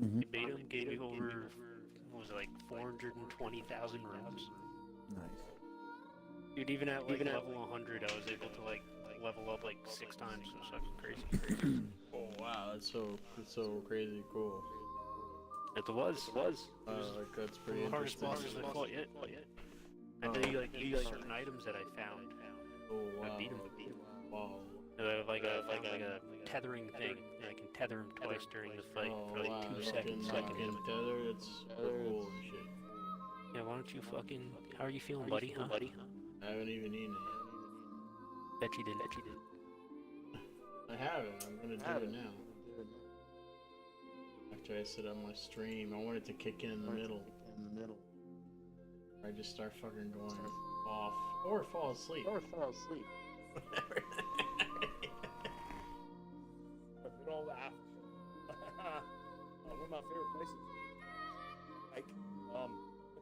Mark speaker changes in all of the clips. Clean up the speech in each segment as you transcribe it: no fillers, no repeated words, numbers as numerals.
Speaker 1: Mm-hmm.
Speaker 2: We beat him, gave over, what was it, like 420,000 runes.
Speaker 1: Nice.
Speaker 2: Dude, even at like level 100, I was able to like level up like 6 times. It was fucking crazy.
Speaker 3: Oh wow, that's so crazy cool.
Speaker 2: It was. It was
Speaker 3: Like that's pretty
Speaker 2: one of the hardest
Speaker 3: interesting.
Speaker 2: bosses I fought yet. And then he like used certain items that I found.
Speaker 3: Oh wow.
Speaker 2: I beat him.
Speaker 3: Wow.
Speaker 2: Like a tethering thing. And I can tether him twice during the fight for like 2 seconds. So I can hit him.
Speaker 3: Tether, it's cool and shit.
Speaker 2: Yeah, why don't you fucking... How are you feeling, buddy? Huh?
Speaker 3: I haven't even eaten it
Speaker 2: Bet you didn't.
Speaker 3: yet. I haven't. I'm gonna do it now. After I set up my stream, I want it to kick in the middle. I just start fucking going off or fall asleep. Whatever.
Speaker 4: A good old laugh. One of my favorite places. Like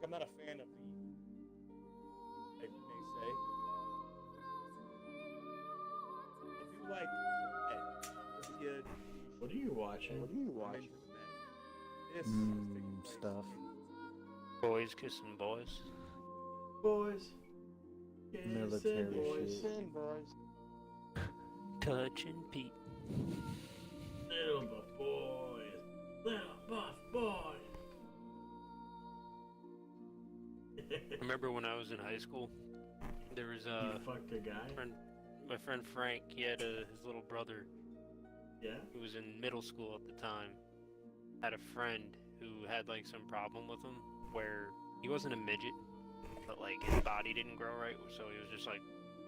Speaker 4: I'm not a fan of the, like they say. If you like, hey,
Speaker 3: What are you watching?
Speaker 4: this
Speaker 1: Stuff.
Speaker 2: Boys kissing boys.
Speaker 3: Boys.
Speaker 1: Military
Speaker 3: boys.
Speaker 1: shit.
Speaker 2: Touching Pete.
Speaker 3: Little buff boys. Little buff boys.
Speaker 2: Remember when I was in high school? There was
Speaker 3: You fucked a guy?
Speaker 2: my friend Frank. He had his little brother
Speaker 3: Yeah?
Speaker 2: who was in middle school at the time. Had a friend who had like some problem with him where he wasn't a midget, but like his body didn't grow right, so he was just like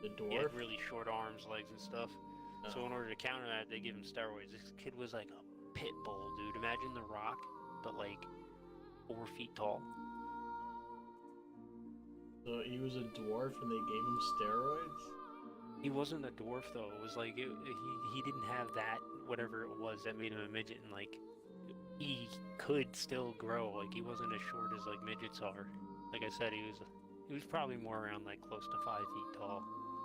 Speaker 3: The
Speaker 2: he had
Speaker 3: dwarf?
Speaker 2: really short arms, legs, and stuff. So in order to counter that, they give him steroids. This kid was like a pit bull, dude. Imagine The Rock, but like 4 feet tall.
Speaker 3: So he was a dwarf and they gave him steroids?
Speaker 2: He wasn't a dwarf though. It was like he didn't have that whatever it was that made him a midget, and like he could still grow. Like he wasn't as short as like midgets are. Like I said, he was probably more around like close to 5 feet tall.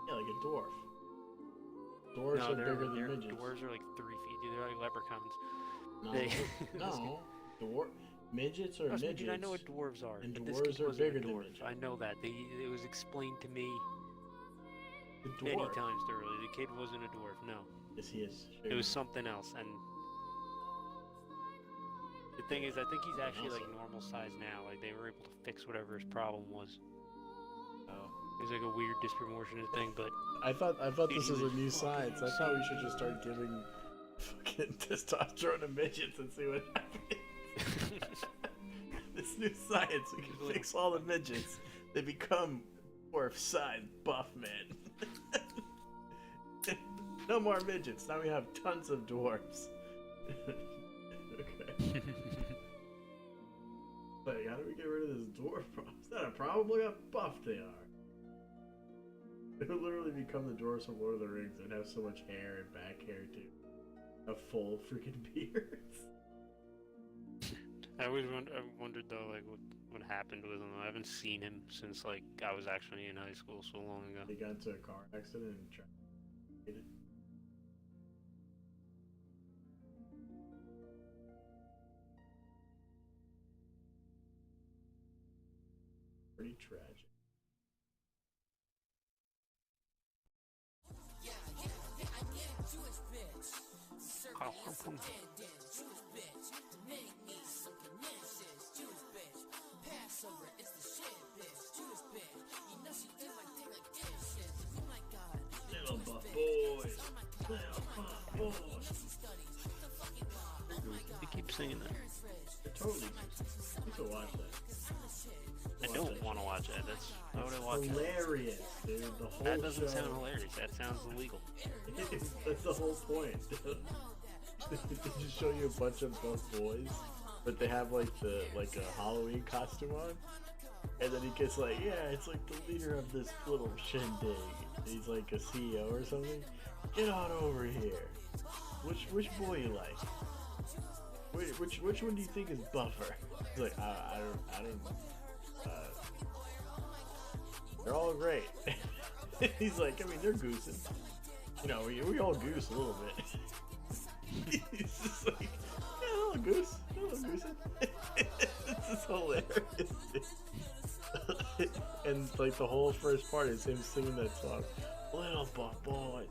Speaker 3: Yeah, like a dwarf. Dwarves are bigger than midgets.
Speaker 2: Dwarves are like 3 feet, dude. They're like leprechauns.
Speaker 3: No,
Speaker 2: They-
Speaker 3: no. Midgets are
Speaker 2: Trust me,
Speaker 3: midgets.
Speaker 2: dude, I know what dwarves are.
Speaker 3: And
Speaker 2: but this
Speaker 3: dwarves
Speaker 2: kid
Speaker 3: are
Speaker 2: wasn't a
Speaker 3: bigger than
Speaker 2: dwarf.
Speaker 3: midgets.
Speaker 2: I know that. It was explained to me
Speaker 3: The
Speaker 2: many
Speaker 3: dwarf.
Speaker 2: times thoroughly. The kid wasn't a dwarf. No,
Speaker 3: Yes, he is.
Speaker 2: it was something else. And the thing is, I think he's actually like normal size now. Like they were able to fix whatever his problem was.
Speaker 3: Oh.
Speaker 2: It was like a weird disproportionate thing, but
Speaker 3: I thought
Speaker 2: Dude,
Speaker 3: this
Speaker 2: he
Speaker 3: was a
Speaker 2: was
Speaker 3: new
Speaker 2: fucking
Speaker 3: science. I thought we should just start giving fucking testosterone to midgets and see what happens. This new science, we can fix all the midgets. They become dwarf-sized buff men. No more midgets. Now we have tons of dwarfs. Okay. Like, how do we get rid of this dwarf problem? Is that a problem? Look how buff they are. They would literally become the dwarves from Lord of the Rings and have so much hair and back hair too. Have full freaking beards.
Speaker 2: I wondered though, like what happened with him. I haven't seen him since like I was actually in high school so long ago.
Speaker 3: He got into a car accident and tried to hit it. Pretty tragic. Little buff boys. Little buff boys.
Speaker 2: You keep singing that.
Speaker 3: Totally. You should watch that.
Speaker 2: I don't want to watch that. Why would I watch that?
Speaker 3: Hilarious, dude. The whole
Speaker 2: That doesn't
Speaker 3: show.
Speaker 2: sound hilarious. That sounds illegal.
Speaker 3: That's the whole point. They just show you a bunch of buff boys, but they have like a Halloween costume on, and then he gets like, yeah, it's like the leader of this little shindig. He's like a CEO or something. Get on over here. Which boy you like? Which one do you think is buffer? He's like, I don't. They're all great. He's like, I mean, they're goosing. You know, we all goose a little bit. He's just like, yeah, a little goose. And like the whole first part is him singing that song, "Little buff boy,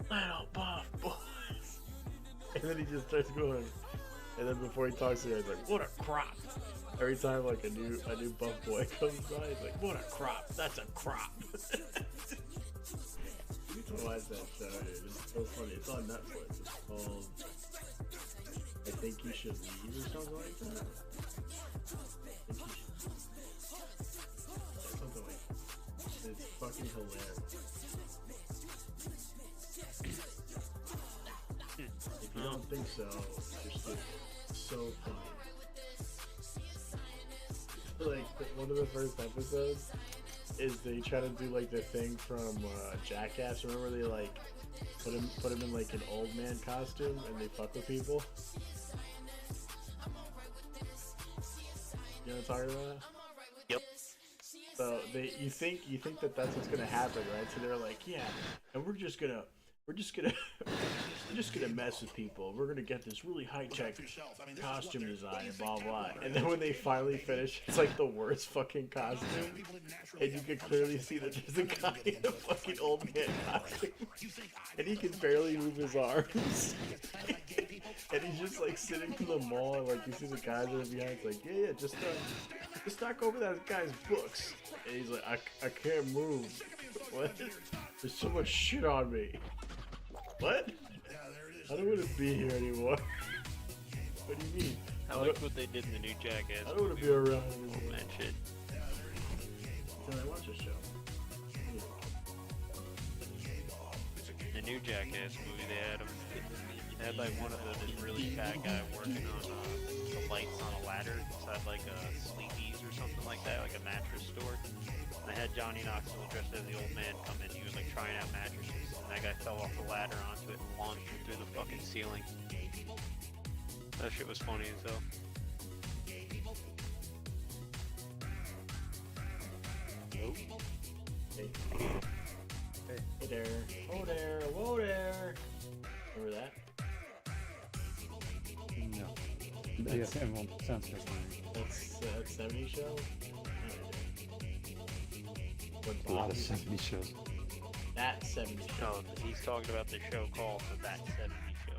Speaker 3: little buff boy," and then he just starts going. And then before he talks to her, he's like, "What a crop!" Every time like a new buff boy comes by, he's like, "What a crop! That's a crop!" You can watch that show, dude. It's so funny. It's on Netflix. It's called "I Think You Should Leave" or something like that. Something like that. It's fucking hilarious. If you don't think so, you're stupid. So funny. Like one of the first episodes is they try to do like the thing from Jackass. Remember they like put him in like an old man costume and they fuck with people. You know what I'm talking about?
Speaker 2: Yep.
Speaker 3: So you think that that's what's gonna happen, right? So they're like, yeah, and we're just gonna mess with people. We're gonna get this really high tech costume design and blah blah. And then when they finally finish, it's like the worst fucking costume, and you can clearly see that there's a guy in a fucking old man costume, and he can barely move his arms. And he's just like sitting in the mall, and like you see the guys that are behind. It's like, yeah, just knock over that guy's books. And he's like, I can't move. What? There's so much shit on me. What? I don't want to be here anymore. What do you mean?
Speaker 2: I like what they did in the new Jackass.
Speaker 3: I don't want to be around anymore.
Speaker 2: That shit.
Speaker 3: Can I watch a show?
Speaker 2: The new Jackass movie, they had like one of this really fat guy working on the lights on a ladder inside like a Sleepy's or something like that, like a mattress store. And they had Johnny Knoxville dressed as the old man come in. He was like trying out mattresses, and that guy fell off the ladder onto it and launched him through the fucking ceiling. That shit was funny as hell.
Speaker 3: Nope. Hey. Hey there. Oh there. Whoa there. Remember that?
Speaker 1: No.
Speaker 3: That's-
Speaker 1: Yeah, well, sounds familiar.
Speaker 3: That's 70 show? What
Speaker 1: A lot of
Speaker 3: Bobby-
Speaker 1: 70s shows.
Speaker 3: That 70 show.
Speaker 2: No, he's talking about the show called The That 70 Show.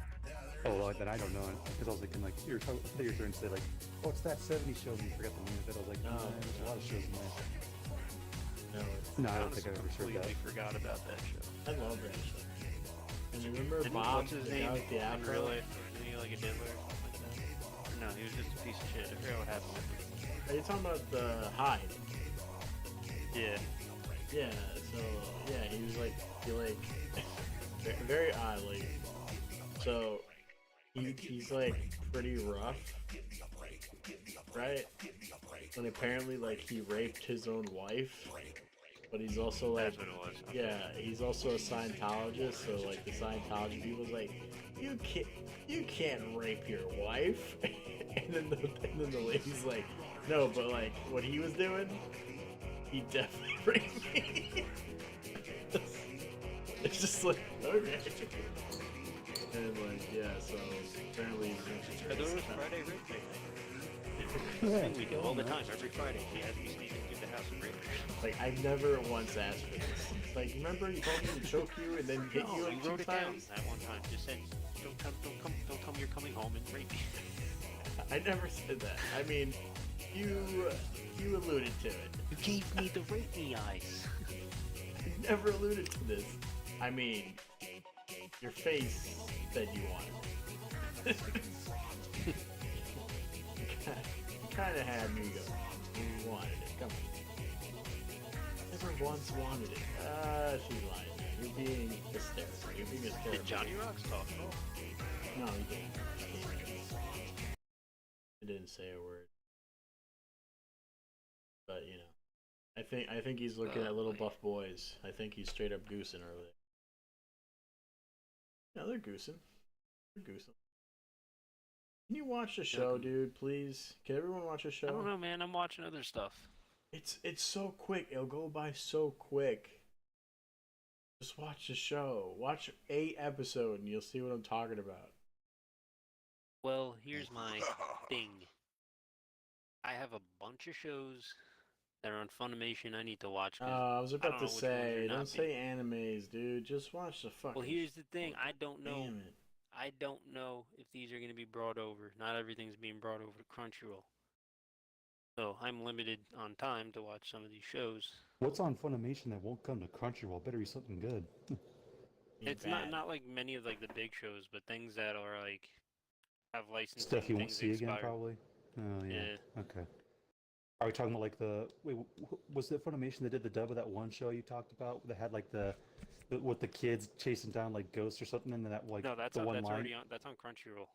Speaker 1: Oh, well, then I don't know. Because I was thinking, like, you were talking, I thought you were trying to say, like, oh, it's that 70s show, and you forgot the name of it. I was like,
Speaker 3: No,
Speaker 1: no, there's a lot of shows in there.
Speaker 3: No, it's,
Speaker 1: No, I don't
Speaker 2: Honestly,
Speaker 1: think I've ever heard that.
Speaker 2: completely forgot about that show.
Speaker 3: I love that show. And remember
Speaker 2: And
Speaker 3: Bob,
Speaker 2: what's his
Speaker 3: the
Speaker 2: name
Speaker 3: guy with the
Speaker 2: in
Speaker 3: afro?
Speaker 2: real life? Isn't he like a diddler or something like that? Or no, he was just a piece of shit. I forgot what happened with him.
Speaker 3: Are you talking about the Hyde?
Speaker 2: Yeah.
Speaker 3: Yeah, so, yeah, he was like, very oddly. So, he's like pretty rough, right? And apparently, like, he raped his own wife. But he's also like,
Speaker 2: That's what it was.
Speaker 3: yeah, he's also a Scientologist. So like the Scientology people's like, you can't rape your wife. and then the lady's like, no, but like what he was doing, he definitely raped me. It's just like, okay. And like, yeah, so apparently
Speaker 2: But there was Friday Rape Day.
Speaker 1: Yeah.
Speaker 2: We do all the time, every Friday. He has me sneak into the house and rape her.
Speaker 3: like I've never once asked for this. Like, remember you told me to choke you and then hit you
Speaker 2: No,
Speaker 3: like
Speaker 2: you
Speaker 3: 2
Speaker 2: wrote it down
Speaker 3: times?
Speaker 2: that one time. Just said, don't tell me you're coming home and rape me.
Speaker 3: I never said that. I mean, you alluded to it.
Speaker 2: You gave me the rape me eyes.
Speaker 3: You never alluded to this. I mean, your face said you wanted it. You kind of had me go. You wanted it. Come on. Never once wanted it. She's lying. You're being hysterical. You're being hysterical.
Speaker 2: Did Johnny Rocks talk?
Speaker 3: No, he didn't. He didn't say a word. But you know, I think he's looking at little buff boys. I think he's straight up goosing early. No, they're goosing. They're goosing. Can you watch the show, dude? Please. Can everyone watch the show?
Speaker 2: I don't know, man. I'm watching other stuff.
Speaker 3: It's so quick. It'll go by so quick. Just watch the show. Watch 8 episodes and you'll see what I'm talking about.
Speaker 2: Well, here's my thing. I have a bunch of shows that are on Funimation I need to watch.
Speaker 3: I was
Speaker 2: I
Speaker 3: about
Speaker 2: don't
Speaker 3: to
Speaker 2: know which ones
Speaker 3: say,
Speaker 2: are
Speaker 3: don't
Speaker 2: not
Speaker 3: say animes, dude. Just watch the fucking.
Speaker 2: Well, here's the thing. I don't know.
Speaker 3: Damn it.
Speaker 2: I don't know if these are going to be brought over. Not everything's being brought over to Crunchyroll. So I'm limited on time to watch some of these shows.
Speaker 1: What's on Funimation that won't come to Crunchyroll? Better be something good.
Speaker 2: It's not like many of like the big shows, but things that are like have licensing
Speaker 1: Stuff you won't
Speaker 2: things
Speaker 1: see
Speaker 2: expire.
Speaker 1: again, probably. Oh yeah.
Speaker 2: Yeah.
Speaker 1: Okay. Are we talking about like the wait? Was it Funimation that did the dub of that one show you talked about that had like the with the kids chasing down like ghosts or something, and that like
Speaker 2: No, that's
Speaker 1: the
Speaker 2: on,
Speaker 1: one
Speaker 2: that's
Speaker 1: line?
Speaker 2: already on. That's on Crunchyroll.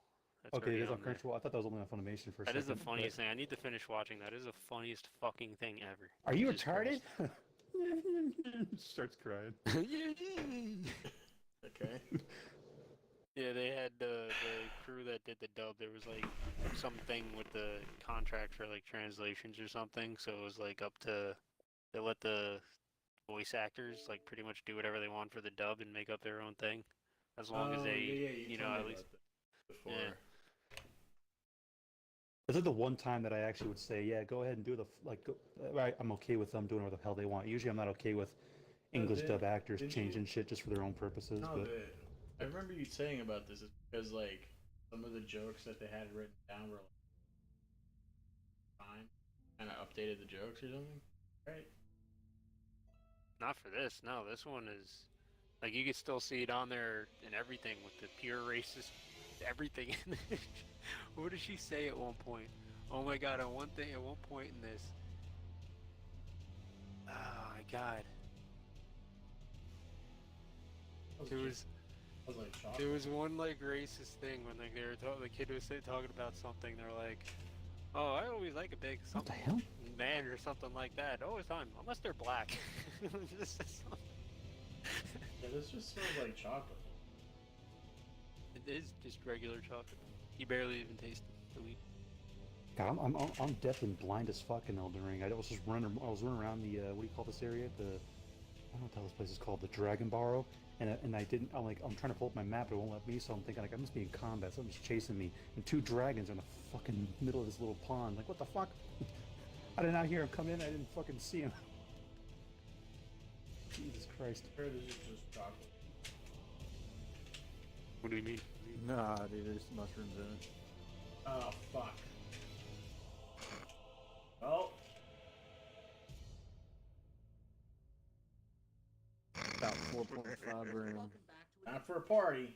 Speaker 2: That's
Speaker 1: Okay, it
Speaker 2: already
Speaker 1: is on
Speaker 2: there.
Speaker 1: Crunchyroll. I thought that was only on Funimation for a
Speaker 2: That
Speaker 1: second.
Speaker 2: is the funniest thing. I need to finish watching that. It is the funniest fucking thing ever.
Speaker 1: Are you
Speaker 2: Jesus
Speaker 1: retarded?
Speaker 2: Christ.
Speaker 1: Starts crying.
Speaker 3: Okay.
Speaker 2: Yeah, they had the crew that did the dub. There was like something with the contract for like translations or something. So it was like up to they let the voice actors like pretty much do whatever they want for the dub and make up their own thing, as long as they,
Speaker 3: you
Speaker 2: know,
Speaker 3: told me
Speaker 2: at least.
Speaker 3: about that before.
Speaker 2: Yeah.
Speaker 1: Is it the one time that I actually would say, yeah, go ahead and do the I'm okay with them doing whatever the hell they want. Usually, I'm not okay with English dub actors
Speaker 3: did
Speaker 1: changing
Speaker 3: you-
Speaker 1: shit just for their own purposes.
Speaker 3: No,
Speaker 1: but
Speaker 3: I remember you saying about this is because like some of the jokes that they had written down were like fine, kind of updated the jokes or something, right?
Speaker 2: Not for this. No, this one is like you can still see it on there and everything with the pure racist everything in it. What did she say at one point? Oh my god, at one point in this. Oh my god. There was one like racist thing when like the kid was talking about something. They're like, "Oh, I always like a big
Speaker 1: what the
Speaker 2: something
Speaker 1: hell?
Speaker 2: man or something like that. Always time, unless they're black."
Speaker 3: Yeah, this just smells like chocolate.
Speaker 2: It is just regular chocolate. You barely even taste the wheat.
Speaker 1: God, I'm deaf and blind as fuck in Elden Ring. I was running around the what do you call this area? I don't know what the hell this place is called, the Dragon Barrow, and I didn't. I'm trying to pull up my map, but it won't let me. So I'm thinking like I must be in combat. Something's chasing me, and two dragons are in the fucking middle of this little pond. Like what the fuck? I did not hear him come in. I didn't fucking see him. Jesus Christ.
Speaker 3: I heard this is just chocolate.
Speaker 2: What do you mean?
Speaker 5: Nah, dude, there's mushrooms in it.
Speaker 3: Oh fuck. Well,
Speaker 5: About 4.5 grams.
Speaker 3: time for a party.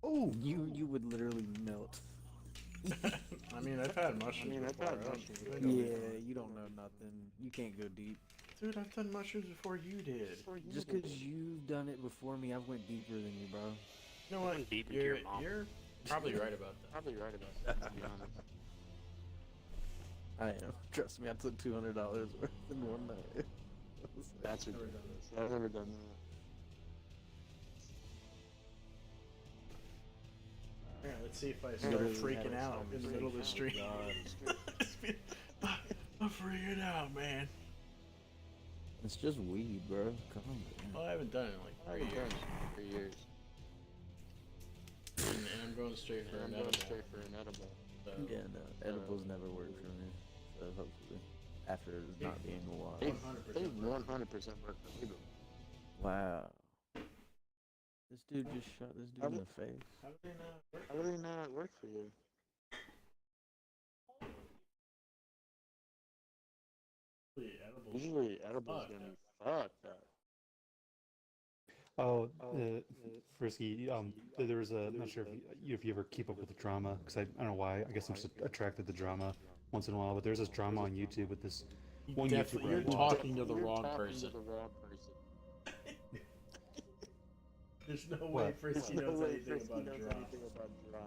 Speaker 5: Oh, you would literally melt.
Speaker 3: I mean, I've had mushrooms before.
Speaker 5: Yeah, you don't know nothing. You can't go deep.
Speaker 3: Dude, I've done mushrooms before you did.
Speaker 5: Just because you've done it before me, I've went deeper than you, bro.
Speaker 3: You know what?
Speaker 2: Went deep into your mom.
Speaker 3: You're probably right about that.
Speaker 2: Probably right about that, to be honest.
Speaker 5: I am. Trust me, I took $200 worth in one night.
Speaker 2: That's
Speaker 3: Never
Speaker 2: ridiculous.
Speaker 3: done this.
Speaker 2: I've never done that.
Speaker 3: Yeah, let's see if I start
Speaker 5: Literally had
Speaker 3: freaking
Speaker 5: a
Speaker 3: out in the middle of the street. I'm freaking out, man.
Speaker 5: It's just weed, bro. Come on, man.
Speaker 3: Well, I haven't done it in like 3 years.
Speaker 2: 3 years.
Speaker 3: And I'm going straight for an edible. So,
Speaker 5: Yeah, no, edibles never work for me. So hopefully, after not being a while.
Speaker 3: 100%
Speaker 2: They
Speaker 3: work.
Speaker 2: 100% work for me,
Speaker 5: Wow. This dude just shot this dude in the face.
Speaker 3: How do they not work?
Speaker 2: How do they not work for you?
Speaker 3: Edibles.
Speaker 2: Usually edibles
Speaker 3: Fuck.
Speaker 2: gonna be fucked up.
Speaker 1: Oh, Frisky. There was a. I'm not sure if you ever keep up with the drama, because I don't know why. I guess I'm just attracted to drama once in a while. But there's this drama on YouTube with this one YouTuber.
Speaker 3: You're
Speaker 1: I watch.
Speaker 3: talking to the wrong person. There's no way
Speaker 1: What?
Speaker 3: Frisky knows anything about drama.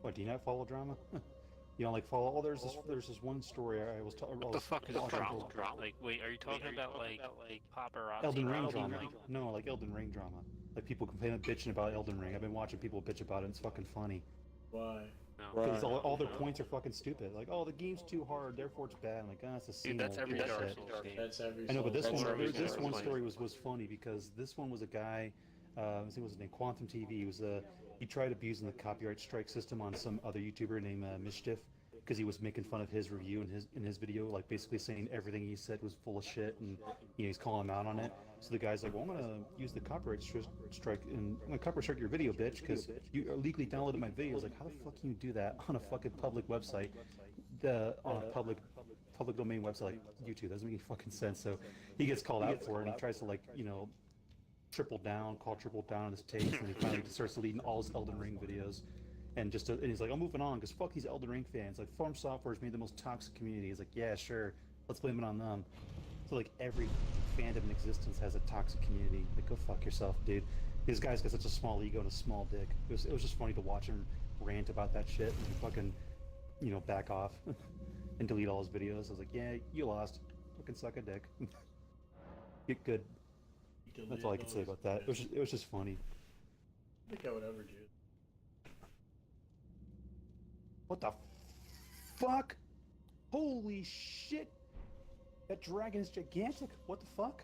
Speaker 1: What? Do you not follow drama? You don't like follow? Oh, there's this one story I was talking.
Speaker 2: What the fuck is drama? Like, wait, are you talking about like paparazzi?
Speaker 1: Elden Ring drama. No, like Elden Ring drama. Like people complaining, bitching about Elden Ring. I've been watching people bitch about it. And it's fucking funny.
Speaker 3: Why?
Speaker 2: No.
Speaker 1: Because all their points are fucking stupid. Like, oh, the game's too hard, therefore it's bad. I'm like, ah, it's the same
Speaker 2: Dude, that's
Speaker 1: old
Speaker 2: every Dark
Speaker 1: shit.
Speaker 2: Souls game.
Speaker 3: That's every.
Speaker 1: I know, but this
Speaker 3: Souls
Speaker 1: one,
Speaker 3: game.
Speaker 2: every
Speaker 1: this
Speaker 2: Souls
Speaker 1: one
Speaker 2: game.
Speaker 1: story was funny because this one was a guy. I think it was his name, Quantum TV. He tried abusing the copyright strike system on some other YouTuber named Mischief because he was making fun of his review in his video, like basically saying everything he said was full of shit, and he's calling him out on it. So the guy's like, "Well, I'm gonna use the copyright strike, and I'm gonna copyright strike your video, bitch, because you illegally downloaded my video." I was like, "How the fuck can you do that on a fucking public website, on a public domain website like YouTube? Doesn't make any fucking sense." So he gets called out for it, and he tries to triple down on his takes, and he finally starts deleting all his Elden Ring videos. And he's like, "I'm moving on because fuck these Elden Ring fans. Like, Farm Software's made the most toxic community." He's like, "Yeah, sure, let's blame it on them." So like every fandom in existence has a toxic community. Like, go fuck yourself, dude. These guys got such a small ego and a small dick. It was just funny to watch him rant about that shit and fucking, back off and delete all his videos. I was like, "Yeah, you lost. Fucking suck a dick." Get good. That's all I can say about that. It was just funny.
Speaker 3: I think I would ever do it.
Speaker 1: What the fuck? Holy shit! That dragon is gigantic. What the fuck?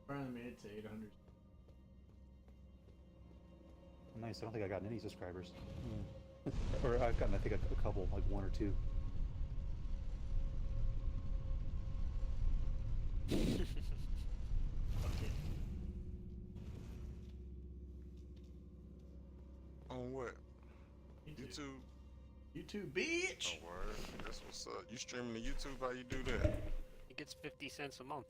Speaker 3: Finally made it to 800.
Speaker 1: Nice. I don't think I got any subscribers. Or I've gotten, I think, a couple, like one or two.
Speaker 6: On what? YouTube?
Speaker 3: YouTube, bitch!
Speaker 6: Oh, word. That's what's up. You streaming to YouTube? How you do that?
Speaker 2: He gets 50 cents a month.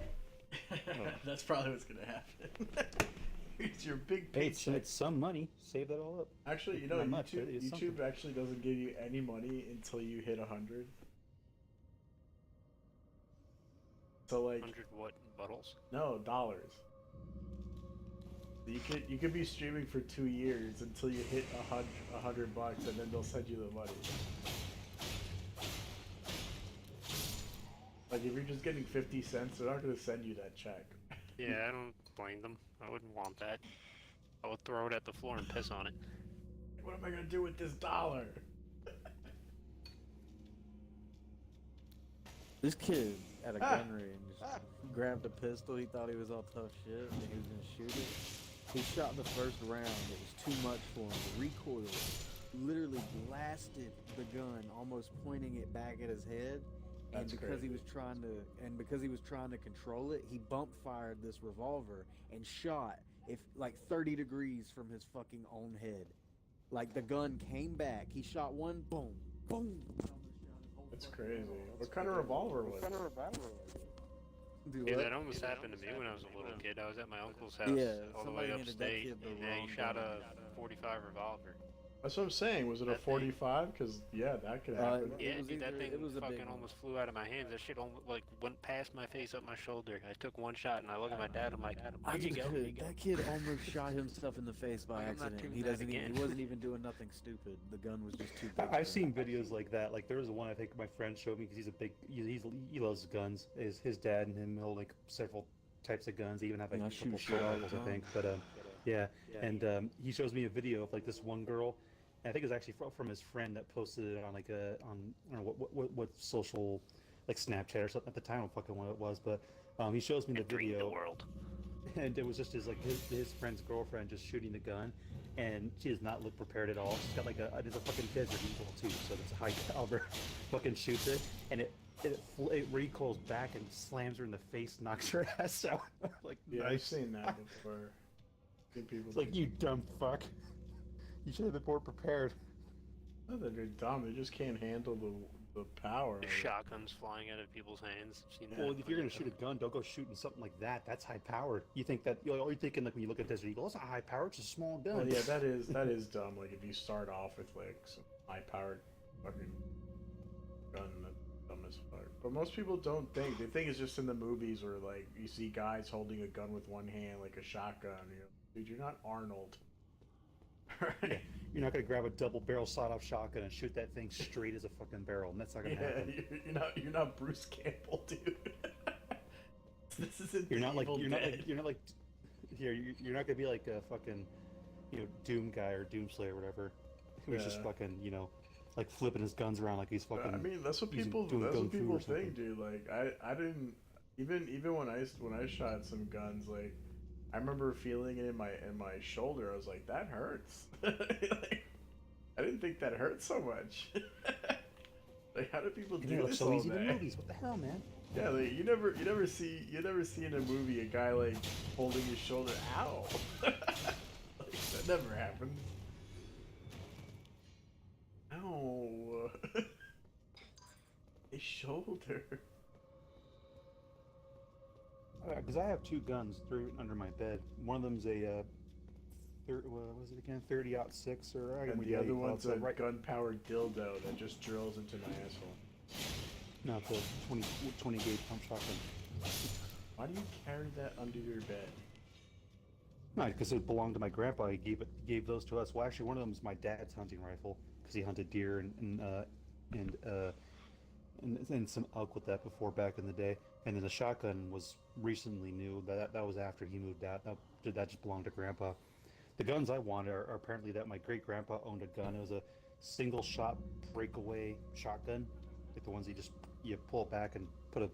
Speaker 3: That's probably what's gonna happen. It's your big
Speaker 1: Hey,
Speaker 3: paycheck.
Speaker 1: it's some money. Save that all up.
Speaker 3: Actually,
Speaker 1: Not much, but it's
Speaker 3: YouTube
Speaker 1: something.
Speaker 3: actually doesn't give you any money until you hit 100. So like,
Speaker 2: 100 what? Buttles?
Speaker 3: no, dollars. You could be streaming for 2 years until you hit $100, and then they'll send you the money. Like if you're just getting 50 cents, they're not gonna send you that check.
Speaker 2: Yeah, I don't blame them. I wouldn't want that. I would throw it at the floor and piss on it.
Speaker 3: What am I gonna do with this dollar?
Speaker 5: This kid at a gun range grabbed a pistol. He thought he was all tough shit and he was gonna shoot it. He shot the first round. It was too much for him. The recoil literally blasted the gun, almost pointing it back at his head. And
Speaker 3: That's
Speaker 5: because
Speaker 3: crazy.
Speaker 5: he was trying to control it, he bump fired this revolver and shot 30 degrees from his fucking own head. Like the gun came back. He shot one, boom, boom.
Speaker 3: That's crazy. What kind of revolver was it?
Speaker 5: Dude,
Speaker 2: Yeah,
Speaker 5: what?
Speaker 2: that almost happened to me when I was a little kid. I was at my uncle's house
Speaker 5: Yeah,
Speaker 2: all the
Speaker 5: somebody
Speaker 2: way
Speaker 5: handed that
Speaker 2: upstate,
Speaker 5: kid the
Speaker 2: and
Speaker 5: wrong
Speaker 2: he shot
Speaker 5: gun.
Speaker 2: a 45 revolver.
Speaker 3: That's what I'm saying. Was it a
Speaker 2: That thing-
Speaker 3: 45? Because yeah, that could happen.
Speaker 2: Yeah,
Speaker 5: was
Speaker 2: dude, that
Speaker 5: either-
Speaker 2: thing
Speaker 5: it was a big
Speaker 2: fucking
Speaker 5: one.
Speaker 2: almost flew out of my hands. That shit almost went past my face, up my shoulder. I took one shot, and I look at my dad. I'm like,
Speaker 5: I
Speaker 2: "Here you
Speaker 5: just
Speaker 2: go."
Speaker 5: couldn't. That kid almost shot himself in the face by
Speaker 2: I'm not
Speaker 5: accident.
Speaker 2: doing
Speaker 5: He
Speaker 2: that
Speaker 5: doesn't.
Speaker 2: again.
Speaker 5: He wasn't even doing nothing stupid. The gun was just too big.
Speaker 1: I've
Speaker 5: for
Speaker 1: seen
Speaker 5: him.
Speaker 1: videos like that. Like there was one I think my friend showed me because he's a big he loves guns. His dad and him hold like several types of guns. They even have like
Speaker 5: Yeah, I
Speaker 1: a couple
Speaker 5: shoot shit all the
Speaker 1: rifles, I think.
Speaker 5: time.
Speaker 1: But yeah, and he shows me a video of like this one girl. And I think it was actually from his friend that posted it on like on I don't know what social, like Snapchat or something at the time. I don't fucking know what it was, but he shows me the
Speaker 2: Entering the
Speaker 1: video.
Speaker 2: world.
Speaker 1: And it was just his friend's girlfriend just shooting the gun, and she does not look prepared at all. She's got like it's a fucking Desert Eagle too, so it's a high caliber. Fucking shoots it, and it recoils back and slams her in the face, knocks her ass out. Like,
Speaker 3: Yeah, I've
Speaker 1: nice.
Speaker 3: seen that before. Seen people
Speaker 1: It's like,
Speaker 3: do-
Speaker 1: you dumb fuck. You should have been more prepared.
Speaker 3: No, they're dumb. They just can't handle the power. of it.
Speaker 2: Shotguns flying out of people's hands. Seen that.
Speaker 1: Well, if you're gonna shoot a gun, don't go shooting something like that. That's high powered. You think that you're thinking like when you look at Desert Eagle, it's not high powered. It's a small gun.
Speaker 3: Well, yeah, that is dumb. Like if you start off with like some high-powered fucking gun, that's dumb as fuck. But most people don't think. They think it's just in the movies where like you see guys holding a gun with one hand, like a shotgun. Dude, you're not Arnold.
Speaker 1: Yeah, you're not gonna grab a double barrel sawed-off shotgun and shoot that thing straight as a fucking barrel, and that's not gonna
Speaker 3: Yeah,
Speaker 1: happen.
Speaker 3: you're not Bruce Campbell, dude. This isn't.
Speaker 1: You're not like
Speaker 3: Evil
Speaker 1: you're not
Speaker 3: Dead.
Speaker 1: like you're not like here. You're not gonna be like a fucking Doom guy or Doomslayer or whatever, who's just
Speaker 3: Yeah.
Speaker 1: fucking like flipping his guns around like he's fucking.
Speaker 3: I mean, that's what
Speaker 1: he's
Speaker 3: people.
Speaker 1: doing
Speaker 3: That's
Speaker 1: kung
Speaker 3: what
Speaker 1: fu
Speaker 3: people
Speaker 1: or something.
Speaker 3: think, dude. Like I didn't even when I shot some guns, like I remember feeling it in my shoulder. I was like, that hurts. Like, I didn't think that hurt so much. Like, how do people
Speaker 1: It
Speaker 3: do
Speaker 1: looks
Speaker 3: this
Speaker 1: so
Speaker 3: all
Speaker 1: easy in
Speaker 3: day?
Speaker 1: the movies. What the hell, man?
Speaker 3: Yeah, like you never see in a movie a guy like holding his shoulder. Ow! Like, that never happened. Ow! His shoulder.
Speaker 1: Because I have 2 guns, 3 under my bed. One of them's a what was it again? 30-06 or I don't
Speaker 3: And
Speaker 1: know
Speaker 3: the
Speaker 1: how
Speaker 3: other
Speaker 1: you call it.
Speaker 3: one's
Speaker 1: So
Speaker 3: a
Speaker 1: right.
Speaker 3: gun-powered dildo that just drills into my asshole.
Speaker 1: No, it's a 20 gauge pump shotgun.
Speaker 3: Why do you carry that under your bed?
Speaker 1: No, because it belonged to my grandpa. He gave those to us. Well, actually, one of them is my dad's hunting rifle because he hunted deer and some elk with that before back in the day. And then the shotgun was recently new. That was after he moved out. That just belonged to grandpa. The guns I want are apparently that my great grandpa owned a gun. It was a single shot breakaway shotgun, like the ones you pull it back and put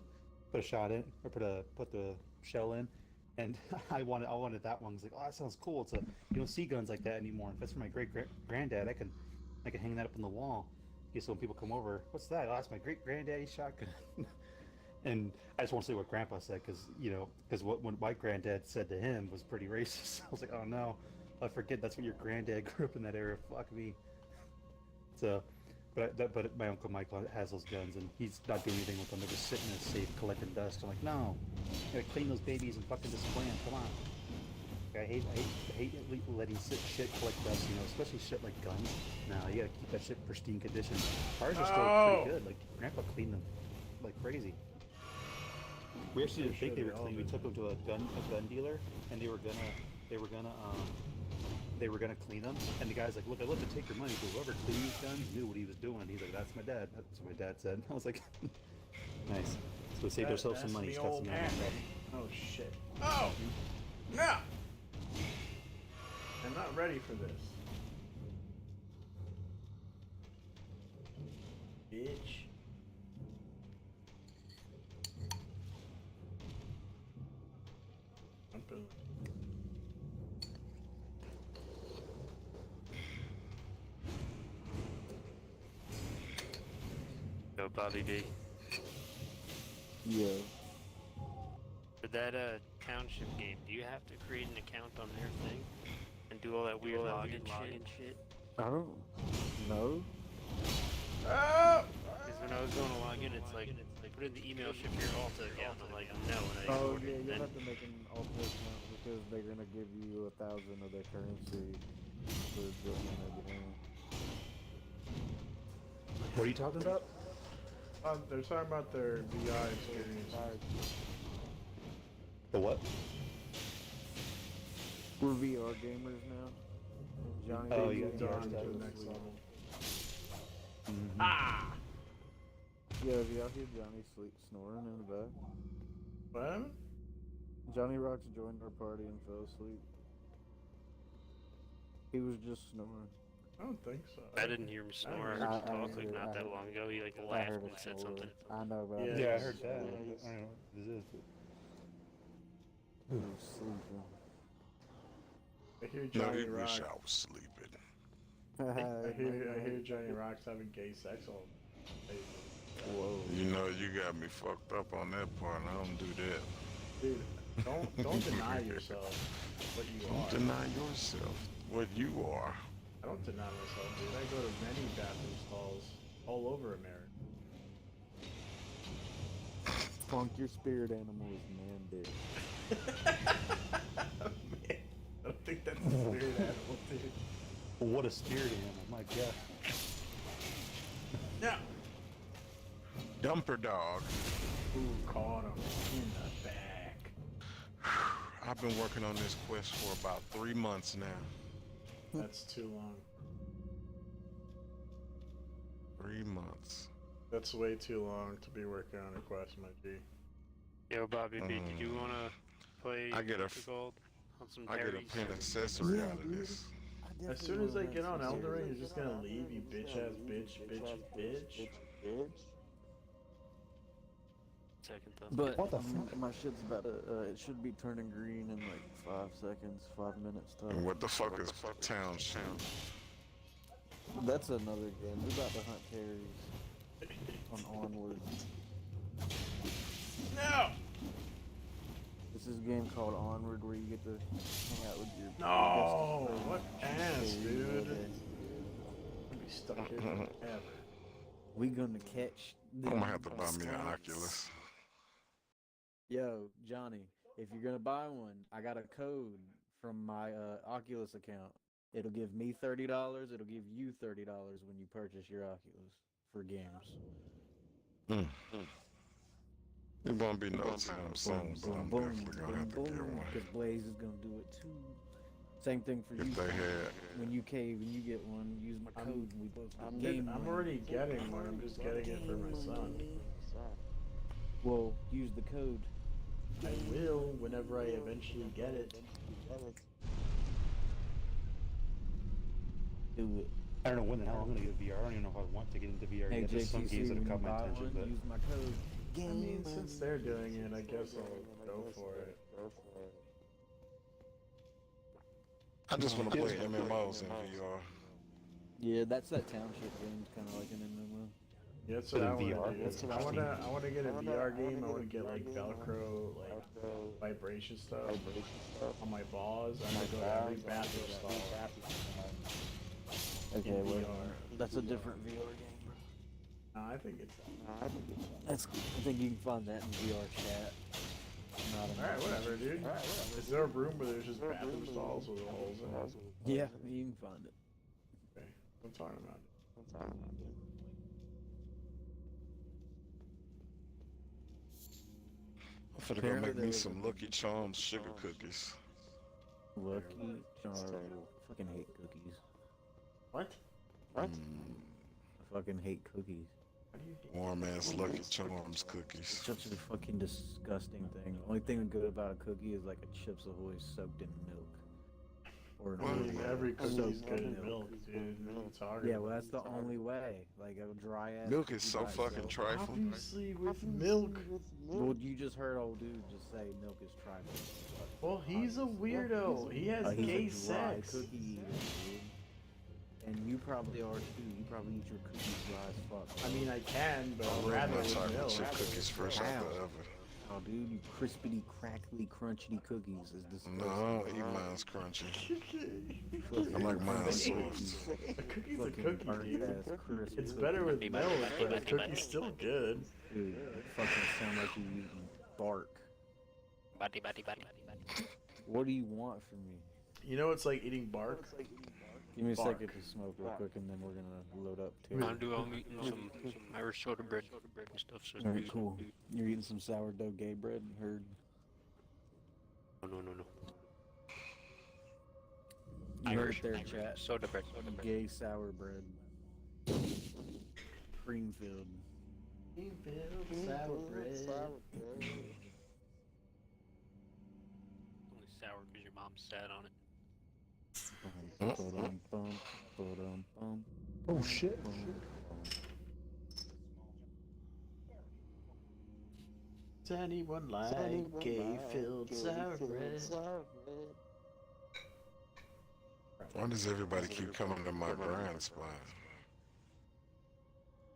Speaker 1: a shot in or put the shell in. And I wanted that one. I was like, oh, that sounds cool. It's you don't see guns like that anymore. If that's for my great granddad, I can hang that up on the wall. Yeah, so when people come over, what's that? Oh, that's my great granddaddy's shotgun. And I just want to say what Grandpa said, because what my granddad said to him was pretty racist. I was like, oh no, I forget that's what your granddad grew up in that era. Fuck me. So, but my uncle Michael has those guns, and he's not doing anything with them. They're just sitting in a safe collecting dust. I'm like, no, you gotta clean those babies and fucking display them. Come on. I hate letting shit collect dust, especially shit like guns. No, you gotta keep that shit in pristine condition. Ours are still pretty good. Like Grandpa cleaned them like crazy. We actually didn't think they were clean. We took them to a gun dealer, and they were gonna clean them. And the guy's like, "Look, I'd love to take your money, but whoever cleaned these guns knew what he was doing." He's like, "That's my dad." That's what my dad said. I was like, "Nice." So we saved ourselves some money.
Speaker 3: Old man. Oh shit! Oh no! I'm not ready for this, bitch.
Speaker 2: Yo, Bobby B.
Speaker 5: Yeah.
Speaker 2: For that township game, do you have to create an account on their thing and do all that weird login shit?
Speaker 5: I don't know.
Speaker 3: Oh!
Speaker 2: Because when I was going to log in, it's like put in the email, ship your Alta account. I'm like, no, and I
Speaker 5: Oh
Speaker 2: ignored
Speaker 5: yeah,
Speaker 2: it.
Speaker 5: you'll
Speaker 2: And
Speaker 5: have to make an alternate account because they're gonna give you 1,000 of their currency for joining the game.
Speaker 1: What are you talking about?
Speaker 3: They're talking about their VR experience.
Speaker 1: The what?
Speaker 5: We're VR gamers now. Johnny,
Speaker 1: Oh,
Speaker 5: Depp
Speaker 1: you
Speaker 5: is
Speaker 1: got
Speaker 3: On
Speaker 5: on
Speaker 3: to
Speaker 1: VR
Speaker 3: the
Speaker 1: stuff.
Speaker 3: next level.
Speaker 1: Mm-hmm.
Speaker 3: Ah!
Speaker 5: Yeah, if y'all hear Johnny snoring in the back.
Speaker 3: What?
Speaker 5: Johnny Rocks joined our party and fell asleep. He was just snoring.
Speaker 3: I don't think so.
Speaker 2: I didn't hear him snore. I heard him talk like not that long ago. He like
Speaker 5: I
Speaker 2: laughed
Speaker 5: heard
Speaker 2: and
Speaker 5: it
Speaker 2: said
Speaker 5: snore.
Speaker 2: something.
Speaker 5: I know about
Speaker 3: Yeah,
Speaker 5: it.
Speaker 1: Yeah, I heard that.
Speaker 5: Yeah,
Speaker 1: I don't know what this is.
Speaker 5: he was sleeping.
Speaker 3: I hear
Speaker 6: No,
Speaker 3: Johnny
Speaker 6: you
Speaker 3: Rock.
Speaker 6: wish I was sleeping.
Speaker 3: I hear Johnny Rock's having gay sex all day.
Speaker 5: Whoa.
Speaker 6: You know, you got me fucked up on that part. I don't do that.
Speaker 3: Dude, don't deny yourself what you
Speaker 6: Don't
Speaker 3: are.
Speaker 6: deny yourself what you are.
Speaker 3: I don't deny myself, dude. I go to many bathroom stalls all over America.
Speaker 5: Funk, your spirit animal is man dick.
Speaker 3: Man, I don't think that's a spirit animal, dude.
Speaker 1: What a spirit animal, my God.
Speaker 3: No.
Speaker 6: Dumper dog.
Speaker 3: Ooh, caught him in the back.
Speaker 6: I've been working on this quest for about 3 months now.
Speaker 3: That's too long.
Speaker 6: 3 months.
Speaker 3: That's way too long to be working on a quest, my G.
Speaker 2: Yo, Bobby B, did you want to play
Speaker 6: I get a
Speaker 2: what's it called? On some
Speaker 6: I get a
Speaker 2: Terry's?
Speaker 6: pin accessory
Speaker 5: Yeah,
Speaker 6: out of
Speaker 5: dude.
Speaker 6: this.
Speaker 3: As soon as I get on Elden Ring, you're just gonna leave, you bitch ass bitch.
Speaker 2: second though.
Speaker 5: But
Speaker 1: What the
Speaker 5: my shit's about to, it should be turning green in like 5 seconds, 5 minutes time.
Speaker 6: And what the fuck is Township?
Speaker 5: That's another game. We're about to hunt Terry's on Onward.
Speaker 3: No!
Speaker 5: This is a game called Onward where you get to hang out with your
Speaker 3: No!
Speaker 5: best
Speaker 3: What ass,
Speaker 5: Terry all
Speaker 3: dude?
Speaker 5: day.
Speaker 3: I'm gonna be stuck here forever.
Speaker 5: We gonna catch
Speaker 6: I'm
Speaker 5: them
Speaker 6: gonna have to buy me an
Speaker 5: snakes.
Speaker 6: Oculus.
Speaker 5: Yo, Johnny, if you're gonna buy one, I got a code from my Oculus account. It'll give me $30. It'll give you $30 when you purchase your Oculus for games.
Speaker 6: It won't be no time soon, but I'm definitely gonna have to get one.
Speaker 5: Because Blaze is gonna do it too. Same thing for you.
Speaker 6: If they had,
Speaker 5: When you cave and you get one, use my code and we both
Speaker 3: I'm,
Speaker 5: get game.
Speaker 3: I'm
Speaker 5: money.
Speaker 3: already getting one. I'm just getting it for my son.
Speaker 5: Well, use the code.
Speaker 3: I will whenever I eventually get it.
Speaker 5: Do it.
Speaker 1: I don't know when the hell I'm gonna get VR. I don't even know if I want to get into VR
Speaker 5: Hey,
Speaker 1: yet. There's some
Speaker 5: JTC,
Speaker 1: games that
Speaker 5: when
Speaker 1: have
Speaker 5: you
Speaker 1: caught my
Speaker 5: buy
Speaker 1: attention,
Speaker 5: one,
Speaker 1: but
Speaker 5: use my code.
Speaker 3: I mean, since they're doing it, I guess I'll go for it.
Speaker 6: I just want to play MMOs in VR.
Speaker 5: Yeah, that's that township game's kind of like an MMO.
Speaker 3: Yeah, that's what I want
Speaker 1: VR?
Speaker 3: to do.
Speaker 1: That's what
Speaker 3: I want to get a VR game. I want to get like Velcro, like vibration stuff on my balls. I'm gonna go to every bathroom stall.
Speaker 5: Okay,
Speaker 3: In
Speaker 5: well,
Speaker 3: VR.
Speaker 5: that's a different VR game.
Speaker 3: No, I think it's.
Speaker 5: I think you can find that in VR chat. Not in
Speaker 3: Alright, whatever, dude. Is there a room where there's just bathroom stalls with holes in it?
Speaker 5: Yeah, you can find it.
Speaker 3: Okay, I'm talking about it.
Speaker 6: I'm finna go
Speaker 5: Apparently
Speaker 6: make
Speaker 5: there
Speaker 6: me
Speaker 5: was
Speaker 6: some Lucky Charms sugar cookies.
Speaker 5: Lucky Charms. I fucking hate cookies.
Speaker 3: What?
Speaker 5: I fucking hate cookies.
Speaker 3: How do you hate?
Speaker 6: Warm ass Lucky Charms cookies.
Speaker 5: Such a fucking disgusting thing. Only thing good about a cookie is like a Chips Ahoy soaked in milk. Or an Oreo
Speaker 3: Every cookie's
Speaker 5: soaked
Speaker 3: good
Speaker 5: in
Speaker 3: in milk, dude. It's hard.
Speaker 5: Yeah, well that's the only way. Like a dry ass.
Speaker 6: Milk is
Speaker 5: cookie
Speaker 6: so
Speaker 5: by
Speaker 6: fucking
Speaker 5: itself.
Speaker 6: trifling.
Speaker 3: Obviously with milk.
Speaker 5: Well, you just heard old dude just say milk is trifling.
Speaker 3: Well, he's a weirdo. He has
Speaker 5: He's
Speaker 3: gay
Speaker 5: a dry
Speaker 3: sex.
Speaker 5: cookie eater, dude. And you probably are too. You probably eat your cookies dry as fuck.
Speaker 3: I mean, I can, but
Speaker 6: I
Speaker 3: I'd
Speaker 6: love
Speaker 3: rather
Speaker 6: my
Speaker 3: with
Speaker 6: chocolate
Speaker 3: milk.
Speaker 6: chip cookies fresh out the oven.
Speaker 5: Oh, dude, you crispity, crackly, crunchy cookies is disgusting.
Speaker 6: No, I don't eat mine's crunchy.
Speaker 5: Fucking
Speaker 6: I like mine
Speaker 5: crunchy
Speaker 6: soft.
Speaker 3: A cookie's a
Speaker 5: fucking
Speaker 3: cookie,
Speaker 5: burnt
Speaker 3: dude.
Speaker 5: ass crisp
Speaker 3: It's
Speaker 5: cookie.
Speaker 3: better with
Speaker 2: Buddy,
Speaker 3: milk,
Speaker 2: buddy,
Speaker 3: but a
Speaker 2: buddy, buddy.
Speaker 3: cookie's still good.
Speaker 5: Dude, it fucking sound like you're eating bark.
Speaker 2: Buddy.
Speaker 5: What do you want from me?
Speaker 3: You know, it's like eating bark.
Speaker 5: Give me a
Speaker 3: Bark.
Speaker 5: second to smoke real quick, and then we're gonna load up too.
Speaker 2: I'm eating some Irish soda bread and stuff. So
Speaker 5: All right, cool. You're eating some sourdough gay bread. Heard.
Speaker 2: No.
Speaker 5: You heard
Speaker 2: Irish
Speaker 5: it there, chat.
Speaker 2: soda bread.
Speaker 5: Gay sour bread. Springfield.
Speaker 3: Sour bread.
Speaker 2: Only sour because your mom sat on it.
Speaker 1: oh shit.
Speaker 3: Does anyone like gay-filled sour bread?
Speaker 6: Why does everybody keep coming to my grind spot?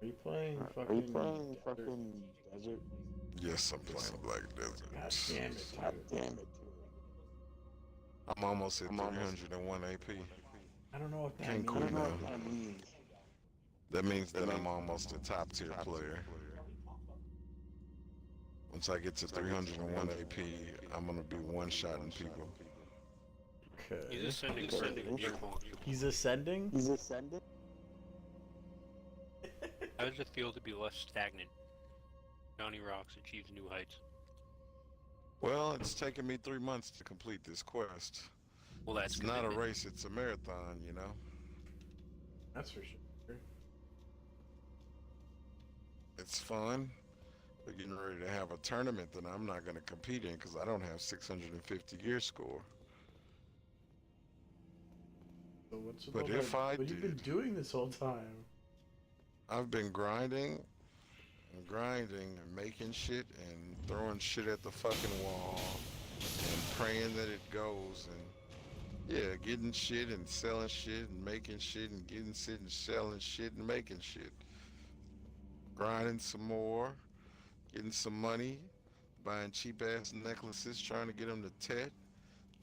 Speaker 3: Are you playing fucking desert?
Speaker 6: Yes, I'm playing Black Desert.
Speaker 3: God damn it, dude.
Speaker 6: I'm almost at 301 AP.
Speaker 3: I don't know what that
Speaker 6: Can't
Speaker 3: means.
Speaker 6: quit now. That means that I'm almost a top tier player. Once I get to 301 AP, I'm gonna be one-shotting people.
Speaker 2: He's
Speaker 3: Okay.
Speaker 2: ascending viewpoint.
Speaker 3: He's ascending?
Speaker 2: How does it feel to be less stagnant? Johnny Rocks achieves new heights.
Speaker 6: Well, it's taken me 3 months to complete this quest.
Speaker 2: Well, that's
Speaker 6: It's not a
Speaker 2: commitment.
Speaker 6: race, it's a marathon, you know?
Speaker 3: That's for sure.
Speaker 6: It's fun. We're getting ready to have a tournament that I'm not going to compete in because I don't have 650 gear score.
Speaker 3: So what's
Speaker 6: But
Speaker 3: about
Speaker 6: if I
Speaker 3: what you've been
Speaker 6: did-
Speaker 3: doing this whole time?
Speaker 6: I've been grinding and grinding and making shit and throwing shit at the fucking wall and praying that it goes and yeah, getting shit and selling shit and making shit and getting shit and selling shit and making shit. Grinding some more, getting some money, buying cheap ass necklaces, trying to get them to Tet,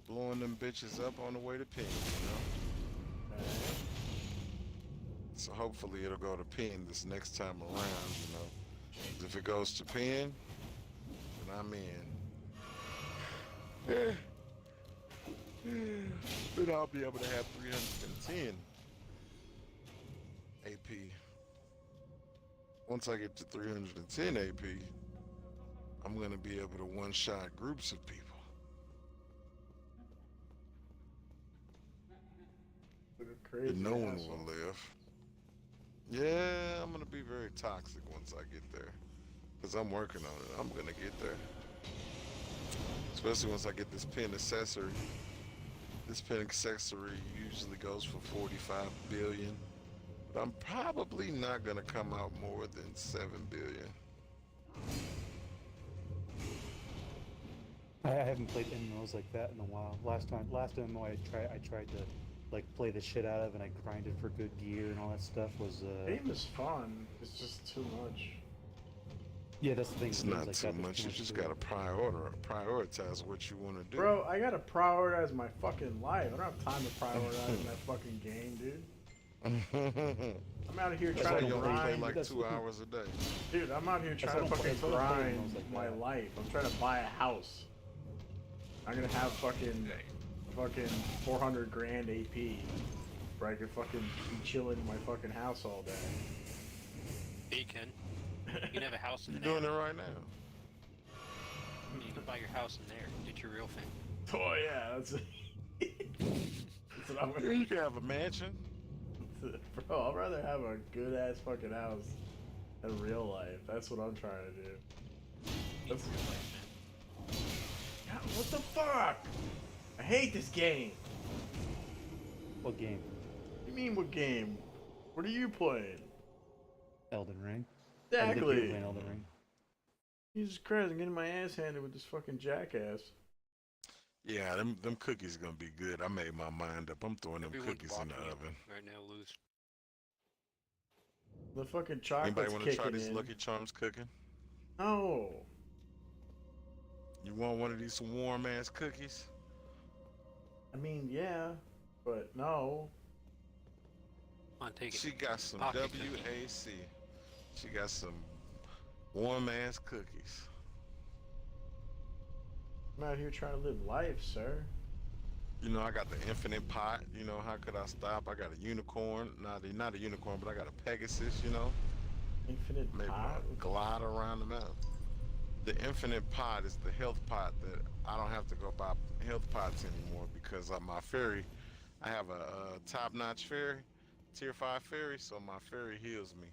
Speaker 6: blowing them bitches up on the way to pin, you know? So hopefully it'll go to pin this next time around, you know? 'Cause if it goes to pin, then I'm in. Then I'll be able to have 310 AP. Once I get to 310 AP, I'm gonna be able to one-shot groups of people.
Speaker 3: Crazy
Speaker 6: And no one
Speaker 3: asshole.
Speaker 6: will live. Yeah, I'm gonna be very toxic once I get there. Cause I'm working on it. I'm gonna get there. Especially once I get this pin accessory. This pin accessory usually goes for 45 billion. But I'm probably not gonna come out more than 7 billion.
Speaker 1: I haven't played MMOs like that in a while. Last MMO I tried to like play the shit out of, and I grinded for good gear and all that stuff was
Speaker 3: Game is fun. It's just too much.
Speaker 1: yeah, that's the thing.
Speaker 6: It's
Speaker 1: games
Speaker 6: not
Speaker 1: like
Speaker 6: too
Speaker 1: that, there's
Speaker 6: much. You just
Speaker 1: to it.
Speaker 6: gotta prioritize what you wanna do.
Speaker 3: Bro, I gotta prioritize my fucking life. I don't have time to prioritize that fucking game, dude. I'm out here
Speaker 6: That's
Speaker 3: trying
Speaker 6: why
Speaker 3: to
Speaker 6: you only play
Speaker 3: grind.
Speaker 6: like
Speaker 1: That's
Speaker 6: 2
Speaker 1: what-
Speaker 6: hours a day.
Speaker 3: Dude, I'm out here trying to
Speaker 1: what I'm
Speaker 3: fucking
Speaker 1: playing. That's what I'm playing
Speaker 3: grind
Speaker 1: games like
Speaker 3: my
Speaker 1: that.
Speaker 3: life. I'm trying to buy a house. I'm gonna have fucking 400 grand AP, where I can fucking be chilling in my fucking house all day.
Speaker 2: You can. You can have a house in
Speaker 6: You're
Speaker 2: there.
Speaker 6: doing it right now.
Speaker 2: You can buy your house in there. Get your real thing.
Speaker 3: Oh yeah, that's what I'm
Speaker 6: Yeah,
Speaker 3: gonna.
Speaker 6: you can have a mansion.
Speaker 3: Bro, I'd rather have a good ass fucking house in real life. That's what I'm trying to do.
Speaker 2: Need some real life, man.
Speaker 3: God, what the fuck? I hate this game.
Speaker 1: What game?
Speaker 3: What do you mean, what game? What are you playing?
Speaker 1: Elden Ring. I didn't think you were
Speaker 3: Exactly.
Speaker 1: playing Elden Ring.
Speaker 3: Jesus Christ, I'm getting my ass handed with this fucking jackass.
Speaker 6: Yeah, them cookies gonna be good. I made my mind up. I'm throwing them
Speaker 2: Everyone's
Speaker 6: cookies in the
Speaker 2: watching you
Speaker 6: oven.
Speaker 2: right now, lose.
Speaker 3: The fucking
Speaker 6: Anybody
Speaker 3: chocolate's
Speaker 6: want to try
Speaker 3: kicking
Speaker 6: these
Speaker 3: in.
Speaker 6: Lucky Charms cooking?
Speaker 3: No.
Speaker 6: You want one of these warm ass cookies?
Speaker 3: I mean, yeah, but no.
Speaker 2: Come on, take it.
Speaker 6: She got some
Speaker 2: Pocket cookie.
Speaker 6: WAC. She got some warm ass cookies.
Speaker 3: I'm out here trying to live life, sir.
Speaker 6: You know, I got the infinite pot. You know, how could I stop? I got a unicorn. Not a unicorn, but I got a Pegasus. You know,
Speaker 3: Infinite
Speaker 6: maybe
Speaker 3: pot.
Speaker 6: I glide around the map. The infinite pot is the health pot that I don't have to go buy health pots anymore because of my fairy. I have a top-notch fairy, tier 5 fairy, so my fairy heals me.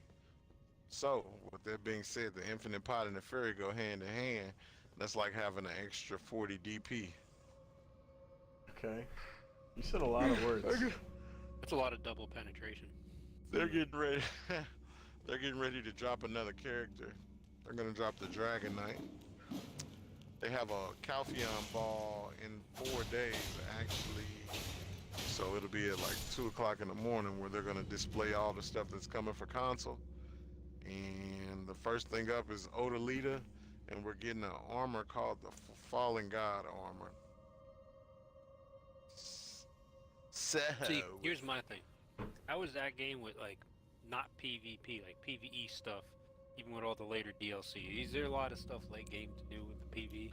Speaker 6: So, with that being said, the infinite pot and the fairy go hand in hand. That's like having an extra 40 DP.
Speaker 3: Okay. You said a lot of words.
Speaker 2: That's a lot of double penetration.
Speaker 6: They're getting ready. They're getting ready to drop another character. They're gonna drop the Dragon Knight. They have a Calpheon ball in 4 days, actually. So it'll be at like 2 o'clock in the morning where they're gonna display all the stuff that's coming for console. And the first thing up is Odalita, and we're getting an armor called the Fallen God armor. So,
Speaker 2: See, here's my thing. How is that game with like not PvP, like PvE stuff, even with all the later DLC? Is there a lot of stuff late game to do with the PvE?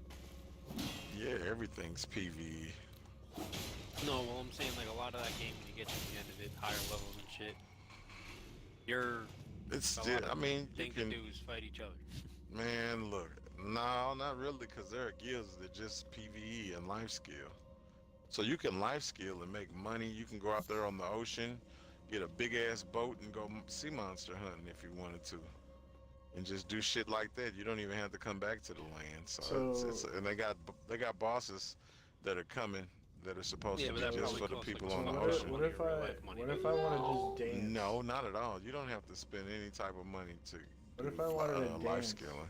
Speaker 6: yeah, everything's PvE.
Speaker 2: No, well I'm saying like a lot of that game when you get to the end of it, higher levels and shit, you're
Speaker 6: It's
Speaker 2: a
Speaker 6: still,
Speaker 2: lot of
Speaker 6: I mean, you
Speaker 2: thing
Speaker 6: can,
Speaker 2: to do is fight each other.
Speaker 6: man, look, no, not really, because there are guilds that just PvE and life skill. So you can life skill and make money. You can go out there on the ocean, get a big ass boat and go sea monster hunting if you wanted to. And just do shit like that. You don't even have to come back to the land. So, and they got bosses that are coming that are supposed
Speaker 2: Yeah,
Speaker 6: to
Speaker 2: but
Speaker 6: be
Speaker 2: that
Speaker 6: just
Speaker 2: probably
Speaker 6: for the
Speaker 2: costs, like,
Speaker 6: people
Speaker 2: so
Speaker 6: on the
Speaker 2: much
Speaker 6: ocean.
Speaker 3: What if I
Speaker 2: Real life money,
Speaker 3: what if
Speaker 2: though.
Speaker 3: I want to just dance?
Speaker 6: No, not at all. You don't have to spend any type of money to
Speaker 3: What if I wanted to
Speaker 6: life
Speaker 3: dance?
Speaker 6: skilling.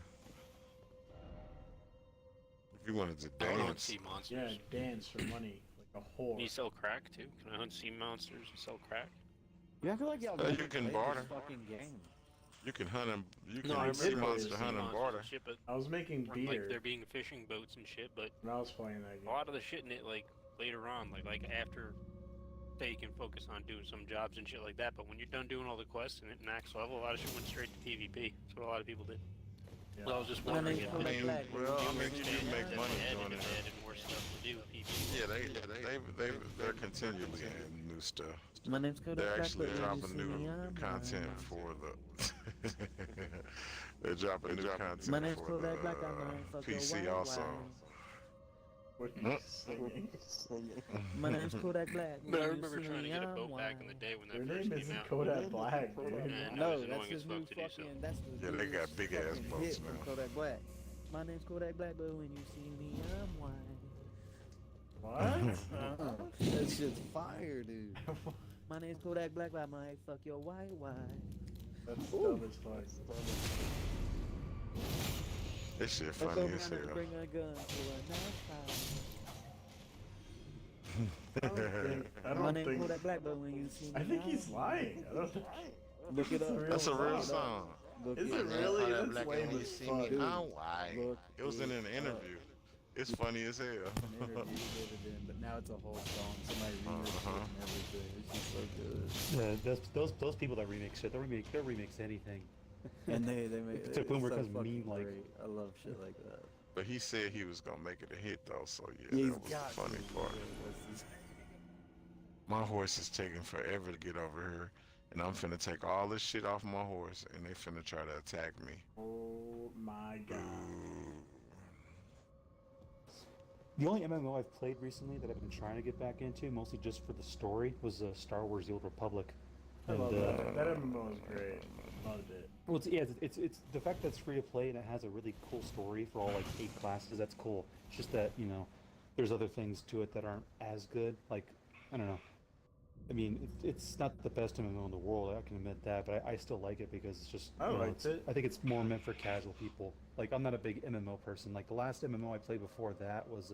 Speaker 6: If you wanted to
Speaker 2: I don't
Speaker 6: dance,
Speaker 2: see monsters.
Speaker 3: Yeah, dance for money, like a whore.
Speaker 2: Can you sell crack too? Can I hunt sea monsters and sell crack?
Speaker 5: Yeah, I feel like y'all
Speaker 6: You
Speaker 5: never
Speaker 6: can
Speaker 5: played
Speaker 6: barter.
Speaker 5: this fucking game.
Speaker 6: you can hunt and you
Speaker 2: No,
Speaker 6: can
Speaker 2: I
Speaker 3: did
Speaker 6: see
Speaker 3: play
Speaker 6: monster
Speaker 3: this
Speaker 6: hunt and
Speaker 2: monsters
Speaker 6: barter.
Speaker 2: and shit, but
Speaker 3: I was making
Speaker 2: or,
Speaker 3: beer
Speaker 2: like there being fishing boats and shit, but
Speaker 3: when I was playing that
Speaker 2: a
Speaker 3: game.
Speaker 2: lot of the shit in it, like later on, like after, say you can focus on doing some jobs and shit like that. But when you're done doing all the quests and at max level, a lot of shit went straight to PvP. That's what a lot of people did.
Speaker 3: Yeah.
Speaker 2: Well, I was just
Speaker 5: My
Speaker 2: wondering
Speaker 5: name's
Speaker 2: if
Speaker 6: I
Speaker 5: Kodak
Speaker 6: mean,
Speaker 5: Black.
Speaker 6: well, I mean,
Speaker 2: you
Speaker 6: you make money doing
Speaker 2: and
Speaker 6: it.
Speaker 2: added more stuff to do with PvP.
Speaker 6: Yeah, they're continually adding new stuff.
Speaker 5: My name's Kodak
Speaker 6: They're
Speaker 5: Black.
Speaker 6: actually
Speaker 5: but when you
Speaker 6: dropping
Speaker 5: see
Speaker 6: new
Speaker 5: me, I'm
Speaker 6: content
Speaker 5: lying.
Speaker 6: for the. They're dropping new content
Speaker 5: My name's
Speaker 6: for
Speaker 5: Kodak Black. I'm
Speaker 6: the
Speaker 5: gonna fuck your
Speaker 6: PC
Speaker 5: wife,
Speaker 6: also.
Speaker 3: What are you singing?
Speaker 5: My name's Kodak Black.
Speaker 2: But I
Speaker 5: when you
Speaker 2: remember
Speaker 5: see
Speaker 2: trying to
Speaker 5: me,
Speaker 2: get a
Speaker 5: I'm
Speaker 2: boat back in the
Speaker 5: lying.
Speaker 2: day when that
Speaker 3: Your
Speaker 2: first
Speaker 3: name
Speaker 2: came
Speaker 3: isn't
Speaker 2: out.
Speaker 3: Kodak Black, dude.
Speaker 2: And that
Speaker 5: No,
Speaker 2: was
Speaker 5: that's
Speaker 2: annoying
Speaker 5: his
Speaker 2: as
Speaker 5: new
Speaker 2: fuck to do so.
Speaker 5: fucking. That's the
Speaker 6: Yeah, they got
Speaker 5: newest
Speaker 6: big ass
Speaker 5: fucking
Speaker 6: boats
Speaker 5: hit from
Speaker 6: now.
Speaker 5: Kodak Black. My name's Kodak Black, but when you see me, I'm white.
Speaker 3: What?
Speaker 5: That shit's fire, dude. My name's Kodak Black, but I might fuck your white wife.
Speaker 3: That's dumb as fuck.
Speaker 6: This shit
Speaker 5: Let's
Speaker 6: funny
Speaker 5: go
Speaker 6: as
Speaker 5: around and
Speaker 6: hell.
Speaker 5: bring a gun to a nice
Speaker 3: I
Speaker 5: My
Speaker 3: don't
Speaker 5: name's
Speaker 3: think.
Speaker 5: Kodak Black, but when you see me,
Speaker 3: I think
Speaker 5: I'm
Speaker 3: he's lying. I don't think.
Speaker 5: Look it up.
Speaker 6: That's a real
Speaker 3: song.
Speaker 6: song.
Speaker 5: Look
Speaker 3: Is
Speaker 5: it
Speaker 3: it
Speaker 5: up.
Speaker 3: really?
Speaker 6: Kodak
Speaker 3: That's
Speaker 6: Black,
Speaker 3: lame
Speaker 6: and when you
Speaker 3: as
Speaker 6: see
Speaker 3: fuck.
Speaker 6: me,
Speaker 5: Dude,
Speaker 6: I'm white.
Speaker 5: look
Speaker 6: It was in an
Speaker 5: it
Speaker 6: interview. It's funny as hell.
Speaker 5: An interview did it in, but now it's a whole song. Somebody remixed it and everything. It's just so good.
Speaker 1: Yeah, those people that remix shit, they'll remix anything.
Speaker 5: And they make
Speaker 1: To the point where it
Speaker 5: it's
Speaker 1: becomes
Speaker 5: so fucking
Speaker 1: meme-like.
Speaker 5: great. I love shit like that.
Speaker 6: But he said he was gonna make it a hit though, so yeah,
Speaker 5: He's
Speaker 6: that was the
Speaker 5: got
Speaker 6: funny
Speaker 5: to,
Speaker 6: part.
Speaker 5: yeah,
Speaker 6: My horse is taking forever to get over here, and I'm finna take all this shit off my horse, and they finna try to attack me.
Speaker 3: Oh my god.
Speaker 6: Ooh.
Speaker 1: The only MMO I've played recently that I've been trying to get back into, mostly just for the story, was Star Wars: The Old Republic.
Speaker 3: I love
Speaker 1: And,
Speaker 3: that. That MMO is great. Loved it.
Speaker 1: Well, it's the fact that it's free to play and it has a really cool story for all like 8 classes. That's cool. It's just that there's other things to it that aren't as good. Like I don't know. I mean, it's not the best MMO in the world. I can admit that, but I still like it because it's just.
Speaker 3: I liked it.
Speaker 1: I think it's more meant for casual people. Like I'm not a big MMO person. Like the last MMO I played before that was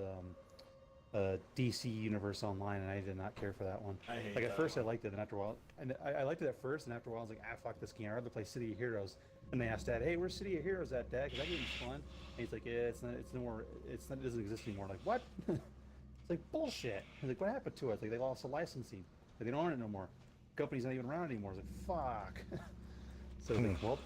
Speaker 1: DC Universe Online, and I did not care for that one.
Speaker 3: I hate
Speaker 1: Like at
Speaker 3: that
Speaker 1: first
Speaker 3: one.
Speaker 1: I liked it, and after a while, and I liked it at first, and after a while I was like, fuck this game. I'd rather play City of Heroes. And they asked Dad, hey, where's City of Heroes at, Dad? Because that game's fun. And he's like, yeah, it doesn't exist anymore. Like what? It's like bullshit. He's like, what happened to it? Like they lost the licensing. Like they don't own it no more. The company's not even around anymore. It's like fuck. So I was like, well,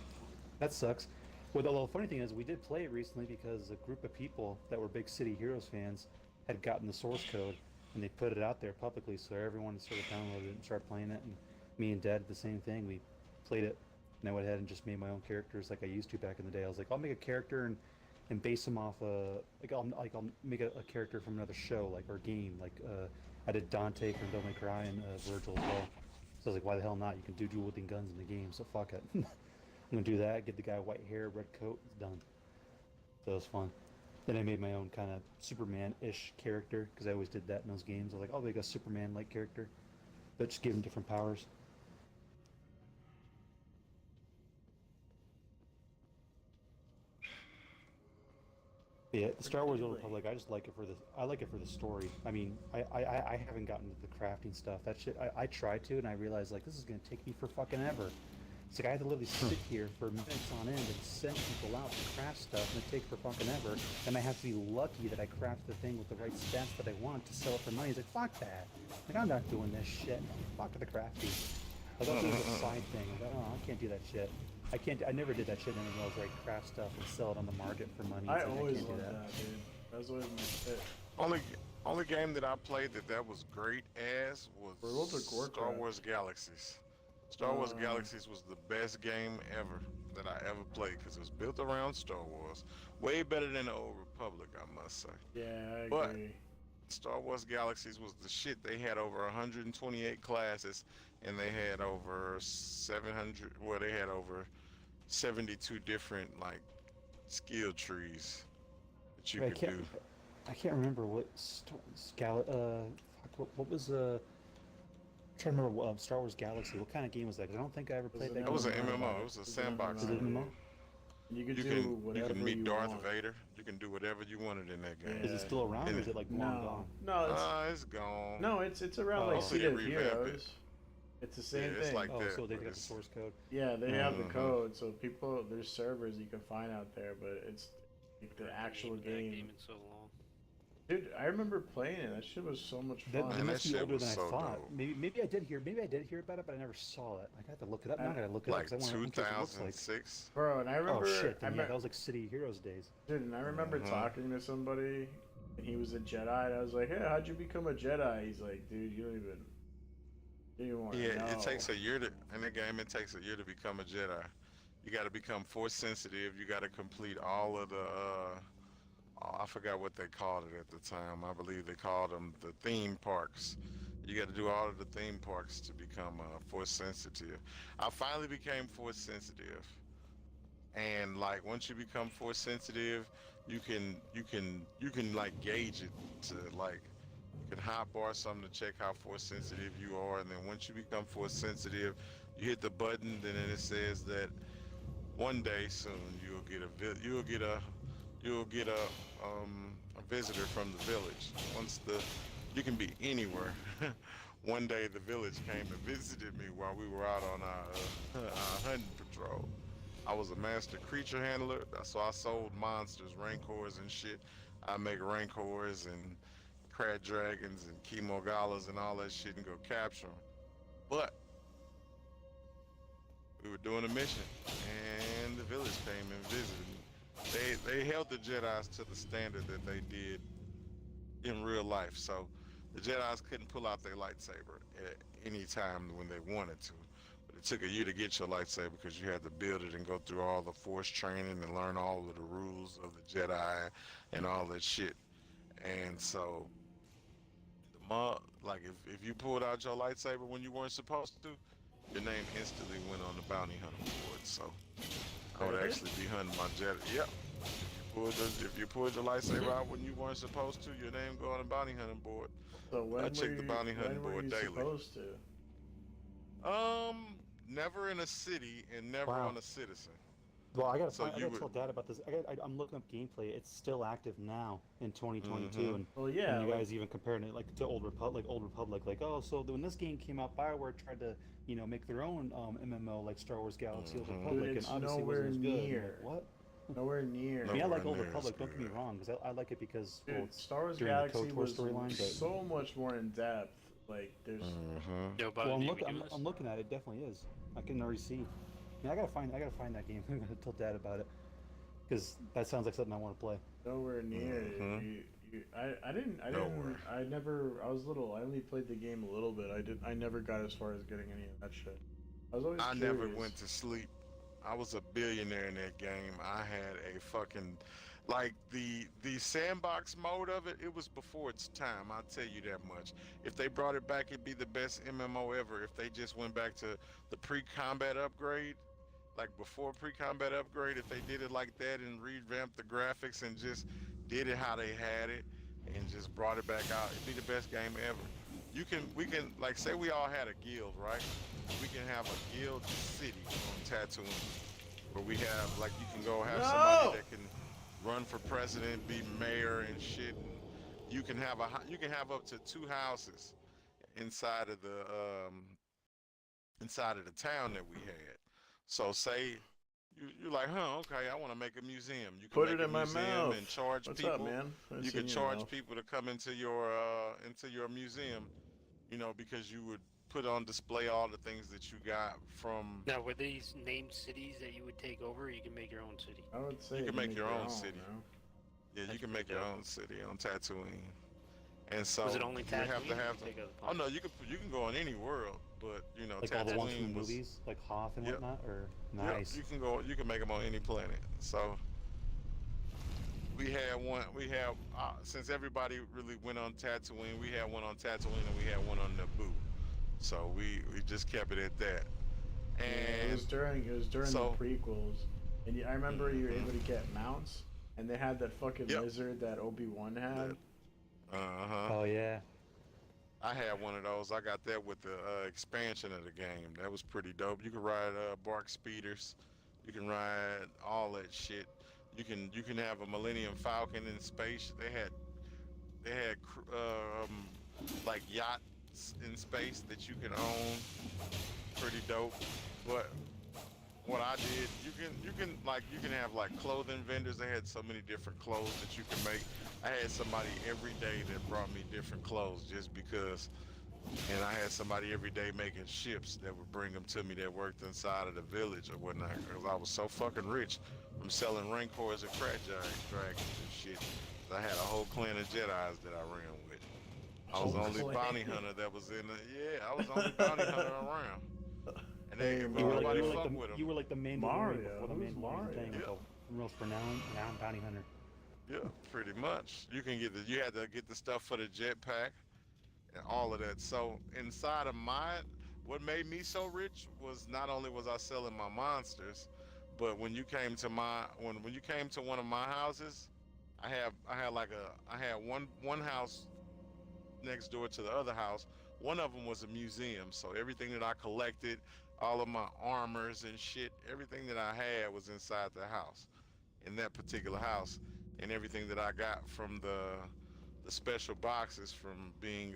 Speaker 1: that sucks. Well, the funny thing is, we did play it recently because a group of people that were big City Heroes fans had gotten the source code and they put it out there publicly, so everyone sort of downloaded it and started playing it. And me and Dad did the same thing. We played it, and I went ahead and just made my own characters like I used to back in the day. I was like, I'll make a character and base them off I'll make a character from another show like or game. Like I did Dante from Devil May Cry and Virgil as well. So I was like, why the hell not? You can do dual wielding guns in the game, so fuck it. I'm gonna do that. Get the guy white hair, red coat. It's done. So it was fun. Then I made my own kind of Superman-ish character because I always did that in those games. I was like, I'll make a Superman-like character, but just give him different powers. Yeah, Star Wars: Old Republic. I just like it for the. I like it for the story. I mean, I haven't gotten to the crafting stuff. That shit. I tried to, and I realized like this is gonna take me for fucking ever. It's like I had to literally sit here for minutes on end and send people out to craft stuff, and it takes for fucking ever. And I have to be lucky that I craft the thing with the right stats that I want to sell it for money. It's like fuck that. Like I'm not doing this shit. Fuck the crafting. Like I'll do it as a side thing. Like, oh, I can't do that shit. I can't. I never did that shit. And I was like craft stuff and sell it on the market for money.
Speaker 3: I
Speaker 1: It's like,
Speaker 3: always
Speaker 1: can't do
Speaker 3: loved that, dude. That was always my shit.
Speaker 6: Only game that I played that was great as
Speaker 3: World
Speaker 6: was
Speaker 3: of Warcraft.
Speaker 6: Star Wars Galaxies. Star Wars Galaxies was the best game ever that I ever played because it was built around Star Wars. Way better than the Old Republic, I must say.
Speaker 3: Yeah, I
Speaker 6: But-
Speaker 3: agree.
Speaker 6: Star Wars Galaxies was the shit. They had over 128 classes, and they had over 700. Well, they had over 72 different like skill trees that you
Speaker 1: I
Speaker 6: could
Speaker 1: can't.
Speaker 6: do.
Speaker 1: I can't remember what what was I'm trying to remember Star Wars Galaxy. What kind of game was that? 'Cause I don't think I ever played that.
Speaker 6: That was an
Speaker 1: game.
Speaker 6: MMO. It was a sandbox.
Speaker 1: Was it an MMO?
Speaker 3: And you could
Speaker 6: You
Speaker 3: do
Speaker 6: can
Speaker 3: whatever
Speaker 6: meet Darth
Speaker 3: want.
Speaker 6: Vader. You can do whatever you wanted in that game.
Speaker 1: Is it still around,
Speaker 6: And
Speaker 1: or
Speaker 6: it,
Speaker 1: is it like long
Speaker 3: No,
Speaker 1: gone?
Speaker 3: no,
Speaker 6: it's gone.
Speaker 3: it's around like
Speaker 1: Oh.
Speaker 6: Hopefully
Speaker 3: Seed
Speaker 6: they
Speaker 3: of
Speaker 6: revamp it.
Speaker 3: Heroes. It's the
Speaker 6: Yeah,
Speaker 3: same
Speaker 6: it's
Speaker 3: thing.
Speaker 6: like
Speaker 1: Oh,
Speaker 6: that.
Speaker 1: so they
Speaker 6: but
Speaker 1: got the
Speaker 6: it's-
Speaker 1: source code.
Speaker 3: Yeah, they have the
Speaker 6: Mhm.
Speaker 3: code, so people there's servers you can find out there, but it's like the actual
Speaker 2: That
Speaker 3: game.
Speaker 2: game in so long.
Speaker 3: Dude, I remember playing it. That shit was so much
Speaker 1: That,
Speaker 3: fun.
Speaker 1: that
Speaker 6: Man,
Speaker 1: must
Speaker 6: that
Speaker 1: be
Speaker 6: shit
Speaker 1: older
Speaker 6: was
Speaker 1: than I
Speaker 6: so
Speaker 1: thought.
Speaker 6: dope.
Speaker 1: Maybe I did hear about it, but I never saw it. I got to look it up. Now I gotta look it
Speaker 6: like
Speaker 1: up because I want to what it looks like.
Speaker 6: 2006.
Speaker 3: Bro, and I remember
Speaker 1: Oh shit! Then,
Speaker 3: I
Speaker 1: yeah,
Speaker 3: me-
Speaker 1: that was like City Heroes days.
Speaker 3: dude, and I remember
Speaker 6: Mhm.
Speaker 3: talking to somebody and he was a Jedi and I was like, "Hey, how'd you become a Jedi?" He's like, "Dude, you don't even want to
Speaker 6: Yeah,
Speaker 3: know."
Speaker 6: it takes a year to in the game. It takes a year to become a Jedi. You got to become force sensitive. You got to complete all of the. I forgot what they called it at the time. I believe they called them the theme parks. You got to do all of the theme parks to become force sensitive. I finally became force sensitive, and like once you become force sensitive, you can like gauge it to like you can hotbar something to check how force sensitive you are, and then once you become force sensitive, you hit the button, then it says that one day soon a visitor from the village. Once the you can be anywhere. One day the village came and visited me while we were out on our hunting patrol. I was a master creature handler, so I sold monsters, rancors and shit. I make rancors and crab dragons and chemogalas and all that shit and go capture them. But we were doing a mission, and the village came and visited me. They held the Jedi's to the standard that they did in real life, so the Jedi's couldn't pull out their lightsaber at any time when they wanted to. But it took a year to get your lightsaber because you had to build it and go through all the Force training and learn all of the rules of the Jedi and all that shit. And so, like if you pulled out your lightsaber when you weren't supposed to, your name instantly went on the bounty hunter board. So I would
Speaker 3: Really?
Speaker 6: actually be hunting my Jedi. Yep. If you pulled the lightsaber out when you weren't supposed to, your name go on the bounty hunting board.
Speaker 3: So when
Speaker 6: I check the bounty hunting
Speaker 3: when were
Speaker 6: board
Speaker 3: you
Speaker 6: daily.
Speaker 3: supposed to?
Speaker 6: Never in a city and never
Speaker 1: Wow.
Speaker 6: on a citizen.
Speaker 1: Well, I gotta,
Speaker 6: So
Speaker 1: I
Speaker 6: you
Speaker 1: gotta
Speaker 6: would-
Speaker 1: tell Dad about this. I'm looking up gameplay. It's still active now in 2022,
Speaker 6: Mhm.
Speaker 1: and
Speaker 3: Well, yeah.
Speaker 1: and you
Speaker 3: like-
Speaker 1: guys even comparing it like to Old Republic, like oh, so when this game came out, BioWare tried to make their own MMO like Star Wars Galaxy Old
Speaker 6: Mhm.
Speaker 1: Republic,
Speaker 3: Dude,
Speaker 1: and
Speaker 3: it's
Speaker 1: obviously
Speaker 3: nowhere
Speaker 1: wasn't as good. I'm
Speaker 3: near.
Speaker 1: like, what?
Speaker 3: nowhere near.
Speaker 1: I mean, I like
Speaker 6: Nowhere
Speaker 1: Old
Speaker 6: near
Speaker 1: Republic.
Speaker 6: as
Speaker 1: Don't get me
Speaker 6: good.
Speaker 1: wrong, because I like it because well,
Speaker 3: Dude,
Speaker 1: it's
Speaker 3: Star Wars
Speaker 1: during the
Speaker 3: Galaxy
Speaker 1: KOTOR
Speaker 3: was
Speaker 1: storyline, but-
Speaker 3: so much more in depth. Like there's
Speaker 6: Mm-hmm.
Speaker 2: Yo, Bob,
Speaker 1: well,
Speaker 2: you be doing this?
Speaker 1: I'm looking at it. It definitely is. I can already see. Yeah, I gotta find that game. I'm gonna tell Dad about it because that sounds like something I want to play.
Speaker 3: nowhere near.
Speaker 6: Mhm. Nowhere.
Speaker 3: I was little. I only played the game a little bit. I never got as far as getting any of that shit. I was always
Speaker 6: I
Speaker 3: curious.
Speaker 6: never went to sleep. I was a billionaire in that game. I had a fucking like the sandbox mode of it. It was before its time. I'll tell you that much. If they brought it back, it'd be the best MMO ever. If they just went back to the pre-combat upgrade, like before pre-combat upgrade, if they did it like that and revamped the graphics and just did it how they had it and just brought it back out, it'd be the best game ever. We can like say we all had a guild, right? We can have a guild city on Tatooine where we have like you can go have
Speaker 3: No!
Speaker 6: somebody that can run for president, be mayor and shit. And you can have up to 2 houses inside of the town that we had. So say you're like, okay, I want to make a museum. You can
Speaker 3: Put
Speaker 6: make
Speaker 3: it
Speaker 6: a
Speaker 3: in my
Speaker 6: museum
Speaker 3: mouth.
Speaker 6: and charge
Speaker 3: What's
Speaker 6: people.
Speaker 3: up, man? Haven't
Speaker 6: You
Speaker 3: seen
Speaker 6: could
Speaker 3: in a
Speaker 6: charge
Speaker 3: while.
Speaker 6: people to come into your museum, because you would put on display all the things that you got from.
Speaker 2: Now, were these named cities that you would take over, or you can make your own city?
Speaker 3: I would say
Speaker 6: You can make your own city.
Speaker 3: you know?
Speaker 6: Yeah, you
Speaker 2: That's
Speaker 6: can make
Speaker 2: pretty
Speaker 6: your
Speaker 2: dope.
Speaker 6: own city on Tatooine. And so
Speaker 2: Was it only
Speaker 6: you
Speaker 2: Tatooine?
Speaker 6: have to
Speaker 2: or
Speaker 6: have
Speaker 2: you take other
Speaker 6: Oh no,
Speaker 2: planets?
Speaker 6: you can go on any world, but
Speaker 1: Like all the ones from
Speaker 6: Tatooine
Speaker 1: the
Speaker 6: was.
Speaker 1: movies, like Hoth and
Speaker 6: Yep.
Speaker 1: whatnot, or
Speaker 6: Yep,
Speaker 1: nice.
Speaker 6: you can make them on any planet. So we had one. Since everybody really went on Tatooine, we had one on Tatooine and we had one on Naboo. So we just kept it at that.
Speaker 3: Yeah,
Speaker 6: And
Speaker 3: it was during
Speaker 6: so-
Speaker 3: the prequels, and I remember you were
Speaker 6: Mhm.
Speaker 3: able to get mounts, and they had that fucking
Speaker 6: Yep.
Speaker 3: lizard that Obi-Wan had.
Speaker 1: Oh yeah.
Speaker 6: I had one of those. I got that with the expansion of the game. That was pretty dope. You could ride bark speeders You can ride all that shit. You can have a Millennium Falcon in space. They had like yachts in space that you can own. Pretty dope. But what I did, you can have like clothing vendors. They had so many different clothes that you can make. I had somebody every day that brought me different clothes just because, and I had somebody every day making ships that would bring them to me that worked inside of the village or whatnot. Because I was so fucking rich from selling Rancors and dragons and shit. I had a whole clan of Jedis that I ran with. I was the only bounty hunter that was in the, yeah, I was the only bounty hunter around. And
Speaker 3: Hey,
Speaker 6: they,
Speaker 1: You were, like,
Speaker 6: nobody
Speaker 1: you, were like
Speaker 6: fucked
Speaker 1: the,
Speaker 6: with them.
Speaker 1: you were like the Mandalorian
Speaker 3: Mario.
Speaker 1: before the
Speaker 3: Who's
Speaker 1: Mandalorian
Speaker 3: Mario?
Speaker 1: thing, like
Speaker 6: Yeah.
Speaker 1: a most renowned bounty hunter.
Speaker 6: Yeah, pretty much. You had to get the stuff for the jetpack and all of that. So inside of what made me so rich was not only was I selling my monsters, but when you came to when you came to one of my houses, I had one house next door to the other house. One of them was a museum, so everything that I collected, all of my armors and shit, everything that I had was inside the house, in that particular house, and everything that I got from the special boxes from being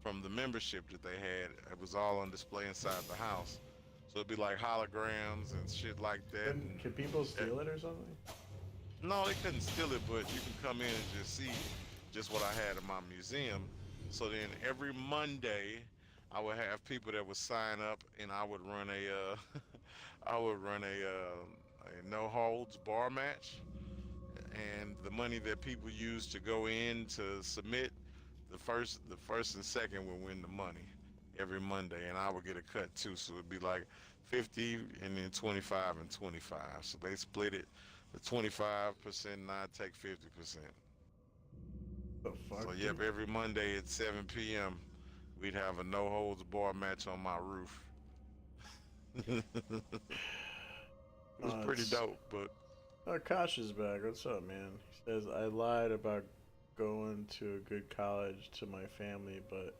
Speaker 6: from the membership that they had, it was all on display inside the house. So it'd be like holograms and shit like that.
Speaker 3: Can people steal it or something?
Speaker 6: No, they couldn't steal it, but you can come in and just see just what I had in my museum. So then every Monday, I would have people that would sign up, and I would run I would run a no holds bar match, and the money that people use to go in to submit, the first and second would win the money every Monday, and I would get a cut too. So it'd be like 50 and then 25 and 25. So they split it. The 25%, and I take 50%.
Speaker 3: The fuck?
Speaker 6: So
Speaker 3: dude?
Speaker 6: yep, every Monday at 7 p.m. we'd have a no holds bar match on my roof. It was pretty dope, but
Speaker 3: Akash is back. What's up, man? He says, I lied about going to a good college to my family, but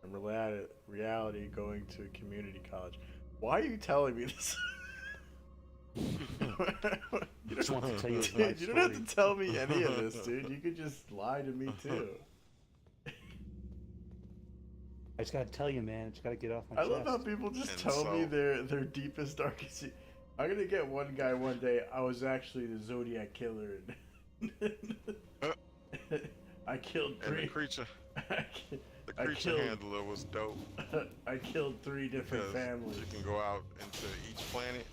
Speaker 3: in reality going to a community college. Why are you telling me this? You
Speaker 1: Just
Speaker 3: don't,
Speaker 1: want to tell you
Speaker 3: dude, you don't have to tell me any of this, dude. You could just lie to me too.
Speaker 1: I just gotta tell you, man. I just gotta get off my
Speaker 3: I
Speaker 1: chest.
Speaker 3: love how people just
Speaker 6: And
Speaker 3: tell me
Speaker 6: so-
Speaker 3: their deepest, darkest. I'm gonna get one guy one day. I was actually the Zodiac killer. I killed
Speaker 6: and
Speaker 3: three.
Speaker 6: the creature
Speaker 3: I
Speaker 6: creature
Speaker 3: killed-
Speaker 6: handler was dope
Speaker 3: I killed 3 different
Speaker 6: because
Speaker 3: families.
Speaker 6: you can go out into each planet.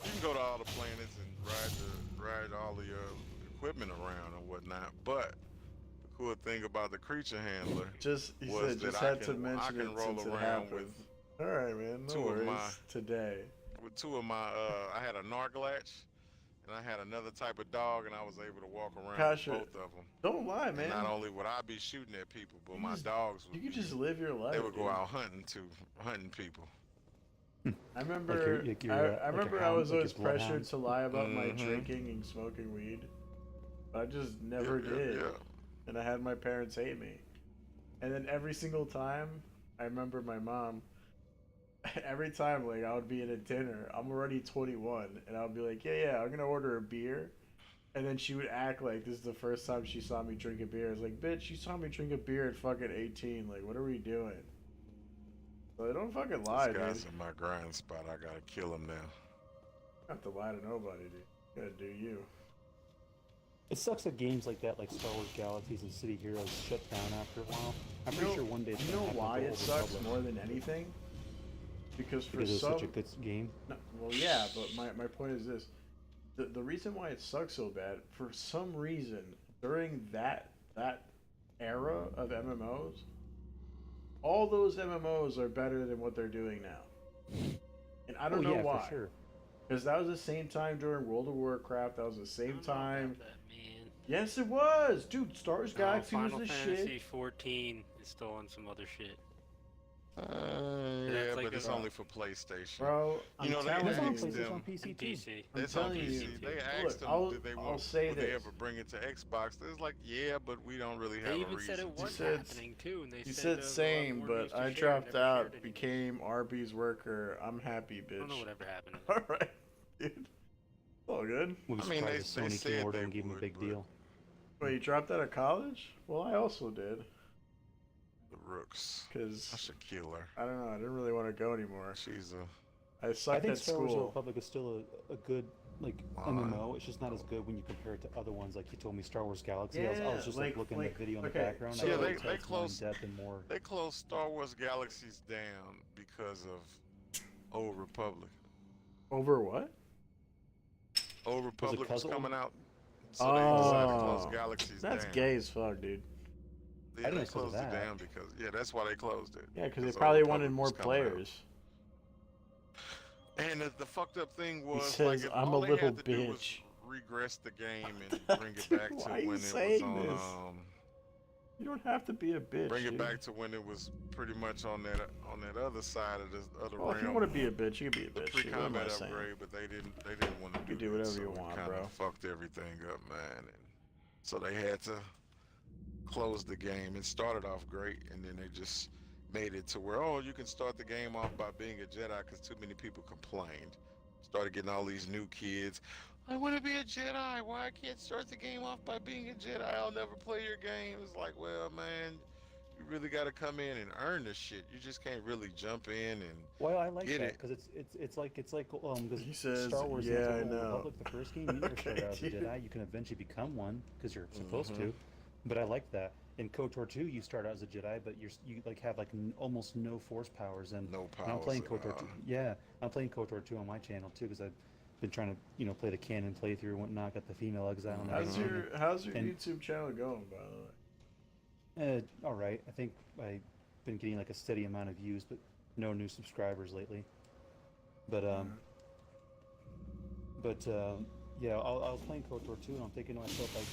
Speaker 6: You can go to all the planets and ride all of your equipment around and whatnot. But the cool thing about the creature handler
Speaker 3: He
Speaker 6: was
Speaker 3: said,
Speaker 6: that
Speaker 3: just
Speaker 6: I
Speaker 3: had to
Speaker 6: can
Speaker 3: mention it
Speaker 6: roll
Speaker 3: since it
Speaker 6: around
Speaker 3: happened.
Speaker 6: with
Speaker 3: All right, man. No
Speaker 6: two of
Speaker 3: worries.
Speaker 6: my-
Speaker 3: Today.
Speaker 6: with two of my I had a Nargalatch and I had another type of dog, and I was able to walk around
Speaker 3: Gosh,
Speaker 6: with both of them.
Speaker 3: Don't lie,
Speaker 6: And
Speaker 3: man.
Speaker 6: not only would I be shooting at people, but
Speaker 3: You
Speaker 6: my
Speaker 3: just-
Speaker 6: dogs
Speaker 3: You
Speaker 6: would
Speaker 3: could just live your life.
Speaker 6: they would go
Speaker 3: dude.
Speaker 6: out hunting people.
Speaker 3: I remember.
Speaker 1: Like your,
Speaker 3: I
Speaker 1: like your
Speaker 3: remember I
Speaker 1: hound,
Speaker 3: was
Speaker 1: like your
Speaker 3: always pressured
Speaker 1: bloodhound.
Speaker 3: to lie about my
Speaker 6: Mhm.
Speaker 3: drinking and smoking weed. But I just never
Speaker 6: Yeah,
Speaker 3: did.
Speaker 6: yeah.
Speaker 3: And I had my parents hate me. And then every single time, I remember my mom. Every time, like, I would be at a dinner, I'm already 21, and I would be like, yeah, I'm gonna order a beer. And then she would act like this is the first time she saw me drink a beer. I was like, bitch, you saw me drink a beer at fucking 18. Like, what are we doing? So don't fucking lie,
Speaker 6: This
Speaker 3: dude.
Speaker 6: guy's in my grind spot. I gotta kill him now.
Speaker 3: You don't have to lie to nobody, dude. You gotta do you.
Speaker 1: It sucks that games like that, like Star Wars Galaxies and City Heroes, shut down after a while. I'm
Speaker 3: You
Speaker 1: pretty
Speaker 3: know-
Speaker 1: sure one day it's
Speaker 3: You
Speaker 1: gonna
Speaker 3: know
Speaker 1: happen
Speaker 3: why
Speaker 1: to
Speaker 3: it
Speaker 1: Old
Speaker 3: sucks
Speaker 1: Republic.
Speaker 3: more than anything? Because for
Speaker 1: Because it's
Speaker 3: some,
Speaker 1: such a good game.
Speaker 3: no, well, yeah, but my point is this: the reason why it sucks so bad, for some reason, during that era of MMOs, all those MMOs are better than what they're doing now, and I don't know
Speaker 1: yeah,
Speaker 3: why.
Speaker 1: For sure.
Speaker 3: Because that was the same time during World of Warcraft. That was the
Speaker 2: I
Speaker 3: same
Speaker 2: don't know about
Speaker 3: time.
Speaker 2: that, man.
Speaker 3: Yes, it was, dude. Star Wars
Speaker 2: No,
Speaker 3: Galaxy
Speaker 2: Final
Speaker 3: was the
Speaker 2: Fantasy
Speaker 3: shit.
Speaker 2: 14 is still on some other shit.
Speaker 6: Yeah,
Speaker 2: like
Speaker 6: but it's
Speaker 2: a-
Speaker 6: only for PlayStation.
Speaker 3: Bro, I'm
Speaker 6: You know, they
Speaker 3: telling
Speaker 1: It's on
Speaker 6: asked
Speaker 3: you.
Speaker 1: PlayStation, it's on
Speaker 6: them-
Speaker 1: PC
Speaker 2: And
Speaker 1: too.
Speaker 2: PC.
Speaker 3: I'm
Speaker 6: It's on
Speaker 3: telling
Speaker 6: PC.
Speaker 3: you.
Speaker 6: They
Speaker 3: Look,
Speaker 6: asked them,
Speaker 3: I'll-
Speaker 6: did they
Speaker 3: I'll
Speaker 6: want,
Speaker 3: say
Speaker 6: would they
Speaker 3: this.
Speaker 6: ever bring it to Xbox? They was like, yeah, but we don't really have
Speaker 2: They
Speaker 6: a
Speaker 2: even
Speaker 6: reason.
Speaker 2: said it
Speaker 6: to."
Speaker 2: was
Speaker 3: said-
Speaker 2: happening too, and they
Speaker 3: You
Speaker 2: said
Speaker 3: said
Speaker 2: a lot
Speaker 3: same,
Speaker 2: more
Speaker 3: but
Speaker 2: news to
Speaker 3: I
Speaker 2: share,
Speaker 3: dropped
Speaker 2: never
Speaker 3: out,
Speaker 2: shared anything.
Speaker 3: became Arby's worker. I'm happy,
Speaker 2: I don't know
Speaker 3: bitch.
Speaker 2: whatever happened.
Speaker 3: All right. dude. All good.
Speaker 1: We'll be
Speaker 6: I mean,
Speaker 1: surprised
Speaker 6: they
Speaker 1: if Sony
Speaker 6: said
Speaker 1: came over
Speaker 6: they
Speaker 1: and gave him a
Speaker 6: would,
Speaker 1: big
Speaker 6: but-
Speaker 1: deal.
Speaker 3: Wait, you dropped out of college? Well, I also did.
Speaker 6: The Rooks. I
Speaker 3: Because,
Speaker 6: should kill her.
Speaker 3: I don't know, I didn't really want to go anymore.
Speaker 6: She's a.
Speaker 3: I
Speaker 1: I
Speaker 3: sucked
Speaker 1: think
Speaker 3: at
Speaker 1: Star Wars: The
Speaker 3: school.
Speaker 1: Republic is still a good like MMO. It's just not as good when you compare it to other ones. Like you told me, Star Wars Galaxy. I was just like looking at the video in the
Speaker 3: okay,
Speaker 1: background.
Speaker 3: so-
Speaker 1: I
Speaker 6: Yeah,
Speaker 1: felt
Speaker 6: they
Speaker 1: like it's more in
Speaker 6: closed-
Speaker 1: depth and more.
Speaker 6: They closed Star Wars Galaxies down because of Old Republic.
Speaker 3: Over what?
Speaker 6: Old Republic was
Speaker 1: Old-
Speaker 6: coming out, so they decided to close
Speaker 3: Oh,
Speaker 6: Galaxies
Speaker 3: That's
Speaker 6: down.
Speaker 3: gay as fuck, dude.
Speaker 6: Yeah,
Speaker 1: didn't
Speaker 6: they
Speaker 1: know because of
Speaker 6: closed it
Speaker 1: that.
Speaker 6: down because that's why they closed it.
Speaker 3: Yeah, because they
Speaker 6: Old
Speaker 3: probably
Speaker 6: Republic
Speaker 3: wanted more
Speaker 6: was coming out.
Speaker 3: players.
Speaker 6: And the fucked up thing was,
Speaker 3: says,
Speaker 6: like, if
Speaker 3: "I'm
Speaker 6: all
Speaker 3: a
Speaker 6: they
Speaker 3: little
Speaker 6: had to do was
Speaker 3: bitch."
Speaker 6: regress the game and bring it back to
Speaker 3: Why are you
Speaker 6: when it was
Speaker 3: saying
Speaker 6: on.
Speaker 3: this? You don't have to be a bitch.
Speaker 6: Bring it
Speaker 3: dude.
Speaker 6: back to when it was pretty much on that other side of the other
Speaker 3: Well, if you
Speaker 6: realm.
Speaker 3: want to be a bitch, you can be a
Speaker 6: The
Speaker 3: bitch. dude. What am I
Speaker 6: pre-combat
Speaker 3: saying?
Speaker 6: upgrade, but they didn't want to
Speaker 3: You can do
Speaker 6: that,
Speaker 3: whatever
Speaker 6: so
Speaker 3: you
Speaker 6: it
Speaker 3: want,
Speaker 6: kinda
Speaker 3: bro.
Speaker 6: Fucked everything up, man. And so they had to close the game. It started off great, and then they just made it to where you can start the game off by being a Jedi because too many people complained. Started getting all these new kids. I want to be a Jedi. Why I can't start the game off by being a Jedi? I'll never play your game. It's like, well, man, you really got to come in and earn this shit. You just can't really jump in and.
Speaker 1: Well, I like
Speaker 6: Get
Speaker 1: that
Speaker 6: it.
Speaker 1: because it's like because
Speaker 3: He says,
Speaker 1: Star Wars
Speaker 3: "Yeah, I
Speaker 1: Old
Speaker 3: know."
Speaker 1: Republic, the first game, you never start
Speaker 3: Okay,
Speaker 1: out as a
Speaker 3: dude.
Speaker 1: Jedi. You can eventually become one because you're supposed
Speaker 6: Mhm.
Speaker 1: to. But I like that. In KOTOR 2, you start out as a Jedi, but you like have like almost no force powers. And
Speaker 6: No
Speaker 1: and I'm
Speaker 6: powers
Speaker 1: playing
Speaker 6: at
Speaker 1: KOTOR
Speaker 6: all.
Speaker 1: 2. Yeah, I'm playing KOTOR 2 on my channel too because I've been trying to play the canon playthrough and whatnot. Got the female exile. And
Speaker 3: How's
Speaker 1: everything.
Speaker 3: your
Speaker 1: And-
Speaker 3: YouTube channel going, by the way?
Speaker 1: All right. I think I've been getting like a steady amount of views, but no new subscribers lately. But yeah, I was playing KOTOR 2, and I'm thinking to myself like,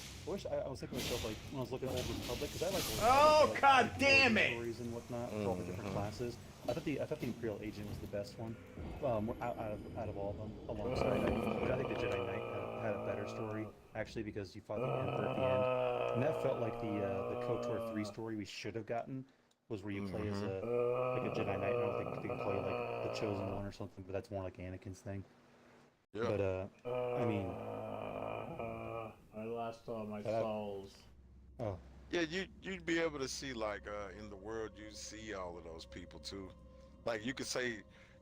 Speaker 1: I was thinking to myself like when I was looking at Old Republic because I like. Old
Speaker 3: Oh,
Speaker 1: Republic, I
Speaker 3: God
Speaker 1: like the
Speaker 3: damn
Speaker 1: origin
Speaker 3: it!
Speaker 1: Stories and whatnot for all the different classes. I thought the Imperial Agent was the best one, out of all of them. Alongside, but I think the Jedi Knight had a better story actually because you fought the Emperor at the end, and that felt like the KOTOR 3 story we should have gotten was where you play as like a Jedi Knight. I don't think they can play like the Chosen One or something, but that's more like Anakin's thing.
Speaker 6: Yeah.
Speaker 1: But I mean,
Speaker 3: I lost all my
Speaker 1: That-
Speaker 3: souls.
Speaker 1: oh,
Speaker 6: Yeah, you'd be able to see like in the world you see all of those people too. Like you could say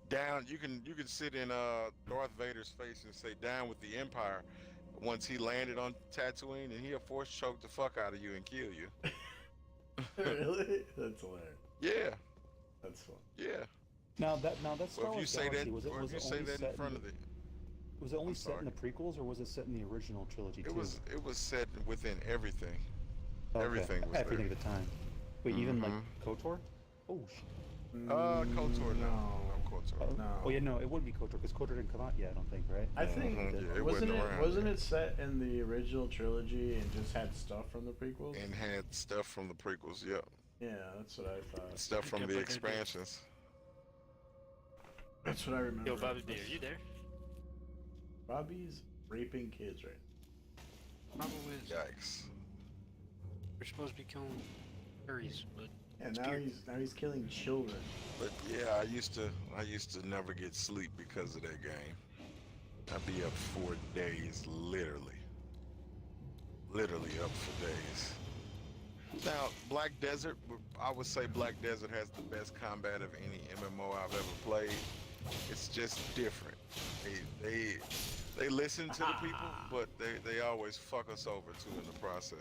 Speaker 6: down you can sit in Darth Vader's face and say down with the Empire once he landed on Tatooine and he'll force choke the fuck out of you and kill you.
Speaker 3: Really? That's hilarious.
Speaker 6: Yeah,
Speaker 3: That's fun.
Speaker 6: yeah.
Speaker 1: now that Star
Speaker 6: Or if you
Speaker 1: Wars
Speaker 6: say that
Speaker 1: Galaxy,
Speaker 6: or if you say
Speaker 1: only
Speaker 6: that
Speaker 1: set
Speaker 6: in front of the
Speaker 1: was it only
Speaker 6: I'm
Speaker 1: set in
Speaker 6: sorry.
Speaker 1: the prequels or was it set in the original trilogy too?
Speaker 6: it was set within everything.
Speaker 1: Okay.
Speaker 6: everything was
Speaker 1: Everything
Speaker 6: there.
Speaker 1: at the time. Wait, even like
Speaker 6: Mhm.
Speaker 1: KOTOR? Oh shit.
Speaker 6: KOTOR no KOTOR.
Speaker 3: No.
Speaker 1: Oh yeah, no, it wouldn't be KOTOR because KOTOR didn't come out yet. I don't think, right?
Speaker 3: I think
Speaker 6: Yeah, it
Speaker 3: wasn't
Speaker 6: wasn't around
Speaker 3: wasn't
Speaker 6: yet.
Speaker 3: it set in the original trilogy and just had stuff from the prequels?
Speaker 6: And had stuff from the prequels, yep.
Speaker 3: Yeah, that's what I thought.
Speaker 6: Stuff from the
Speaker 2: Definitely did.
Speaker 6: expansions.
Speaker 3: That's what I remember.
Speaker 2: Yo, Bobby B, are you there?
Speaker 3: Bobby's raping kids right
Speaker 2: Probably is.
Speaker 6: Yikes.
Speaker 2: We're supposed to be killing furries, but
Speaker 3: now. And now he's killing children.
Speaker 6: But yeah, I used to never get sleep because of that game. I'd be up for days, literally up for days. Now, Black Desert, I would say Black Desert has the best combat of any MMO I've ever played. It's just different. They listen to the people, but they always fuck us over too in the process.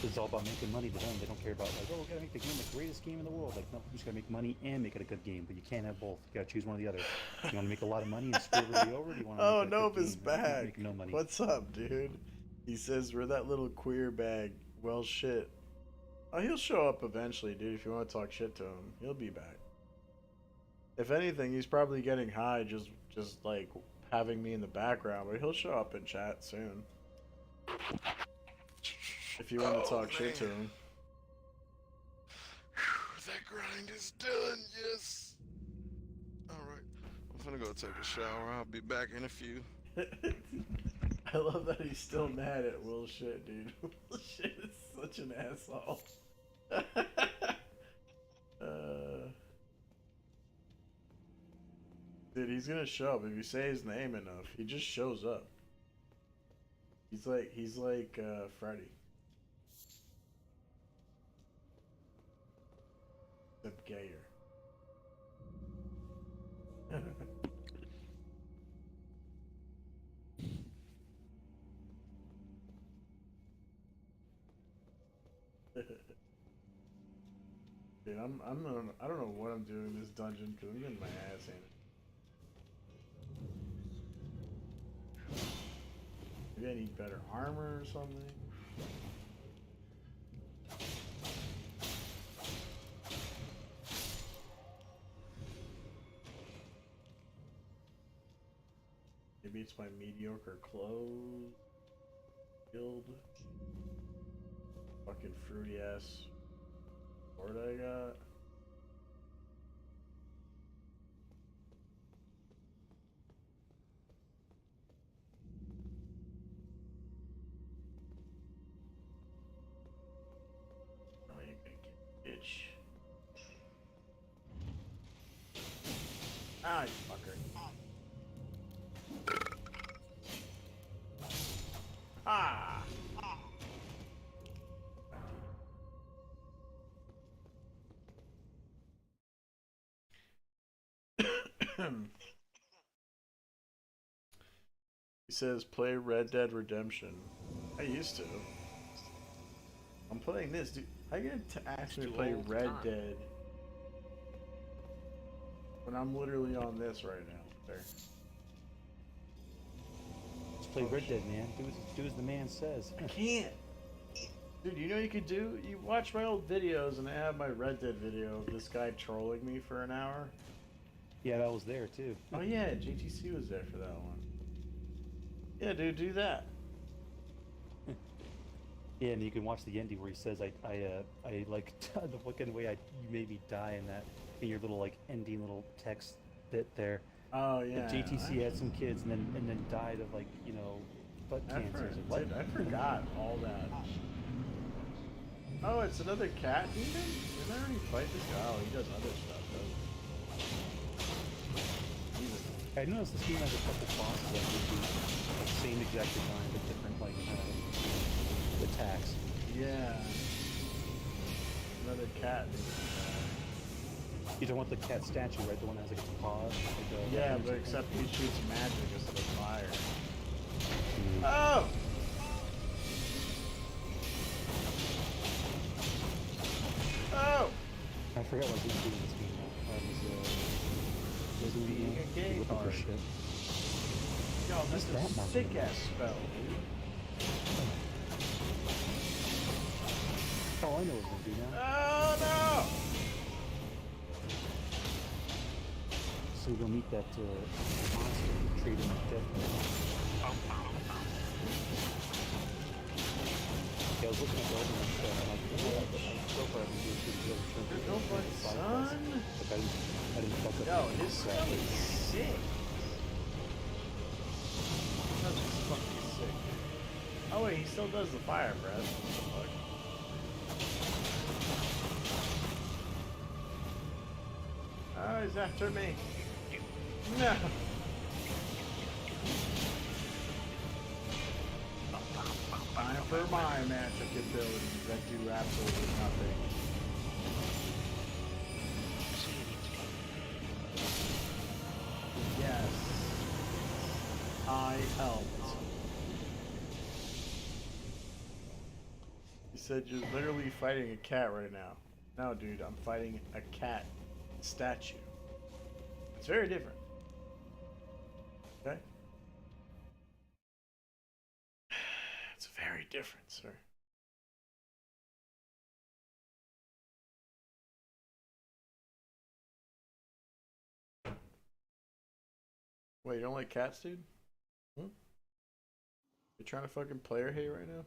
Speaker 1: It's all about making money to them. They don't care about like, oh, we gotta make the game the greatest game in the world. Like, no, you just gotta make money and make it a good game, but you can't have both. You gotta choose one or the other. You wanna make a lot of money and screw everybody over? Or do you wanna
Speaker 3: Oh,
Speaker 1: make a
Speaker 3: Nov
Speaker 1: good
Speaker 3: is
Speaker 1: game and
Speaker 3: back.
Speaker 1: make no money?
Speaker 3: What's up, dude? He says we're that little queer bag. Well, shit. Oh, he'll show up eventually, dude. If you want to talk shit to him, he'll be back. If anything, he's probably getting high just like having me in the background, but he'll show up in chat soon. If you want to talk shit to
Speaker 6: man.
Speaker 3: him.
Speaker 6: Whew, that grind is done, yes. Alright, I'm gonna go take a shower. I'll be back in a few.
Speaker 3: I love that he's still mad at Will shit, dude. Will shit is such an asshole. Dude, he's gonna show up if you say his name enough. He just shows up. He's like Freddy. Except gayer. Dude, I don't know what I'm doing in this dungeon because I'm getting my ass handed. Maybe I need better armor or something. Maybe it's my mediocre clothes. Build. Fucking fruity ass sword I got. Oh, you're gonna get itch. Ah, you fucker. Ah! He says play Red Dead Redemption. I used to. I'm playing this, dude. How you gonna ask me to play Red Dead when I'm literally on this right now? There.
Speaker 1: Just play Red Dead, man. Do as the man says.
Speaker 3: I can't. Dude, you know what you could do? You watch my old videos and I have my Red Dead video of this guy trolling me for an hour.
Speaker 1: Yeah, that was there too.
Speaker 3: Oh yeah, JTC was there for that one. Yeah, dude, do that.
Speaker 1: Yeah, and you can watch the ending where he says, I like the fucking way you made me die in that, in your little like ending little text bit there.
Speaker 3: Oh yeah.
Speaker 1: That JTC had some kids and then died of like, you know, butt cancer.
Speaker 3: Dude, I forgot all that. Oh, it's another cat demon? Didn't I already fight this guy? Oh, he does other stuff though. Jesus.
Speaker 1: I noticed this game has a couple bosses that do the same exact design but different like kind of attacks.
Speaker 3: Yeah. Another cat.
Speaker 1: You don't want the cat statue, right? The one that has like its paws. Like
Speaker 3: Yeah, but except he shoots magic instead of fire.
Speaker 1: Mm.
Speaker 3: Oh! Oh!
Speaker 1: I forgot what he was doing in this game now. Was
Speaker 3: being a gay
Speaker 1: looking for
Speaker 3: card.
Speaker 1: shit.
Speaker 3: Yo, that's
Speaker 1: What's that
Speaker 3: a
Speaker 1: mountain?
Speaker 3: sick ass spell, dude.
Speaker 1: Oh, I know what we're gonna do now.
Speaker 3: Oh no!
Speaker 1: So we'll meet that monster and treat him like death. Yeah, I was looking at the Elden Ring stuff and so far I've been doing pretty good in terms
Speaker 3: There's
Speaker 1: of
Speaker 3: no
Speaker 1: like,
Speaker 3: fun,
Speaker 1: side quests.
Speaker 3: son.
Speaker 1: Like I didn't fuck up.
Speaker 3: Yo,
Speaker 1: the
Speaker 3: his
Speaker 1: crap.
Speaker 3: spell is sick. That's fucking sick. Oh wait, he still does the fire breath. What the fuck? Oh, he's after me. No. Time for my magic abilities that do absolutely nothing. Yes. I helped. You said you're literally fighting a cat right now. No, dude, I'm fighting a cat statue. It's very different. Okay? It's very different, sir. Wait, you don't like cats, dude? Hmm? You're trying to fucking player hate right now?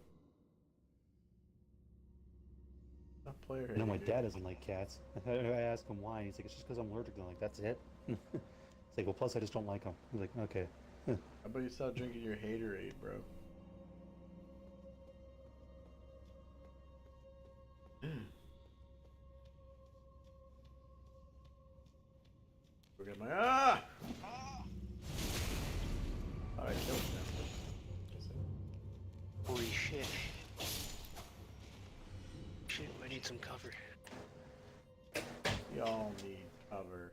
Speaker 3: Not player hate.
Speaker 1: I know my
Speaker 3: dude.
Speaker 1: dad doesn't like cats. I ask him why, and he's like, it's just because I'm allergic to them. Like, that's it? It's like, well, plus I just don't like them. He's like, okay.
Speaker 3: How about you stop drinking your haterade, bro? Look at my Cover.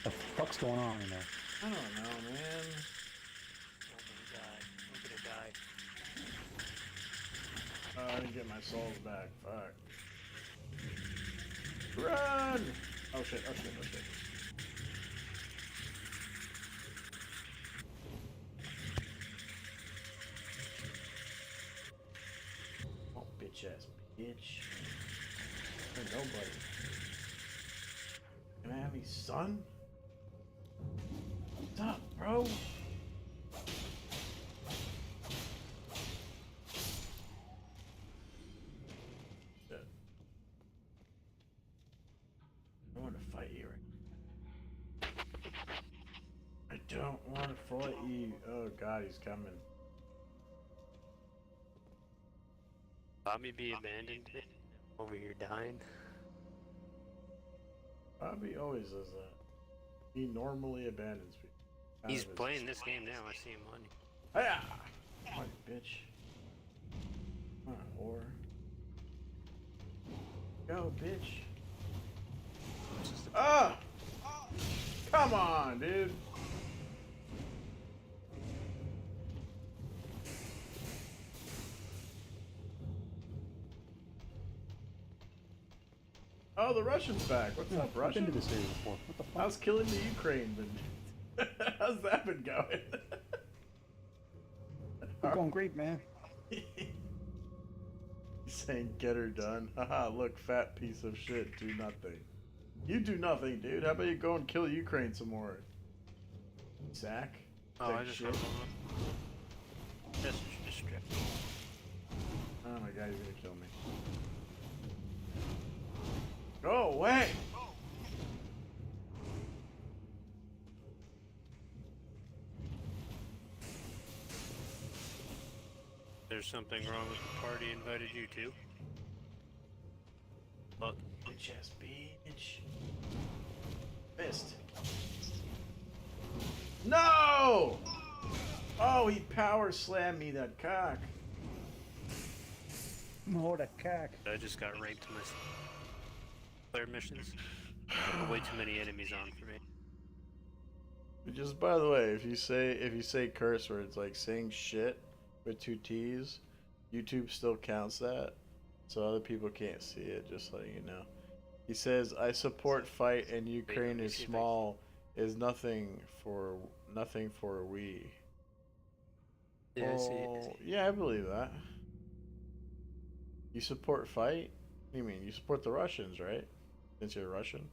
Speaker 1: The fuck's going on right now?
Speaker 3: I don't know, man.
Speaker 2: Oh my god, I'm gonna die.
Speaker 3: Oh, I didn't get my souls back. Fuck. Run! Oh shit, oh shit, oh shit. Oh, bitch ass bitch. There's nobody. Can I have me, son? What's up, bro? Shit. I want to fight you right. I don't want to fight you. Oh god, he's coming.
Speaker 2: Bobby be abandoned over here dying.
Speaker 3: Bobby always does that. He normally abandons people. Kind
Speaker 2: He's
Speaker 3: of is-
Speaker 2: playing this game now, I see him on.
Speaker 3: Hiya! What a bitch. What a whore. Go, bitch. Ah! Come on, dude. Oh, the Russian's back. What's up,
Speaker 1: I've been
Speaker 3: Russian?
Speaker 1: to this area before. What the fuck?
Speaker 3: How's killing the Ukraine been? How's that been going?
Speaker 1: We're going great, man.
Speaker 3: He's saying get her done. Haha, look, fat piece of shit, do nothing. You do nothing, dude. How about you go and kill Ukraine some more? Zach?
Speaker 2: Oh,
Speaker 3: Take
Speaker 2: I just
Speaker 3: shit.
Speaker 2: heard one. Just distracted.
Speaker 3: Oh my god, he's gonna kill me. Go away!
Speaker 2: There's something wrong with the party invited you to. Look.
Speaker 3: Bitch ass bitch. Fist. No! Oh, he power slammed me, that cock.
Speaker 1: More the cack.
Speaker 2: I just got raped in my player missions. Way too many enemies on for me.
Speaker 3: Just by the way, if you say curse words like saying shit with 2 T's, YouTube still counts that, so other people can't see it. Just letting you know. He says, "I support fight and Ukraine
Speaker 2: me
Speaker 3: is
Speaker 2: see if I
Speaker 3: small is nothing for we."
Speaker 2: Yeah, I see
Speaker 3: Oh,
Speaker 2: it.
Speaker 3: yeah, I believe that. You support fight? What do you mean? You support the Russians, right? Since you're Russian.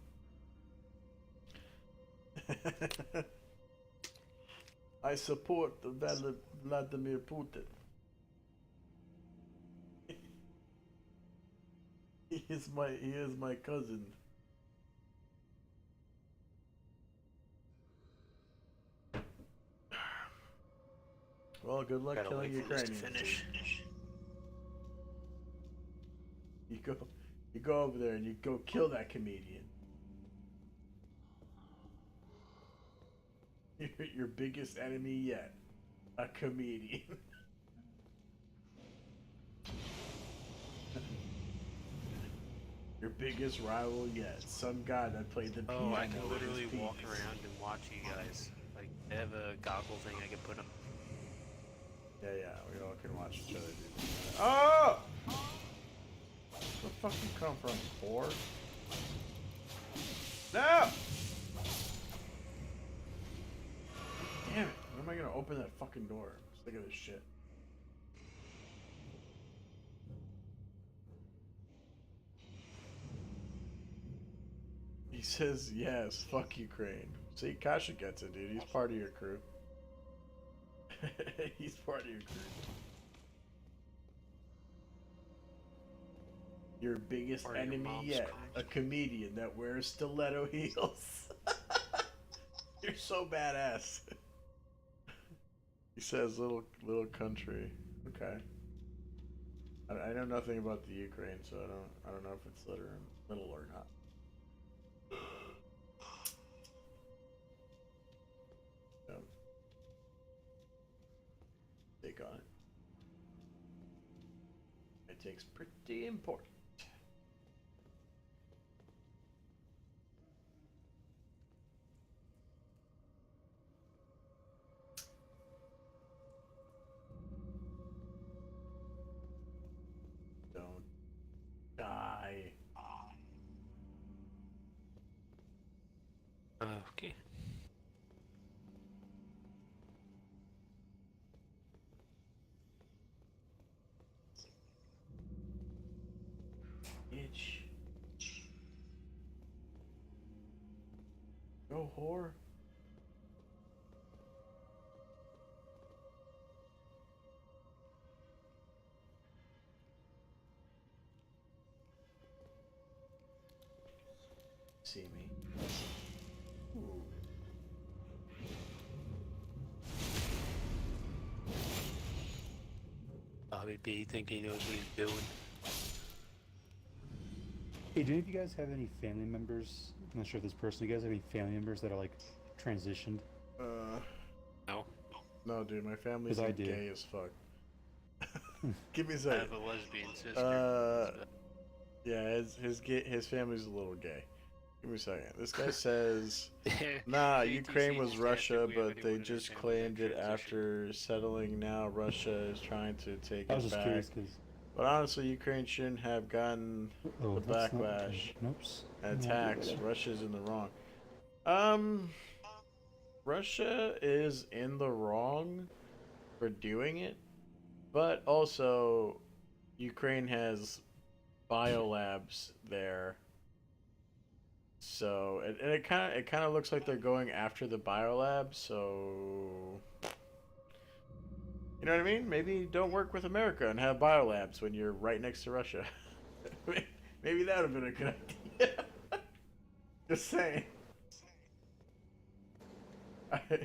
Speaker 3: I support the Vladimir Putin. He is my cousin. Well, good luck
Speaker 2: Gotta
Speaker 3: killing
Speaker 2: wait for this to
Speaker 3: Ukrainians.
Speaker 2: finish.
Speaker 3: You go over there and you go kill that comedian. Your biggest enemy yet, a comedian. Your biggest rival yet, some guy that played the piano.
Speaker 2: Oh, I can
Speaker 3: with his
Speaker 2: literally walk
Speaker 3: penis.
Speaker 2: around and watch you guys. Like, they have a goggle thing I can put on.
Speaker 3: Yeah, we all can watch each other do this. Oh! Where the fuck you come from, whore? No! Damn it! When am I gonna open that fucking door? I'm sick of this shit. He says yes, fuck Ukraine. See, Kasha gets it, dude. He's part of your crew. He's part of your crew. Your biggest
Speaker 2: Part of your
Speaker 3: enemy
Speaker 2: mom's
Speaker 3: yet,
Speaker 2: crew.
Speaker 3: a comedian that wears stiletto heels. You're so badass. He says little country. Okay. I know nothing about the Ukraine, so I don't know if it's middle or not. So, take on it. It takes pretty important. Don't die.
Speaker 2: Okay.
Speaker 3: Itch. Go whore. See me. Ooh.
Speaker 2: Bobby B think he knows what he's doing.
Speaker 1: Hey, do any of you guys have any family members? I'm not sure if this person. You guys have any family members that are like transitioned?
Speaker 2: No.
Speaker 3: No, dude, my family's
Speaker 1: 'Cause I do.
Speaker 3: gay as fuck. Give me a
Speaker 2: I
Speaker 3: second.
Speaker 2: have a lesbian sister.
Speaker 3: Yeah, his family's a little gay. Give me a second. This guy says, nah, Ukraine was Russia, but they just claimed it after settling. Now Russia is trying to take
Speaker 1: I was
Speaker 3: it
Speaker 1: just
Speaker 3: back.
Speaker 1: curious because
Speaker 3: But honestly, Ukraine shouldn't have gotten the backlash and attacks. Russia's in the wrong. Russia is in the wrong for doing it, but also Ukraine has biolabs there. So and it kind of looks like they're going after the biolabs. So you know what I mean? Maybe don't work with America and have biolabs when you're right next to Russia. Maybe that would have been a good idea. Just saying.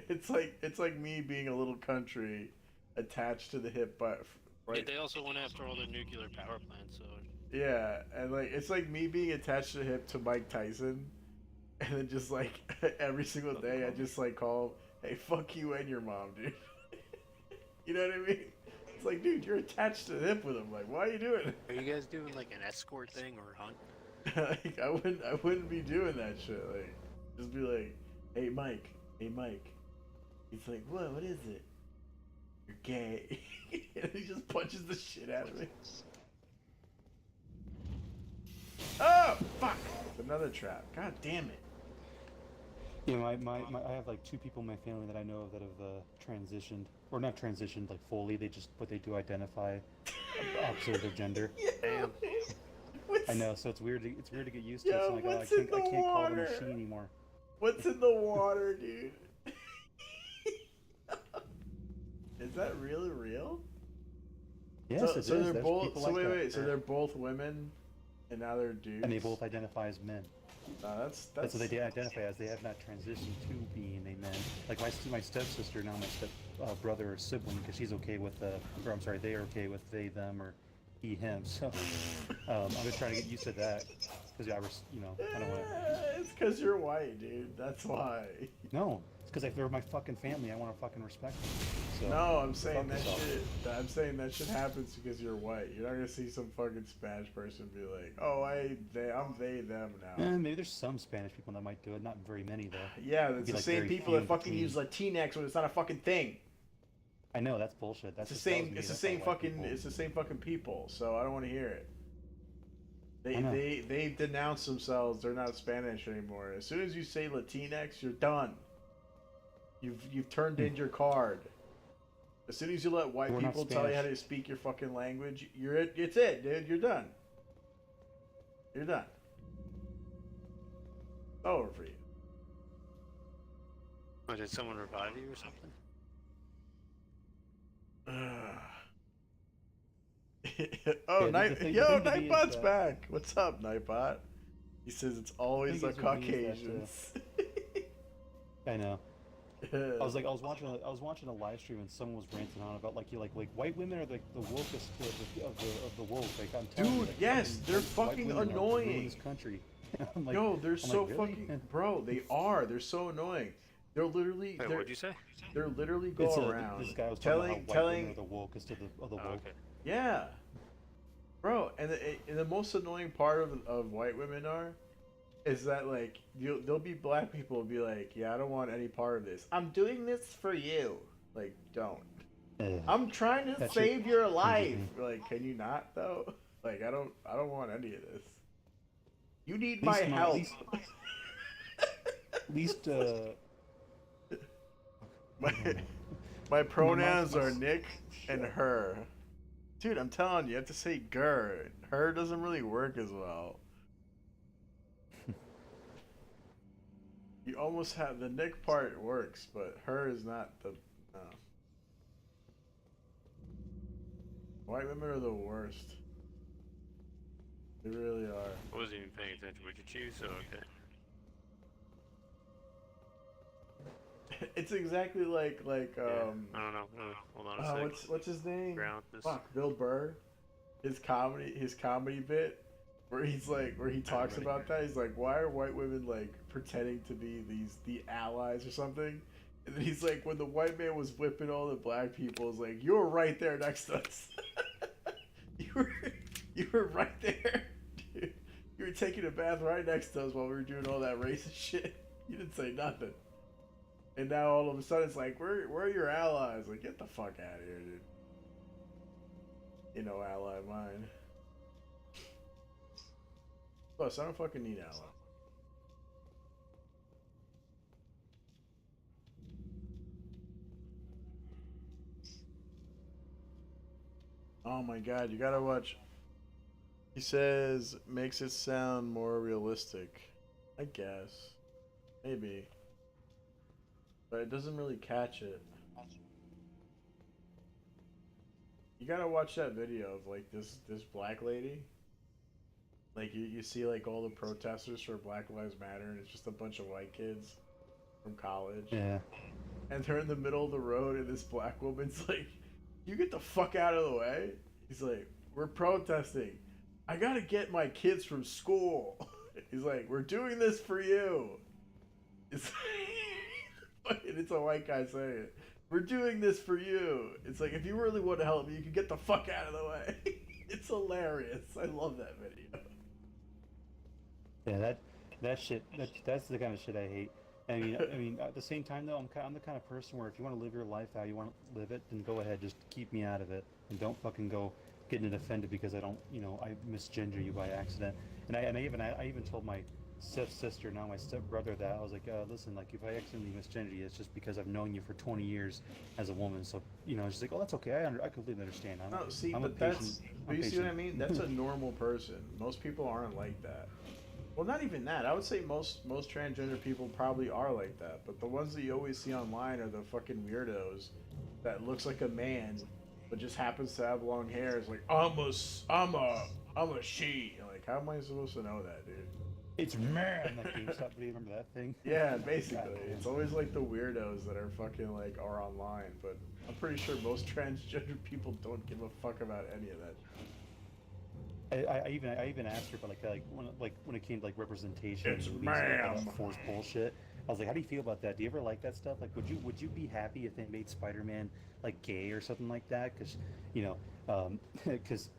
Speaker 3: It's like me being a little country attached to the hip, but right.
Speaker 2: Yeah, they also went after all the nuclear power plants, so.
Speaker 3: Yeah, and like it's like me being attached to the hip to Mike Tyson, and then just like every single day I just like call, hey, fuck you and your mom, dude. You know what I mean? It's like, dude, you're attached to the hip with him. Like, why are you doing it?
Speaker 2: Are you guys doing like an escort thing or hunt?
Speaker 3: Like, I wouldn't be doing that shit. Like, just be like, hey, Mike. He's like, what is it? You're gay. And he just punches the shit out of me. Oh, fuck! It's another trap. God damn it.
Speaker 1: Yeah, I have like 2 people in my family that I know of that have transitioned, or not transitioned like fully. But they do identify opposite of their gender.
Speaker 2: Damn.
Speaker 1: I know, so it's weird. It's weird to get used to.
Speaker 3: Yo,
Speaker 1: It's like, oh,
Speaker 3: what's
Speaker 1: I
Speaker 3: in
Speaker 1: can't
Speaker 3: the
Speaker 1: call them
Speaker 3: water?
Speaker 1: a she anymore.
Speaker 3: What's in the water, dude? Is that really real?
Speaker 1: Yes,
Speaker 3: so,
Speaker 1: it is.
Speaker 3: so they're
Speaker 1: There's
Speaker 3: both.
Speaker 1: people
Speaker 3: So
Speaker 1: like that.
Speaker 3: wait. So they're both women, and now they're dudes.
Speaker 1: And they both identify as men.
Speaker 3: That's
Speaker 1: That's what they identify as. They have not transitioned to being a man. Like my stepsister, now my step brother or sibling, because she's okay with or I'm sorry, they are okay with they, them, or he, him. So I'm just trying to get used to that, because I don't want to.
Speaker 3: It's because you're white, dude. That's why.
Speaker 1: No, it's because if they're my fucking family, I want to fucking respect them. So,
Speaker 3: No, I'm saying
Speaker 1: fuck
Speaker 3: that
Speaker 1: yourself.
Speaker 3: shit. I'm saying that shit happens because you're white. You're not gonna see some fucking Spanish person be like, "Oh, I'm they, them now."
Speaker 1: Maybe there's some Spanish people that might do it. Not very many though.
Speaker 3: Yeah,
Speaker 1: It'd
Speaker 3: it's
Speaker 1: be,
Speaker 3: the
Speaker 1: like,
Speaker 3: same
Speaker 1: very
Speaker 3: people
Speaker 1: few
Speaker 3: that fucking
Speaker 1: between.
Speaker 3: use Latinx when it's not a fucking thing.
Speaker 1: I know that's bullshit. That's
Speaker 3: It's the
Speaker 1: just- that was
Speaker 3: same.
Speaker 1: made
Speaker 3: It's the
Speaker 1: up by
Speaker 3: same
Speaker 1: white
Speaker 3: fucking.
Speaker 1: people.
Speaker 3: It's the same fucking people. So I don't want to hear it.
Speaker 1: I know.
Speaker 3: They denounce themselves. They're not Spanish anymore. As soon as you say Latinx, you're done. You've turned in your card. As soon as you let white
Speaker 1: We're not
Speaker 3: people tell you how
Speaker 1: Spanish.
Speaker 3: to speak your fucking language, it's it, dude. You're done. You're done. It's over for you.
Speaker 2: Or did someone revive you or something?
Speaker 3: Oh,
Speaker 1: Yeah, the thing to me is
Speaker 3: Nightbot's
Speaker 1: that-
Speaker 3: back. What's up, Nightbot? He says it's always the
Speaker 1: thing is with me is that,
Speaker 3: Caucasians.
Speaker 1: I know. I was watching a live stream and someone was ranting on about like white women are like the wokest of the woke. Like I'm telling you,
Speaker 3: Dude,
Speaker 1: like,
Speaker 3: yes, they're
Speaker 1: white
Speaker 3: fucking
Speaker 1: women are
Speaker 3: annoying.
Speaker 1: ruining this country. I'm like,
Speaker 3: Yo, they're so
Speaker 1: like, really?
Speaker 3: fucking bro. They are. They're so annoying. They're literally.
Speaker 2: Wait,
Speaker 3: they're,
Speaker 2: what'd you say?
Speaker 3: They're literally
Speaker 1: It's
Speaker 3: going around
Speaker 1: this guy was talking about how white
Speaker 3: telling.
Speaker 1: women are the wokest of the
Speaker 2: Oh,
Speaker 1: woke.
Speaker 2: okay.
Speaker 3: Yeah, bro. And the most annoying part of white women is that like there'll be black people who be like, yeah, I don't want any part of this. I'm doing this for you. Like, don't. I'm trying to
Speaker 1: That
Speaker 3: save
Speaker 1: shit
Speaker 3: your
Speaker 1: cringes
Speaker 3: life.
Speaker 1: me.
Speaker 3: Like, can you not though? Like, I don't want any of this. You need
Speaker 1: At
Speaker 3: my
Speaker 1: least
Speaker 3: help.
Speaker 1: At least
Speaker 3: My pronouns
Speaker 1: my-
Speaker 3: are Nick and her. Dude, I'm telling you, you have to say ger. Her doesn't really work as well. You almost have the Nick part works, but her is not the. No. White women are the worst. They really are.
Speaker 2: I wasn't even paying attention. Would you choose? So okay.
Speaker 3: It's exactly like
Speaker 2: Yeah. I don't know. Hold on a sec.
Speaker 3: what's his name?
Speaker 2: Ground this.
Speaker 3: Fuck, Bill Burr. His comedy bit where he talks about that. He's like, why are white women like pretending to be the allies or something? And then he's like, when the white man was whipping all the black people, it's like, you were right there next to us. you were right there, dude. You were taking a bath right next to us while we were doing all that racist shit. You didn't say nothing. And now all of a sudden it's like, where are your allies? Like, get the fuck out of here, dude. You know, ally of mine. Plus, I don't fucking need ally. Oh my god, you gotta watch. He says, makes it sound more realistic. I guess. Maybe. But it doesn't really catch it. You gotta watch that video of like this black lady. Like you see like all the protesters for Black Lives Matter and it's just a bunch of white kids from college.
Speaker 1: Yeah.
Speaker 3: And they're in the middle of the road and this black woman's like, you get the fuck out of the way? He's like, we're protesting. I gotta get my kids from school. He's like, we're doing this for you. It's and it's a white guy saying it. We're doing this for you. It's like, if you really want to help me, you can get the fuck out of the way. It's hilarious. I love that video.
Speaker 1: Yeah, that shit. That's the kind of shit I hate. I mean, at the same time though, I'm the kind of person where if you want to live your life how you want to live it, then go ahead. Just keep me out of it, and don't fucking go getting offended because I don't, I misgender you by accident. And I even told my stepsister, now my stepbrother, that I was like, listen, like if I accidentally misgender you, it's just because I've known you for 20 years as a woman. So she's like, oh, that's okay. I completely understand.
Speaker 3: No, see,
Speaker 1: I'm
Speaker 3: but that's. But you see what I mean? That's a normal person. Most people aren't like that. Well, not even that. I would say most transgender people probably are like that. But the ones that you always see online are the fucking weirdos that looks like a man, but just happens to have long hair. It's like, I'm a she. Like, how am I supposed to know that, dude?
Speaker 1: It's man. Like GameStop, do you remember that thing?
Speaker 3: Yeah, basically. It's always like the weirdos that are fucking like are online, but I'm pretty sure most transgender people don't give a fuck about any of that.
Speaker 1: I even asked her, but when it came to like representation,
Speaker 3: It's
Speaker 1: and movies,
Speaker 3: ma'am.
Speaker 1: like, forced bullshit. I was like, how do you feel about that? Do you ever like that stuff? Like, would you be happy if they made Spider-Man like gay or something like that? Because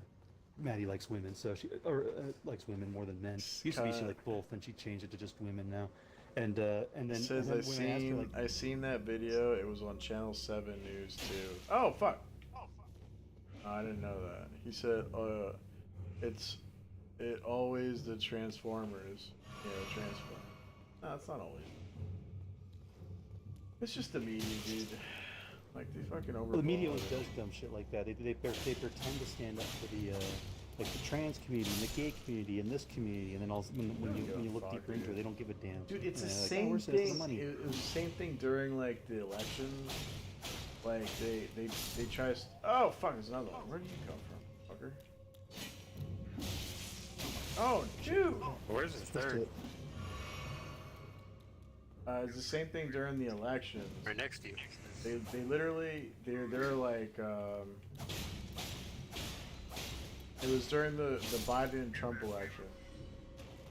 Speaker 1: Maddie likes women, so she likes women more than men. Used to be she liked both, and she changed it to just women now. And then
Speaker 3: It says
Speaker 1: and then when I asked her, like,
Speaker 3: I seen that video. It was on Channel 7 News too. Oh fuck! Oh, I didn't know that. He said, it always the Transformers. Yeah, the Transformers. No, it's not always. It's just the media, dude. Like they fucking over.
Speaker 1: well, the media always does dumb shit like that. They pretend to stand up for the like the trans community and the gay community and this community, and then when you look deeper into it, they don't give a damn.
Speaker 3: Dude, it's the
Speaker 1: Like,
Speaker 3: same
Speaker 1: we're citizens of
Speaker 3: thing.
Speaker 1: money.
Speaker 3: It was the same thing during like the elections. Like they try. Oh fuck! There's another one. Where did you come from, fucker? Oh, dude!
Speaker 2: Where's the
Speaker 1: Just
Speaker 2: third?
Speaker 3: It's the same thing during the elections.
Speaker 2: Right next to you.
Speaker 3: They literally they're like it was during the Biden and Trump election.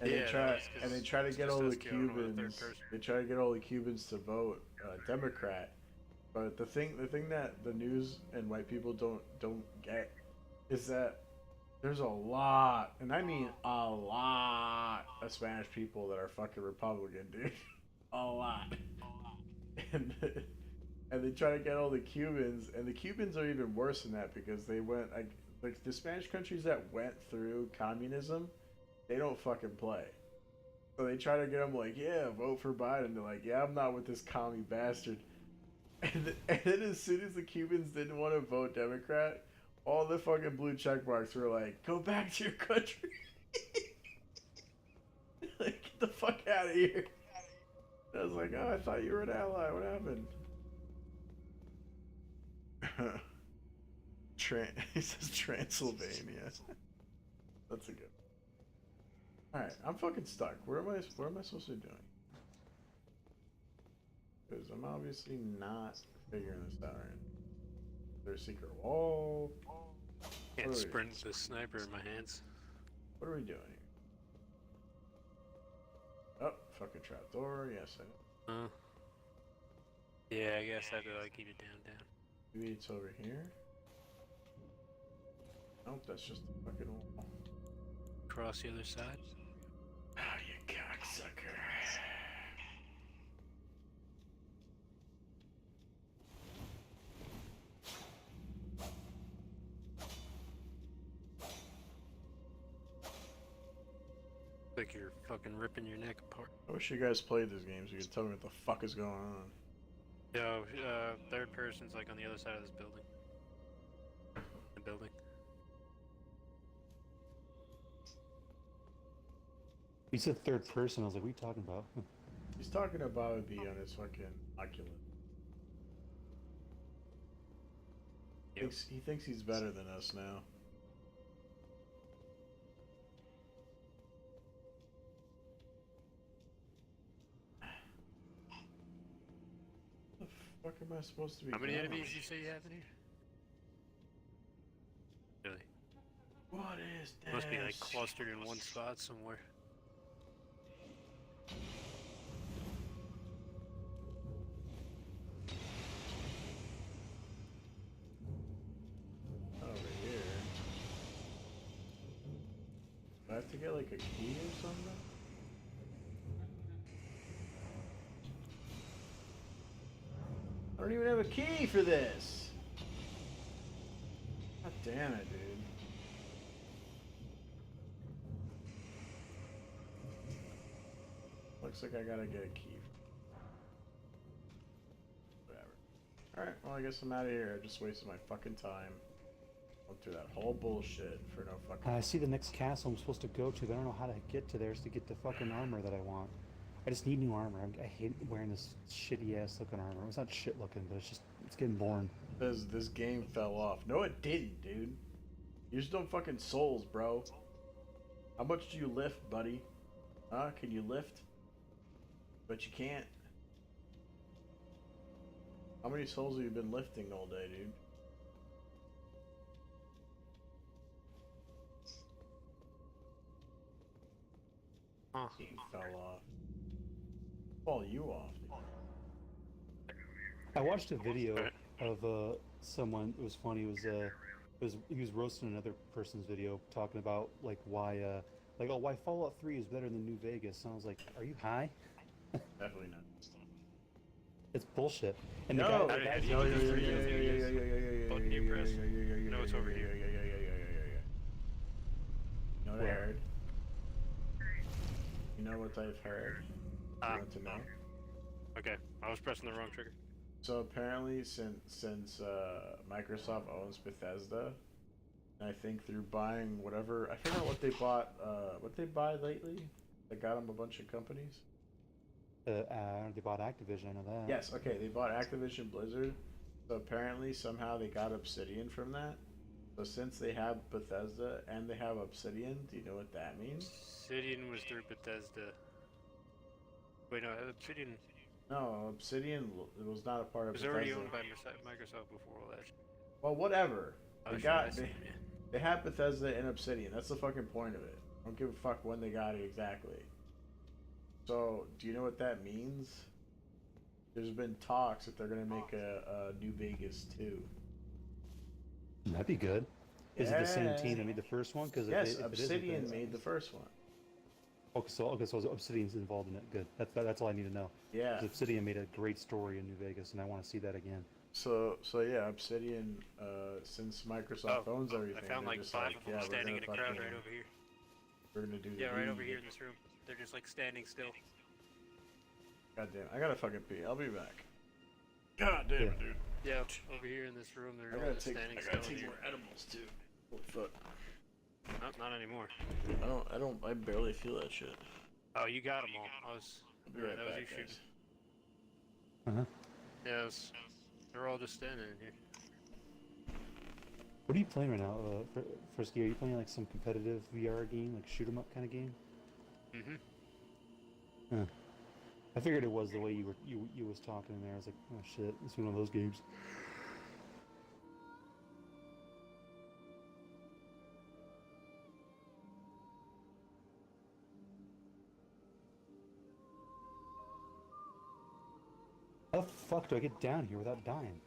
Speaker 3: And
Speaker 2: Yeah,
Speaker 3: they try to get
Speaker 2: just
Speaker 3: all the
Speaker 2: us killing them with a third
Speaker 3: Cubans.
Speaker 2: person.
Speaker 3: They try to get all the Cubans to vote Democrat. But the thing that the news and white people don't get is that there's a lot, and I mean a lot of Spanish people that are fucking Republican, dude. A lot. And and they try to get all the Cubans, and the Cubans are even worse than that because they went like the Spanish countries that went through communism, they don't fucking play. So they try to get them like, yeah, vote for Biden. They're like, yeah, I'm not with this commie bastard. And then as soon as the Cubans didn't want to vote Democrat, all the fucking blue check marks were like, go back to your country. Like, get the fuck out of here. I was like, oh, I thought you were an ally. What happened? He says Transylvania. That's a good one. Alright, I'm fucking stuck. What am I supposed to be doing? Because I'm obviously not figuring this out right now. Is there a secret wall?
Speaker 2: Can't sprint with a sniper in my hands.
Speaker 3: What are we doing here? Oh, fucking trapdoor. Yes, I know.
Speaker 2: Yeah, I guess I have to like keep it down.
Speaker 3: Maybe it's over here. Nope, that's just a fucking wall.
Speaker 2: Across the other side.
Speaker 3: Oh, you cocksucker.
Speaker 2: Like you're fucking ripping your neck apart.
Speaker 3: I wish you guys played this game so you could tell me what the fuck is going on.
Speaker 2: No, third person's like on the other side of this building. The building.
Speaker 1: He said third person. I was like, what are you talking about?
Speaker 3: He's talking about it being on his fucking Oculus.
Speaker 2: Yep.
Speaker 3: He thinks he's better than us now. What the fuck am I supposed to be
Speaker 2: How many
Speaker 3: doing?
Speaker 2: enemies you say you have in here? Really?
Speaker 3: What is this?
Speaker 2: Must be like clustered in one spot somewhere.
Speaker 3: Over here. Do I have to get like a key or something? I don't even have a key for this. God damn it, dude. Looks like I gotta get a key. Whatever. Alright, well I guess I'm out of here. I just wasted my fucking time. Went through that whole bullshit for no fucking...
Speaker 1: I see the next castle I'm supposed to go to, but I don't know how to get to there to get the fucking armor that I want. I just need new armor. I hate wearing this shitty ass looking armor. It's not shit looking, but it's getting boring.
Speaker 3: This game fell off. No, it didn't, dude. You just don't fucking souls, bro. How much do you lift, buddy? Huh? Can you lift? But you can't. How many souls have you been lifting all day, dude?
Speaker 2: Huh.
Speaker 3: Game fell off. Fall you off.
Speaker 1: I watched a video of someone. It was funny. It was he was roasting another person's video talking about like why why Fallout 3 is better than New Vegas. And I was like, are you high?
Speaker 3: Definitely not.
Speaker 1: It's bullshit. And
Speaker 3: No,
Speaker 1: the guy,
Speaker 2: No, Button you press. No, it's over here.
Speaker 3: You know what I heard? You know what I've heard? You want to know?
Speaker 2: Okay, I was pressing the wrong trigger.
Speaker 3: So apparently, since Microsoft owns Bethesda, and I think through buying whatever, I forgot what they bought. What they buy lately? That got them a bunch of companies.
Speaker 1: they bought Activision. I know that.
Speaker 3: Yes. Okay, they bought Activision Blizzard. So apparently, somehow they got Obsidian from that. So since they have Bethesda and they have Obsidian, do you know what that means?
Speaker 2: Obsidian was through Bethesda. Wait, no, Obsidian.
Speaker 3: No, Obsidian was not a part
Speaker 2: It
Speaker 3: of
Speaker 2: was
Speaker 3: Bethesda.
Speaker 2: already owned by Microsoft before all that.
Speaker 3: Well, whatever.
Speaker 2: Oh,
Speaker 3: They
Speaker 2: shit,
Speaker 3: got
Speaker 2: I see it, yeah.
Speaker 3: they had Bethesda and Obsidian. That's the fucking point of it. I don't give a fuck when they got it exactly. So, do you know what that means? There's been talks that they're gonna make a New Vegas too.
Speaker 1: That'd be good. Is it the same team that made the first one? Because
Speaker 3: Yes,
Speaker 1: if it
Speaker 3: Obsidian
Speaker 1: isn't,
Speaker 3: made the first one.
Speaker 1: so Obsidian's involved in it. Good. That's all I need to know.
Speaker 3: Yeah.
Speaker 1: 'Cause Obsidian made a great story in New Vegas, and I want to see that again.
Speaker 3: So yeah, Obsidian. Since Microsoft owns everything,
Speaker 2: I found
Speaker 3: they're
Speaker 2: like
Speaker 3: just
Speaker 2: 5
Speaker 3: like,
Speaker 2: of them
Speaker 3: yeah, we're
Speaker 2: standing in
Speaker 3: gonna
Speaker 2: a crowd
Speaker 3: fucking-
Speaker 2: right over here.
Speaker 3: We're gonna do the
Speaker 2: Yeah, right over
Speaker 3: league.
Speaker 2: here in this room. They're just like standing still.
Speaker 3: God damn, I gotta fucking pee. I'll be back. God damn it, dude.
Speaker 2: Yeah, over here in this room, they're
Speaker 3: I
Speaker 2: all
Speaker 3: gotta
Speaker 2: just
Speaker 3: take.
Speaker 2: standing
Speaker 3: I
Speaker 2: still.
Speaker 3: gotta take
Speaker 2: here.
Speaker 3: more edibles too. Holy fuck.
Speaker 2: Not anymore.
Speaker 3: I barely feel that shit.
Speaker 2: Oh, you got them all.
Speaker 3: I'll be right
Speaker 2: that was
Speaker 3: back,
Speaker 2: you shooting.
Speaker 3: guys.
Speaker 1: Uh-huh.
Speaker 2: Yeah, they're all just standing in here.
Speaker 1: What are you playing right now, Frisky? Are you playing like some competitive VR game, like shoot 'em up kind of game?
Speaker 2: Mm-hmm.
Speaker 1: I figured it was the way you was talking in there. I was like, oh shit, it's one of those games. How the fuck do I get down here without dying?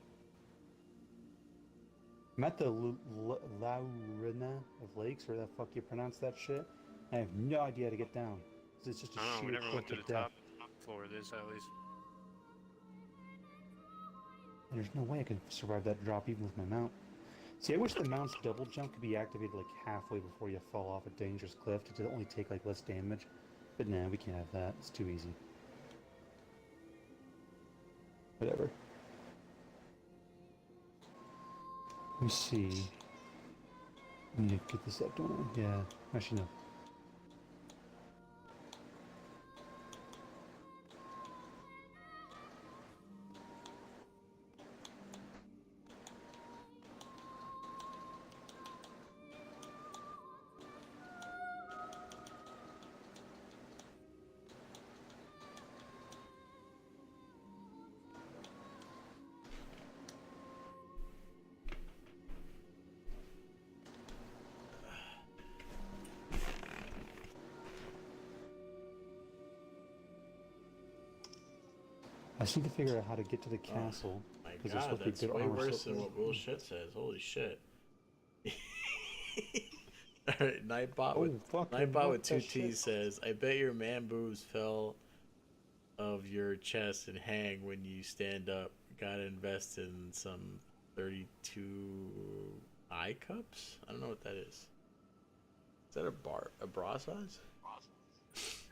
Speaker 1: I'm at the Laurina of Lakes, where the fuck you pronounce that shit. I have no idea how to get down. It's just a
Speaker 2: I don't know, we
Speaker 1: sheer
Speaker 2: never went to
Speaker 1: cliff
Speaker 2: the
Speaker 1: of
Speaker 2: top
Speaker 1: death.
Speaker 2: floor of this, at least.
Speaker 1: And there's no way I can survive that drop even with my mount. See, I wish the mount's double jump could be activated like halfway before you fall off a dangerous cliff to only take like less damage. But nah, we can't have that. It's too easy. Whatever. Let me see. I need to get this up, don't I? Yeah. Actually, no. I just need to figure out how to get to the castle.
Speaker 3: My
Speaker 1: 'cause there's
Speaker 3: God,
Speaker 1: supposed to be
Speaker 3: that's
Speaker 1: good
Speaker 3: way
Speaker 1: armor
Speaker 3: worse
Speaker 1: so-
Speaker 3: than what bullshit says. Holy shit. Alright, Nightbot with,
Speaker 1: fuck,
Speaker 3: Nightbot with two
Speaker 1: that shit.
Speaker 3: T's says, I bet your man boobs fell of your chest and hang when you stand up. Gotta invest in some 32 eye cups? I don't know what that is. Is that a bra size?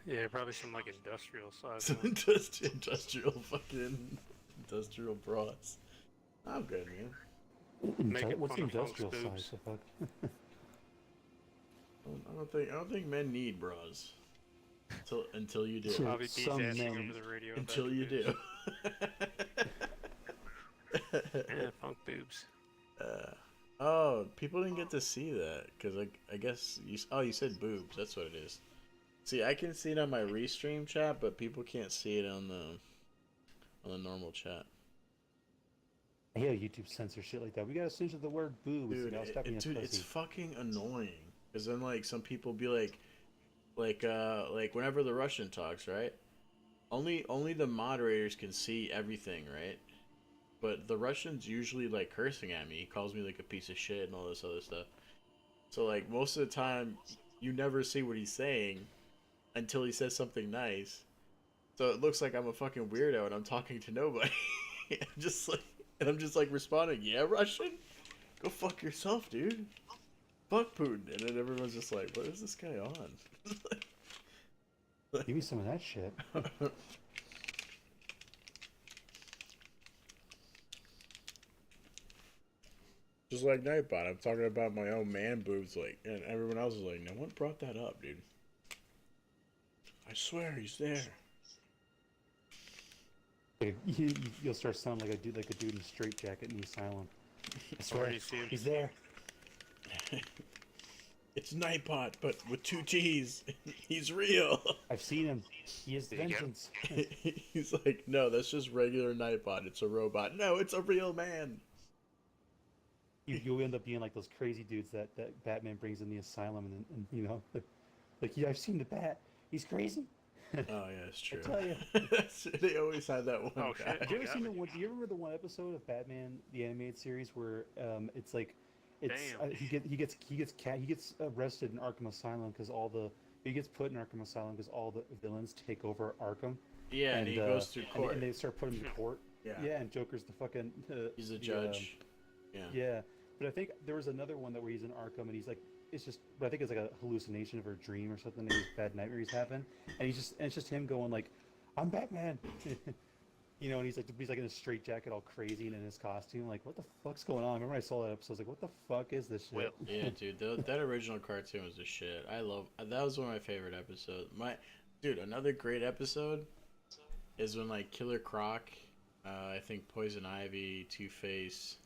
Speaker 2: Yeah, probably some like industrial size.
Speaker 3: Some industrial fucking industrial bras. I'm good, man.
Speaker 2: Making
Speaker 1: What's
Speaker 2: fun
Speaker 1: the
Speaker 2: of Funk's
Speaker 1: industrial size?
Speaker 2: boobs.
Speaker 1: The fuck?
Speaker 3: I don't think men need bras. Until you do.
Speaker 1: Sure.
Speaker 2: I'll be
Speaker 1: Some
Speaker 2: DJing
Speaker 1: men-
Speaker 2: over the radio. about
Speaker 3: Until
Speaker 2: the
Speaker 3: you do.
Speaker 2: boobs. Yeah, Funk boobs.
Speaker 3: Oh, people didn't get to see that because I guess you said boobs. That's what it is. See, I can see it on my restream chat, but people can't see it on the normal chat.
Speaker 1: I hate how YouTube censor shit like that. We gotta censor the word boobs.
Speaker 3: Dude,
Speaker 1: I'll stop being a
Speaker 3: dude, it's
Speaker 1: pussy.
Speaker 3: fucking annoying. Cause then like some people be like whenever the Russian talks, right? Only the moderators can see everything, right? But the Russian's usually like cursing at me. He calls me like a piece of shit and all this other stuff. So like most of the time, you never see what he's saying until he says something nice. So it looks like I'm a fucking weirdo and I'm talking to nobody. I'm just like responding, yeah, Russian? Go fuck yourself, dude. Fuck Putin. And then everyone's just like, what is this guy on?
Speaker 1: Give me some of that shit.
Speaker 3: Just like Nightbot, I'm talking about my own man boobs, like, and everyone else is like, no one brought that up, dude. I swear he's there.
Speaker 1: You'll start sounding like a dude in a straitjacket in the asylum. I swear,
Speaker 2: Already see him.
Speaker 1: he's there.
Speaker 3: It's Nightbot, but with 2 T's. He's real.
Speaker 1: I've seen him. He is
Speaker 2: There you go.
Speaker 1: vengeance.
Speaker 3: He's like, no, that's just regular Nightbot. It's a robot. No, it's a real man.
Speaker 1: You'll end up being like those crazy dudes that Batman brings in the asylum, and you know, like yeah, I've seen the Bat. He's crazy.
Speaker 3: Oh yeah, it's true.
Speaker 1: I tell you.
Speaker 3: They always had that one
Speaker 2: Oh,
Speaker 3: guy.
Speaker 2: shit.
Speaker 1: Have you ever seen the one? Do you remember the one episode of Batman the animated series where it's like, it's
Speaker 2: Damn.
Speaker 1: he gets arrested in Arkham Asylum because he gets put in Arkham Asylum because all the villains take over Arkham.
Speaker 3: Yeah, and he goes through court.
Speaker 1: and they start putting him to court.
Speaker 3: Yeah.
Speaker 1: And Joker's the fucking.
Speaker 3: He's a judge.
Speaker 1: Yeah, but I think there was another one where he's in Arkham and he's like, it's just, but I think it's like a hallucination of a dream or something. Maybe bad nightmare he's having, and it's just him going like, "I'm Batman," you know, and he's like in a straitjacket, all crazy, and in his costume. Like, what the fuck's going on? I remember I saw that episode. I was like, what the fuck is this shit?
Speaker 2: Well,
Speaker 3: Yeah, dude, that original cartoon was the shit. That was one of my favorite episodes. Dude, another great episode is when like Killer Croc, I think Poison Ivy, Two-Face,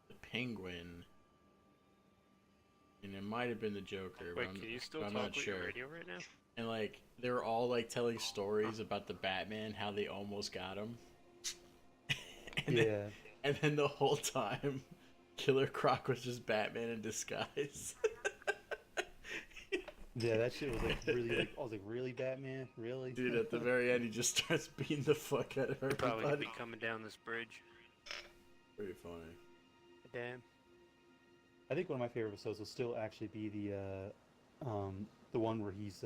Speaker 3: the Penguin, and it might have been the Joker.
Speaker 2: wait,
Speaker 3: but
Speaker 2: can you still
Speaker 3: I'm
Speaker 2: talk
Speaker 3: not
Speaker 2: with
Speaker 3: sure.
Speaker 2: your radio right now?
Speaker 3: And like they were all like telling stories about the Batman, how they almost got him.
Speaker 1: Yeah.
Speaker 3: And then the whole time, Killer Croc was just Batman in disguise.
Speaker 1: Yeah, that shit was like really like, I was like, really, Batman, really?
Speaker 3: Dude, at the very end, he just starts beating the fuck out of
Speaker 2: They're probably gonna
Speaker 3: everybody.
Speaker 2: be coming down this bridge.
Speaker 3: Pretty funny.
Speaker 2: Damn.
Speaker 1: I think one of my favorite episodes will still actually be the one where he's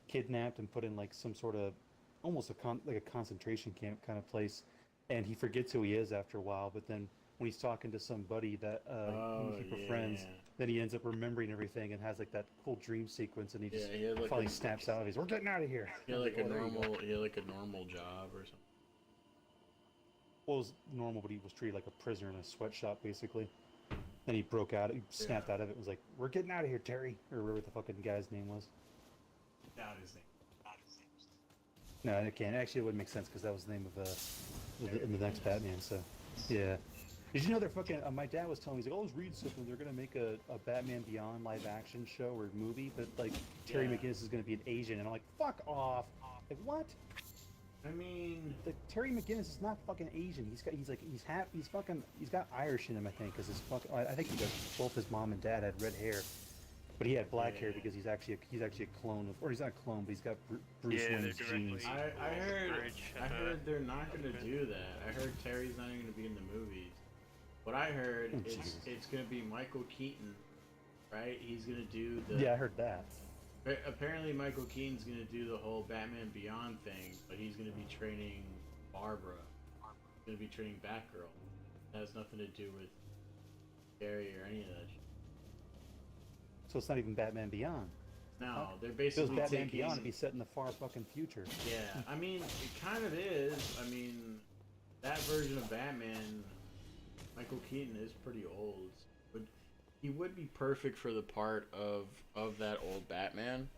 Speaker 1: kidnapped and put in like some sort of almost like a concentration camp kind of place, and he forgets who he is after a while. But then when he's talking to somebody that he's super friends, then he ends up remembering everything and has like that cool dream sequence, and he just
Speaker 3: he had like
Speaker 1: finally snaps out of his. We're getting out of here.
Speaker 3: he had like a
Speaker 1: Oh, there you go.
Speaker 3: normal, he had like a normal job or something.
Speaker 1: Well, it was normal, but he was treated like a prisoner in a sweatshop, basically. Then he broke out. He snapped out of it. And was like, "We're getting out of here, Terry," or whatever the fucking guy's name was.
Speaker 3: Not his name.
Speaker 1: No, it can't. Actually, it wouldn't make sense because that was the name of the next Batman. So, yeah. Did you know they're fucking? My dad was telling me, he's like, "Oh, I was reading something. They're gonna make a Batman Beyond live action show or movie, but like Terry
Speaker 3: Yeah.
Speaker 1: McGinnis is gonna be an Asian." And I'm like, "Fuck off!" Like, what?
Speaker 3: I mean,
Speaker 1: Like, Terry McGinnis is not fucking Asian. He's got Irish in him, I think, because I think he does. Both his mom and dad had red hair, but he had black hair because he's actually a clone of, or he's not a clone, but he's got Bruce
Speaker 2: Yeah, they're
Speaker 1: Wayne's genes.
Speaker 2: directly-
Speaker 3: I heard they're not gonna do that. I heard Terry's not even gonna be in the movies. What I heard
Speaker 1: Oh,
Speaker 3: is
Speaker 1: Jesus.
Speaker 3: it's gonna be Michael Keaton, right? He's gonna do the.
Speaker 1: Yeah, I heard that.
Speaker 3: Apparently, Michael Keaton's gonna do the whole Batman Beyond thing, but he's gonna be training Barbara. He's gonna be training Batgirl. That has nothing to do with Terry or any of that shit.
Speaker 1: So it's not even Batman Beyond.
Speaker 3: No, they're
Speaker 1: If it was
Speaker 3: basically
Speaker 1: Batman
Speaker 3: taking.
Speaker 1: Beyond, it'd be set in the far fucking future.
Speaker 3: Yeah, I mean, it kind of is. I mean, that version of Batman, Michael Keaton is pretty old. But he would be perfect for the part of that old Batman,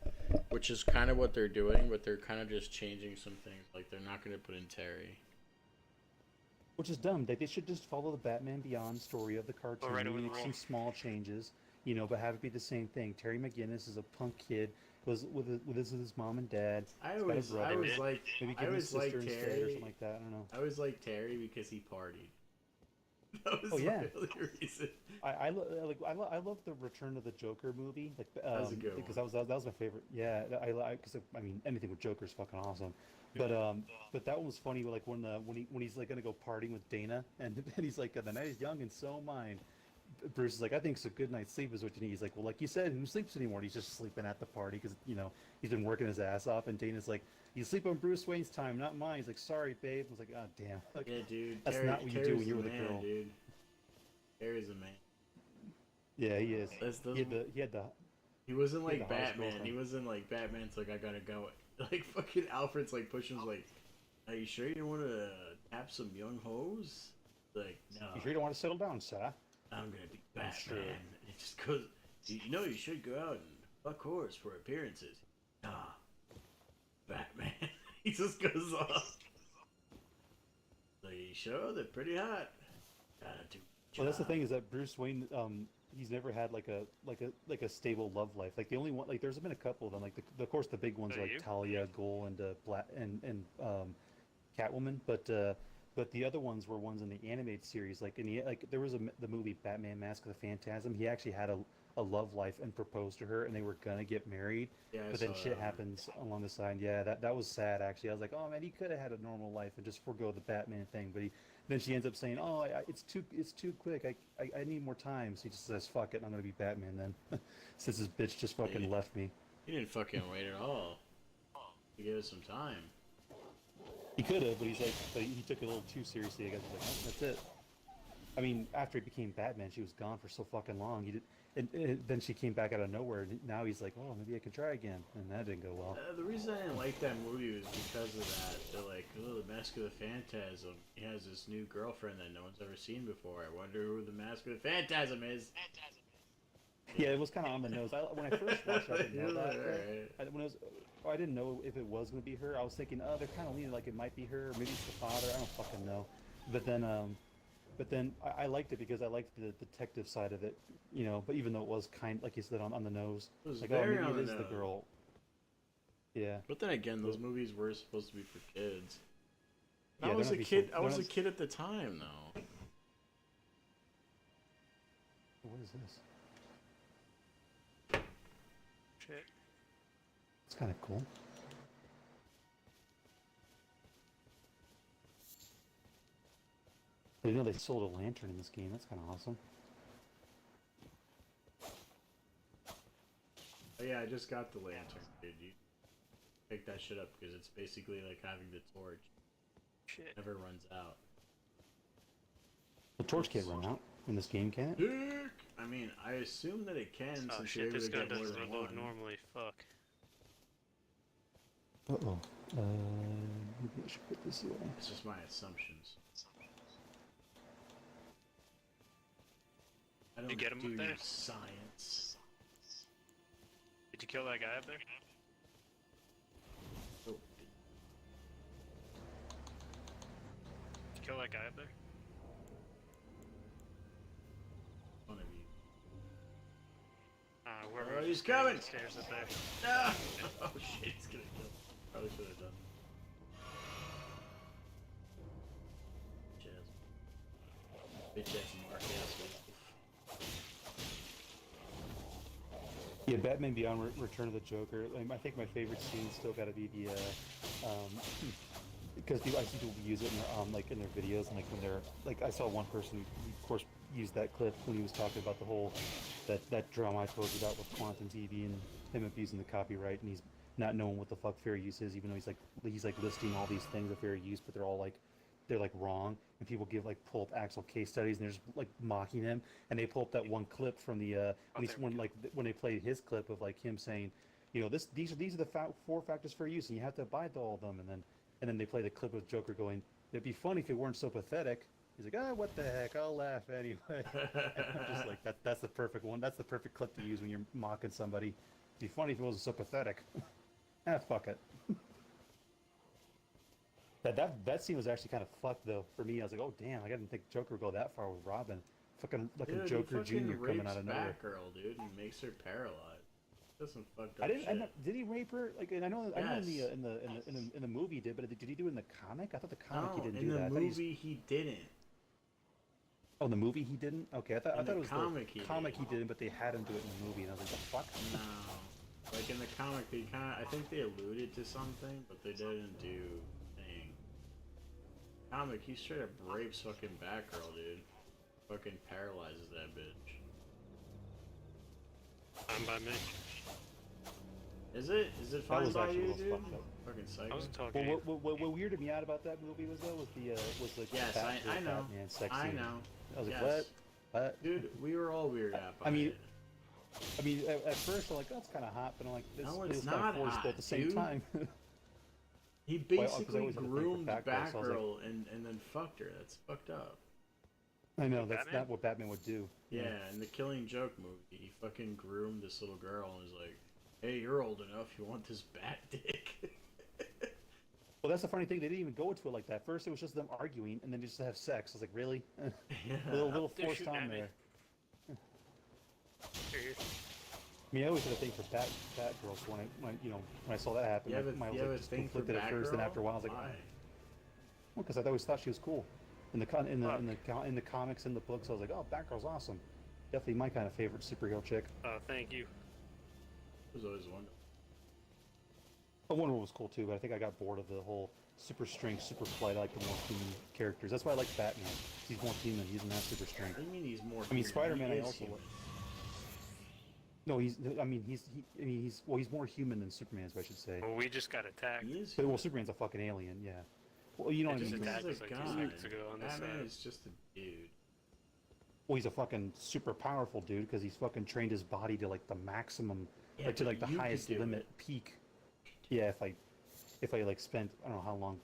Speaker 3: which is kind of what they're doing, but they're kind of just changing some things. Like, they're not going to put in Terry.
Speaker 1: Which is dumb. They should just follow the Batman Beyond story of the cartoon,
Speaker 2: right over the
Speaker 1: make
Speaker 2: wall.
Speaker 1: some small changes, you know, but have it be the same thing. Terry McGinnis is a punk kid, was with his mom and dad.
Speaker 3: I
Speaker 1: He's got a
Speaker 3: always
Speaker 1: brother.
Speaker 3: like
Speaker 1: Maybe
Speaker 3: I
Speaker 1: give him a
Speaker 3: always
Speaker 1: sister
Speaker 3: like
Speaker 1: instead or
Speaker 3: Terry.
Speaker 1: something like that. I don't know.
Speaker 3: I always like Terry because he partied. That was
Speaker 1: Oh, yeah.
Speaker 3: the only reason.
Speaker 1: I love the Return of the Joker movie, like
Speaker 3: was a good
Speaker 1: because
Speaker 3: one.
Speaker 1: that was my favorite. Yeah, because I mean anything with Joker is fucking awesome. But that one was funny. Like when he's like gonna go partying with Dana, and he's like, "The night is young and so mine." Bruce is like, "I think it's a good night's sleep is what you need." He's like, "Well, like you said, who sleeps anymore?" And he's just sleeping at the party because you know he's been working his ass off. And Dana's like, "You sleep on Bruce Wayne's time, not mine." He's like, "Sorry, babe." I was like, "God damn." Like,
Speaker 3: Yeah, dude.
Speaker 1: That's not what you do
Speaker 3: Terry's
Speaker 1: when you're with a
Speaker 3: man,
Speaker 1: girl.
Speaker 3: Dude. Terry's a man.
Speaker 1: yeah, he is. He had the
Speaker 3: He wasn't
Speaker 1: He had
Speaker 3: like
Speaker 1: the hottest
Speaker 3: Batman.
Speaker 1: girlfriend.
Speaker 3: He wasn't like Batman's like, I gotta go. Like fucking Alfred's like pushing him like, are you sure you don't want to tap some young hoes? Like, no,
Speaker 1: You sure you don't want to settle down, sir?
Speaker 3: I'm gonna be
Speaker 1: I'm
Speaker 3: Batman.
Speaker 1: sure.
Speaker 3: It just goes, you know you should go out and fuck whores for appearances. Nah, Batman. He just goes off. Like, you sure? They're pretty hot. Gotta do.
Speaker 1: Well, that's the
Speaker 3: job.
Speaker 1: thing is that Bruce Wayne, he's never had like a stable love life. Like the only one, like there's been a couple of them. Like of course the big ones
Speaker 2: Oh,
Speaker 1: are like
Speaker 2: you?
Speaker 1: Talia, Ghul, and Black and Catwoman. But the other ones were ones in the animated series. Like in like there was the movie Batman: Mask of the Phantasm. He actually had a love life and proposed to her, and they were gonna get married.
Speaker 3: Yeah, I
Speaker 1: But
Speaker 3: saw
Speaker 1: then shit
Speaker 3: that one.
Speaker 1: happens along the side. Yeah, that was sad actually. I was like, oh man, he could have had a normal life and just forego the Batman thing. But he then she ends up saying, oh, it's too quick. I need more time. So he just says, fuck it, I'm gonna be Batman then. Since this bitch just fucking left me.
Speaker 3: He didn't fucking wait at all. He gave us some time.
Speaker 1: He could have, but he's like, but he took it a little too seriously. I guess he's like, oh, that's it. I mean, after he became Batman, she was gone for so fucking long. He did, and then she came back out of nowhere. And now he's like, oh, maybe I can try again, and that didn't go well.
Speaker 3: The reason I didn't like that movie was because of that. They're like, oh, the Mask of the Phantasm. He has this new girlfriend that no one's ever seen before. I wonder who the Mask of the Phantasm is.
Speaker 1: Yeah, it was kind of on the nose. When I first watched it, I didn't know that.
Speaker 3: Alright.
Speaker 1: When it was, I didn't know if it was going to be her. I was thinking, oh, they're kind of leaning like it might be her, or maybe it's the father. I don't fucking know. But then I liked it because I liked the detective side of it, you know. But even though it was kind, like you said, on the nose,
Speaker 3: It was
Speaker 1: like
Speaker 3: very
Speaker 1: oh,
Speaker 3: on
Speaker 1: maybe it
Speaker 3: the
Speaker 1: is the
Speaker 3: nose.
Speaker 1: girl. Yeah.
Speaker 3: But then again, those movies were supposed to be for kids.
Speaker 1: Yeah,
Speaker 3: I was
Speaker 1: they're
Speaker 3: a
Speaker 1: not
Speaker 3: kid.
Speaker 1: be-
Speaker 3: I
Speaker 1: they're
Speaker 3: was a
Speaker 1: not-
Speaker 3: kid at the time, though.
Speaker 1: What is this?
Speaker 2: Shit.
Speaker 1: It's kind of cool. I didn't know they sold a lantern in this game. That's kind of awesome.
Speaker 3: Oh yeah, I just got the lantern, dude. You pick that shit up because it's basically like having the torch.
Speaker 2: Shit.
Speaker 3: Never runs out.
Speaker 1: The torch can't run out in this game, can it?
Speaker 3: Dick! I mean, I assume that it can
Speaker 2: Oh
Speaker 3: since you're
Speaker 2: shit,
Speaker 3: able
Speaker 2: this
Speaker 3: to
Speaker 2: gun
Speaker 3: get more
Speaker 2: doesn't
Speaker 3: than
Speaker 2: reload
Speaker 3: one.
Speaker 2: normally. Fuck.
Speaker 1: Uh-oh. Maybe I should put this away.
Speaker 3: It's just my assumptions. I don't
Speaker 2: get him
Speaker 3: do
Speaker 2: up there?
Speaker 3: science.
Speaker 2: Did you kill that guy up there?
Speaker 3: Oh,
Speaker 2: Did you kill that guy up there?
Speaker 3: one of you.
Speaker 2: Whoever
Speaker 3: Oh, he's
Speaker 2: was carrying
Speaker 3: coming!
Speaker 2: the stairs up there.
Speaker 3: Ah! Oh shit, he's gonna kill. Probably should have done. Bitch ass Mark ass.
Speaker 1: Yeah, Batman Beyond Return of the Joker. I think my favorite scene still got to be the, because I see people use it in their, like in their videos, and like when they're like, I saw one person, of course, use that clip when he was talking about the whole that drama I told you about with Quantum TV and him abusing the copyright, and he's not knowing what the fuck fair use is, even though he's like listing all these things of fair use, but they're all like they're like wrong, and people pull up actual case studies and they're just like mocking him, and they pull up that one clip from the when they played his clip of like him saying, you know, these are the 4 factors for use, and you have to abide to all of them, and then they play the clip of Joker going, it'd be funny if it weren't so pathetic. He's like, ah, what the heck, I'll laugh anyway. And I'm just like, that's the perfect one. That's the perfect clip to use when you're mocking somebody. It'd be funny if it wasn't so pathetic. Ah, fuck it. That scene was actually kind of fucked though for me. I was like, oh damn, I didn't think Joker would go that far with Robin. Fucking
Speaker 3: Dude,
Speaker 1: Joker
Speaker 3: he fucking
Speaker 1: Jr. coming
Speaker 3: rapes
Speaker 1: out of nowhere.
Speaker 3: Batgirl, dude, and makes her paralyzed. That's some fucked up
Speaker 1: I didn't.
Speaker 3: shit.
Speaker 1: Did he rape her? Like, and I know
Speaker 3: Yes.
Speaker 1: in the movie he did, but did he do it in the comic? I thought the comic he
Speaker 3: No,
Speaker 1: didn't
Speaker 3: in
Speaker 1: do
Speaker 3: the
Speaker 1: that. I thought
Speaker 3: movie he didn't.
Speaker 1: Oh, in the movie he didn't. Okay, I thought
Speaker 3: In the
Speaker 1: it was
Speaker 3: comic he
Speaker 1: the comic
Speaker 3: did.
Speaker 1: he didn't, but they had him do it in the movie, and I was like, the fuck.
Speaker 3: No. Like in the comic, they I think they alluded to something, but they didn't do thing. Comic, he straight up rapes fucking Batgirl, dude. Fucking paralyzes that bitch.
Speaker 2: Fine by me.
Speaker 3: Is it? Is it
Speaker 1: That
Speaker 3: fine
Speaker 1: was
Speaker 3: by
Speaker 1: actually
Speaker 3: you,
Speaker 1: the most
Speaker 3: dude?
Speaker 1: fucked up.
Speaker 3: Fucking
Speaker 2: I
Speaker 3: psycho.
Speaker 2: wasn't talking
Speaker 1: Well,
Speaker 2: to you.
Speaker 1: what weirded me out about that movie was the
Speaker 3: Yes,
Speaker 1: Batgirl
Speaker 3: I know.
Speaker 1: Batman sex
Speaker 3: I
Speaker 1: scene.
Speaker 3: know.
Speaker 1: I was like,
Speaker 3: Yes.
Speaker 1: what?
Speaker 3: Dude, we were all weirded out by
Speaker 1: I mean,
Speaker 3: it.
Speaker 1: at first I'm like, that's kind of hot, but I'm like, this
Speaker 3: No,
Speaker 1: it
Speaker 3: it's
Speaker 1: was kind
Speaker 3: not
Speaker 1: of forced
Speaker 3: hot,
Speaker 1: at the same
Speaker 3: dude.
Speaker 1: time.
Speaker 3: He
Speaker 1: 'cause I
Speaker 3: basically
Speaker 1: always had to think for
Speaker 3: groomed
Speaker 1: Batgirl, so I was like-
Speaker 3: Batgirl and then fucked her. That's fucked up.
Speaker 1: I know, that's
Speaker 2: Batman?
Speaker 1: not what Batman would do.
Speaker 3: Yeah, in the Killing Joke movie, he fucking groomed this little girl and was like, hey, you're old enough, you want this bat dick?
Speaker 1: Well, that's the funny thing. They didn't even go into it like that. First, it was just them arguing, and then just to have sex. I was like, really?
Speaker 3: Yeah.
Speaker 1: A little
Speaker 2: They're
Speaker 1: forced
Speaker 2: shooting
Speaker 1: on
Speaker 2: at me.
Speaker 1: there. I mean, I always had a thing for Batgirl. So when I saw that happen,
Speaker 3: You have
Speaker 1: my
Speaker 3: a,
Speaker 1: was
Speaker 3: you have
Speaker 1: like
Speaker 3: a
Speaker 1: just
Speaker 3: thing for
Speaker 1: conflicted at first. Then
Speaker 3: Batgirl?
Speaker 1: after a while, I was like,
Speaker 3: Why?
Speaker 1: well, because I always thought she was cool. In the
Speaker 2: Fuck.
Speaker 1: in the comics and the books, I was like, oh, Batgirl's awesome. Definitely my kind of favorite superhero chick.
Speaker 2: Thank you.
Speaker 3: It was always wonderful.
Speaker 1: But Wonder Woman was cool too, but I think I got bored of the whole super strength, super flight. I like the more human characters. That's why I like Batman. He's more human. He doesn't have super strength.
Speaker 3: What do you mean he's more?
Speaker 1: I mean,
Speaker 3: human?
Speaker 1: Spider-Man.
Speaker 3: He
Speaker 1: I
Speaker 3: is
Speaker 1: also
Speaker 3: human.
Speaker 1: like. No, he's. I mean, he's more human than Superman, is what I should say.
Speaker 2: Well, we just got attacked.
Speaker 3: He is.
Speaker 1: But, well,
Speaker 3: Human.
Speaker 1: Superman's a fucking alien. Yeah. Well, you know what I
Speaker 2: It just
Speaker 1: mean.
Speaker 2: attacked
Speaker 3: He's
Speaker 2: us
Speaker 3: a
Speaker 2: like 2
Speaker 3: god.
Speaker 2: seconds ago on this
Speaker 3: Batman
Speaker 2: side.
Speaker 3: is just a dude.
Speaker 1: Well, he's a fucking super powerful dude because he's fucking trained his body to like the maximum,
Speaker 3: Yeah,
Speaker 1: like to
Speaker 3: but
Speaker 1: like the
Speaker 3: you could
Speaker 1: highest
Speaker 3: do
Speaker 1: limit
Speaker 3: it.
Speaker 1: peak. Yeah, if I like spent I don't know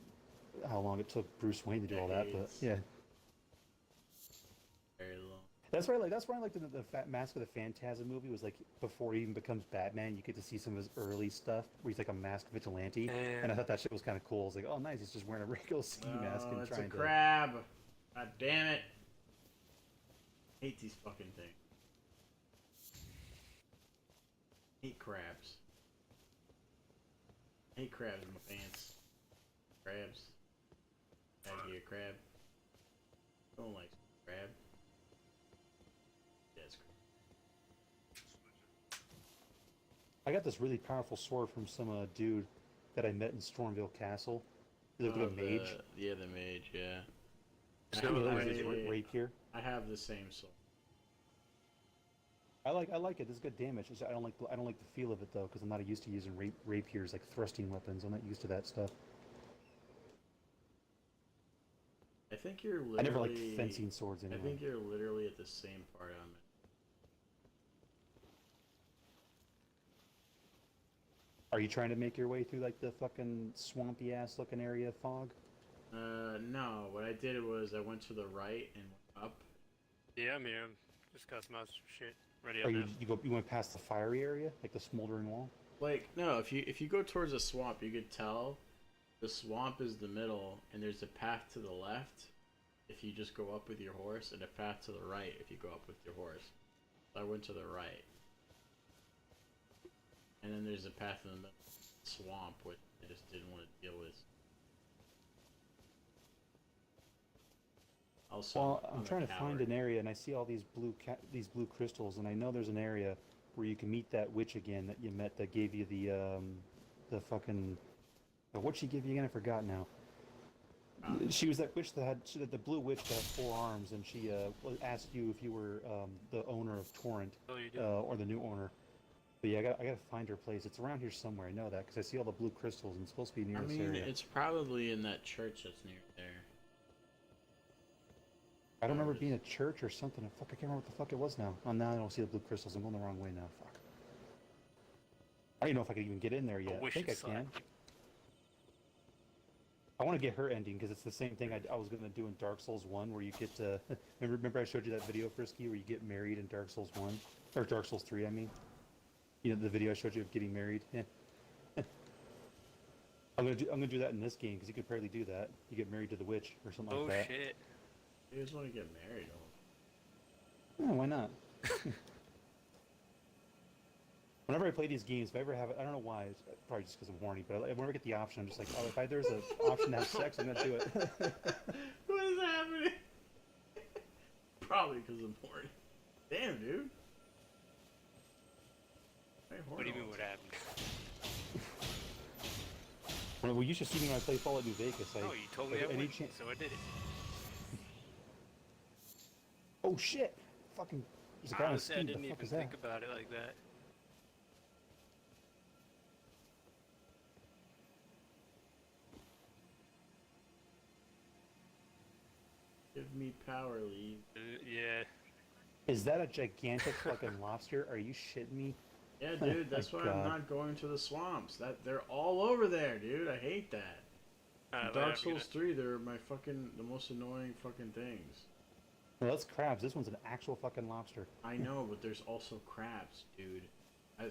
Speaker 1: how long it took Bruce Wayne to do all that, but
Speaker 3: Decades.
Speaker 1: yeah.
Speaker 3: Very long.
Speaker 1: That's why I liked the Mask of the Phantasm movie was like before he even becomes Batman, you get to see some of his early stuff where he's like a masked vigilante, and I thought that shit was kind of cool. I was like, oh nice, he's just wearing a regular ski mask and
Speaker 3: It's a
Speaker 1: trying to.
Speaker 3: crab. God damn it. Hate these fucking things. Hate crabs. Hate crabs in my pants. Crabs. Out here, crab. Don't like crab. Yes,
Speaker 1: I got this really powerful sword from some dude that I met in Stormville Castle. He looked like a mage.
Speaker 3: Yeah, the mage, yeah.
Speaker 2: So
Speaker 1: He
Speaker 2: I-
Speaker 1: was his rapier.
Speaker 3: I have the same soul.
Speaker 1: I like it. It's good damage. I don't like the feel of it though, because I'm not used to using rapiers like thrusting weapons. I'm not used to that stuff.
Speaker 3: I think you're literally.
Speaker 1: I never liked fencing swords anyway.
Speaker 3: I think you're literally at the same part I'm in.
Speaker 1: Are you trying to make your way through like the fucking swampy ass looking area of fog?
Speaker 3: No. What I did was I went to the right and went up.
Speaker 2: Yeah, I'm here. Just got some other shit ready
Speaker 1: Or
Speaker 2: up
Speaker 1: you
Speaker 2: now.
Speaker 1: you went past the fiery area, like the smoldering wall?
Speaker 3: Like no, if you go towards a swamp, you could tell the swamp is the middle, and there's a path to the left if you just go up with your horse, and a path to the right if you go up with your horse. So I went to the right, and then there's a path in the middle, swamp, which I just didn't want to deal with. Also,
Speaker 1: Well, I'm
Speaker 3: a
Speaker 1: trying to find
Speaker 3: coward.
Speaker 1: an area, and I see all these blue crystals, and I know there's an area where you can meet that witch again that you met that gave you the fucking what'd she give you again? I forgot now. She was that witch that had the blue witch that had 4 arms, and she asked you if you were the owner of Torrent
Speaker 2: Oh, you did?
Speaker 1: or the new owner. But yeah, I gotta find her place. It's around here somewhere. I know that because I see all the blue crystals, and it's supposed to be near
Speaker 3: I
Speaker 1: this
Speaker 3: mean,
Speaker 1: area.
Speaker 3: it's probably in that church that's near there.
Speaker 1: I don't remember it being a church or something. Fuck, I can't remember what the fuck it was now. Oh, now I don't see the blue crystals. I'm going the wrong way now. Fuck. I don't even know if I could even get in there yet. I
Speaker 2: wish
Speaker 1: think
Speaker 2: it
Speaker 1: I can.
Speaker 2: slapped you.
Speaker 1: I want to get her ending because it's the same thing I was going to do in Dark Souls 1 where you get to... remember I showed you that video, Frisky, where you get married in Dark Souls 1? Or Dark Souls 3, I mean. You know, the video I showed you of getting married? Yeah. I'm gonna do that in this game because you could barely do that. You get married to the witch or something
Speaker 2: Oh,
Speaker 1: like that.
Speaker 2: shit.
Speaker 3: You just want to get married.
Speaker 1: Yeah, why not? Whenever I play these games, if I ever have it, I don't know why, it's probably just because I'm horny, but whenever I get the option, I'm just like, oh, if there's an option to have sex, I'm gonna do it.
Speaker 3: What is happening? Probably because I'm horny. Damn, dude.
Speaker 2: What do you mean what happened?
Speaker 1: Well, you should see me when I play Fallout New Vegas.
Speaker 2: No, you told me
Speaker 1: like,
Speaker 2: I
Speaker 1: any
Speaker 2: would,
Speaker 1: chan-
Speaker 2: so I did it.
Speaker 1: Oh shit! Fucking, there's a guy on
Speaker 2: Honestly, I
Speaker 1: Steam.
Speaker 2: didn't
Speaker 1: The
Speaker 2: even
Speaker 1: fuck is that?
Speaker 2: think about it like that.
Speaker 3: Give me power, leave.
Speaker 2: Yeah.
Speaker 1: Is that a gigantic fucking lobster? Are you shitting me?
Speaker 3: Yeah, dude, that's
Speaker 1: My
Speaker 3: why I'm
Speaker 1: God.
Speaker 3: not going to the swamps. They're all over there, dude. I hate that. In Dark Souls 3, they're the most annoying fucking things.
Speaker 1: No, that's crabs. This one's an actual fucking lobster.
Speaker 3: I know, but there's also crabs, dude. I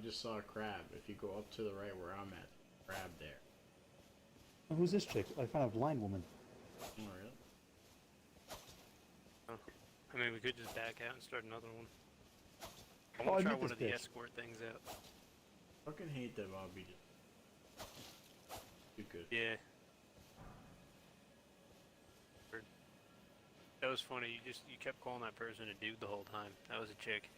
Speaker 3: just saw a crab. If you go up to the right where I'm at, crab there.
Speaker 1: Oh, who's this chick? I found a blind woman.
Speaker 3: Oh, really?
Speaker 2: I mean, we could just back out and start another one. I
Speaker 1: Oh, Oh, I
Speaker 2: try
Speaker 1: met
Speaker 2: one
Speaker 1: this
Speaker 2: of the
Speaker 1: bitch.
Speaker 2: escort things out.
Speaker 3: Fucking hate that Bobby just too good.
Speaker 2: Yeah. That was funny. You kept calling that person a dude the whole time. That was a chick.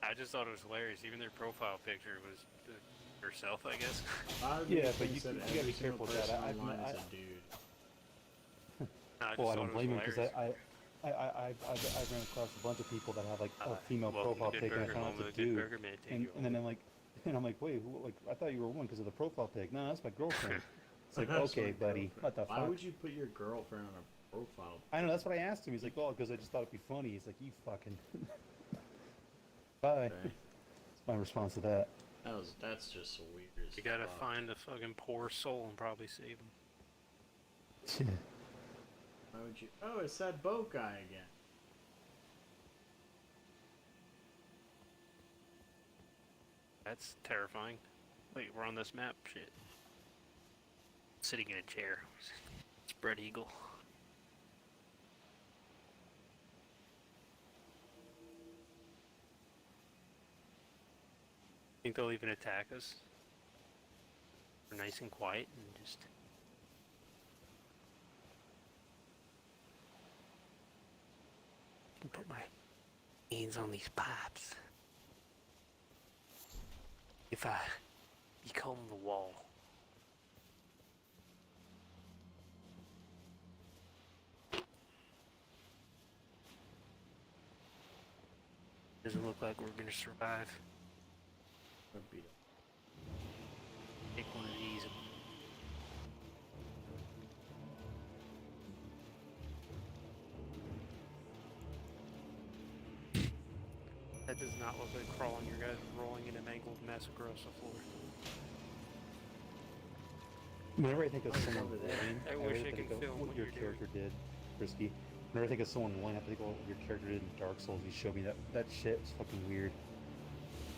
Speaker 2: I just thought it was hilarious. Even their profile picture was herself, I guess.
Speaker 1: Yeah, but you
Speaker 3: said
Speaker 1: gotta
Speaker 3: every
Speaker 1: be
Speaker 3: single
Speaker 1: careful with that.
Speaker 3: person
Speaker 1: I've
Speaker 3: online
Speaker 1: met-
Speaker 3: is a dude.
Speaker 2: No, I just
Speaker 1: Well, I
Speaker 2: thought
Speaker 1: don't
Speaker 2: it was
Speaker 1: blame him because
Speaker 2: hilarious.
Speaker 1: I ran across a bunch of people that have like a female
Speaker 2: Welcome to
Speaker 1: profile
Speaker 2: Good
Speaker 1: pic, and I
Speaker 2: Burger,
Speaker 1: found
Speaker 2: home
Speaker 1: out
Speaker 2: of
Speaker 1: it's
Speaker 2: the
Speaker 1: a
Speaker 2: Good
Speaker 1: dude.
Speaker 2: Burger Man. Take
Speaker 1: And,
Speaker 2: you
Speaker 1: and then I'm like, wait, like I thought you were a woman because of the profile pic. No, that's my girlfriend. It's like,
Speaker 3: That's
Speaker 1: okay,
Speaker 3: my
Speaker 1: buddy,
Speaker 3: girlfriend.
Speaker 1: what the
Speaker 3: Why
Speaker 1: fuck?
Speaker 3: would you put your girlfriend on a profile?
Speaker 1: I know, that's what I asked him. He's like, oh, because I just thought it'd be funny. He's like, you fucking. Bye.
Speaker 3: Okay.
Speaker 1: That's my response to that.
Speaker 3: That's just so weird. as
Speaker 2: You gotta
Speaker 3: fuck.
Speaker 2: find a fucking poor soul and probably save him.
Speaker 3: Why would you? Oh, it's that boat guy again.
Speaker 2: That's terrifying. Wait, we're on this map? Shit. Sitting in a chair. Spread eagle. Think they'll even attack us? We're nice and quiet and just... Put my hands on these pipes. If I become the wall. Doesn't look like we're gonna survive.
Speaker 3: Would be-
Speaker 2: Take one of these. That does not look like crawling. Your guys are rolling in a mangled mess across the floor.
Speaker 1: Whenever I think of someone
Speaker 3: over there.
Speaker 1: winning,
Speaker 2: I wish I could film
Speaker 1: what
Speaker 2: what
Speaker 1: your
Speaker 2: you're
Speaker 1: character did, Frisky. Whenever I think of someone winning, I think of what your character did in Dark Souls. You showed me that shit is fucking weird.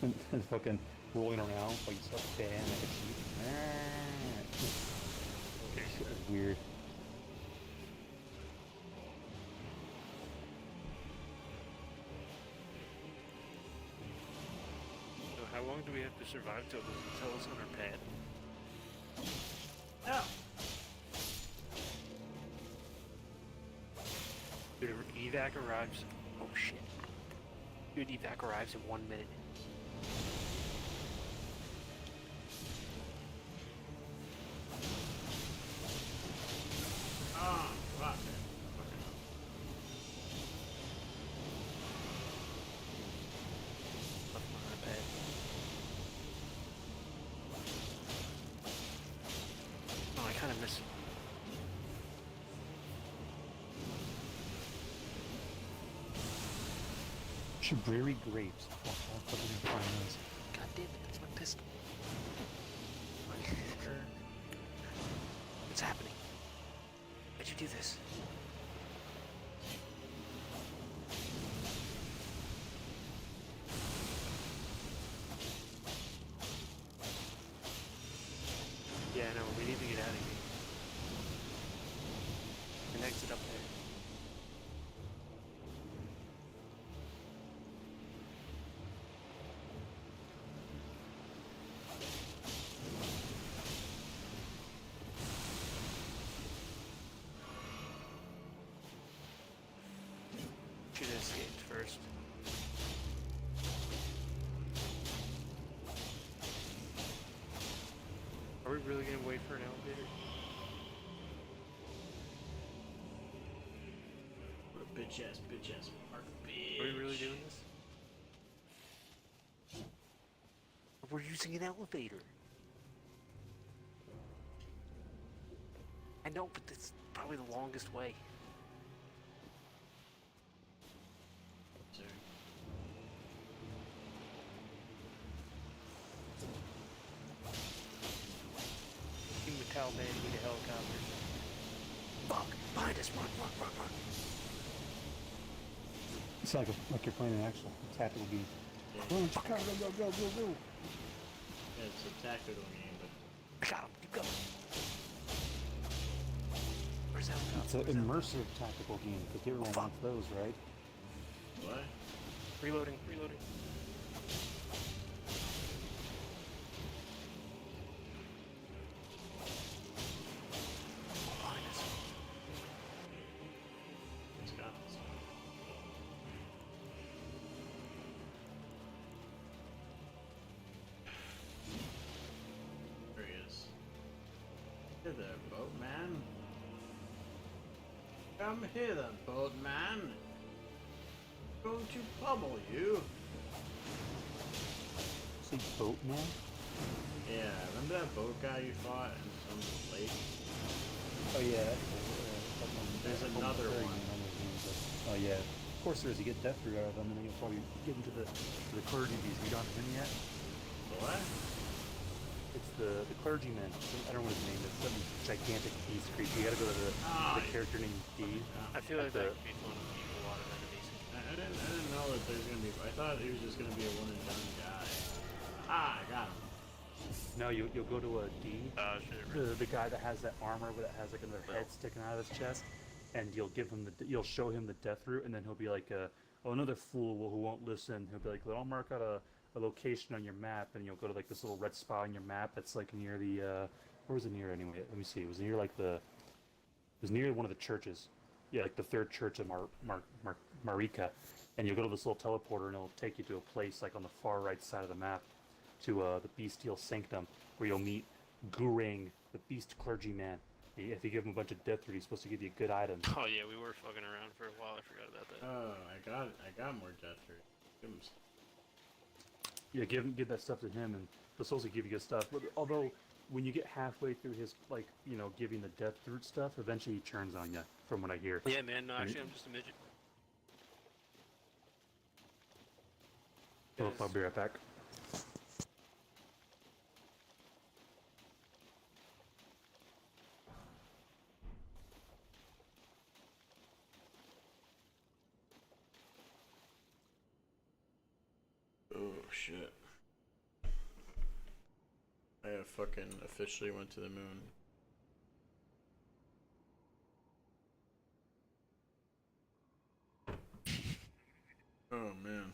Speaker 1: And fucking rolling around like you start to ban like a sheep. That shit was weird.
Speaker 2: So how long do we have to survive till they tell us on our pad?
Speaker 3: No.
Speaker 2: Dude, evac arrives. Oh shit. Dude, evac arrives in 1 minute.
Speaker 3: Ah, fuck.
Speaker 2: Left on our pad. Oh, I kind of miss.
Speaker 1: Shabriri grapes. Fuck, I'll fucking find those.
Speaker 2: God damn it, it's my pistol. What's happening? Why'd you do this? Yeah, no, we need to get out of here. An exit up there. Should have escaped first. Are we really gonna wait for an elevator?
Speaker 3: What a bitch ass park bitch.
Speaker 2: Are we really doing this? We're using an elevator. I know, but it's probably the longest way.
Speaker 3: Sorry.
Speaker 2: Team with Taliban, need a helicopter. Fuck! Behind us! Run, run, run, run!
Speaker 1: It's like you're playing an actual tactical game.
Speaker 3: Yeah.
Speaker 1: Go, go.
Speaker 3: Yeah, it's a tactical game, but
Speaker 2: I got him! Keep going! Where's the
Speaker 1: It's
Speaker 2: helicopter?
Speaker 1: an immersive tactical game because everyone wants those, right?
Speaker 3: what?
Speaker 2: Reloading, reloading.
Speaker 3: It's got this. There he is. Hey there, boatman. Come here then, boatman. I'm going to pummel you.
Speaker 1: See, boatman?
Speaker 3: Yeah, remember that boat guy you fought in some lake?
Speaker 1: Oh yeah.
Speaker 3: There's another one.
Speaker 1: Oh yeah. Of course there is. You get death root out of them, and then you'll probably get into the clergy beast. You don't have him yet.
Speaker 3: What?
Speaker 1: It's the clergyman. I don't know what his name is. Some gigantic beast creature. You gotta go to the character named D.
Speaker 2: I feel like
Speaker 1: the-
Speaker 2: that could be fun to beat a lot of enemies.
Speaker 3: I didn't know that there's gonna be. I thought he was just gonna be a one and done guy. Ah, I got him.
Speaker 1: No, you'll go to a D.
Speaker 2: Shit.
Speaker 1: The guy that has that armor, but that has like another head sticking out of his chest, and you'll show him the death root, and then he'll be like, oh, another fool who won't listen. He'll be like, well, I'll mark out a location on your map, and you'll go to like this little red spot on your map that's like near the where was it near anyway? Let me see. It was near like it was near one of the churches. Yeah, like the third church of Marika, and you'll go to this little teleporter, and it'll take you to a place like on the far right side of the map, to the Bestial Sanctum, where you'll meet Gurang, the Beast Clergyman. If you give him a bunch of death root, he's supposed to give you good items.
Speaker 2: Oh yeah, we were fucking around for a while. I forgot about that.
Speaker 3: Oh, I got more death root. Give him some.
Speaker 1: Yeah, give that stuff to him, and he'll supposed to give you good stuff. But although, when you get halfway through his, like, giving the death root stuff, eventually he turns on you, from what I hear.
Speaker 2: Yeah, man. No, actually, I'm just a midget.
Speaker 1: Well, I'll be right back.
Speaker 3: Oh shit. I fucking officially went to the moon. Oh man.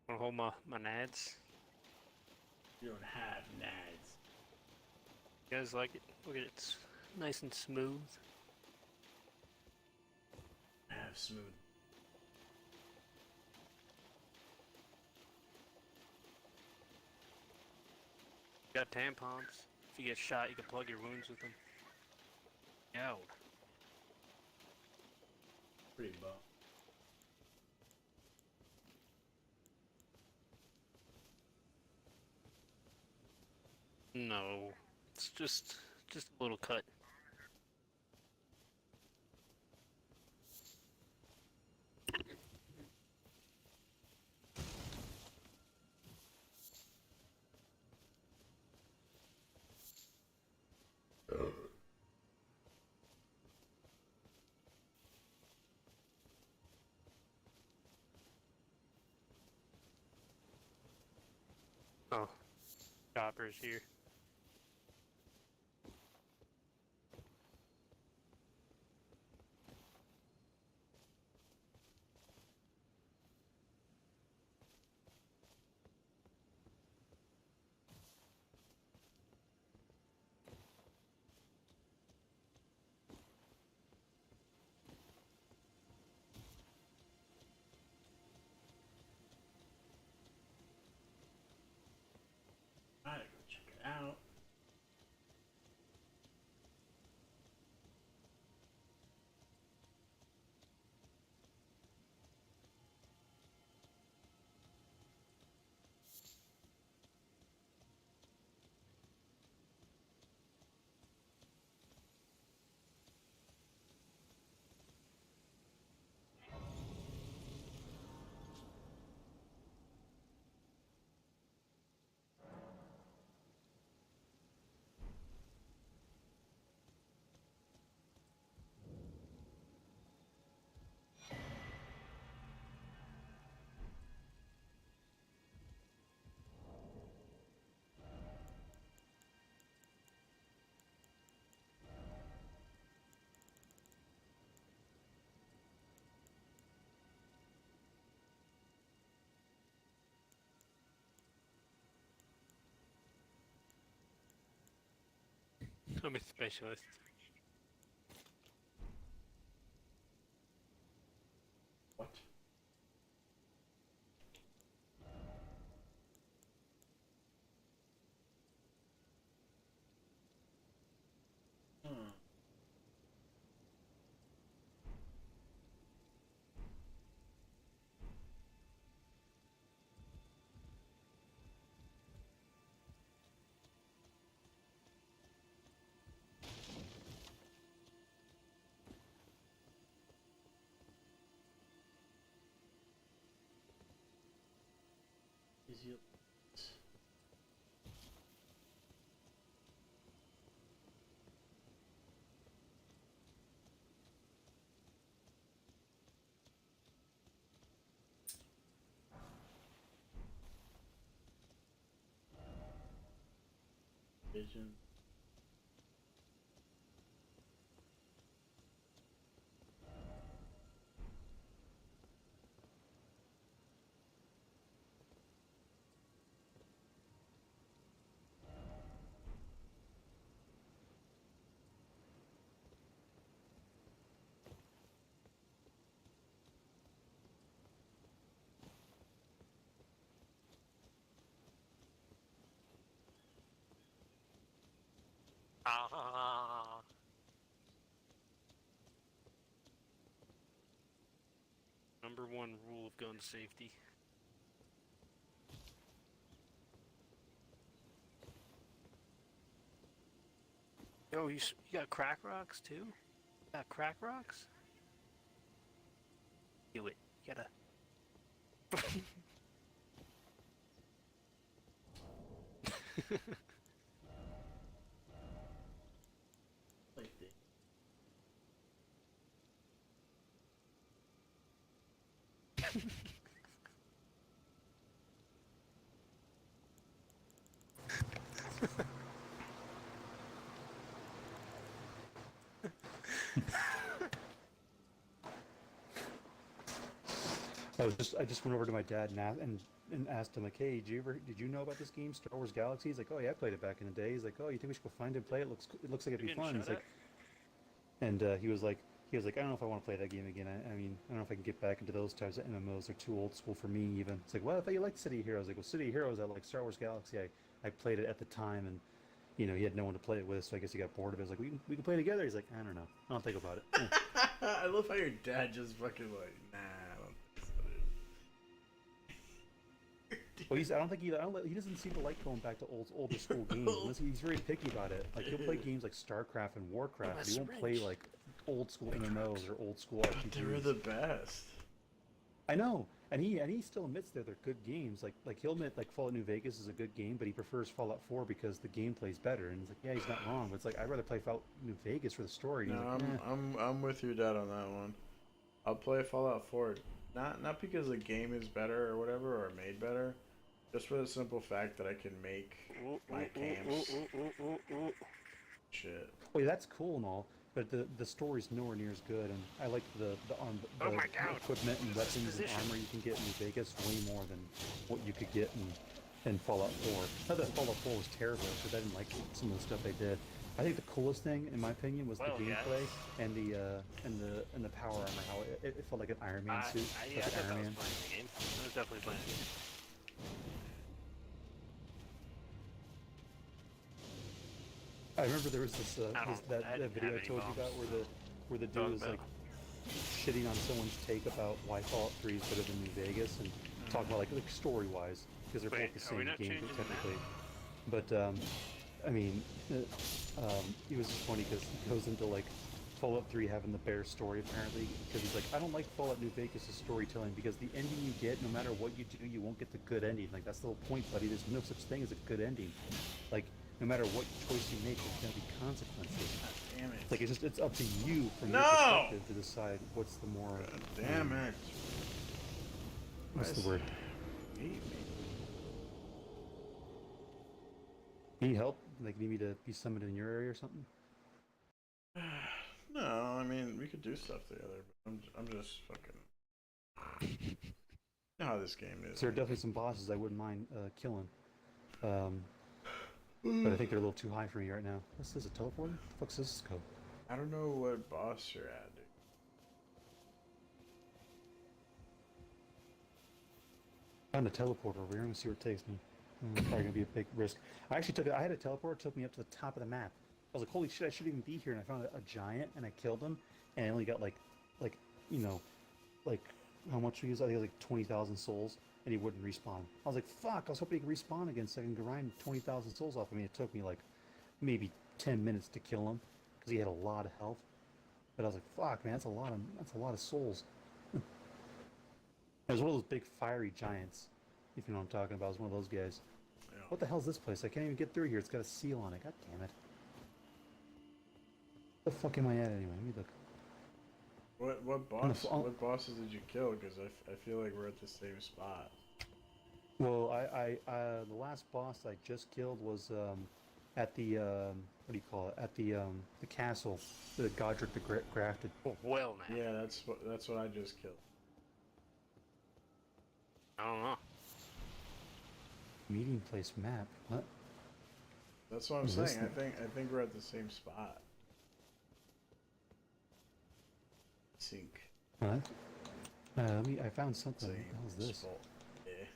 Speaker 2: Wanna hold my nads?
Speaker 3: You don't have nads.
Speaker 2: You guys like it? Look at it. It's nice and smooth.
Speaker 3: I have smooth.
Speaker 2: Got tampons. If you get shot, you can plug your wounds with them. Yo.
Speaker 3: Pretty bum.
Speaker 2: No. It's just a little cut. Oh. Chopper's here.
Speaker 3: I gotta go check it out.
Speaker 2: I'm a specialist.
Speaker 3: What? Hmm. Easy. Vision.
Speaker 2: Ah. Number one rule of gun safety. Yo, you got crack rocks too? Got crack rocks? Do it. You gotta.
Speaker 3: Like this.
Speaker 1: I just went over to my dad and asked him like, hey, did you know about this game, Star Wars Galaxy? He's like, oh yeah, I played it back in the day. He's like, oh, you think we should go find it and play it? It looks like it'd be
Speaker 2: You getting
Speaker 1: fun. He's
Speaker 2: shot
Speaker 1: like, and he was like, I don't know if I want to play that game again. I mean, I don't know if I can get back into those types of MMOs. They're too old school for me even. It's like, well, I thought you liked City of Heroes. Like, well, City of Heroes, I like Star Wars Galaxy. I played it at the time, and you know, he had no one to play it with, so I guess he got bored of it. I was like, we can play together. He's like, I don't know. I don't think about it.
Speaker 3: I love how your dad just fucking like, nah, I don't think so, dude.
Speaker 1: Well, he doesn't seem to like going back to older school games. Unless he's very picky about it. Like he'll play games like StarCraft and Warcraft, but he won't play like old school MMOs or old school
Speaker 3: But they were
Speaker 1: RPGs.
Speaker 3: the best.
Speaker 1: I know, and he still admits they're good games. Like he'll admit like Fallout New Vegas is a good game, but he prefers Fallout 4 because the gameplay's better. And he's like, yeah, he's not wrong. But it's like I'd rather play Fallout New Vegas for the story. And
Speaker 3: No,
Speaker 1: he's like,
Speaker 3: I'm with your dad on that one. I'll play Fallout 4, not because the game is better or whatever or made better, just for the simple fact that I can make my camps shit.
Speaker 1: well, yeah, that's cool and all, but the story's nowhere near as good. And I like the
Speaker 2: Oh my
Speaker 1: the
Speaker 2: God.
Speaker 1: equipment and weapons and
Speaker 2: Position.
Speaker 1: armor you can get in New Vegas way more than what you could get in Fallout 4. Not that Fallout 4 was terrible, because I didn't like some of the stuff they did. I think the coolest thing, in my opinion, was
Speaker 2: Well,
Speaker 1: the
Speaker 2: yes.
Speaker 1: gameplay and the power armor. How it felt like an Iron Man suit,
Speaker 2: Yeah, I
Speaker 1: like
Speaker 2: thought I
Speaker 1: Iron
Speaker 2: was
Speaker 1: Man.
Speaker 2: playing the game. I was definitely playing the game.
Speaker 1: I remember there was that video I
Speaker 2: have any
Speaker 1: told you about
Speaker 2: bombs.
Speaker 1: where the dude
Speaker 2: Dog
Speaker 1: was
Speaker 2: bell.
Speaker 1: like shitting on someone's take about why Fallout 3 is better than New Vegas and talking about like story wise because they're
Speaker 2: Wait,
Speaker 1: both the
Speaker 2: are we
Speaker 1: same
Speaker 2: not
Speaker 1: game
Speaker 2: changing the map?
Speaker 1: technically. But I mean, it was just funny because he goes into like Fallout 3 having the bear story apparently because he's like, I don't like Fallout New Vegas' storytelling because the ending you get, no matter what you do, you won't get the good ending. Like that's the whole point, buddy. There's no such thing as a good ending. Like no matter what choice you make, there's gonna be consequences.
Speaker 3: Damn it.
Speaker 1: It's like it's up to you from your
Speaker 3: No!
Speaker 1: perspective to decide what's the more
Speaker 3: Damn it.
Speaker 1: what's the word?
Speaker 3: Hate me.
Speaker 1: Need help? Like need me to be summoned in your area or something?
Speaker 3: No, I mean we could do stuff together, but I'm just fucking. You know how this game is.
Speaker 1: So there are definitely some bosses I wouldn't mind killing. But I think they're a little too high for me right now. What's this, a teleporter? The fuck's this code?
Speaker 3: I don't know what boss you're at, dude.
Speaker 1: Found a teleporter over here. I'm gonna see where it takes me. Probably gonna be a big risk. I actually took it. I had a teleporter. It took me up to the top of the map. I was like, holy shit, I shouldn't even be here. And I found a giant, and I killed him. And I only got like, you know, like how much we use? I think it was like 20,000 souls, and he wouldn't respawn. I was like, fuck. I was hoping he could respawn again so I can grind 20,000 souls off of me. It took me like maybe 10 minutes to kill him because he had a lot of health. But I was like, fuck, man, that's a lot of souls. It was one of those big fiery giants, if you know what I'm talking about. It was one of those guys.
Speaker 3: Yeah.
Speaker 1: What the hell's this place? I can't even get through here. It's got a seal on it. God damn it. What the fuck am I at anyway? Let me look.
Speaker 3: What bosses did you kill? Because I feel like we're at the same spot.
Speaker 1: Well, the last boss I just killed was at the what do you call it? At the castle, the Godric the Grafted.
Speaker 2: Oh, well, now.
Speaker 3: Yeah, that's what I just killed.
Speaker 2: I don't know.
Speaker 1: Meeting place map. What?
Speaker 3: That's what I'm
Speaker 1: Is this
Speaker 3: saying. I think we're at the same spot. Sync.
Speaker 1: What? I found something. What
Speaker 3: Same
Speaker 1: the hell is this?
Speaker 3: spot. Yeah.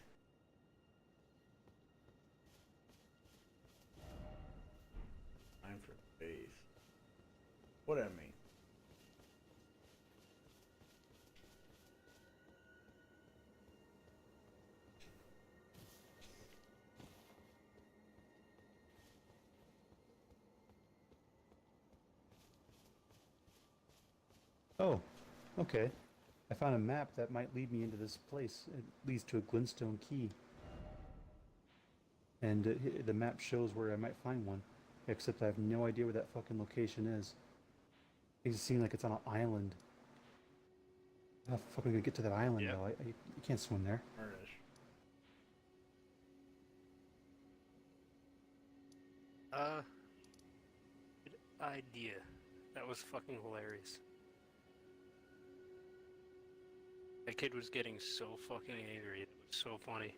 Speaker 3: Time for faith. What I mean.
Speaker 1: Oh, okay. I found a map that might lead me into this place. It leads to a glintstone key. And the map shows where I might find one. Except I have no idea where that fucking location is. It seems like it's on an island. How the fuck am I gonna get to that island
Speaker 2: Yeah.
Speaker 1: though? You can't swim there.
Speaker 3: Harnish.
Speaker 2: Good idea. That was fucking hilarious. That kid was getting so fucking angry. It was so funny.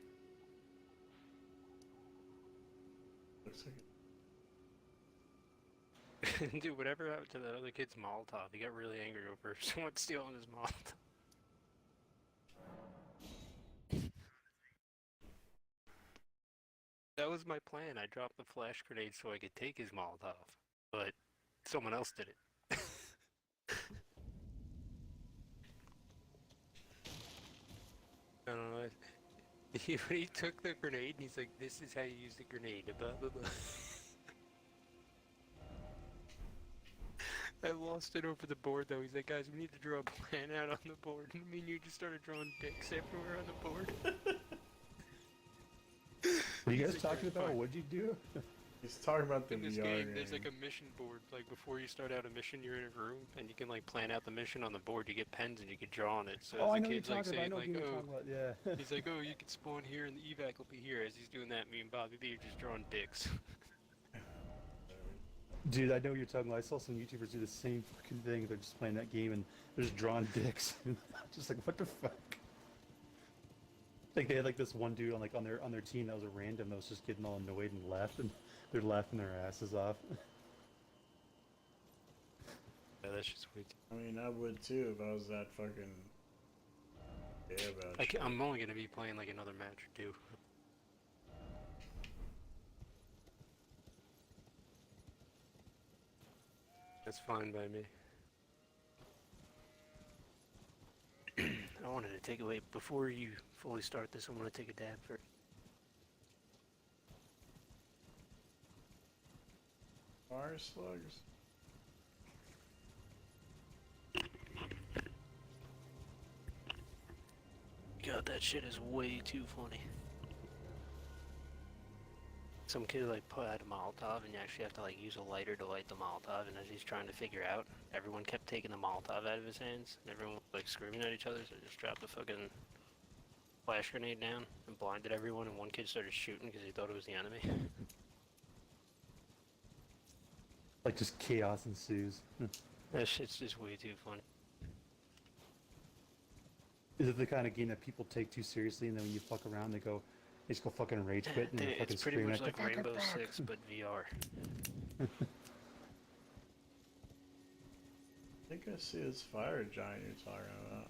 Speaker 3: Looks like
Speaker 2: Dude, whatever happened to that other kid's Molotov? He got really angry over someone stealing his Molotov. That was my plan. I dropped the flash grenade so I could take his Molotov, but someone else did it. I don't know. He took the grenade and he's like, "This is how you use the grenade." Blah blah blah. I lost it over the board though. He's like, "Guys, we need to draw a plan out on the board." And me and you just started drawing dicks everywhere on the board.
Speaker 1: What are you guys
Speaker 2: He's like,
Speaker 1: talking about?
Speaker 2: "Fine."
Speaker 1: What'd you do?
Speaker 3: he's talking about the
Speaker 2: In this
Speaker 3: VR
Speaker 2: game, there's like a mission board. Like before you start out a mission, you're in a room and you can like plan out the mission on the board. You get pens and you can draw on it. So
Speaker 1: Oh, I
Speaker 2: the
Speaker 1: know what you're
Speaker 2: kid's like
Speaker 1: talking about. I
Speaker 2: saying
Speaker 1: know what
Speaker 2: like,
Speaker 1: you're
Speaker 2: "Oh,"
Speaker 1: talking about. Yeah.
Speaker 2: he's like, "Oh, you can spawn here and the evac will be here." As he's doing that, me and Bobby B are just drawing dicks.
Speaker 1: Dude, I know what you're talking about. I saw some YouTubers do the same fucking thing. They're just playing that game and they're just drawing dicks. Just like, what the fuck? Like they had like this one dude on their team that was a random that was just getting all annoyed and left, and they're laughing their asses off.
Speaker 2: Yeah, that's just weird.
Speaker 3: I mean, I would too if I was that fucking. Yeah, about shit.
Speaker 2: I'm only gonna be playing like another match or two. That's fine by me. I wanted to take away before you fully start this. I want to take a dab first.
Speaker 3: Fire slugs.
Speaker 2: God, that shit is way too funny. Some kid like put out a Molotov and you actually have to like use a lighter to light the Molotov, and as he's trying to figure out, everyone kept taking the Molotov out of his hands and everyone was like screaming at each other, so I just dropped the fucking flash grenade down and blinded everyone, and one kid started shooting because he thought it was the enemy.
Speaker 1: Like just chaos ensues.
Speaker 2: That shit's just way too funny.
Speaker 1: Is it the kind of game that people take too seriously, and then when you fuck around, they go, just go fucking rage quit and
Speaker 2: Dude,
Speaker 1: fucking
Speaker 2: it's pretty
Speaker 1: scream
Speaker 2: much
Speaker 1: at
Speaker 2: like
Speaker 1: the
Speaker 2: Rainbow Six, but VR.
Speaker 3: I think I see this fire giant you're talking about.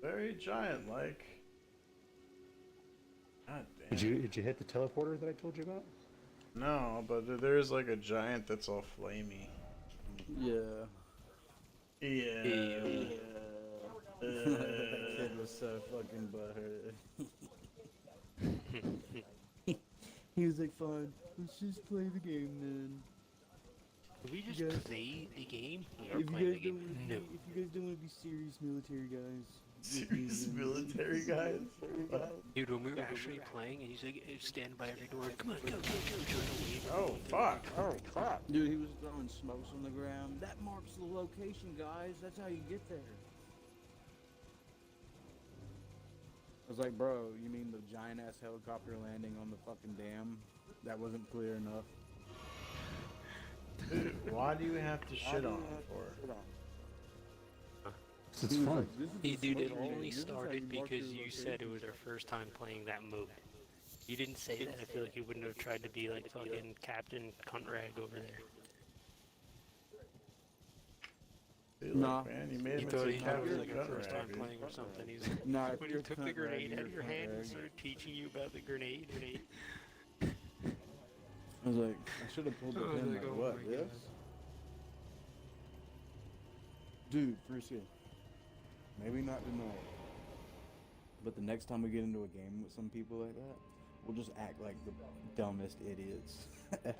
Speaker 3: Very giant, like. God damn.
Speaker 1: Did you hit the teleporter that I told you about?
Speaker 3: No, but there's like a giant that's all flamey.
Speaker 5: Yeah.
Speaker 3: Yeah.
Speaker 5: That kid was so fucking butthurt. He was like, fine, let's just play the game then.
Speaker 2: Did we just
Speaker 5: You guys-
Speaker 2: play the game? We are
Speaker 5: If you
Speaker 2: playing
Speaker 5: guys
Speaker 2: the game.
Speaker 5: don't wanna
Speaker 2: No.
Speaker 5: be, if you guys don't want to be serious military guys.
Speaker 3: Serious military guys?
Speaker 2: Dude, when we were actually playing, and he's like, stand by every door, come on, go, wave.
Speaker 3: Oh, fuck.
Speaker 5: Oh, fuck. Dude, he was throwing smokes on the ground. That marks the location, guys. That's how you get there. I was like, bro, you mean the giant-ass helicopter landing on the fucking dam? That wasn't clear enough.
Speaker 3: Dude, why do you have to shit on him for?
Speaker 1: It's
Speaker 5: He was
Speaker 1: fun.
Speaker 5: like, "This is
Speaker 2: Hey,
Speaker 5: the
Speaker 2: dude, it
Speaker 5: smoke grenade.
Speaker 2: only
Speaker 5: This is how
Speaker 2: started
Speaker 5: you mark
Speaker 2: because
Speaker 5: your
Speaker 2: you said it
Speaker 5: location."
Speaker 2: was our first time playing that mode. You didn't say that, I feel like you wouldn't have tried to be like fucking Captain Cuntrag over there.
Speaker 3: Dude,
Speaker 5: Nah.
Speaker 3: like, man, you made
Speaker 2: You
Speaker 3: him
Speaker 2: thought
Speaker 3: into
Speaker 2: he thought it was
Speaker 3: Captain
Speaker 2: like our first time
Speaker 3: Cuntrag, dude.
Speaker 2: playing or something. He's
Speaker 5: Nah,
Speaker 2: when he
Speaker 5: you're
Speaker 2: took the
Speaker 5: cunt
Speaker 2: grenade
Speaker 5: rag,
Speaker 2: out of
Speaker 5: you're
Speaker 2: your
Speaker 5: cunt
Speaker 2: hand and
Speaker 5: rag.
Speaker 2: started teaching you about the grenade.
Speaker 5: I was like, I should have pulled the
Speaker 2: I was
Speaker 5: pin.
Speaker 2: like,
Speaker 5: Like,
Speaker 2: oh
Speaker 5: what,
Speaker 2: my
Speaker 5: this?
Speaker 2: God.
Speaker 5: Dude, Frisky. Maybe not tonight. But the next time we get into a game with some people like that, we'll just act like the dumbest idiots ever.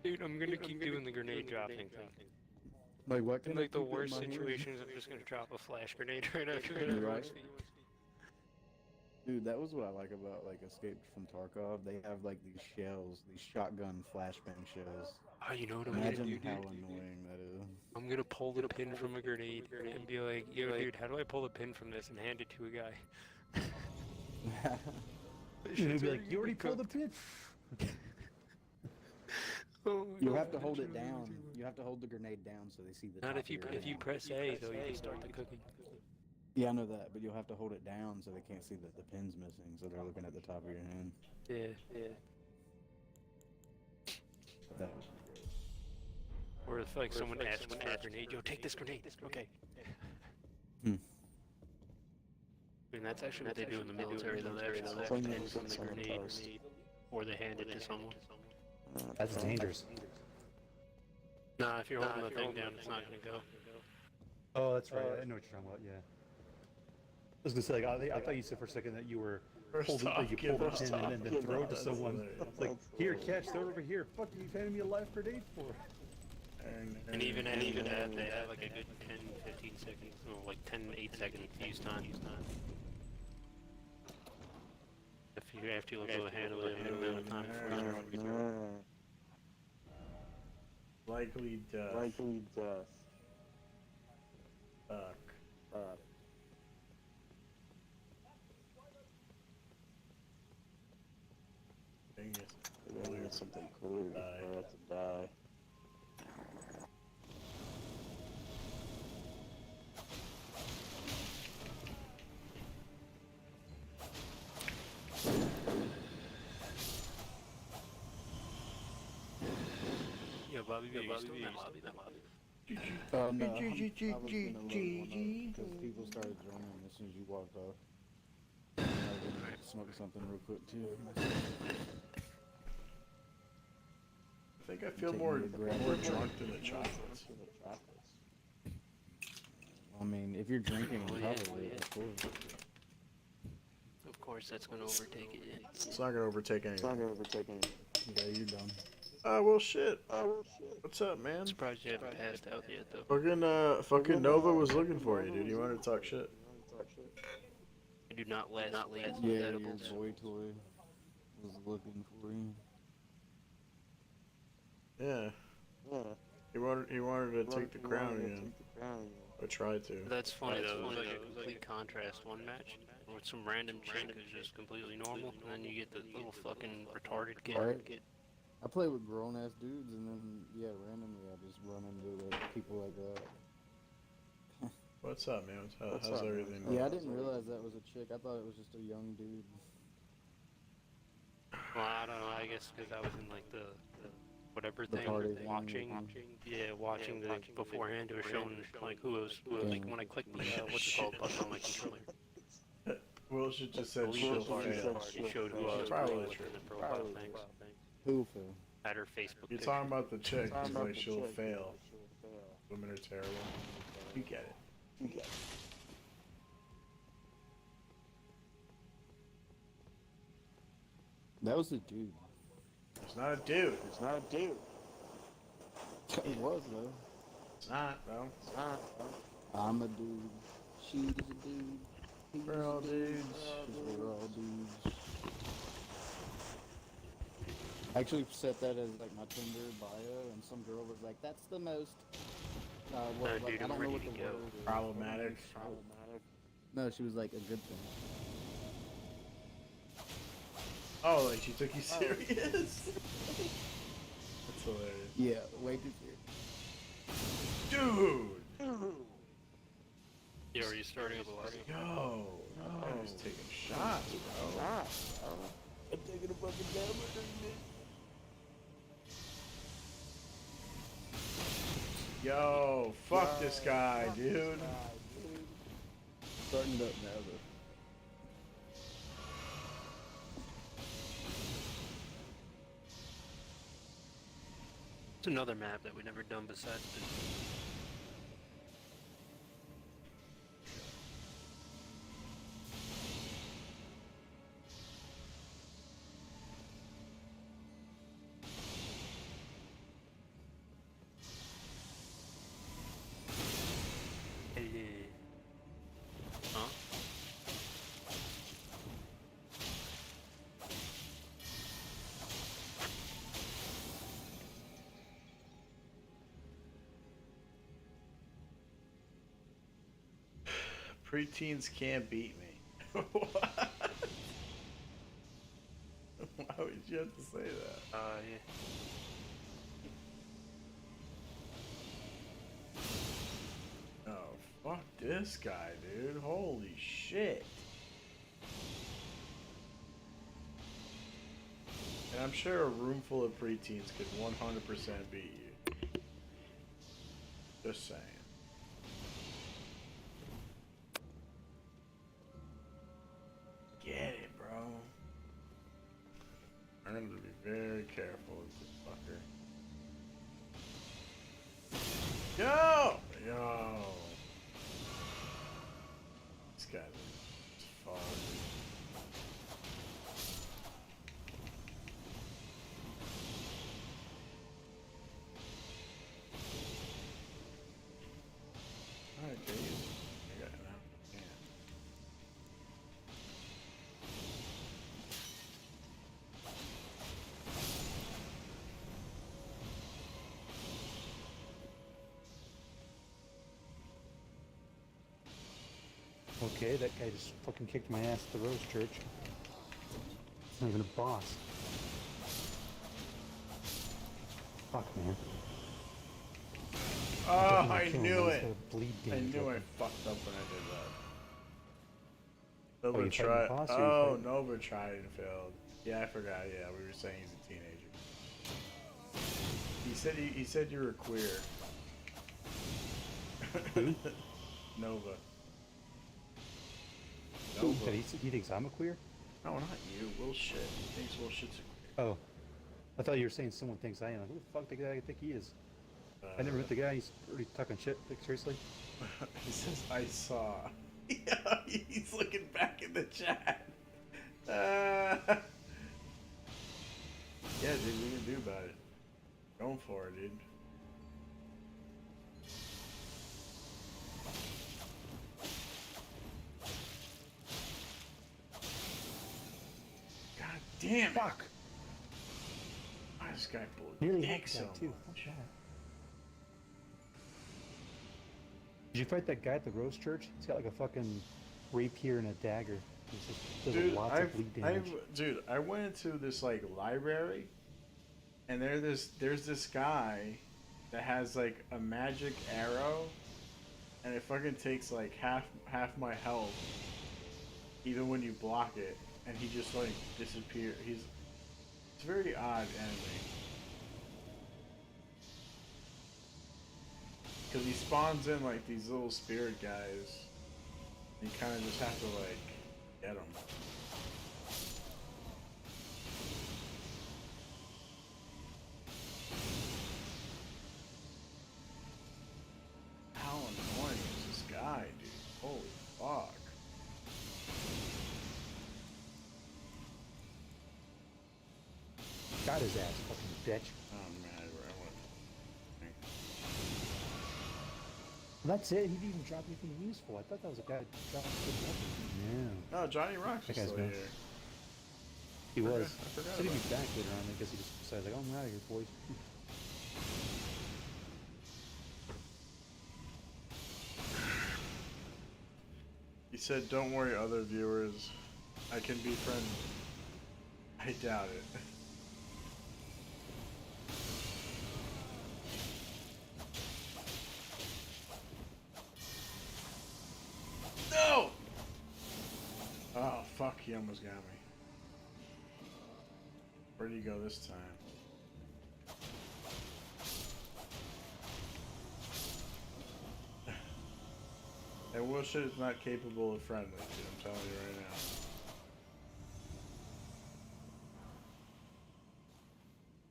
Speaker 2: Dude, I'm gonna keep doing the grenade dropping thing.
Speaker 5: Like, what
Speaker 2: In
Speaker 5: can I
Speaker 2: like the
Speaker 5: keep in
Speaker 2: worst
Speaker 5: my hand?
Speaker 2: situations, I'm just gonna drop a flash grenade right after
Speaker 5: You're
Speaker 2: everyone's
Speaker 5: right.
Speaker 2: feet.
Speaker 5: Dude, that was what I like about, like, Escape from Tarkov. They have, like, these shells, these shotgun flashbang shells.
Speaker 2: Oh, you know what I'm gonna
Speaker 5: Imagine
Speaker 2: do, dude?
Speaker 5: how annoying that is.
Speaker 2: I'm gonna pull the pin from a grenade and be like, yo, dude, how do I pull the pin from this and hand it to a guy?
Speaker 1: And he'll be like, you already pulled the pin.
Speaker 2: Oh my
Speaker 5: You
Speaker 2: God,
Speaker 5: have to hold
Speaker 2: that's
Speaker 5: it
Speaker 2: what I'm gonna
Speaker 5: down.
Speaker 2: do.
Speaker 5: You have to hold the grenade down so they see the
Speaker 2: Not
Speaker 5: top
Speaker 2: if you
Speaker 5: of your
Speaker 2: if you
Speaker 5: hand.
Speaker 2: press A though, you can start the cooking.
Speaker 5: Yeah, I know that, but you'll have to hold it down so they can't see that the pin's missing, so they're looking at the top of your hand.
Speaker 2: Yeah.
Speaker 5: That,
Speaker 2: Or if like someone asks for a grenade, yo, take this grenade. Okay.
Speaker 5: Hmm.
Speaker 2: I mean, that's actually what they do in the military, though. They actually have pins on the grenade, or they hand it to someone.
Speaker 1: That's dangerous.
Speaker 2: Nah, if you're holding the thing down, it's not gonna go.
Speaker 1: Oh, that's right. I know what you're talking about. Yeah. I was gonna say, like, I thought you said for a second that you were holding, like, you pulled the pin and then throw it to someone. It's like, here, catch, throw it over here. Fuck you handed me a live grenade for.
Speaker 2: And even at that, they have like a good 10, 15 seconds, well, like 10, 8 second fuse time. If you have to be able to handle it in a amount of time before it's gonna be
Speaker 3: Likely death.
Speaker 7: Likely death.
Speaker 3: Fuck. Dang it.
Speaker 7: We're gonna get something clear before I have to die.
Speaker 2: Yeah, Bobby, you still in that lobby?
Speaker 5: no, I was gonna load one up because people started joining as soon as you walked off. I was gonna smoke something real quick too.
Speaker 3: I think I feel more drunk than the chocolates.
Speaker 5: I mean, if you're drinking,
Speaker 2: Oh, yeah.
Speaker 5: probably, of course.
Speaker 2: Of course, that's gonna overtake it. Yeah.
Speaker 3: It's not gonna overtake
Speaker 7: It's not
Speaker 3: anything.
Speaker 7: gonna overtake me.
Speaker 5: Yeah, you're done.
Speaker 3: Oh, well, shit. What's up, man?
Speaker 2: I'm surprised you haven't passed out yet, though.
Speaker 3: Fucking Nova was looking for you, dude. You wanted to talk shit?
Speaker 2: I do not last late with
Speaker 5: Yeah, your
Speaker 2: edibles.
Speaker 5: boy toy was looking for you.
Speaker 3: Yeah.
Speaker 7: Yeah.
Speaker 3: He wanted to take the crown again. I tried to.
Speaker 2: That's funny though. It was like a complete contrast one match with some random chick who's just completely normal, and then you get the little fucking retarded kid.
Speaker 5: Right. I play with grown ass dudes, and then randomly I just run into like people like that.
Speaker 3: What's up, man? How's everything?
Speaker 5: Yeah, I didn't realize that was a chick. I thought it was just a young dude.
Speaker 2: Well, I don't know. I guess because I was in like the whatever
Speaker 5: The
Speaker 2: thing,
Speaker 5: party thing.
Speaker 2: watching the beforehand. It was showing like who was like when I clicked the what's it called button on my controller.
Speaker 3: Will should just said
Speaker 2: It
Speaker 3: she'll
Speaker 2: showed
Speaker 3: fail.
Speaker 2: it showed who I was
Speaker 3: Probably
Speaker 2: playing with
Speaker 3: true.
Speaker 2: in the profile things.
Speaker 5: Who Phil?
Speaker 2: At her Facebook
Speaker 3: You're
Speaker 2: picture.
Speaker 3: talking about the chick who's like she'll fail. Women are terrible. You get it.
Speaker 5: That was a dude.
Speaker 3: It's not a dude.
Speaker 5: It was though.
Speaker 3: It's not, bro.
Speaker 5: I'm a dude. She's a dude. He's
Speaker 3: We're all
Speaker 5: a dude.
Speaker 3: dudes.
Speaker 5: 'Cause we're all dudes. I actually set that as like my Tinder bio, and some girl was like, "That's the most." What, like,
Speaker 2: Dude,
Speaker 5: I
Speaker 2: I'm
Speaker 5: don't know
Speaker 2: ready
Speaker 5: what
Speaker 2: to
Speaker 5: the
Speaker 2: go.
Speaker 5: word is.
Speaker 3: Problematic.
Speaker 5: No, she was like a good thing.
Speaker 3: Oh, like she took you serious? That's hilarious.
Speaker 5: Yeah, way too serious.
Speaker 3: Dude!
Speaker 2: Yeah, are you starting up a lot?
Speaker 3: Yo! I was taking shots, bro.
Speaker 5: I'm taking a fucking damage.
Speaker 3: Yo, fuck this guy, dude.
Speaker 5: Starting up now though.
Speaker 2: It's another map that we never done besides the. Huh?
Speaker 3: Preteens can't beat me. What? Why would you have to say that?
Speaker 2: Yeah.
Speaker 3: Oh, fuck this guy, dude. Holy shit. And I'm sure a room full of preteens could 100% beat you. Just saying. Get it, bro. I'm gonna be very careful with this fucker. Yo! Yo! This guy is far. Alright, okay, I got it now. Yeah.
Speaker 1: Okay, that guy just fucking kicked my ass at the Rose Church. He's not even a boss. Fuck, man.
Speaker 3: Oh, I
Speaker 1: Kill him,
Speaker 3: knew
Speaker 1: he's
Speaker 3: it!
Speaker 1: got a bleed
Speaker 3: I
Speaker 1: damage
Speaker 3: knew I
Speaker 1: weapon.
Speaker 3: fucked up when I did that.
Speaker 1: Oh,
Speaker 3: Nova
Speaker 1: you fighting
Speaker 3: tried.
Speaker 1: the boss or you
Speaker 3: Oh,
Speaker 1: fighting-
Speaker 3: Nova tried and failed. Yeah, I forgot. Yeah, we were saying he's a teenager. He said you were queer. Nova.
Speaker 1: He said he thinks I'm a queer?
Speaker 3: No, not you. Will shit. He thinks Will shit's a
Speaker 1: Oh. I thought you were saying someone thinks I am. Like, who the fuck the guy I think he is?
Speaker 3: queer.
Speaker 1: I never met the guy. He's already talking shit. Like, seriously?
Speaker 3: He says, I saw. Yeah, he's looking back in the chat. Yeah, dude, we can do about it. Going for it, dude. God damn it.
Speaker 1: Fuck!
Speaker 3: Why this guy blew
Speaker 1: Nearly
Speaker 3: dick
Speaker 1: hit
Speaker 3: so
Speaker 1: that too.
Speaker 3: much?
Speaker 1: Fuck that. Did you fight that guy at the Rose Church? He's got like a fucking rapier and a dagger. He's just does
Speaker 3: Dude,
Speaker 1: lots of bleed damage.
Speaker 3: I went into this like library, and there's this guy that has like a magic arrow and it fucking takes like half my health, even when you block it, and he just like disappears. It's a very odd enemy. Because he spawns in like these little spirit guys. And you kind of just have to like get them. How annoying is this guy, dude? Holy fuck.
Speaker 1: Got his ass, fucking bitch.
Speaker 3: Oh man, I want.
Speaker 1: That's it. He didn't even drop anything useful. I thought that was a guy who dropped good weapon. No.
Speaker 3: No, Johnny Rocks
Speaker 1: That
Speaker 3: is
Speaker 1: guy's
Speaker 3: still
Speaker 1: gone.
Speaker 3: here.
Speaker 1: He was.
Speaker 3: I forgot
Speaker 1: Said he'd be
Speaker 3: about
Speaker 1: back later on. I guess he just decided, like, oh, I'm out of here, boys.
Speaker 3: He said, don't worry, other viewers. I can be friendly. I doubt it. No! Oh, fuck, he almost got me. Where'd he go this time? And Wilshire is not capable of friendly, dude, I'm telling you right now.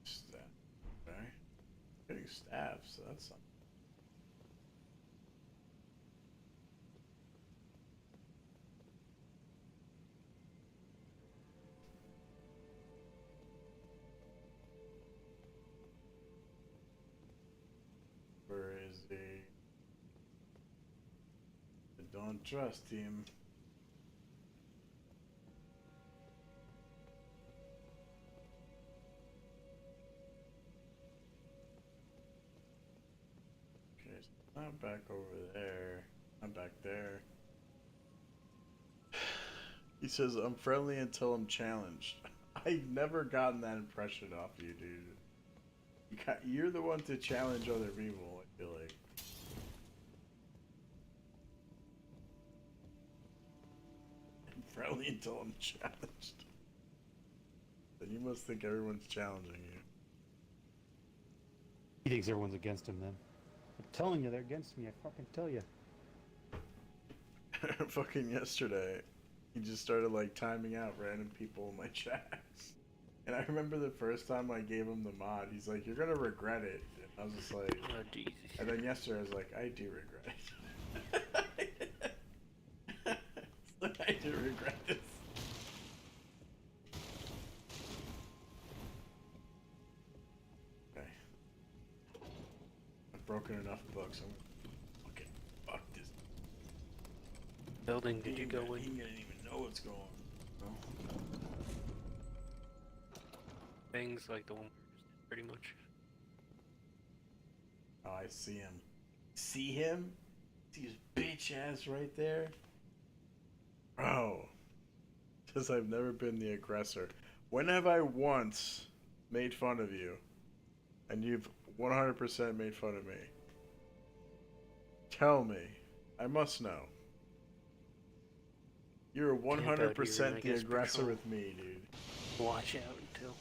Speaker 3: Stab. Okay. Getting stabbed, so that's something. Where is he? I don't trust him. Okay, so not back over there. I'm back there. He says, I'm friendly until I'm challenged. I've never gotten that impression off you, dude. You're the one to challenge other people, I feel like. I'm friendly until I'm challenged. Then you must think everyone's challenging you.
Speaker 1: He thinks everyone's against him, then. I'm telling you, they're against me. I fucking tell you.
Speaker 3: Fucking yesterday, he just started like timing out random people in my chat. And I remember the first time I gave him the mod, he's like, you're gonna regret it. And I was just like,
Speaker 2: Oh, Jesus.
Speaker 3: and then yesterday I was like, I do regret it. I do regret this. Okay. I've broken enough books. I'm okay. Fuck this.
Speaker 2: Building, did you go in?
Speaker 3: He didn't even know what's going on. No?
Speaker 2: Things like the one we were just in, pretty much.
Speaker 3: Oh, I see him. See him? See his bitch ass right there? Bro. Because I've never been the aggressor. When have I once made fun of you? And you've 100% made fun of me? Tell me. I must know. You're 100% the aggressor with me, dude.
Speaker 2: Watch out until.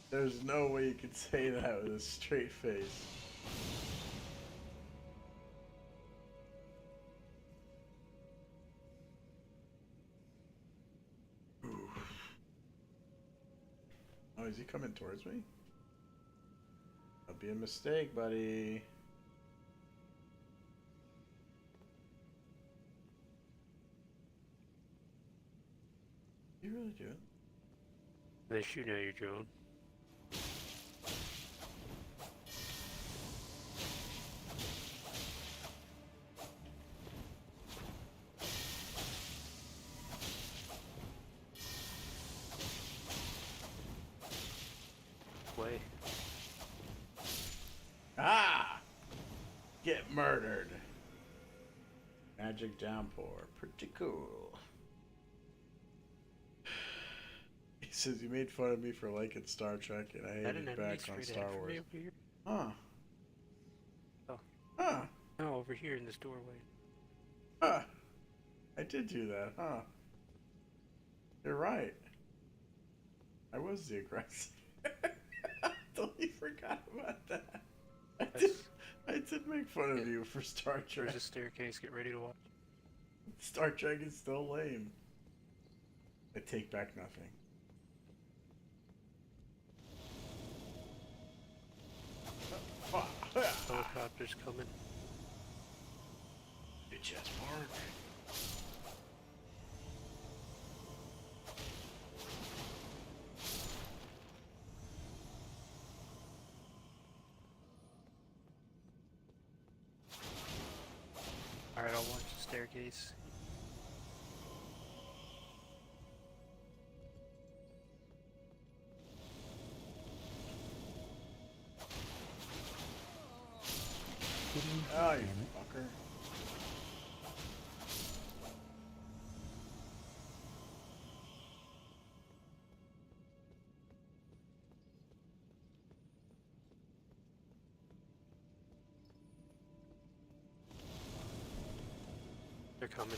Speaker 3: There's no way you could say that with a straight face. Oh, is he coming towards me? That'd be a mistake, buddy. You really do it?
Speaker 2: They're shooting at your drone. Way.
Speaker 3: Ah! Get murdered. Magic downpour. Pretty cool. He says you made fun of me for liking Star Trek and I
Speaker 2: That
Speaker 3: hated
Speaker 2: an
Speaker 3: it
Speaker 2: enemy
Speaker 3: back on
Speaker 2: straight
Speaker 3: Star
Speaker 2: ahead from
Speaker 3: Wars.
Speaker 2: me over here?
Speaker 3: Huh.
Speaker 2: Oh.
Speaker 3: Huh.
Speaker 2: No, over here in this doorway.
Speaker 3: Huh. I did do that, huh? You're right. I was the aggressor. I totally forgot about that. I did make fun of you for Star Trek.
Speaker 2: There's a staircase. Get ready to watch.
Speaker 3: Star Trek is still lame. I take back nothing.
Speaker 2: Helicopter's coming.
Speaker 3: Bitch ass park.
Speaker 2: Alright, I'll watch the staircase.
Speaker 3: Oh, you fucker.
Speaker 2: They're coming.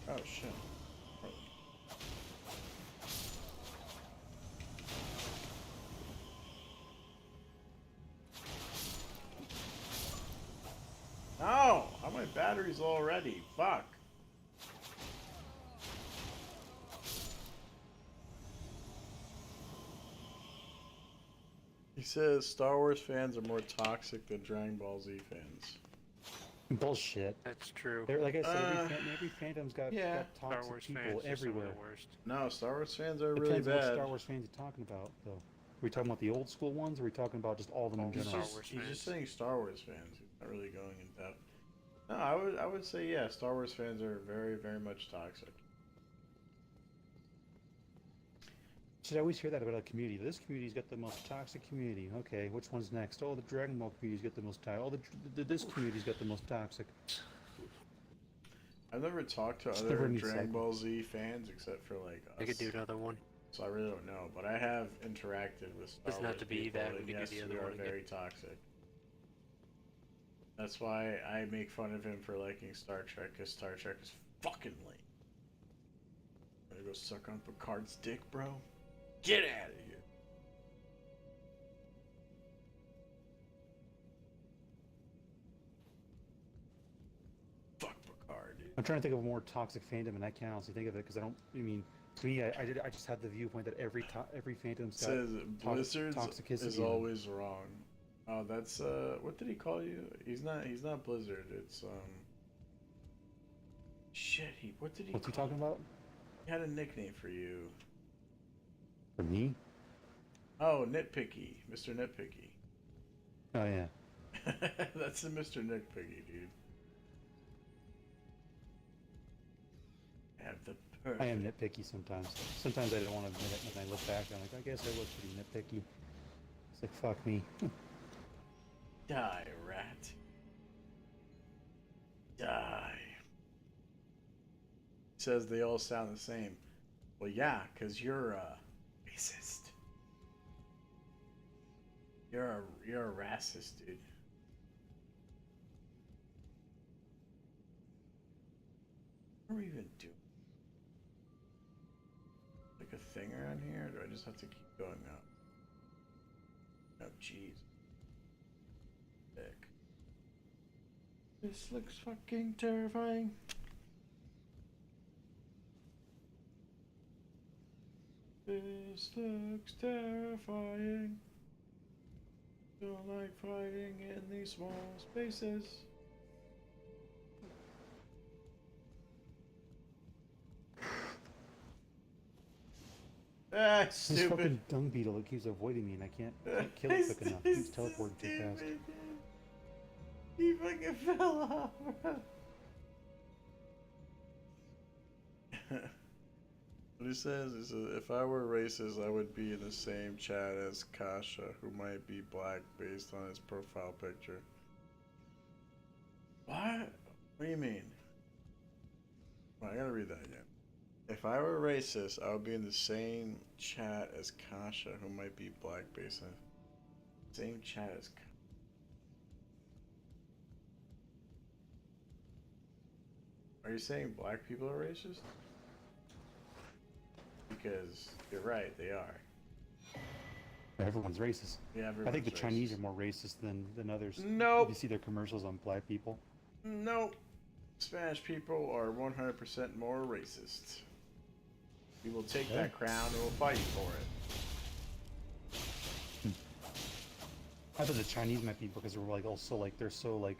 Speaker 3: Oh shit. No! How my batteries already? Fuck. He says Star Wars fans are more toxic than Dragon Ball Z fans.
Speaker 1: Bullshit.
Speaker 2: That's true.
Speaker 1: They're, like I said, every fandom's got,
Speaker 3: yeah.
Speaker 1: got
Speaker 2: Star
Speaker 1: toxic
Speaker 2: Wars
Speaker 1: people
Speaker 2: fans are some
Speaker 1: everywhere.
Speaker 2: of the worst.
Speaker 3: No, Star Wars fans are really
Speaker 1: Depends on what
Speaker 3: bad.
Speaker 1: Star Wars fans you're talking about, though. Are we talking about the old school ones, or are we talking about just all of them in
Speaker 3: He's
Speaker 1: general?
Speaker 2: Star Wars
Speaker 3: he's
Speaker 2: fans.
Speaker 3: just saying Star Wars fans. He's not really going in depth. No, I would say yeah, Star Wars fans are very, very much toxic.
Speaker 1: Should I always hear that about a community? This community's got the most toxic community. Okay, which one's next? Oh, the Dragon Ball community's got the most toxic. Oh, this community's got the most toxic.
Speaker 3: I've never talked to
Speaker 1: It's
Speaker 3: other
Speaker 1: never any
Speaker 3: Dragon
Speaker 1: cycle.
Speaker 3: Ball Z fans except for like us.
Speaker 2: I could do another one.
Speaker 3: So I really don't know, but I have interacted with Star
Speaker 2: Doesn't
Speaker 3: Wars
Speaker 2: have to be
Speaker 3: people,
Speaker 2: that, we
Speaker 3: and
Speaker 2: could do
Speaker 3: yes,
Speaker 2: the other
Speaker 3: we are
Speaker 2: one again.
Speaker 3: very toxic. That's why I make fun of him for liking Star Trek, because Star Trek is fucking lame. Wanna go suck on Picard's dick, bro? Get out of here! Fuck Picard, dude.
Speaker 1: I'm trying to think of a more toxic fandom, and I can't honestly think of it because I don't. I mean, to me, I just had the viewpoint that every fandom's got
Speaker 3: Says Blizzard's
Speaker 1: toxicity
Speaker 3: is
Speaker 1: in them.
Speaker 3: always wrong. Oh, that's what did he call you? He's not Blizzard. It's shit. What did he?
Speaker 1: What's he
Speaker 3: call
Speaker 1: talking about?
Speaker 3: He had a nickname for you.
Speaker 1: For me?
Speaker 3: Oh, Nitpicky, Mr. Nitpicky.
Speaker 1: Oh yeah.
Speaker 3: That's the Mr. Nitpicky, dude. Have the perfect.
Speaker 1: I am nitpicky sometimes. Sometimes I don't want to admit it, and then I look back and I'm like, I guess I was pretty nitpicky. It's like, fuck me.
Speaker 3: Die, rat. Die. Says they all sound the same. Well, yeah, because you're racist. You're a racist, dude. What are we even doing? Like a thing around here, or do I just have to keep going up? Oh, jeez. Sick. This looks fucking terrifying. This looks terrifying. Don't like fighting in these small spaces. Ah,
Speaker 1: This
Speaker 3: stupid.
Speaker 1: fucking dung beetle that keeps avoiding me, and I can't kill it quick enough. It keeps teleporting too fast.
Speaker 3: He fucking fell off, bro. What he says is, if I were racist, I would be in the same chat as Kasha, who might be black based on his profile picture. What? What do you mean? Well, I gotta read that again. If I were racist, I would be in the same chat as Kasha, who might be black based on same chat as Are you saying black people are racist? Because you're right, they are.
Speaker 1: Everyone's racist.
Speaker 3: Yeah,
Speaker 1: I think the
Speaker 3: everyone's
Speaker 1: Chinese
Speaker 3: racist.
Speaker 1: are more racist than others.
Speaker 3: Nope.
Speaker 1: If you see their commercials on black people.
Speaker 3: Nope. Spanish people are 100% more racist. We will take that crown and we'll fight you for it.
Speaker 1: I thought the Chinese might be because they're like also like they're so like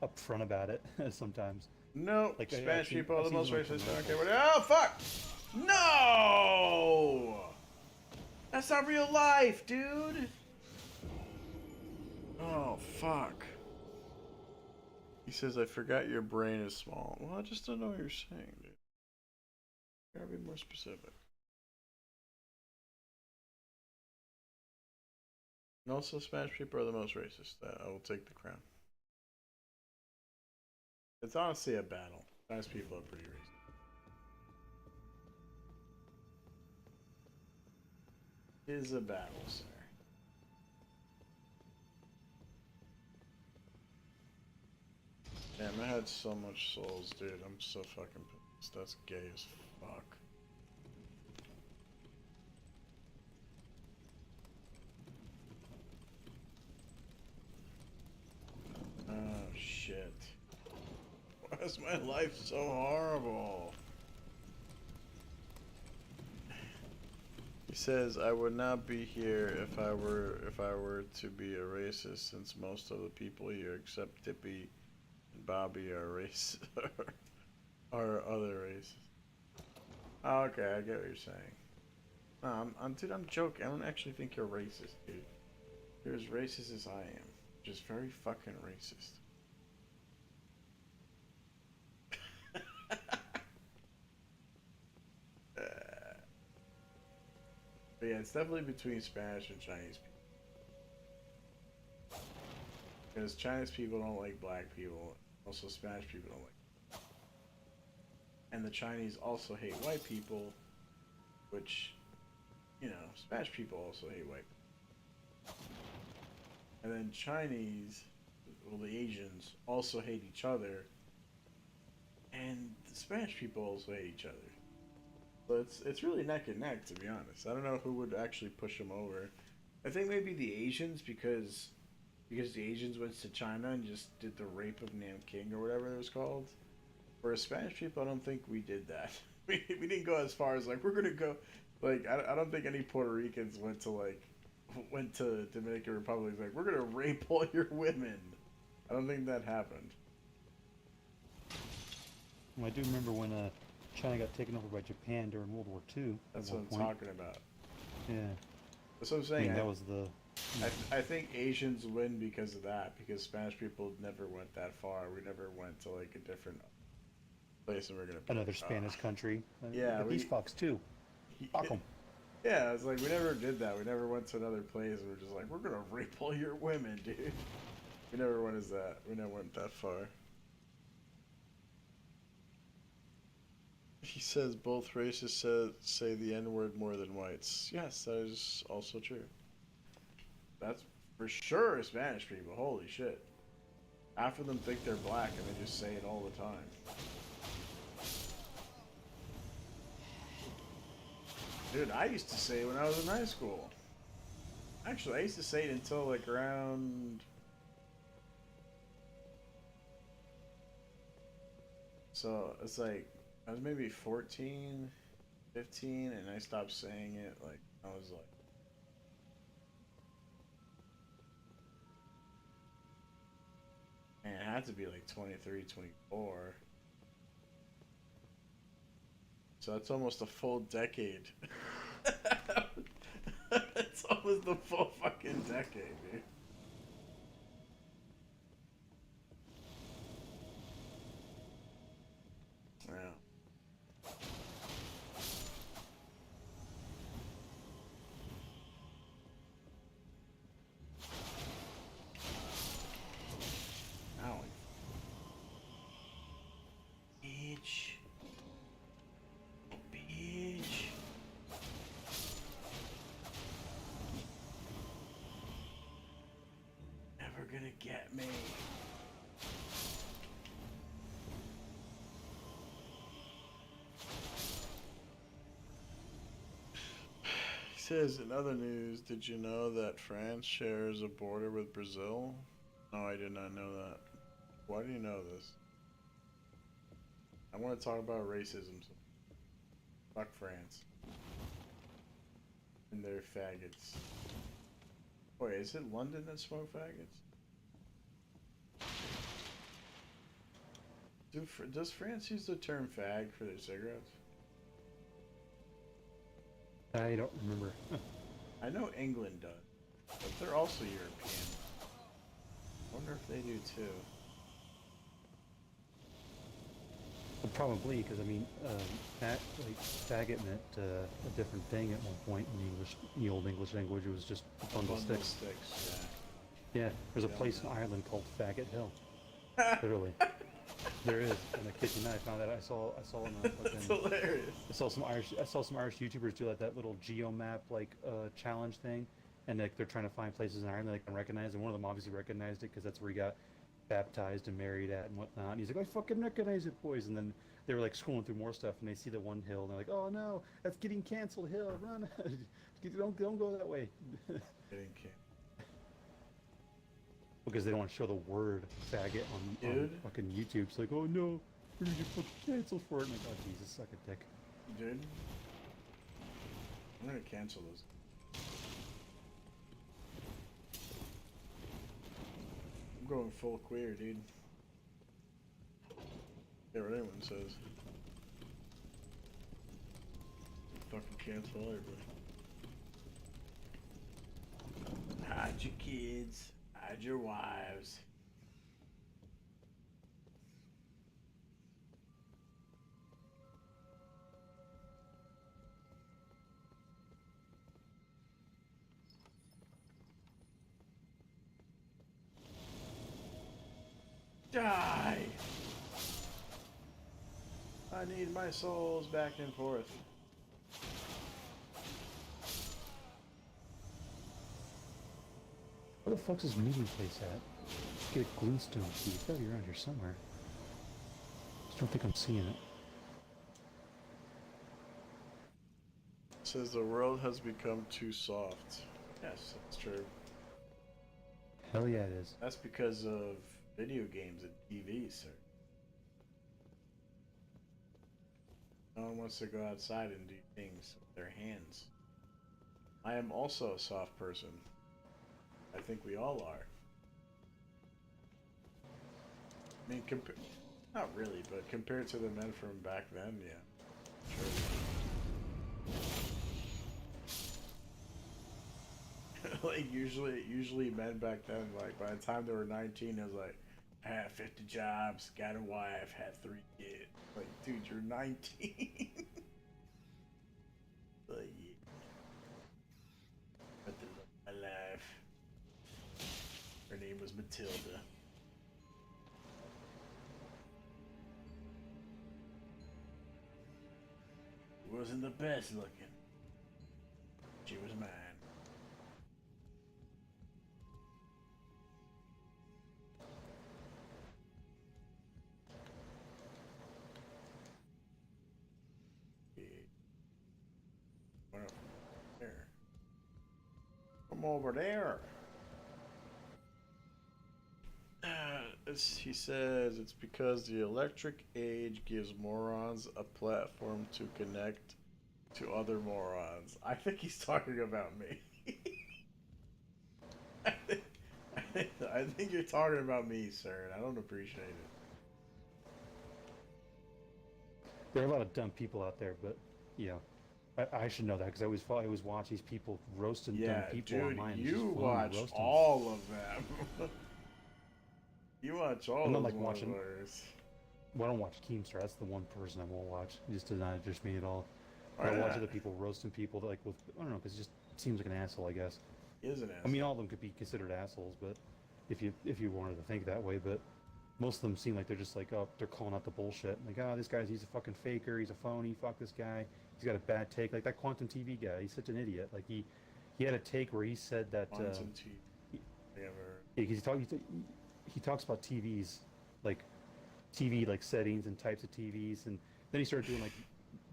Speaker 1: upfront about it sometimes.
Speaker 3: Nope.
Speaker 1: Like,
Speaker 3: Spanish people are
Speaker 1: I've
Speaker 3: the
Speaker 1: seen
Speaker 3: most
Speaker 1: some, like,
Speaker 3: racist. I don't care
Speaker 1: commercials.
Speaker 3: what. Oh fuck! No! That's not real life, dude. Oh fuck. He says, I forgot your brain is small. Well, I just don't know what you're saying, dude. You gotta be more specific. And also, Spanish people are the most racist. I will take the crown. It's honestly a battle. Spanish people are pretty racist. It is a battle, sir. Damn, I had so much souls, dude. I'm so fucking pissed. That's gay as fuck. Oh, shit. Why is my life so horrible? He says, I would not be here if I were to be a racist, since most of the people here except Tippy and Bobby are racist are other races. Oh, okay, I get what you're saying. No, dude, I'm joking. I don't actually think you're racist, dude. You're as racist as I am. Just very fucking racist. But yeah, it's definitely between Spanish and Chinese people. Because Chinese people don't like black people. Also, Spanish people don't like. And the Chinese also hate white people, which, you know, Spanish people also hate white people. And then Chinese, well, the Asians also hate each other, and the Spanish people also hate each other. So it's really neck and neck, to be honest. I don't know who would actually push them over. I think maybe the Asians, because the Asians went to China and just did the rape of Nanking or whatever it was called. Whereas Spanish people, I don't think we did that. We didn't go as far as like we're gonna go. Like I don't think any Puerto Ricans went to Dominican Republic like we're gonna rape all your women. I don't think that happened.
Speaker 1: Well, I do remember when China got taken over by Japan during World War II.
Speaker 3: That's
Speaker 1: at
Speaker 3: what
Speaker 1: one
Speaker 3: I'm
Speaker 1: point.
Speaker 3: talking about.
Speaker 1: Yeah.
Speaker 3: That's what I'm
Speaker 1: I
Speaker 3: saying.
Speaker 1: mean, that was the.
Speaker 3: I think Asians win because of that. Because Spanish people never went that far. We never went to like a different place, and we're gonna.
Speaker 1: Another Spanish country.
Speaker 3: Yeah,
Speaker 1: but these fucks too. Fuck 'em.
Speaker 3: Yeah, it's like we never did that. We never went to another place, and we're just like, we're gonna rape all your women, dude. We never went as that. We never went that far. He says both races say the N-word more than whites. Yes, that is also true. That's for sure Spanish people. Holy shit. Half of them think they're black and they just say it all the time. Dude, I used to say it when I was in high school. Actually, I used to say it until like around... So, it's like, I was maybe 14, 15, and I stopped saying it, like, I was like... Man, it had to be like 23, 24. So that's almost a full decade. It's almost a full fucking decade, dude. Yeah. Ow. Bitch. Bitch. Never gonna get me. Says in other news, did you know that France shares a border with Brazil? No, I did not know that. Why do you know this? I want to talk about racism. So fuck France. And their faggots. Wait, is it London that smoke faggots? Does France use the term fag for their cigarettes?
Speaker 1: I don't remember.
Speaker 3: I know England does, but they're also European. I wonder if they do too.
Speaker 1: Well, probably, because I mean, faggot meant a different thing at one point in the old English language. It was just a bundle of sticks.
Speaker 3: Sticks,
Speaker 1: Yeah, there's a
Speaker 3: Yeah,
Speaker 1: place in
Speaker 3: yeah.
Speaker 1: Ireland called Faggot Hill. Literally, there is. And I kid you not, I found that I saw in a
Speaker 3: That's
Speaker 1: fucking,
Speaker 3: hilarious.
Speaker 1: I saw some Irish YouTubers do like that little geomap challenge thing, and like they're trying to find places in Ireland that they can recognize, and one of them obviously recognized it because that's where he got baptized and married at and whatnot. And he's like, I fucking recognize it, boys. And then they were like scrolling through more stuff, and they see the one hill, and they're like, oh no, that's getting canceled hill, run, don't go that way.
Speaker 3: Getting canceled.
Speaker 1: Because they don't want to show the word faggot on
Speaker 3: Dude.
Speaker 1: fucking YouTube. It's like, oh no, we're gonna get fucking canceled for it. And like, oh Jesus, suck a dick.
Speaker 3: Dude, I'm gonna cancel this. I'm going full queer, dude. Yeah, what anyone says. Fucking cancel everybody. Hide your kids. Hide your wives. Die! I need my souls back and forth.
Speaker 1: Where the fuck's this meeting place at? Let's get a glue-stone key. It's gotta be around here somewhere. Just don't think I'm seeing it.
Speaker 3: It says the world has become too soft. Yes, that's true.
Speaker 1: Hell yeah, it is.
Speaker 3: That's because of video games and TV, sir. No one wants to go outside and do things with their hands. I am also a soft person. I think we all are. I mean, not really, but compared to the men from back then, yeah. Sure. Like, usually men back then, like, by the time they were 19, it was like, I had 50 jobs, got a wife, had 3 kids. Like, dude, you're 19. Like, yeah. Got the love of my life. Her name was Matilda. She wasn't the best looking. She was mine. There. Come over there. He says it's because the electric age gives morons a platform to connect to other morons. I think he's talking about me. I think you're talking about me, sir, and I don't appreciate it.
Speaker 1: There are a lot of dumb people out there, but, you know, I should know that because I always watch these people roasting dumb people
Speaker 3: dude,
Speaker 1: online. It's
Speaker 3: you
Speaker 1: just fun
Speaker 3: watch
Speaker 1: roasting.
Speaker 3: all of them. You watch all
Speaker 1: I'm not
Speaker 3: of
Speaker 1: like
Speaker 3: them.
Speaker 1: watching. Well, I don't watch Keemstar. That's the one person I won't watch. He just does not interest me at all.
Speaker 3: Oh,
Speaker 1: I watch
Speaker 3: yeah.
Speaker 1: other people roasting people that, like with, I don't know, because it just seems like an asshole, I guess.
Speaker 3: He is an asshole.
Speaker 1: I mean, all of them could be considered assholes, but if you wanted to think that way, but most of them seem like they're just like, oh, they're calling out the bullshit. Like, oh, he's a fucking faker. He's a phony. Fuck this guy. He's got a bad take. Like that Quantum TV guy. He's such an idiot. Like he had a take where he said that. He talks about TVs, like TV like settings and types of TVs, and then he started doing like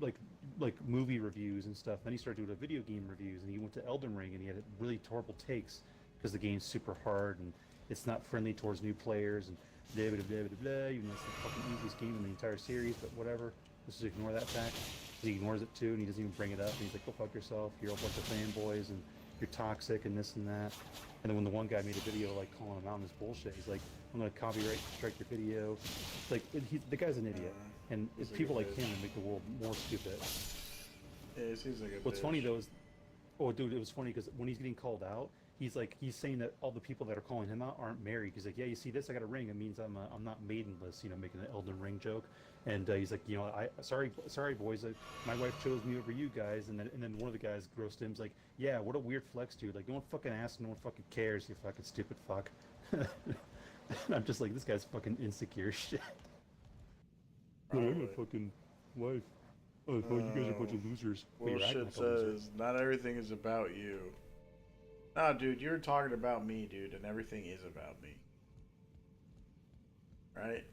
Speaker 1: like like movie reviews and stuff. Then he started doing video game reviews, and he went to Elden Ring, and he had really horrible takes because the game's super hard and it's not friendly towards new players and blah blah blah blah blah. Even though it's the fucking easiest game in the entire series, but whatever. Let's just ignore that fact. He ignores it too, and he doesn't even bring it up. And he's like, "Go fuck yourself. You're a bunch of fanboys, and you're toxic, and this and that." And then when the one guy made a video like calling him out on his bullshit, he's like, "I'm gonna copyright strike your video." Like the guy's an idiot, and it's
Speaker 3: He's like
Speaker 1: people
Speaker 3: a
Speaker 1: like
Speaker 3: bitch.
Speaker 1: him that make the world more stupid.
Speaker 3: Yeah, it seems like a
Speaker 1: What's
Speaker 3: bitch.
Speaker 1: funny though is, oh dude, it was funny because when he's getting called out, he's saying that all the people that are calling him out aren't married. He's like, yeah, you see this? I got a ring. It means I'm not maidenless. You know, making an Elden Ring joke. And he's like, you know, sorry boys, my wife chose me over you guys. And then one of the guys grossed him. He's like, yeah, what a weird flex, dude. Like no one fucking asks, no one fucking cares. You fucking stupid fuck. And I'm just like, this guy's fucking insecure as shit. No, I'm a
Speaker 3: Probably.
Speaker 1: fucking wife. Oh, fuck, you guys are a bunch of losers. But you're acting
Speaker 3: Bullshit
Speaker 1: like a loser.
Speaker 3: says, not everything is about you. Nah, dude, you're talking about me, dude, and everything is about me. Right?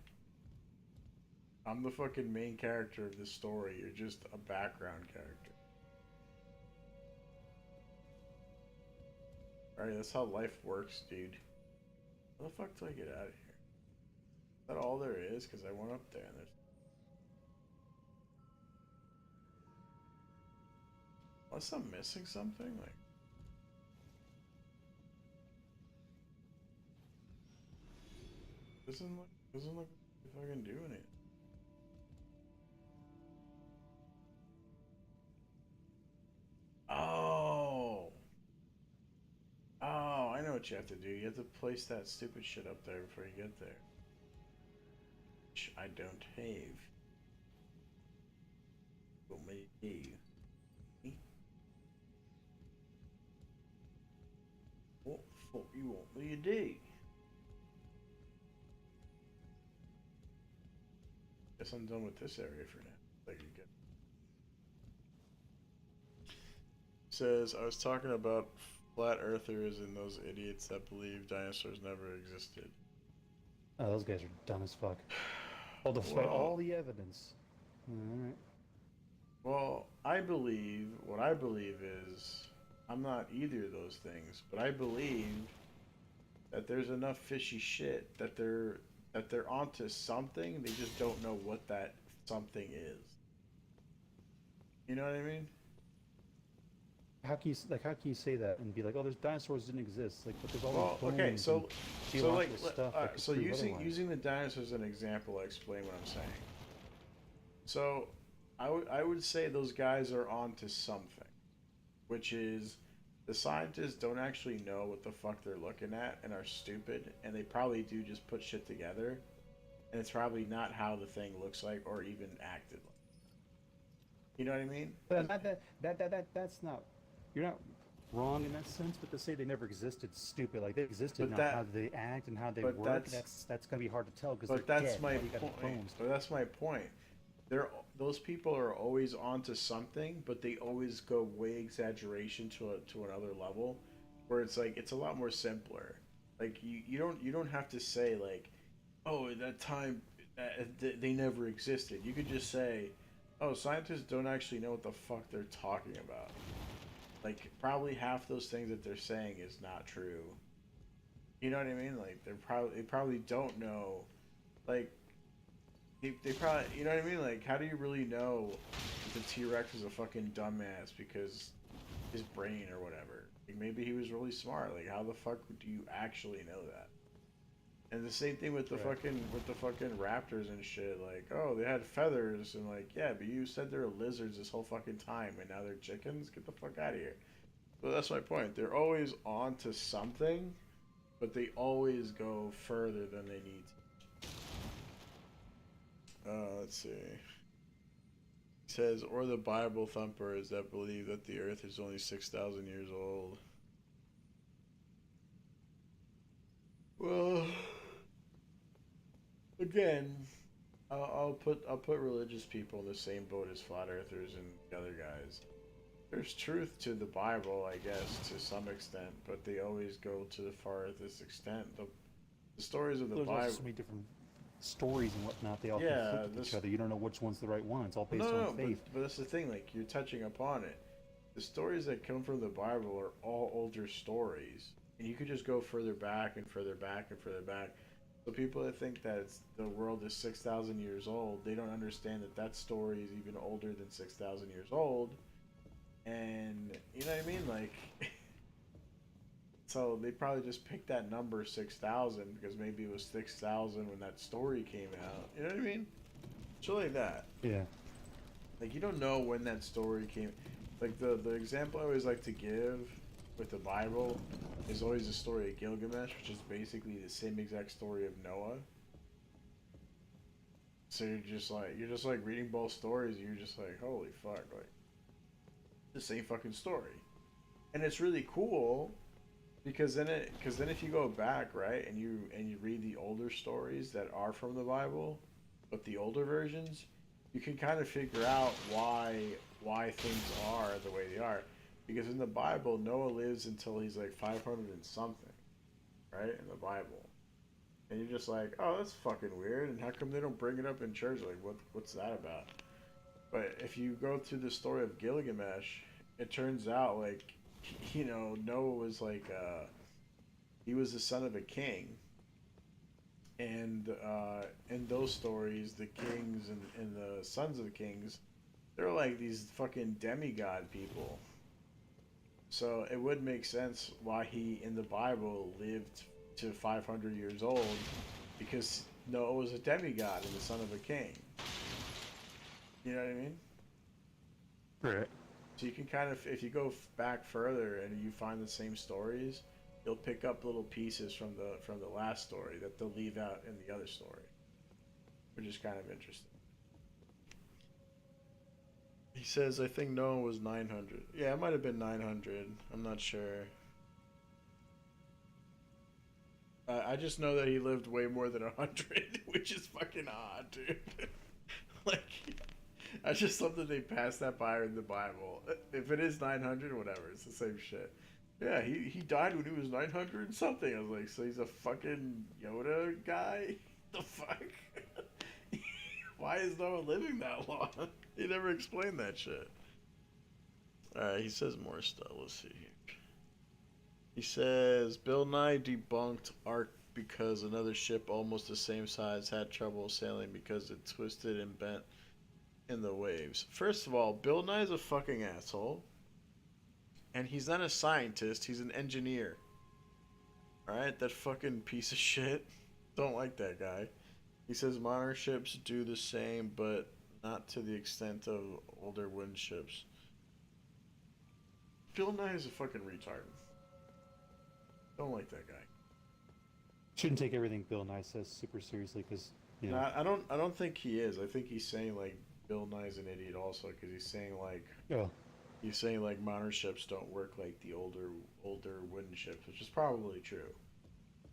Speaker 3: I'm the fucking main character of this story. You're just a background character. Right? That's how life works, dude. How the fuck do I get out of here? Is that all there is? Because I went up there and there's... Unless I'm missing something? Like... doesn't look like if I can do anything. Oh! Oh, I know what you have to do. You have to place that stupid shit up there before you get there. Which I don't have. What may you do? What the fuck you want me to do? Guess I'm done with this area for now. Like you get. Says I was talking about flat earthers and those idiots that believe dinosaurs never existed.
Speaker 1: Oh, those guys are dumb as fuck. Well, despite all the evidence. Alright.
Speaker 3: Well, what I believe is, I'm not either of those things, but I believe that there's enough fishy shit that they're onto something. They just don't know what that something is. You know what I mean?
Speaker 1: How can you say that and be like, oh, there's dinosaurs didn't exist? Like, but there's all
Speaker 3: Well,
Speaker 1: these bones
Speaker 3: okay,
Speaker 1: and
Speaker 3: so like,
Speaker 1: geological stuff. that could
Speaker 3: so
Speaker 1: prove
Speaker 3: using
Speaker 1: otherwise.
Speaker 3: the dinosaurs as an example, I explain what I'm saying. So, I would say those guys are onto something, which is the scientists don't actually know what the fuck they're looking at and are stupid, and they probably do just put shit together, and it's probably not how the thing looks like or even acted like. You know what I mean?
Speaker 1: But that's not. You're not wrong in that sense, but to say they never existed, is stupid. Like they existed,
Speaker 3: But
Speaker 1: now
Speaker 3: that-
Speaker 1: how they act and how they
Speaker 3: but
Speaker 1: work.
Speaker 3: that's-
Speaker 1: That's gonna be hard to tell because
Speaker 3: But
Speaker 1: they're
Speaker 3: that's
Speaker 1: dead.
Speaker 3: my
Speaker 1: Now you got the
Speaker 3: point.
Speaker 1: bones.
Speaker 3: But that's my point. Those people are always onto something, but they always go way exaggeration to another level, where it's like it's a lot more simpler. Like you don't have to say like, oh, at that time they never existed. You could just say, oh, scientists don't actually know what the fuck they're talking about. Like probably half those things that they're saying is not true. You know what I mean? Like they probably don't know. Like they probably, you know what I mean? Like how do you really know if the T-Rex is a fucking dumbass because his brain or whatever? Like maybe he was really smart. Like how the fuck do you actually know that? And the same thing with the fucking raptors and shit. Like, oh, they had feathers and like, yeah, but you said they were lizards this whole fucking time, and now they're chickens. Get the fuck out of here. So that's my point. They're always on to something, but they always go further than they need to. Let's see. It says, or the Bible thumpers that believe that the Earth is only 6,000 years old. Well, again, I'll put religious people in the same boat as flat earthers and the other guys. There's truth to the Bible, I guess, to some extent, but they always go to the farthest extent. The stories of the
Speaker 1: There's also
Speaker 3: Bible.
Speaker 1: so many different stories and whatnot, they all
Speaker 3: Yeah,
Speaker 1: conflict with each other. You don't know which one's the right one. It's all based
Speaker 3: no,
Speaker 1: on faith.
Speaker 3: but that's the thing. Like you're touching upon it. The stories that come from the Bible are all older stories, and you could just go further back and further back and further back. So people that think that the world is 6,000 years old, they don't understand that that story is even older than 6,000 years old. And you know what I mean? Like, so they probably just picked that number 6,000 because maybe it was 6,000 when that story came out. You know what I mean? Shit like that.
Speaker 1: Yeah.
Speaker 3: Like you don't know when that story came. Like the example I always like to give with the Bible is always the story of Gilgamesh, which is basically the same exact story of Noah. So you're just like reading both stories, and you're just like, holy fuck, like the same fucking story. And it's really cool because then if you go back, right, and you read the older stories that are from the Bible, but the older versions, you can kind of figure out why things are the way they are. Because in the Bible, Noah lives until he's like 500 and something, right? In the Bible. And you're just like, oh, that's fucking weird. And how come they don't bring it up in church? Like, what's that about? But if you go through the story of Gilgamesh, it turns out, like, you know, Noah was like, he was the son of a king. And in those stories, the kings and the sons of the kings, they're like these fucking demigod people. So it would make sense why he in the Bible lived to 500 years old, because Noah was a demigod and the son of a king. You know what I mean?
Speaker 1: Right.
Speaker 3: So you can kind of, if you go back further and you find the same stories, you'll pick up little pieces from the last story that they'll leave out in the other story, which is kind of interesting. He says, I think Noah was 900. Yeah, it might have been 900. I'm not sure. I just know that he lived way more than 100, which is fucking odd, dude. Like, that's just something they passed that by in the Bible. If it is 900, whatever, it's the same shit. Yeah, he died when he was 900 and something. I was like, so he's a fucking Yoda guy? The fuck? Why is Noah living that long? He never explained that shit. Alright, he says more stuff. Let's see here. He says, Bill Nye debunked Ark because another ship almost the same size had trouble sailing because it twisted and bent in the waves. First of all, Bill Nye's a fucking asshole. And he's not a scientist, he's an engineer. Alright, that fucking piece of shit. Don't like that guy. He says modern ships do the same, but not to the extent of older wooden ships. Bill Nye is a fucking retard. Don't like that guy.
Speaker 1: Shouldn't take everything Bill Nye says super seriously, because you know.
Speaker 3: No, I don't think he is. I think he's saying like Bill Nye's an idiot also, because he's saying like he's saying like modern ships don't work like the older wooden ships, which is probably true.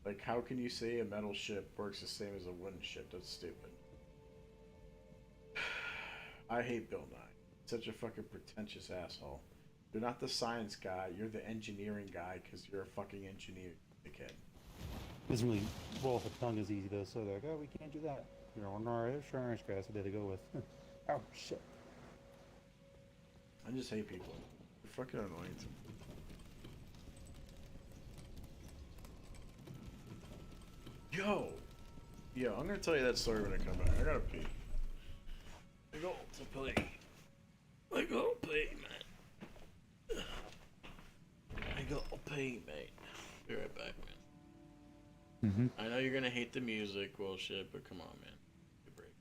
Speaker 3: Like, how can you say a metal ship works the same as a wooden ship? That's stupid. I hate Bill Nye. Such a fucking pretentious asshole. You're not the science guy, you're the engineering guy because you're a fucking engineer, dickhead.
Speaker 1: Doesn't really roll off the tongue as easy though, so they're like, oh, we can't do that. You know, no, insurance guy, that's what they go with. Oh, shit.
Speaker 3: I just hate people. They're fucking annoying to me. Yo, I'm gonna tell you that story when I come back. I gotta pee. I go to play. I go play, man. I go pee, mate. Be right back, man.
Speaker 1: Mm-hmm.
Speaker 3: I know you're gonna hate the music, bullshit, but come on, man. Give a break.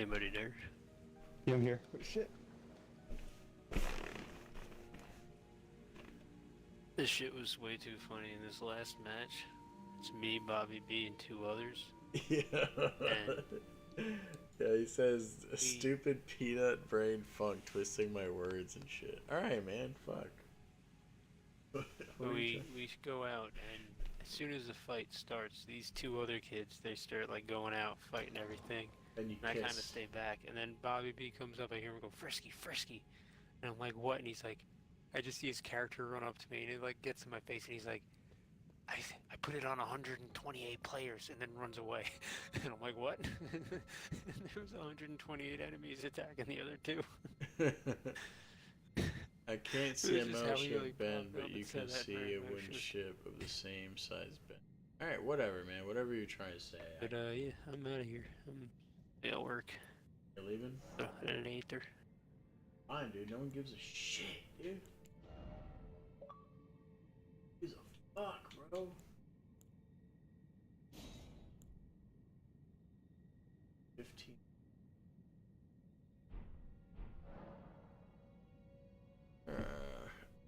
Speaker 2: Anybody there?
Speaker 1: Yeah, I'm here. Oh, shit.
Speaker 2: This shit was way too funny in this last match. It's me, Bobby B, and 2 others.
Speaker 3: Yeah. Yeah, he says stupid peanut brain funk twisting my words and shit. Alright, man, fuck.
Speaker 2: We go out, and as soon as the fight starts, these 2 other kids, they start like going out, fighting everything.
Speaker 3: And you
Speaker 2: And I kind of
Speaker 3: kiss.
Speaker 2: stay back, and then Bobby B comes up, I hear him go, "Frisky, Frisky," and I'm like, "What?" And he's like, I just see his character run up to me, and it like gets in my face, and he's like, I put it on 128 players, and then runs away. And I'm like, "What?" And there was 128 enemies attacking the other 2.
Speaker 3: I can't see a
Speaker 2: This is how he,
Speaker 3: motion
Speaker 2: like,
Speaker 3: bend,
Speaker 2: popped
Speaker 3: but
Speaker 2: up
Speaker 3: you
Speaker 2: and said
Speaker 3: can
Speaker 2: that
Speaker 3: see
Speaker 2: very
Speaker 3: a wooden
Speaker 2: emotionally.
Speaker 3: ship of the same size bend. Alright, whatever, man. Whatever you're trying to say.
Speaker 2: But yeah, I'm out of here. I'm at work.
Speaker 3: You're leaving?
Speaker 2: At an 8:00.
Speaker 3: Fine, dude. No one gives a shit, dude. Gives a fuck, bro.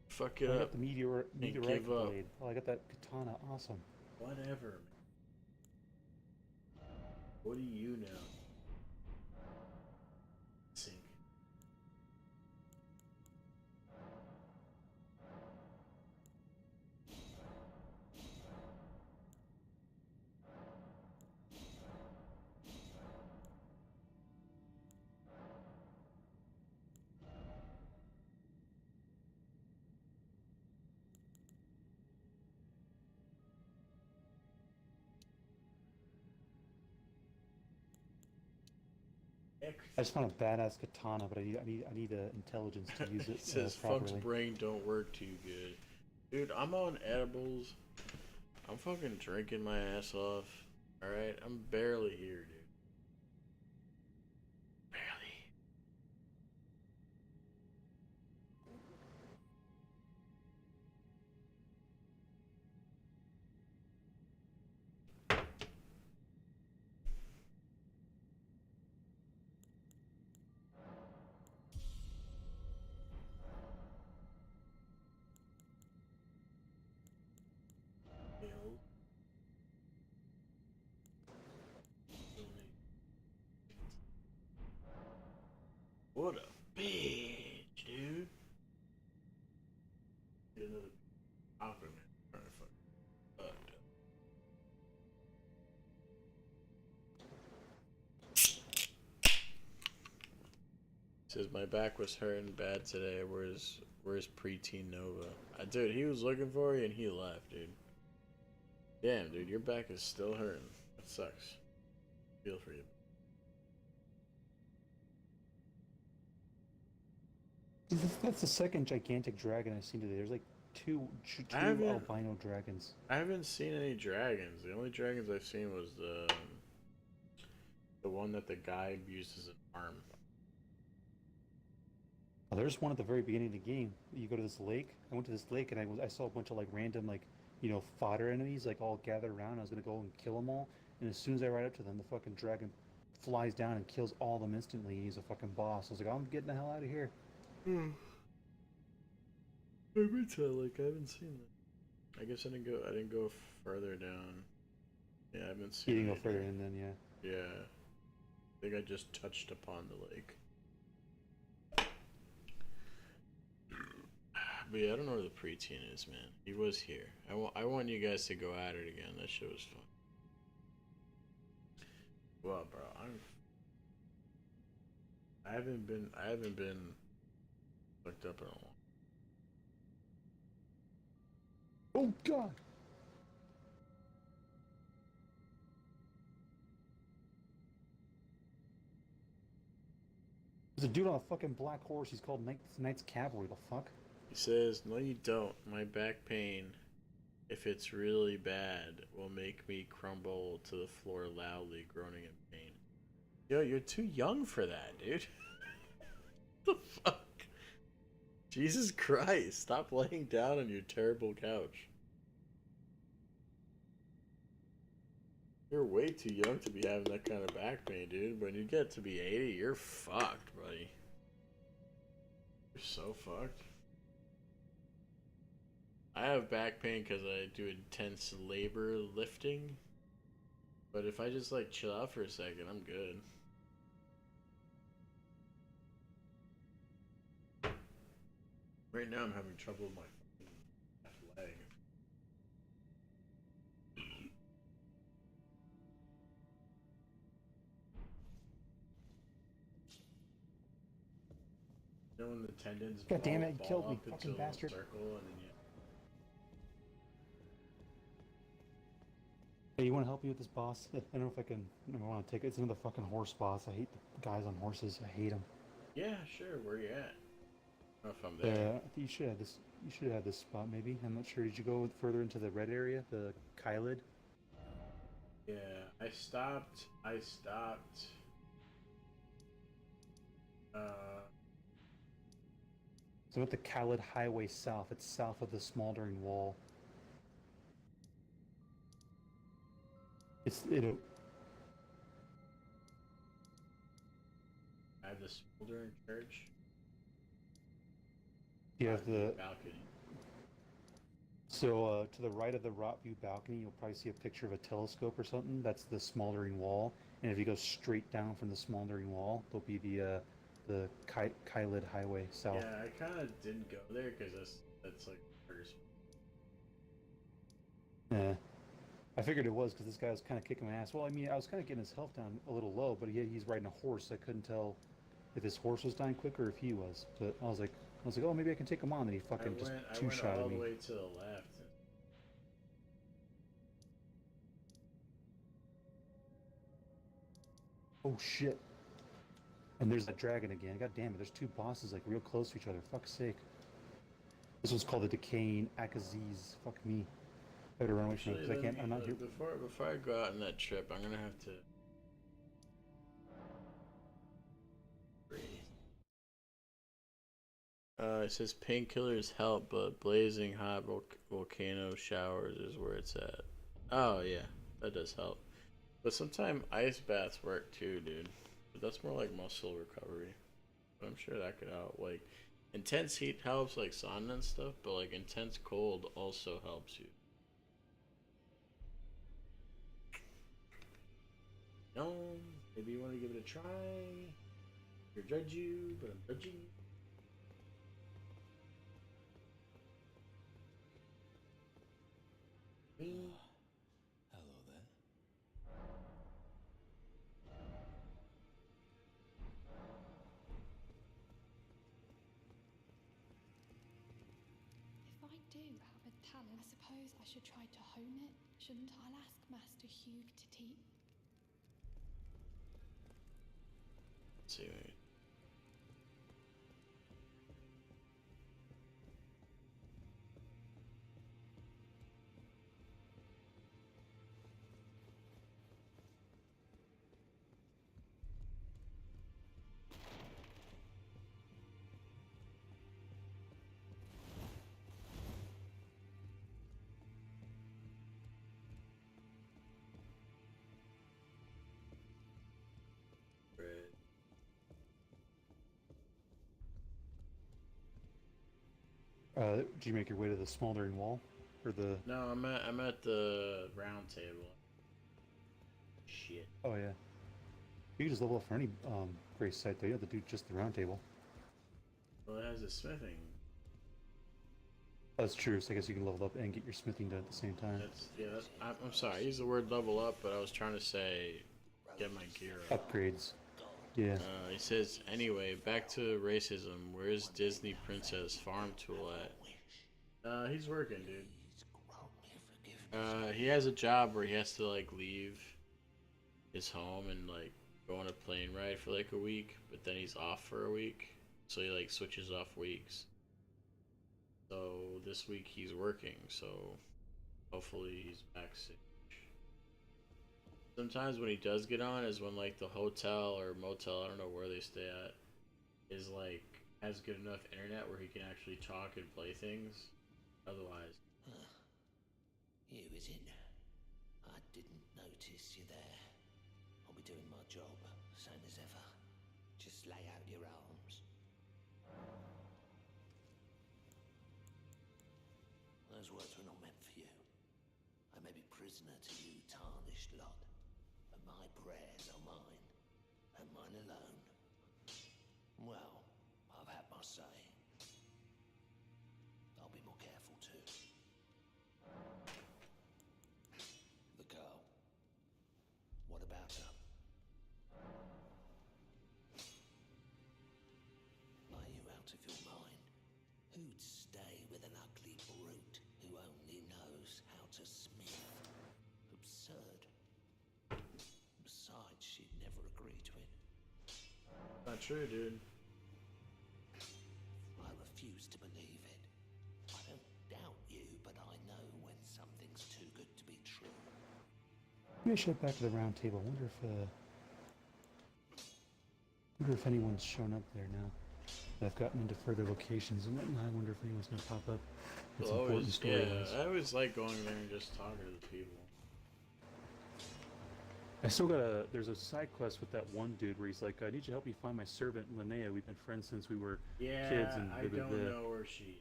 Speaker 3: Fuck it
Speaker 1: I
Speaker 3: up.
Speaker 1: got the meteorite
Speaker 3: give up.
Speaker 1: blade. Oh, I got that katana. Awesome.
Speaker 3: Whatever. What do you know? Sink.
Speaker 1: I just found a badass katana, but I need intelligence to use it
Speaker 3: It says
Speaker 1: properly.
Speaker 3: Funk's brain don't work too good. Dude, I'm on edibles. I'm fucking drinking my ass off. Alright? I'm barely here, dude. Barely. What a bitch, dude. Get another compliment. Trying to fuck up. Says my back was hurting bad today. Where's preteen Nova? Dude, he was looking for you and he left, dude. Damn, dude, your back is still hurting. That sucks. Feel for you.
Speaker 1: That's the second gigantic dragon I've seen today. There's like two albino dragons.
Speaker 3: I haven't seen any dragons. The only dragons I've seen was the one that the guy used as an arm.
Speaker 1: Oh, there's one at the very beginning of the game. You go to this lake. I went to this lake and I saw a bunch of like random like fodder enemies like all gathered around. I was gonna go and kill them all. And as soon as I ride up to them, the fucking dragon flies down and kills all of them instantly. He's a fucking boss. I was like, I'm getting the hell out of here.
Speaker 3: I haven't seen that. I guess I didn't go further down. Yeah, I haven't seen.
Speaker 1: You didn't go
Speaker 3: anything.
Speaker 1: further in then, yeah.
Speaker 3: Yeah. I think I just touched upon the lake. But yeah, I don't know where the preteen is, man. He was here. I want you guys to go at it again. That shit was fun. Well, bro, I haven't been looked up in a long.
Speaker 1: Oh god. There's a dude on a fucking black horse. He's called Knight's Cavalry. The fuck?
Speaker 3: He says, "No, you don't. My back pain, if it's really bad, will make me crumble to the floor loudly, groaning in pain." Yo, you're too young for that, dude. What the fuck? Jesus Christ, stop laying down on your terrible couch. You're way too young to be having that kind of back pain, dude. When you get to be 80, you're fucked, buddy. You're so fucked. I have back pain because I do intense labor lifting. But if I just like chill out for a second, I'm good. Right now, I'm having trouble with my left leg. You know when the tendons
Speaker 1: God damn it, you
Speaker 3: ball
Speaker 1: killed me,
Speaker 3: up
Speaker 1: fucking
Speaker 3: into a
Speaker 1: bastard.
Speaker 3: circle and then you...
Speaker 1: Hey, you want to help me with this boss? I don't know if I can. I want to take it. It's another fucking horse boss. I hate the guys on horses. I hate them.
Speaker 3: Yeah, sure. Where you at? I don't know if I'm there.
Speaker 1: I think you should have this. You should have this spot maybe. I'm not sure. Did you go further into the red area, the Kylid?
Speaker 3: Yeah, I stopped.
Speaker 1: So at the Kylid Highway South. It's south of the smoldering wall. It'll.
Speaker 3: I have the smoldering church.
Speaker 1: You have the.
Speaker 3: Balcony.
Speaker 1: So to the right of the Rotview balcony, you'll probably see a picture of a telescope or something. That's the smoldering wall. And if you go straight down from the smoldering wall, there'll be the Kylid Highway South.
Speaker 3: Yeah, I kind of didn't go there because that's like first.
Speaker 1: Yeah. I figured it was because this guy was kind of kicking my ass. Well, I mean, I was kind of getting his health down a little low, but he's riding a horse. So I couldn't tell if his horse was dying quicker or if he was. But I was like, oh, maybe I can take him on. And he fucking just two-shot
Speaker 3: I went all
Speaker 1: me.
Speaker 3: the way to the left.
Speaker 1: Oh shit! And there's that dragon again. God damn it! There's two bosses like real close to each other. Fuck's sake. This one's called the Decaying Akaziz. Fuck me. I better run away from it because I can't. I'm not here.
Speaker 3: Before I go out on that trip, I'm gonna have to. It says painkillers help, but blazing hot volcano showers is where it's at. Oh yeah, that does help. But sometimes ice baths work too, dude. But that's more like muscle recovery. But I'm sure that could help. Like intense heat helps, like sauna and stuff. But like intense cold also helps you. No, maybe you want to give it a try. I judge you, but I'm judging you.
Speaker 8: Hello there.
Speaker 9: If I do have a talent, I suppose I should try to hone it, shouldn't I? I'll ask Master Hugh to teach.
Speaker 3: Let's see. Maybe.
Speaker 1: Did you make your way to the smoldering wall, or the?
Speaker 3: No, I'm at the round table. Shit.
Speaker 1: Oh yeah. You can just level up for any grace site though. You have to do just the round table.
Speaker 3: Well, it has a smithing.
Speaker 1: That's true. So I guess you can level up and get your smithing done at the same time.
Speaker 3: I'm sorry. I used the word level up, but I was trying to say get my gear up.
Speaker 1: Upgrades. Yeah.
Speaker 3: He says, anyway, back to racism. Where's Disney Princess Farm Tool at? He's working, dude. He has a job where he has to, like, leave his home and, like, go on a plane ride for, like, a week, but then he's off for a week. So he, like, switches off weeks. So this week he's working, so hopefully he's back soon. Sometimes when he does get on is when like the hotel or motel, I don't know where they stay at, is like has good enough internet where he can actually talk and play things. Otherwise,
Speaker 8: Here is it. I didn't notice.
Speaker 10: notice you there. I'll be doing my job, same as ever. Just lay out your arms. Those words were not meant for you. I may be prisoner to you, tarnished lot, but my prayers are mine, and mine alone. Well, I've had my say. I'll be more careful too. The girl. What about her? Are you out of your mind? Who'd stay with an ugly brute who only knows how to smith? Absurd. Besides, she'd never agree to it.
Speaker 3: Not true, dude.
Speaker 10: I refuse to believe it. I don't doubt you, but I know when something's too good to be true.
Speaker 1: Maybe I should head back to the round table. I wonder if anyone's shown up there now. I've gotten into further locations and whatnot. I wonder if anyone's gonna pop up. It's important story-wise.
Speaker 3: I always like going there and just talking to the people.
Speaker 1: I still there's a side quest with that one dude where he's like, I need you to help me find my servant Linnea. We've been friends since we were kids. And
Speaker 3: I don't know where she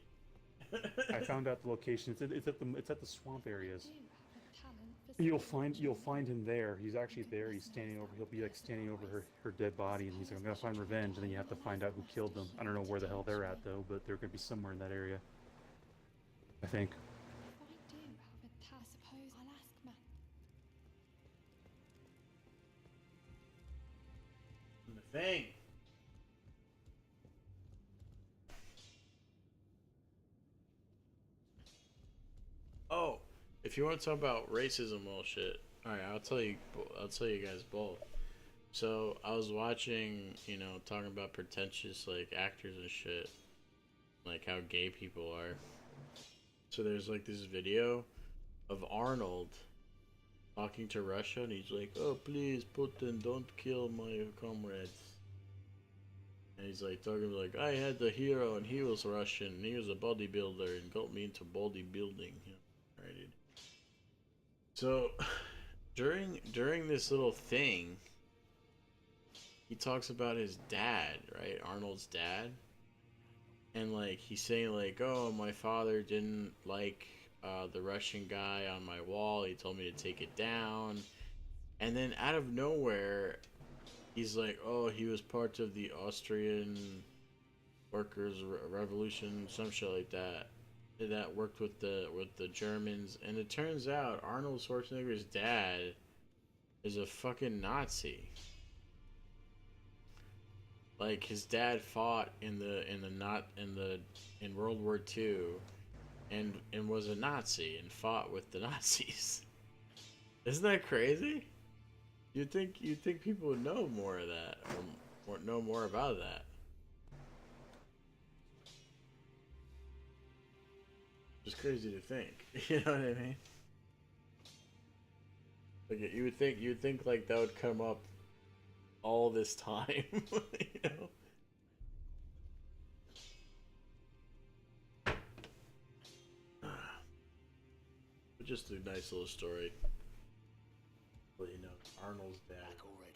Speaker 3: is.
Speaker 1: I found out the location. It's at the swamp areas.
Speaker 9: I do have a talent for
Speaker 1: You'll find him there. He's actually there. He's standing over. He'll be like standing over her dead body, and he's like, I'm gonna find revenge. And then you have to find out who killed them. I don't know where the hell they're at though, but they're gonna be somewhere in that area. I think.
Speaker 9: If I do have a talent, I suppose I'll ask Matt.
Speaker 3: The thing. Oh, if you want to talk about racism bullshit, all right, I'll tell you guys both. So I was watching, talking about pretentious like actors and shit, like how gay people are. So there's like this video of Arnold talking to Russia, and he's like, "Oh, please, Putin, don't kill my comrades." And he's like talking like, "I had the hero, and he was Russian, and he was a bodybuilder, and got me into bodybuilding." Right, dude. So during this little thing, he talks about his dad, right? Arnold's dad. And like he's saying like, "Oh, my father didn't like the Russian guy on my wall. He told me to take it down." And then out of nowhere, he's like, "Oh, he was part of the Austrian workers' revolution, some shit like that. That worked with the Germans." And it turns out Arnold Schwarzenegger's dad is a fucking Nazi. Like his dad fought in World War II, and was a Nazi and fought with the Nazis. Isn't that crazy? You'd think people would know more of that, or know more about that. Just crazy to think. You know what I mean? Like you would think like that would come up all this time. You know? But just a nice little story. Well, Arnold's dad.
Speaker 10: Back already.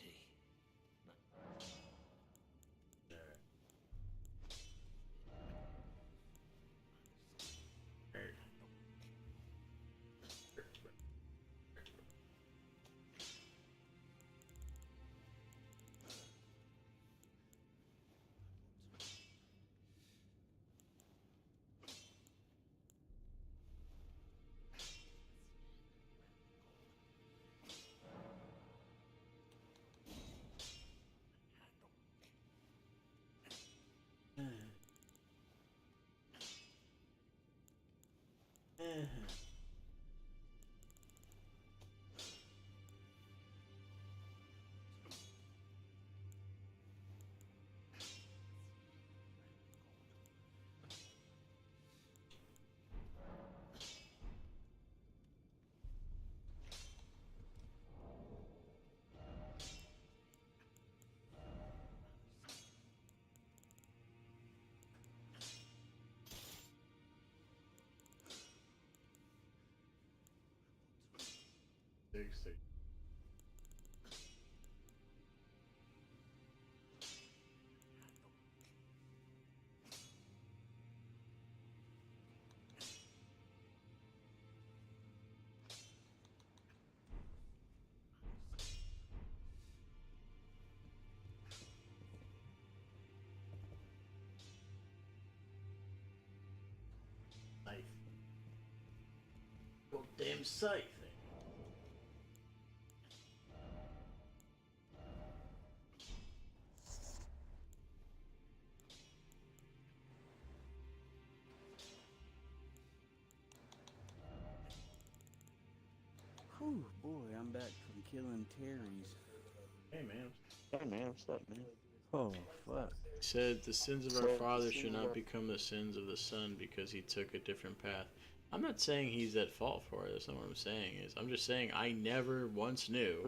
Speaker 3: Damn sight thing.
Speaker 5: Whew, boy, I'm back from killing Terry's.
Speaker 3: Hey man.
Speaker 7: Hey man, what's up, man?
Speaker 5: Oh, fuck.
Speaker 3: Said the sins of our father should not become the sins of the son because he took a different path. I'm not saying he's at fault for it. That's not what I'm saying. I'm just saying I never once knew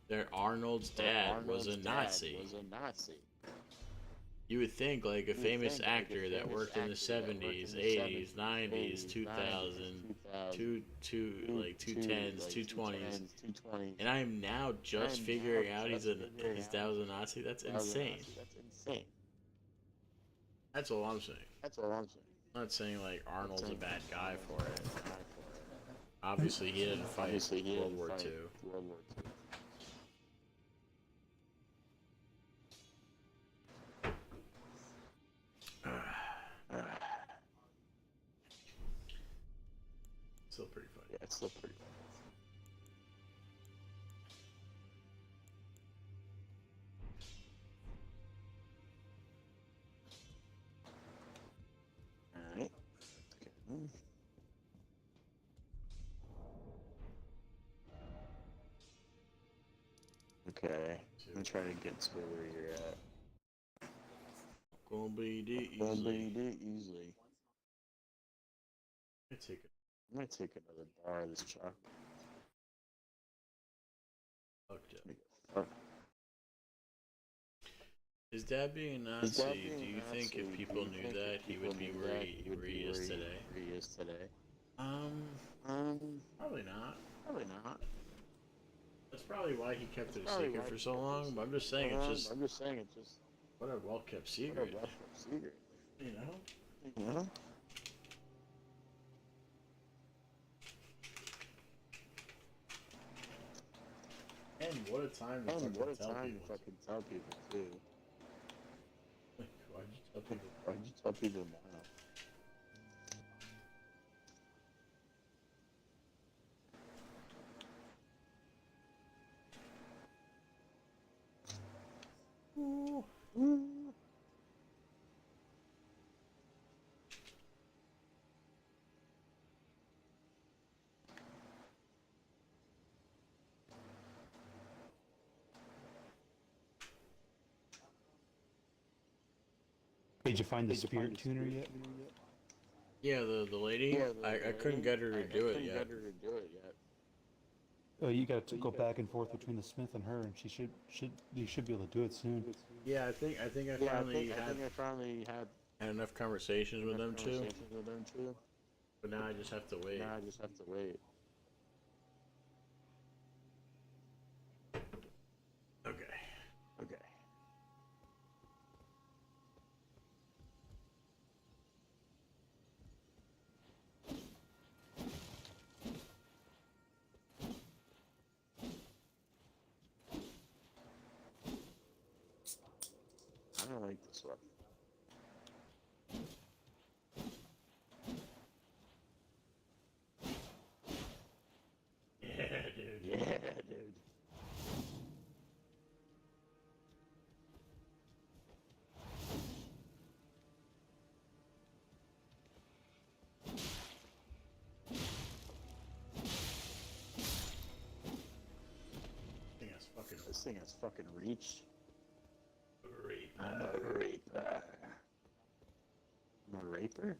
Speaker 3: that Arnold's dad was a Nazi. You would think like a famous actor that worked in the 70s, 80s, 90s, 2000, 210s, 220s, and I am now just figuring out his dad was a Nazi. That's insane. That's all I'm saying. I'm not saying like Arnold's a bad guy for it. Obviously, he didn't fight World War II. Still pretty funny.
Speaker 7: Yeah, it's still pretty Alright. Okay. I'm trying to get to where you're at.
Speaker 3: Gonna be easily.
Speaker 7: I'm gonna take another bar of this chocolate.
Speaker 3: Fuck. His dad being a Nazi, do you think if people knew that, he would be where he is today? Probably not. That's probably why he kept it a secret for so long, but I'm just saying it's just what a well-kept secret. You know? And what a time to fucking tell people too. Why'd you tell people now?
Speaker 1: Did you find the spirit tuner yet?
Speaker 3: Yeah, the lady. I couldn't get her to do it yet.
Speaker 1: Oh, you got to go back and forth between the smith and her, and you should be able to do it soon.
Speaker 3: Yeah, I think I finally had enough conversations with them too. But now I just have to wait. Okay.
Speaker 7: I don't like this one.
Speaker 3: Yeah, dude.
Speaker 7: This thing has fucking reach. I'm a raper?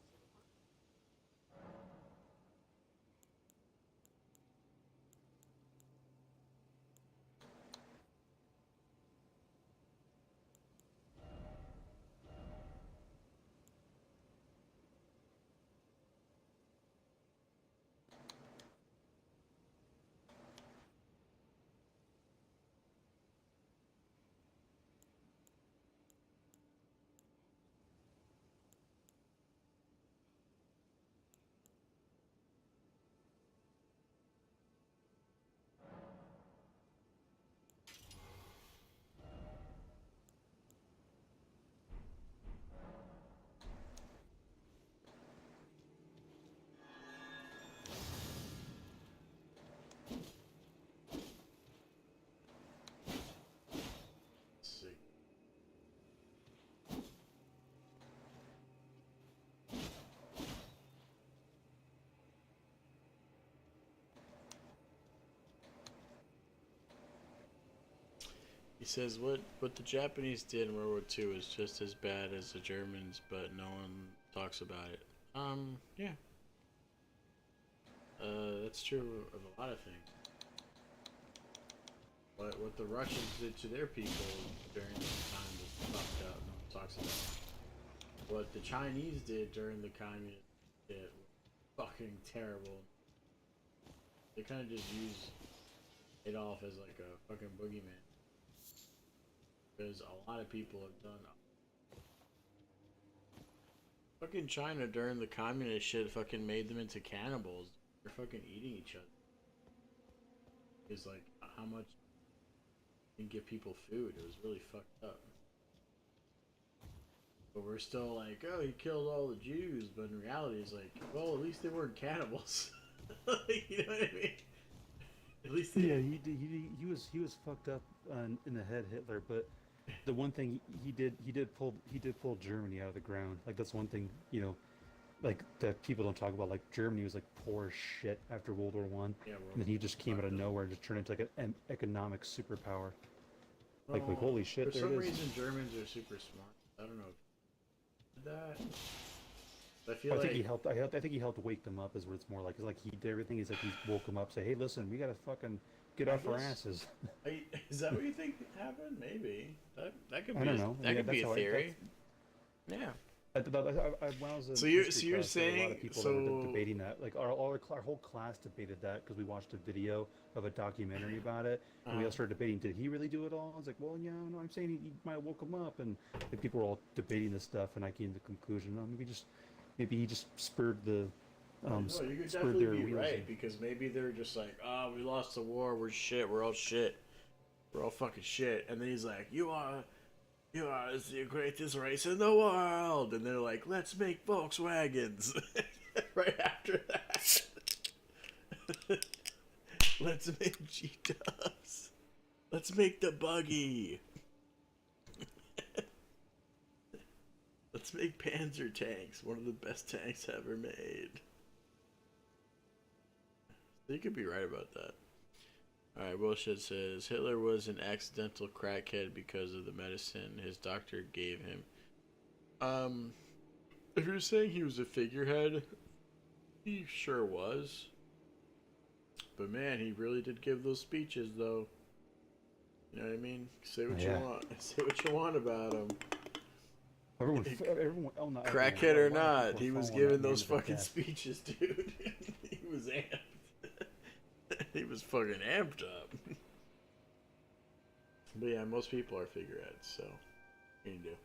Speaker 3: says what the Japanese did in World War II is just as bad as the Germans, but no one talks about it. Yeah. That's true of a lot of things. But what the Russians did to their people during this time was fucked up. No one talks about it. What the Chinese did during the communist shit was fucking terrible. They kind of just use Adolf as like a fucking boogeyman. Because a lot of people have done. Fucking China during the communist shit fucking made them into cannibals. They're fucking eating each other. It's like how much you can give people food. It was really fucked up. But we're still like, oh, he killed all the Jews. But in reality, it's like, well, at least they weren't cannibals. You know what I mean? At least they...
Speaker 1: Yeah, he was fucked up in the head, Hitler. But the one thing he did pull Germany out of the ground. Like that's one thing, you know, like that people don't talk about. Like Germany was like poor as shit after World War One, and then he just came out of nowhere and just turned into like an economic superpower. Like holy shit!
Speaker 3: For some reason, Germans are super smart. I don't know if that. I feel like
Speaker 1: think he helped. I think he helped wake them up. Is what it's more like. It's like he did everything. He's like he woke them up. Say, hey, listen, we gotta fucking get off our asses.
Speaker 3: Is that what you think happened? Maybe that could be.
Speaker 1: I don't know.
Speaker 3: That could be a theory. Yeah.
Speaker 1: When I was
Speaker 3: so you're
Speaker 1: class,
Speaker 3: saying
Speaker 1: a lot of people that were debating that. Like our whole class debated that because we watched a video of a documentary about it, and we all started debating. Did he really do it all? I was like, well, yeah, no, I'm saying he might have woke him up, and like, people were all debating this stuff, and I came to the conclusion, no, maybe he just spurred the.
Speaker 3: No, you could definitely be right because maybe they're just like, oh, we lost the war, we're shit, we're all shit, we're all fucking shit, and then he's like, you are the greatest race in the world, and they're like, let's make Volkswagens. Right after that, let's make G-Dubs. Let's make the buggy. Let's make Panzer tanks, one of the best tanks ever made. You could be right about that. Alright, Bullshit says, Hitler was an accidental crackhead because of the medicine his doctor gave him. If you're saying he was a figurehead, he sure was. But man, he really did give those speeches, though. You know what I mean? Say what you want. Say what you want about him.
Speaker 1: Everyone, oh, not
Speaker 3: crackhead
Speaker 1: everyone,
Speaker 3: or not, he was giving those fucking speeches, dude. He was amped. He was fucking amped up. But yeah, most people are figureheads, so what can you do?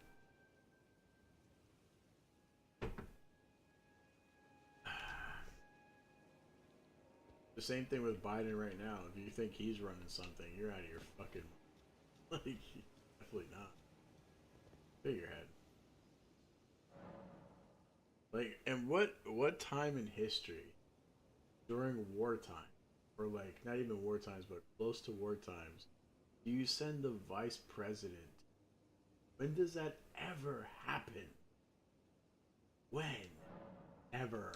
Speaker 3: The same thing with Biden right now. If you think he's running something, you're out of your fucking... Like, definitely not. Figurehead. Like, and what time in history, during wartime, or like, not even war times, but close to war times, do you send the vice president? When does that ever happen? When? Ever.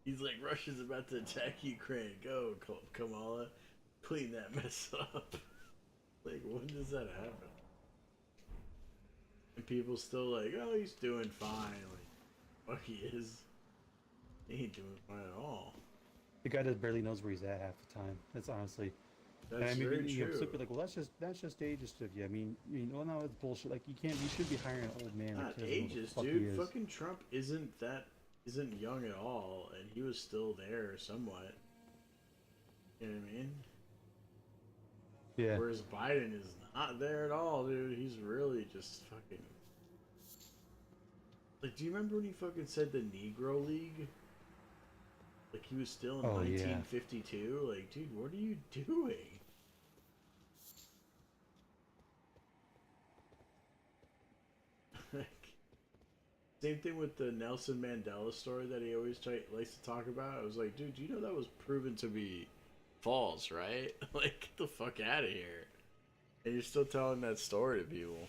Speaker 3: He's like, Russia's about to attack Ukraine. Go, Kamala. Clean that mess up. Like, when does that happen? And people still like, oh, he's doing fine. Like, fuck, he is. He ain't doing fine at all.
Speaker 1: The guy just barely knows where he's at half the time. That's honestly.
Speaker 3: That's very true.
Speaker 1: Some people are like, well, that's just ageist of you. I mean, well, no, it's bullshit. Like, you should be hiring an old man.
Speaker 3: Not ageist, dude. Fucking Trump isn't young at all, and he was still there somewhat. You know what I mean?
Speaker 1: Yeah.
Speaker 3: Whereas Biden is not there at all, dude. He's really just fucking... Like, do you remember when he fucking said the Negro League? Like, he was still in 1952? Yeah. Like, dude, what are you doing? Same thing with the Nelson Mandela story that he always likes to talk about. I was like, dude, you know that was proven to be false, right? Like, get the fuck out of here. And you're still telling that story to people.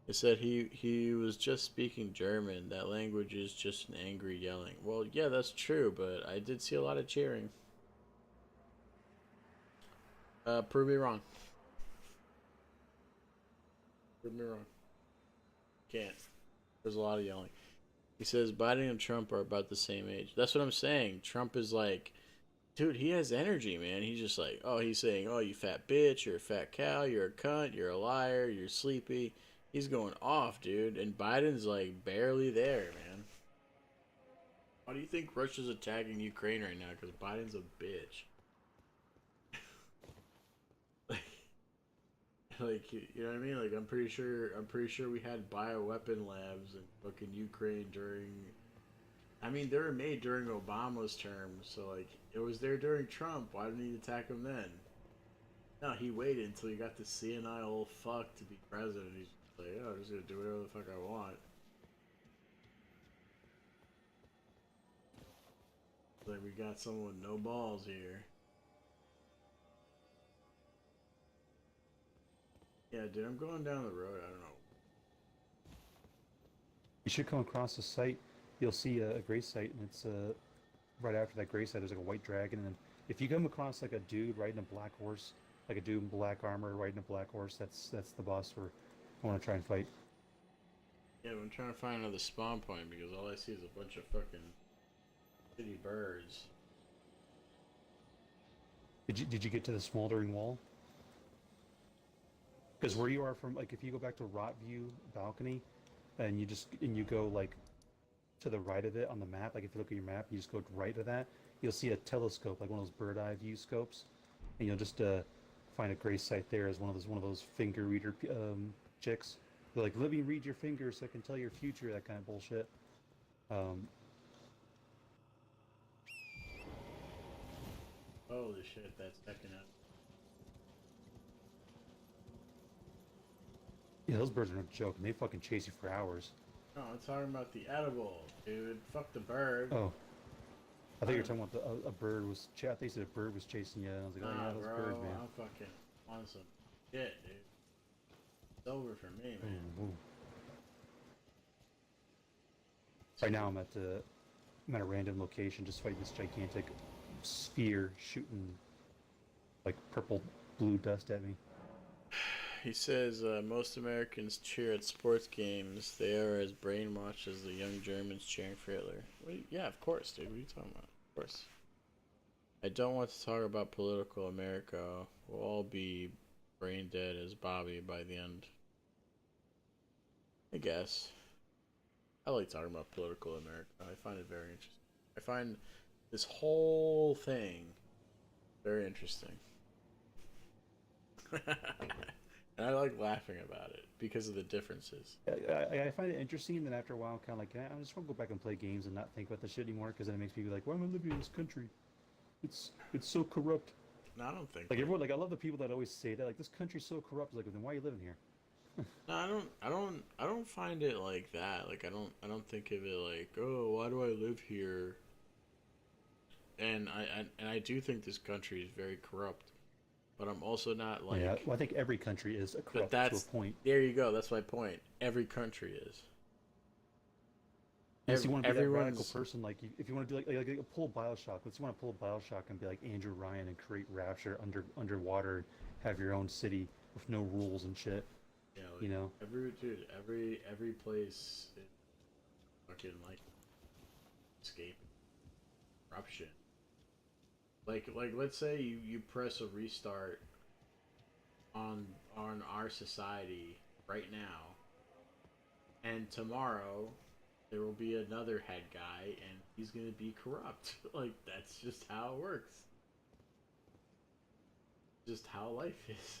Speaker 3: It said he was just speaking German. That language is just an angry yelling. Well, yeah, that's true, but I did see a lot of cheering. Prove me wrong. Prove me wrong. Can't. There's a lot of yelling. He says Biden and Trump are about the same age. That's what I'm saying. Trump is like, dude, he has energy, man. He's just like, oh, he's saying, oh, you fat bitch, you're a fat cow, you're a cunt, you're a liar, you're sleepy. He's going off, dude. And Biden's like barely there, man. Why do you think Russia's attacking Ukraine right now? Because Biden's a bitch. Like, you know what I mean? Like, I'm pretty sure we had bioweapon labs in fucking Ukraine during. I mean, they were made during Obama's term, so like, it was there during Trump. Why didn't he attack him then? No, he waited until he got the senile old fuck to be president. He's just like, oh, I'm just gonna do whatever the fuck I want. Like, we got someone with no balls here. Yeah, dude, I'm going down the road. I don't know.
Speaker 1: You should come across a site. You'll see a gray site, and it's right after that gray site. There's like a white dragon, and then if you come across like a dude riding a black horse, like a dude in black armor riding a black horse, that's the boss I want to try and fight.
Speaker 3: Yeah, but I'm trying to find another spawn point because all I see is a bunch of fucking shitty birds.
Speaker 1: Did you get to the smoldering wall? Because where you are from, like, if you go back to Rot View balcony, and you go like to the right of it on the map, like if you look at your map, you just go right of that, you'll see a telescope, like one of those bird eye view scopes, and you'll just find a gray site there as one of those finger reader chicks. They're like, let me read your fingers so I can tell your future, that kind of bullshit.
Speaker 3: Holy shit, that's checking out.
Speaker 1: Yeah, those birds are no joke, and they fucking chase you for hours.
Speaker 3: No, I'm talking about the edible, dude. Fuck the bird.
Speaker 1: Oh. I thought you were talking about a bird was. I think you said a bird was chasing you. And I was like, oh yeah, those
Speaker 3: bro,
Speaker 1: birds, man.
Speaker 3: I'm fucking on some shit, dude. It's over for me, man.
Speaker 1: Ooh. Right now, I'm at a random location, just fighting this gigantic sphere shooting like purple blue dust at me.
Speaker 3: He says most Americans cheer at sports games. They are as brainwashed as the young Germans cheering for Hitler. Yeah, of course, dude. What are you talking about? Of course. I don't want to talk about political America. We'll all be brain dead as Bobby by the end. I guess. I like talking about political America. I find it very interesting. I find this whole thing very interesting. And I like laughing about it because of the differences.
Speaker 1: I find it interesting, and then after a while, kind of like, I just want to go back and play games and not think about the shit anymore, because then it makes me be like, why am I living in this country? It's so corrupt.
Speaker 3: No, I don't think.
Speaker 1: Like everyone, like I love the people that always say that, like this country's so corrupt. Like, then why are you living here?
Speaker 3: No, I don't find it like that. Like, I don't think of it like, oh, why do I live here? And I do think this country is very corrupt. But I'm also not like.
Speaker 1: Yeah, well, I think every country is corrupt to a point.
Speaker 3: There you go. That's my point. Every country is.
Speaker 1: Unless you want to be that radical person, like if you want to do like pull Bioshock, let's want to pull Bioshock and be like Andrew Ryan and create Rapture underwater, have your own city with no rules and shit.
Speaker 3: Yeah, like
Speaker 1: you know.
Speaker 3: Every place is fucking like escape corruption. Like let's say you press a restart on our society right now, and tomorrow there will be another head guy and he's gonna be corrupt. Like, that's just how it works. Just how life is.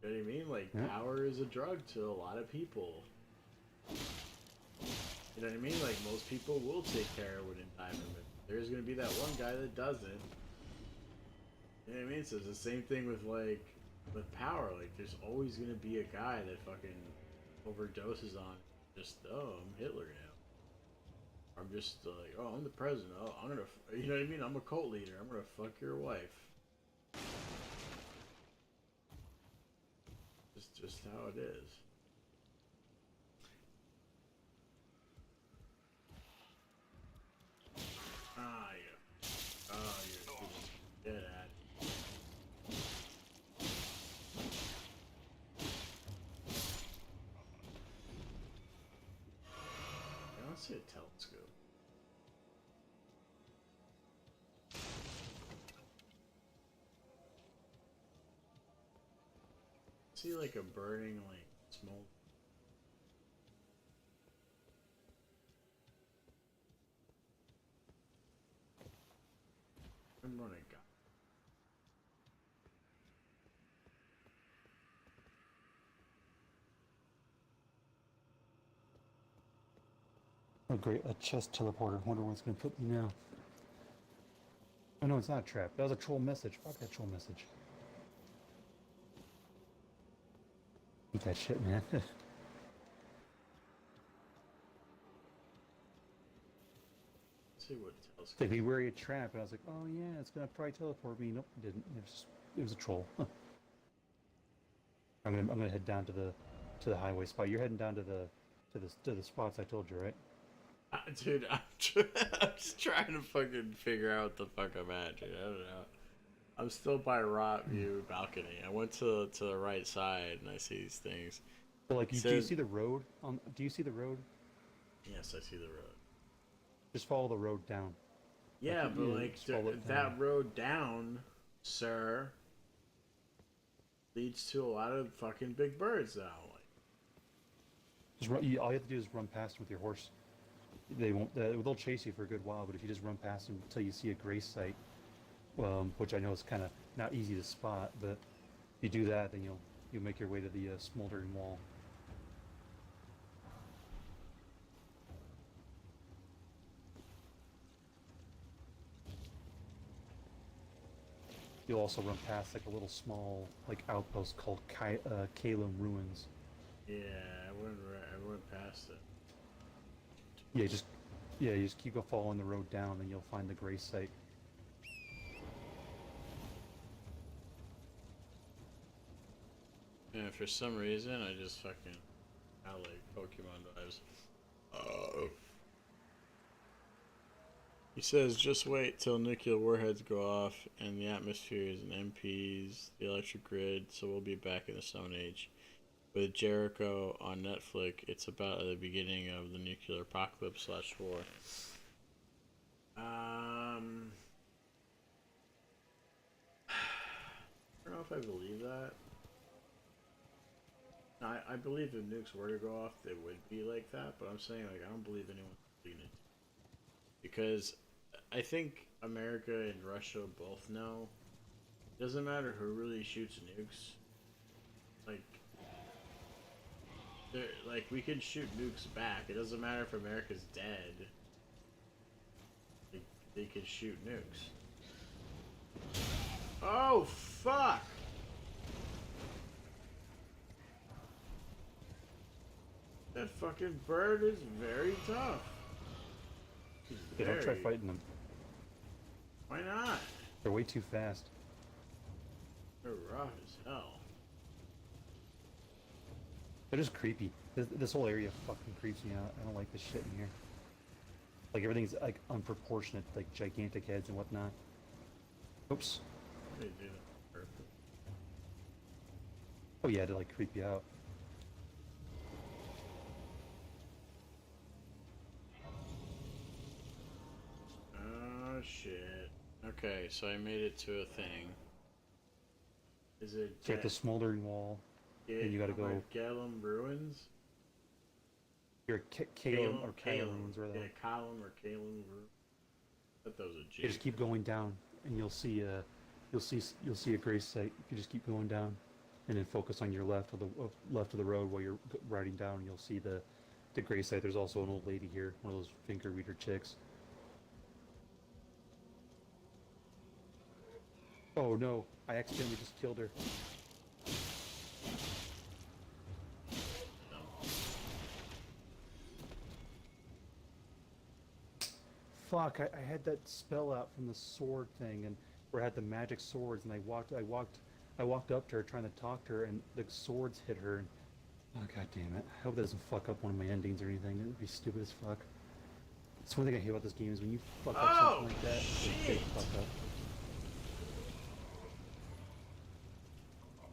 Speaker 3: You know what I mean? Like, power is a drug to a lot of people. You know what I mean? Like, most people will take heroin in time limit. There's gonna be that one guy that doesn't. You know what I mean? So it's the same thing with power. Like, there's always gonna be a guy that fucking overdoses on just, oh, I'm Hitler now. I'm just like, oh, I'm the president. Oh, I'm gonna, you know what I mean? I'm a cult leader. I'm gonna fuck your wife. It's just how it is. Ah, yeah. Oh, you're dead at. see a telescope. See like a burning like smoke. I'm running.
Speaker 1: Oh great, a chest teleporter. Wonder where it's gonna put me now. Oh no, it's not a trap. That was a troll message. Fuck that troll message. Eat that shit, man.
Speaker 3: See what telescope.
Speaker 1: Like, beware a trap, and I was like, oh yeah, it's gonna probably teleport me. Nope, it didn't. It was a troll. I'm gonna head down to the highway spot. You're heading down to the spots I told you, right?
Speaker 3: Dude, I'm just trying to fucking figure out what the fuck I'm at, dude. I don't know. I'm still by Rot View balcony. I went to the right side and I see these things.
Speaker 1: So like, do you see the road? Do you see the road?
Speaker 3: Yes, I see the road.
Speaker 1: Just follow the road down.
Speaker 3: Yeah,
Speaker 1: like,
Speaker 3: but
Speaker 1: yeah,
Speaker 3: like
Speaker 1: just follow it
Speaker 3: that
Speaker 1: down.
Speaker 3: road down, sir, leads to a lot of fucking big birds that I don't like.
Speaker 1: Just run, all you have to do is run past them with your horse. They won't. They'll chase you for a good while, but if you just run past them until you see a grace site, which I know is kind of not easy to spot, but if you do that, then you'll make your way to the smoldering wall. You'll also run past like a little small like outpost called Kalum Ruins.
Speaker 3: Yeah, I went past it.
Speaker 1: You just keep following the road down, and you'll find the grace site.
Speaker 3: And for some reason, I just fucking I like Pokemon vibes. He says, just wait till nuclear warheads go off and the atmospheres and MPs, the electric grid, so we'll be back in the Stone Age. With Jericho on Netflix, it's about the beginning of the nuclear apocalypse / war. I don't know if I believe that. I believe if nukes were to go off, they would be like that, but I'm saying, like, I don't believe anyone's believing it. Because I think America and Russia both know it doesn't matter who really shoots nukes. Like we can shoot nukes back. It doesn't matter if America's dead. They can shoot nukes. Oh fuck! That fucking bird is very tough.
Speaker 1: Yeah, don't try fighting them.
Speaker 3: Why not?
Speaker 1: They're way too fast.
Speaker 3: They're rough as hell.
Speaker 1: They're just creepy. This whole area fucking creeps me out. I don't like this shit in here. Like, everything's like unproportionate, like gigantic heads and whatnot. Oops.
Speaker 3: They do that purpose.
Speaker 1: Oh yeah, to like creep you out.
Speaker 3: Oh shit. Okay, so I made it to a thing. Is it
Speaker 1: So at the smoldering wall, and you gotta go.
Speaker 3: Gallum Ruins?
Speaker 1: You're Kalum or Kalum Ruins, or
Speaker 3: yeah, Kalum or Kalum Ruins. I thought that was a G.
Speaker 1: You just keep going down, and you'll see a grace site. If you just keep going down, and then focus on your left of the road while you're riding down, and you'll see the grace site. There's also an old lady here, one of those finger reader chicks. Oh no, I accidentally just killed her. Fuck, I had that spell out from the sword thing, and where I had the magic swords, and I walked up to her trying to talk to her, and the swords hit her, and oh god damn it. I hope that doesn't fuck up one of my endings or anything. It would be stupid as fuck. That's one thing I hate about this game is when you fuck up something like that, it's a big fuck up.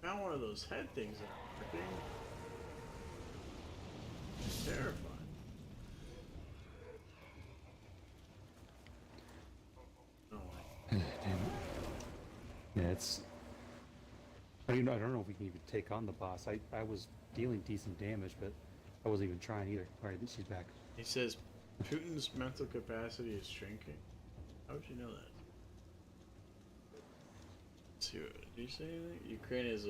Speaker 3: Found one of those head things that are working. It's terrifying.
Speaker 1: Yeah, it's. I don't know if we can even take on the boss. I was dealing decent damage, but I wasn't even trying either. All right, she's back.
Speaker 3: He says Putin's mental capacity is shrinking. How would you know that? Let's see, did you say anything? Ukraine is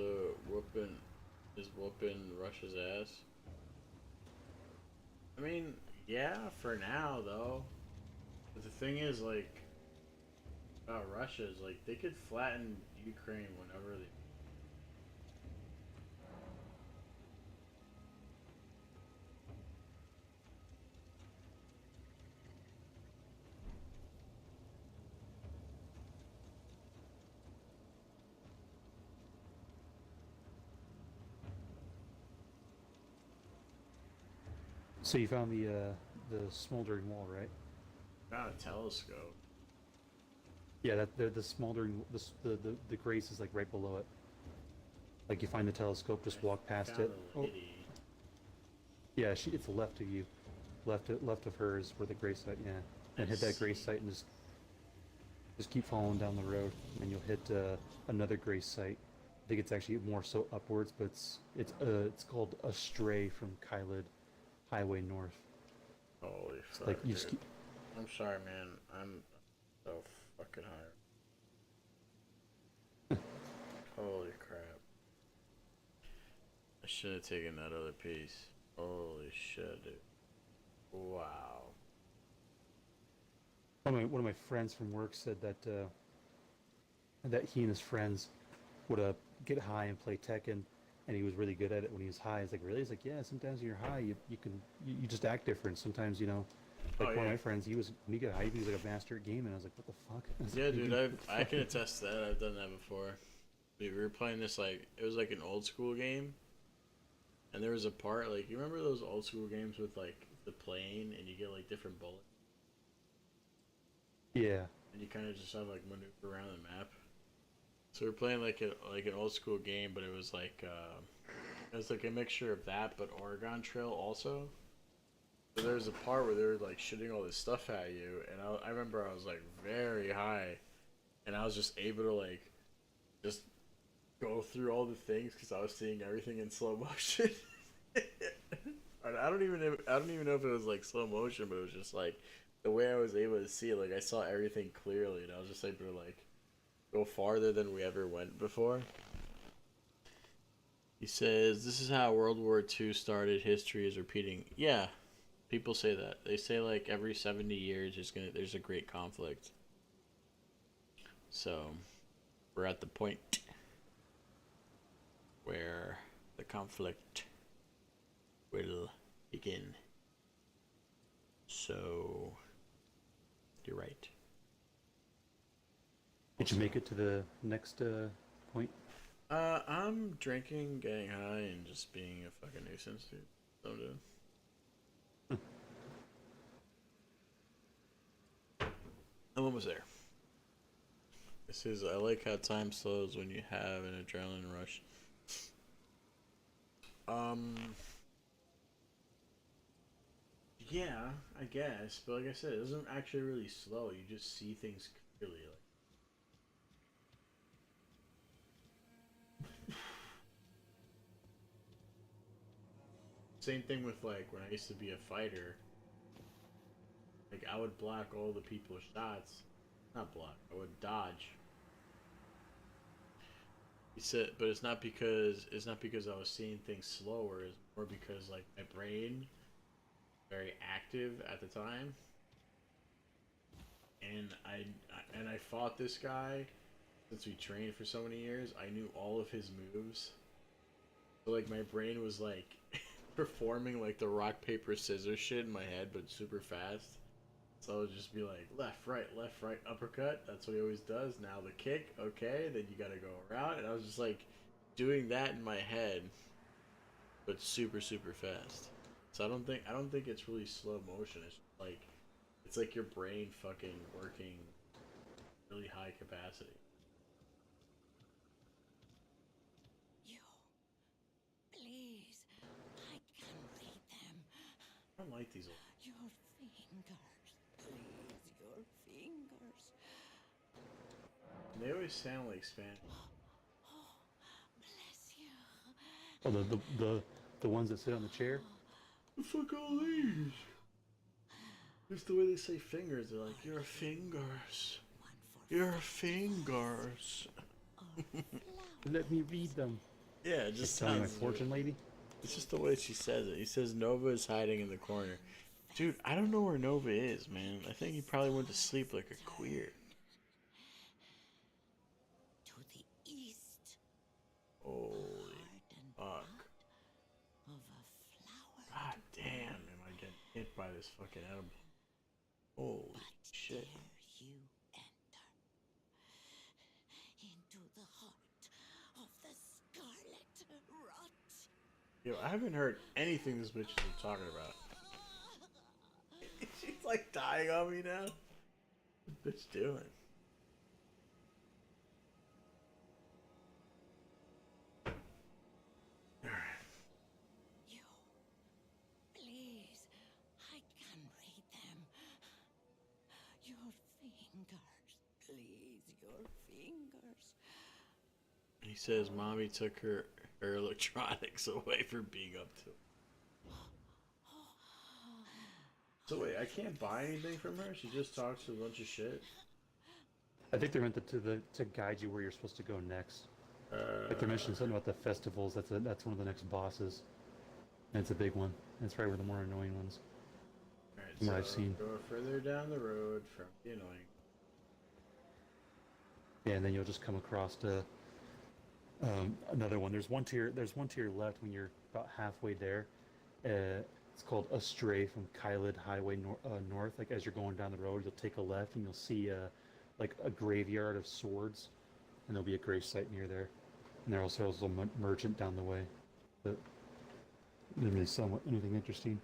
Speaker 3: whooping Russia's ass. I mean, yeah, for now though. But the thing is, like, about Russia is like they could flatten Ukraine whenever they.
Speaker 1: So you found the smoldering wall, right?
Speaker 3: Found a telescope.
Speaker 1: Yeah, the smoldering the grace is like right below it. Like you find the telescope, just walk past
Speaker 3: Found
Speaker 1: it.
Speaker 3: a
Speaker 1: Oh,
Speaker 3: lady.
Speaker 1: yeah, it's left of you. Left of her is where the grace site. Yeah, and hit that grace site and just keep following down the road, and you'll hit another grace site. I think it's actually more so upwards, but it's called Astray from Kylid Highway North.
Speaker 3: Holy fuck,
Speaker 1: Like you
Speaker 3: dude.
Speaker 1: just keep,
Speaker 3: I'm sorry, man. I'm so fucking high. Holy crap. I should have taken that other piece. Holy shit, dude. Wow.
Speaker 1: one of my friends from work said that he and his friends would get high and play Tekken, and he was really good at it when he was high. He's like, really? He's like, yeah. Sometimes when you're high, you just act different. Sometimes like one of my friends, when he got high, he was like a master at gaming. I was like, what the fuck? I was
Speaker 3: Yeah,
Speaker 1: like,
Speaker 3: dude, I can attest to that. I've done that before. We were playing this, like, it was like an old school game. And there was a part, like, you remember those old school games with, like, the plane and you get, like, different bullets?
Speaker 1: Yeah.
Speaker 3: And you kind of just have, like, maneuver around the map. So we're playing, like, an old school game, but it was, like a mixture of that, but Oregon Trail also. So there was a part where they were, like, shooting all this stuff at you, and I remember I was, like, very high, and I was just able to, like, just go through all the things because I was seeing everything in slow motion. I don't even know if it was like slow motion, but it was just like the way I was able to see it. Like I saw everything clearly, and I was just able to like go farther than we ever went before. He says this is how World War II started. History is repeating. Yeah, people say that. They say like every 70 years there's a great conflict. So we're at the point where the conflict will begin. So, you're right.
Speaker 1: Did you make it to the next point?
Speaker 3: I'm drinking, getting high, and just being a fucking nuisance, dude. So I'm doing. I'm almost there. This is, I like how time slows when you have an adrenaline rush. Yeah, I guess, but like I said, it doesn't actually really slow. You just see things clearly. Like, same thing with like when I used to be a fighter. Like I would block all the people's shots, not block. I would dodge. He said, but it's not because I was seeing things slower. It's more because like my brain very active at the time, and I fought this guy since we trained for so many years. I knew all of his moves, so like my brain was like performing like the rock paper scissors shit in my head, but super fast. So I would just be like left, right, uppercut. That's what he always does. Now the kick, okay. Then you gotta go around, and I was just like doing that in my head, but super fast. So I don't think it's really slow motion. It's like your brain fucking working really high capacity.
Speaker 11: You, please, I can read them.
Speaker 3: I don't like these old.
Speaker 11: Your fingers, please, your fingers.
Speaker 3: They always sound like Spanish.
Speaker 11: Bless you.
Speaker 1: Oh, the ones that sit on the chair.
Speaker 3: The fuck all these? Just the way they say fingers. They're like, your fingers. Your fingers.
Speaker 1: Let me read them.
Speaker 3: Yeah, it just
Speaker 1: Tell me my
Speaker 3: sounds.
Speaker 1: fortune, lady.
Speaker 3: It's just the way she says it. He says Nova is hiding in the corner. Dude, I don't know where Nova is, man. I think he probably went to sleep like a queer.
Speaker 11: To the east.
Speaker 3: Holy fuck.
Speaker 11: Of a flower.
Speaker 3: God damn, am I getting hit by this fucking edible? Holy shit.
Speaker 11: There you enter. Into the heart of the scarlet rot.
Speaker 3: Yo, I haven't heard anything this bitch has been talking about. She's like dying on me now. What's this bitch doing?
Speaker 11: You, please, I can read them. Your fingers, please, your fingers.
Speaker 3: He says mommy took her electronics away for being up to. So wait, I can't buy anything from her? She just talks a bunch of shit?
Speaker 1: I think they're meant to guide you where you're supposed to go next. Like they're mentioning something about the festivals. That's one of the next bosses. And it's a big one. And it's probably one of the more annoying ones.
Speaker 3: Alright,
Speaker 1: From what
Speaker 3: so
Speaker 1: I've seen.
Speaker 3: go further down the road from the annoying.
Speaker 1: Yeah, and then you'll just come across to another one. There's one to your left when you're about halfway there. It's called Astray from Kylid Highway North. Like as you're going down the road, you'll take a left and you'll see like a graveyard of swords, and there'll be a grave site near there. And there also is a merchant down the way, but didn't really sell anything interesting.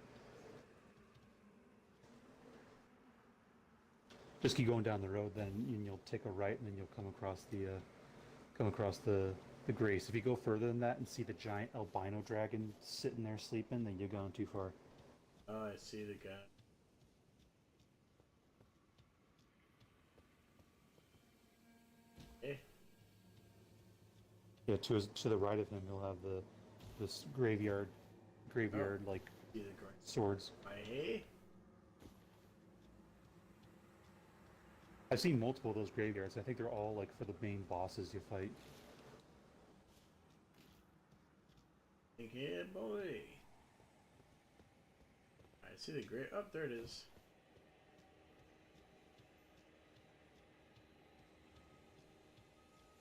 Speaker 1: Just keep going down the road, then and you'll take a right, and then you'll come across the grace. If you go further than that and see the giant albino dragon sitting there sleeping, then you're going too far.
Speaker 3: Oh, I see the guy. Eh?
Speaker 1: Yeah, to the right of him, you'll have this graveyard like
Speaker 3: See the guy.
Speaker 1: swords.
Speaker 3: Eh?
Speaker 1: I've seen multiple of those graveyards. I think they're all like for the main bosses you fight.
Speaker 3: Yeah, boy. I see the great. Oh, there it is.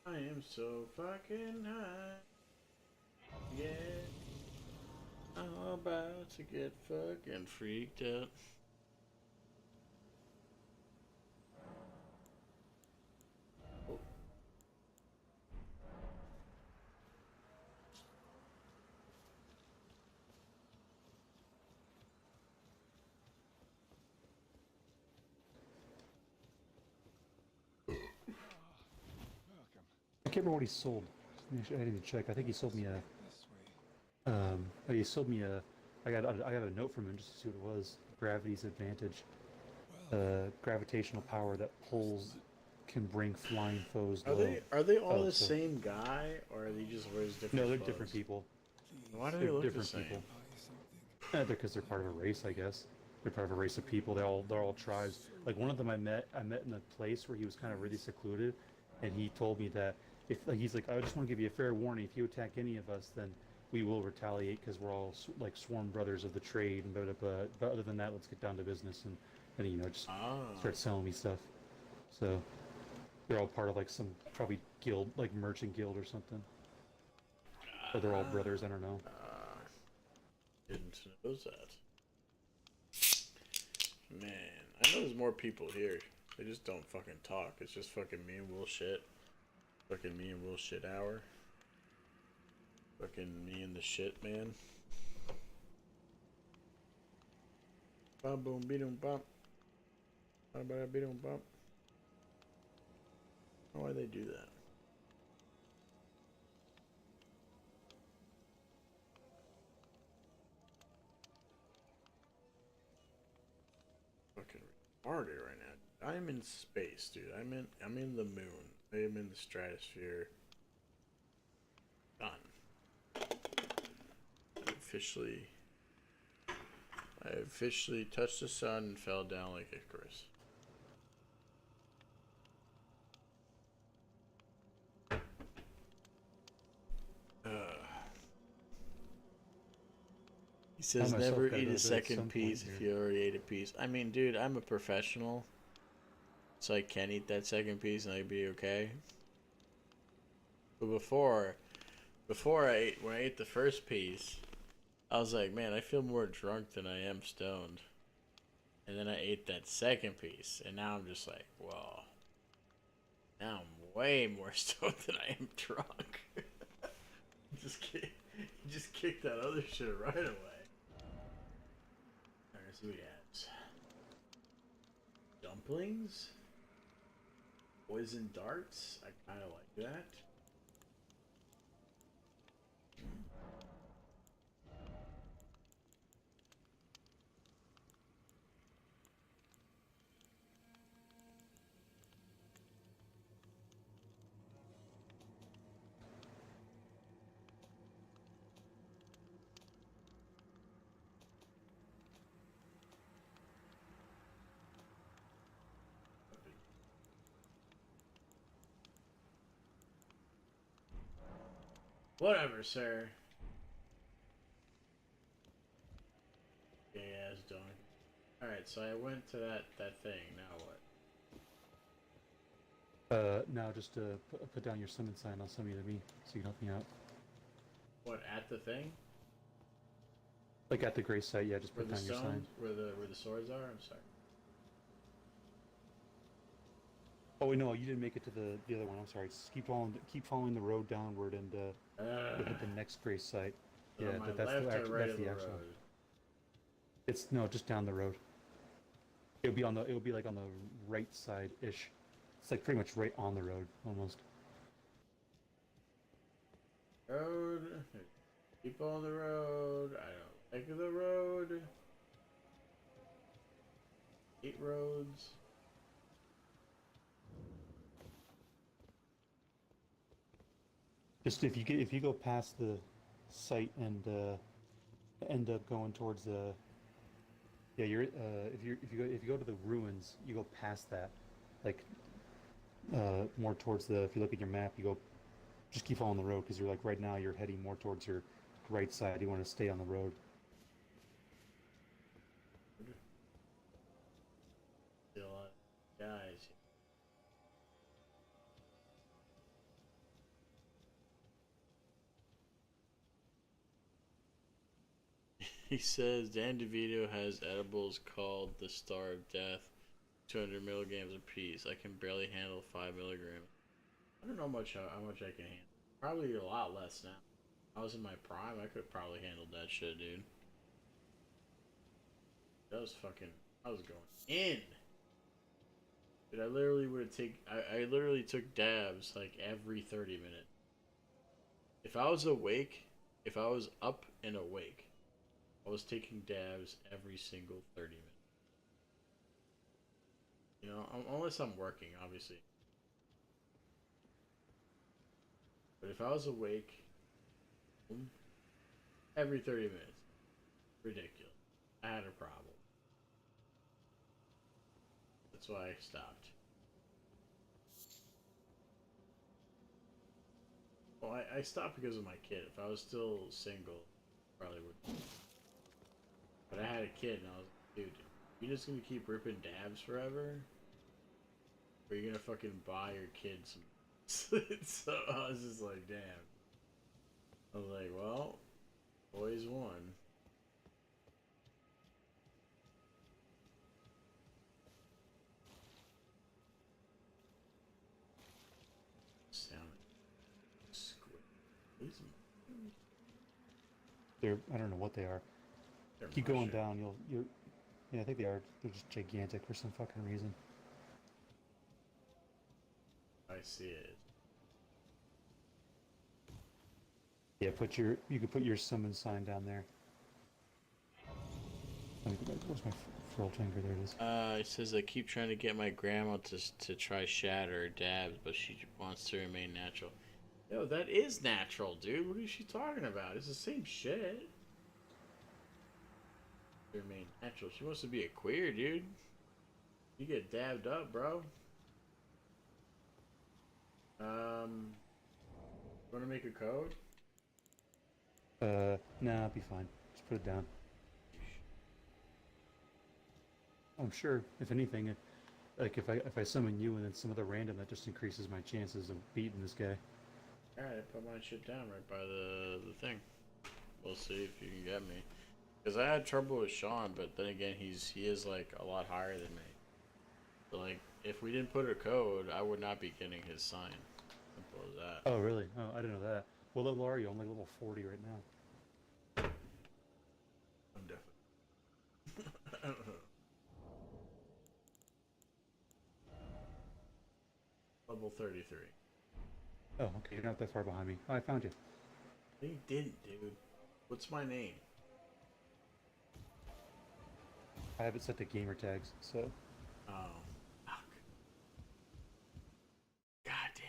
Speaker 3: I am so fucking high. Yeah. I'm about to get fucking freaked out. Oh.
Speaker 1: I can't remember what he sold. I didn't check. I think he sold me a. He sold me a. I got a note from him just to see what it was. Gravity's advantage. Gravitational power that pulls can bring flying foes low.
Speaker 3: Are they all the
Speaker 1: so-
Speaker 3: same guy, or are they just wears different?
Speaker 1: No, they're
Speaker 3: clothes?
Speaker 1: different people.
Speaker 3: Why do
Speaker 1: They're
Speaker 3: they look
Speaker 1: different
Speaker 3: the same?
Speaker 1: people. Because they're part of a race, I guess. They're part of a race of people. They're all tribes. Like one of them I met in a place where he was kind of really secluded, and he told me that if like, he's like, I just want to give you a fair warning. If you attack any of us, then we will retaliate because we're all like sworn brothers of the trade. But other than that, let's get down to business and just start selling me stuff. So they're all part of like some probably guild, like merchant guild or something. Or they're all brothers. I don't know.
Speaker 3: Didn't know that. Man, I know there's more people here. They just don't fucking talk. It's just fucking me and Will shit. Fucking me and Will shit hour. Fucking me and the shit man. Bum boom beedum bump. Bum bada beedum bump. I don't know why they do that. Fucking retarded right now. I'm in space, dude. I'm in the moon. I am in the stratosphere. Done. I officially touched the sun and fell down like Icarus. He says
Speaker 1: I myself
Speaker 3: never
Speaker 1: gotta
Speaker 3: eat
Speaker 1: go
Speaker 3: a
Speaker 1: to bed at some
Speaker 3: second piece
Speaker 1: point
Speaker 3: if
Speaker 1: here.
Speaker 3: you already ate a piece. I mean, dude, I'm a professional, so I can eat that second piece and I'd be okay. But before when I ate the first piece, I was like, man, I feel more drunk than I am stoned. And then I ate that second piece, and now I'm just like, whoa. Now I'm way more stoned than I am drunk. He just kicked that other shit right away. Alright, let's see what he has. Dumplings? Poison darts? I kinda like that. Whatever, sir. Yeah, it's done. Alright, so I went to that thing. Now what?
Speaker 1: Now just put down your summon sign. I'll summon you to me so you can help me out.
Speaker 3: What, at the thing?
Speaker 1: Like at the gray site, yeah. Just
Speaker 3: Where
Speaker 1: put
Speaker 3: the
Speaker 1: down your sign.
Speaker 3: stones, where the swords are? I'm sorry.
Speaker 1: Oh wait, no, you didn't make it to the other one. I'm sorry. Just keep following the road downward, and you'll hit the next gray site.
Speaker 3: So
Speaker 1: Yeah,
Speaker 3: my
Speaker 1: that's
Speaker 3: left
Speaker 1: the
Speaker 3: or
Speaker 1: actual.
Speaker 3: right
Speaker 1: That's
Speaker 3: of
Speaker 1: the
Speaker 3: the
Speaker 1: actual.
Speaker 3: road?
Speaker 1: It's no, just down the road. It'll be like on the right side ish. It's like pretty much right on the road almost.
Speaker 3: Road. People on the road. I don't like the road. Hate roads.
Speaker 1: Just if you go past the site and end up going towards the you're if you go to the ruins, you go past that, like more towards the, if you look at your map, you go, just keep following the road because you're like right now you're heading more towards your right side. You want to stay on the road.
Speaker 3: Still a lot of guys. He says Dan DeVito has edibles called the Star of Death, 200 milligrams a piece. I can barely handle 5 milligrams. I don't know how much I can handle. Probably a lot less now. I was in my prime, I could probably handle that shit, dude. That was fucking, I was going in. Dude, I literally I literally took dabs like every 30 minutes. If I was up and awake, I was taking dabs every single 30 minutes. You know, unless I'm working, obviously. But if I was awake, every 30 minutes, ridiculous. I had a problem. That's why I stopped. Well, I stopped because of my kid. If I was still single, probably would. But I had a kid, and I was like, dude, you just gonna keep ripping dabs forever? Or are you gonna fucking buy your kid some? So I was just like, damn. I was like, well, boys won. Sound squid.
Speaker 1: They're, I don't know what they are.
Speaker 3: They're
Speaker 1: Keep going
Speaker 3: mushroom.
Speaker 1: down. Yeah, I think they are. They're just gigantic for some fucking reason.
Speaker 3: I see it.
Speaker 1: Yeah, you could put your summon sign down there. Where's my scroll chamber. There it is.
Speaker 3: It says I keep trying to get my grandma to try shatter or dabs, but she wants to remain natural. Yo, that is natural, dude. What is she talking about? It's the same shit. Remain natural. She wants to be a queer, dude. You get dabbed up, bro. Want to make a code?
Speaker 1: Nah, I'll be fine. Just put it down. I'm sure, if anything, like if I summon you and then some other random, that just increases my chances of beating this guy.
Speaker 3: Alright, I put my shit down right by the thing. We'll see if you can get me. Because I had trouble with Sean, but then again, he is like a lot higher than me. So like, if we didn't put a code, I would not be getting his sign. Simple as that.
Speaker 1: Oh, really? Oh, I didn't know that. What level are you? I'm like level 40 right now.
Speaker 3: I'm definitely. I don't know. Level 33.
Speaker 1: Oh, okay. You're not that far behind me. Oh, I found you.
Speaker 3: You didn't, dude. What's my name?
Speaker 1: I have it set to gamer tags, so.
Speaker 3: Oh, fuck. God damn.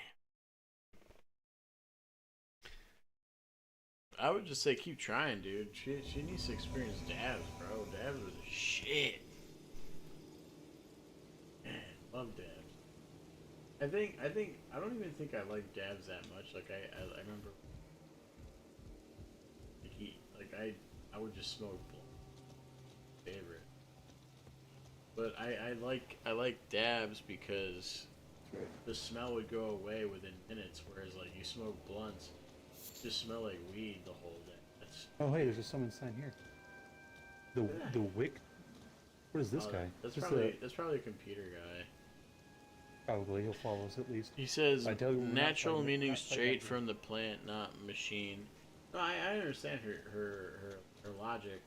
Speaker 3: I would just say keep trying, dude. She needs to experience dabs, bro. Dabs are the shit. Man, love dabs. I don't even think I like dabs that much. Like I remember, I would just smoke blunt. Favorite. But I like dabs because the smell would go away within minutes, whereas like you smoke blunts, you just smell like weed the whole day. That's
Speaker 1: Oh, hey, there's a summon sign here. The wick. What is this guy?
Speaker 3: That's
Speaker 1: Just
Speaker 3: probably a computer guy.
Speaker 1: Probably he'll follow us at least.
Speaker 3: He says
Speaker 1: I tell you, we're not
Speaker 3: natural
Speaker 1: fighting-
Speaker 3: meaning
Speaker 1: not fighting
Speaker 3: straight
Speaker 1: that
Speaker 3: from the plant, not machine. No, I understand her logic.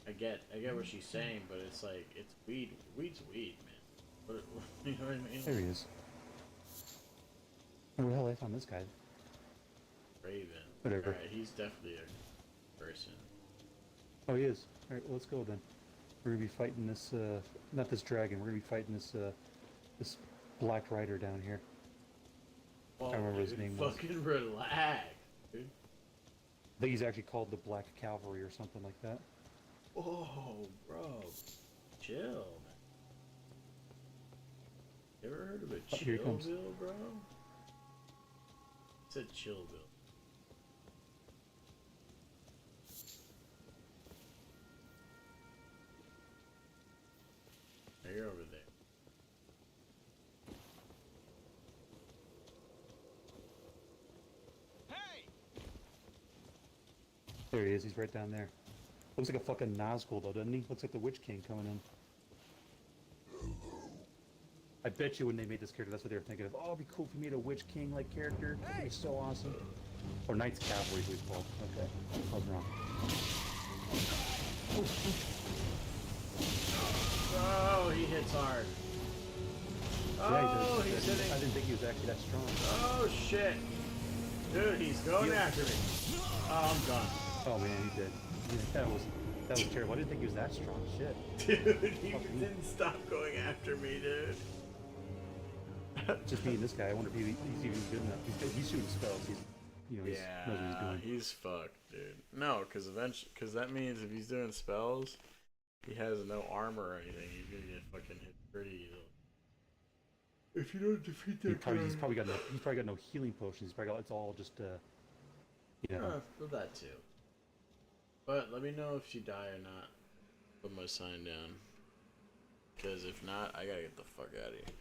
Speaker 3: I get what she's saying, but it's like it's weed. Weed's weed, man. You know what I mean?
Speaker 1: There he is. Where the hell I found this guy?
Speaker 3: Raven.
Speaker 1: Whatever.
Speaker 3: Alright, he's definitely a person.
Speaker 1: Oh, he is. All right, well, let's go then. We're gonna be fighting this, not this dragon. We're gonna be fighting this, this black rider down here.
Speaker 3: Well,
Speaker 1: I can't remember his name was.
Speaker 3: Fucking relax, dude.
Speaker 1: I think he's actually called the Black Cavalry or something like that.
Speaker 3: Oh, bro. Chill, man. You ever heard of a
Speaker 1: Oh, here he comes.
Speaker 3: Chillville, bro? It's a Chillville. Now you're over there.
Speaker 1: There he is. He's right down there. Looks like a fucking Nazgul though, doesn't he? Looks like the Witch King coming in. I bet you when they made this character, that's what they were thinking of. Oh, it'd be cool if we made a Witch King-like character. That'd be so awesome. Or Knights Cavalry, is what he's called. Okay, I was wrong.
Speaker 3: Oh, he hits hard. Oh, he's hitting.
Speaker 1: I didn't think he was actually that strong.
Speaker 3: Oh, shit. Dude, he's going after me. Oh, I'm done.
Speaker 1: Oh man, he did. Yeah, that was terrible. I didn't think he was that strong. Shit.
Speaker 3: Dude, he didn't stop going after me, dude.
Speaker 1: Just being this guy, I wonder if he's even good enough. He's shooting spells. He's, you know, knows what he's doing.
Speaker 3: He's fucked, dude. No, because that means if he's doing spells, he has no armor or anything. He's gonna get fucking hit pretty easily. If you don't defeat that
Speaker 1: He's probably got no healing potions. He's probably got, it's all just you know.
Speaker 3: Well, that too. But let me know if you die or not. Put my sign down. Because if not, I gotta get the fuck out of here.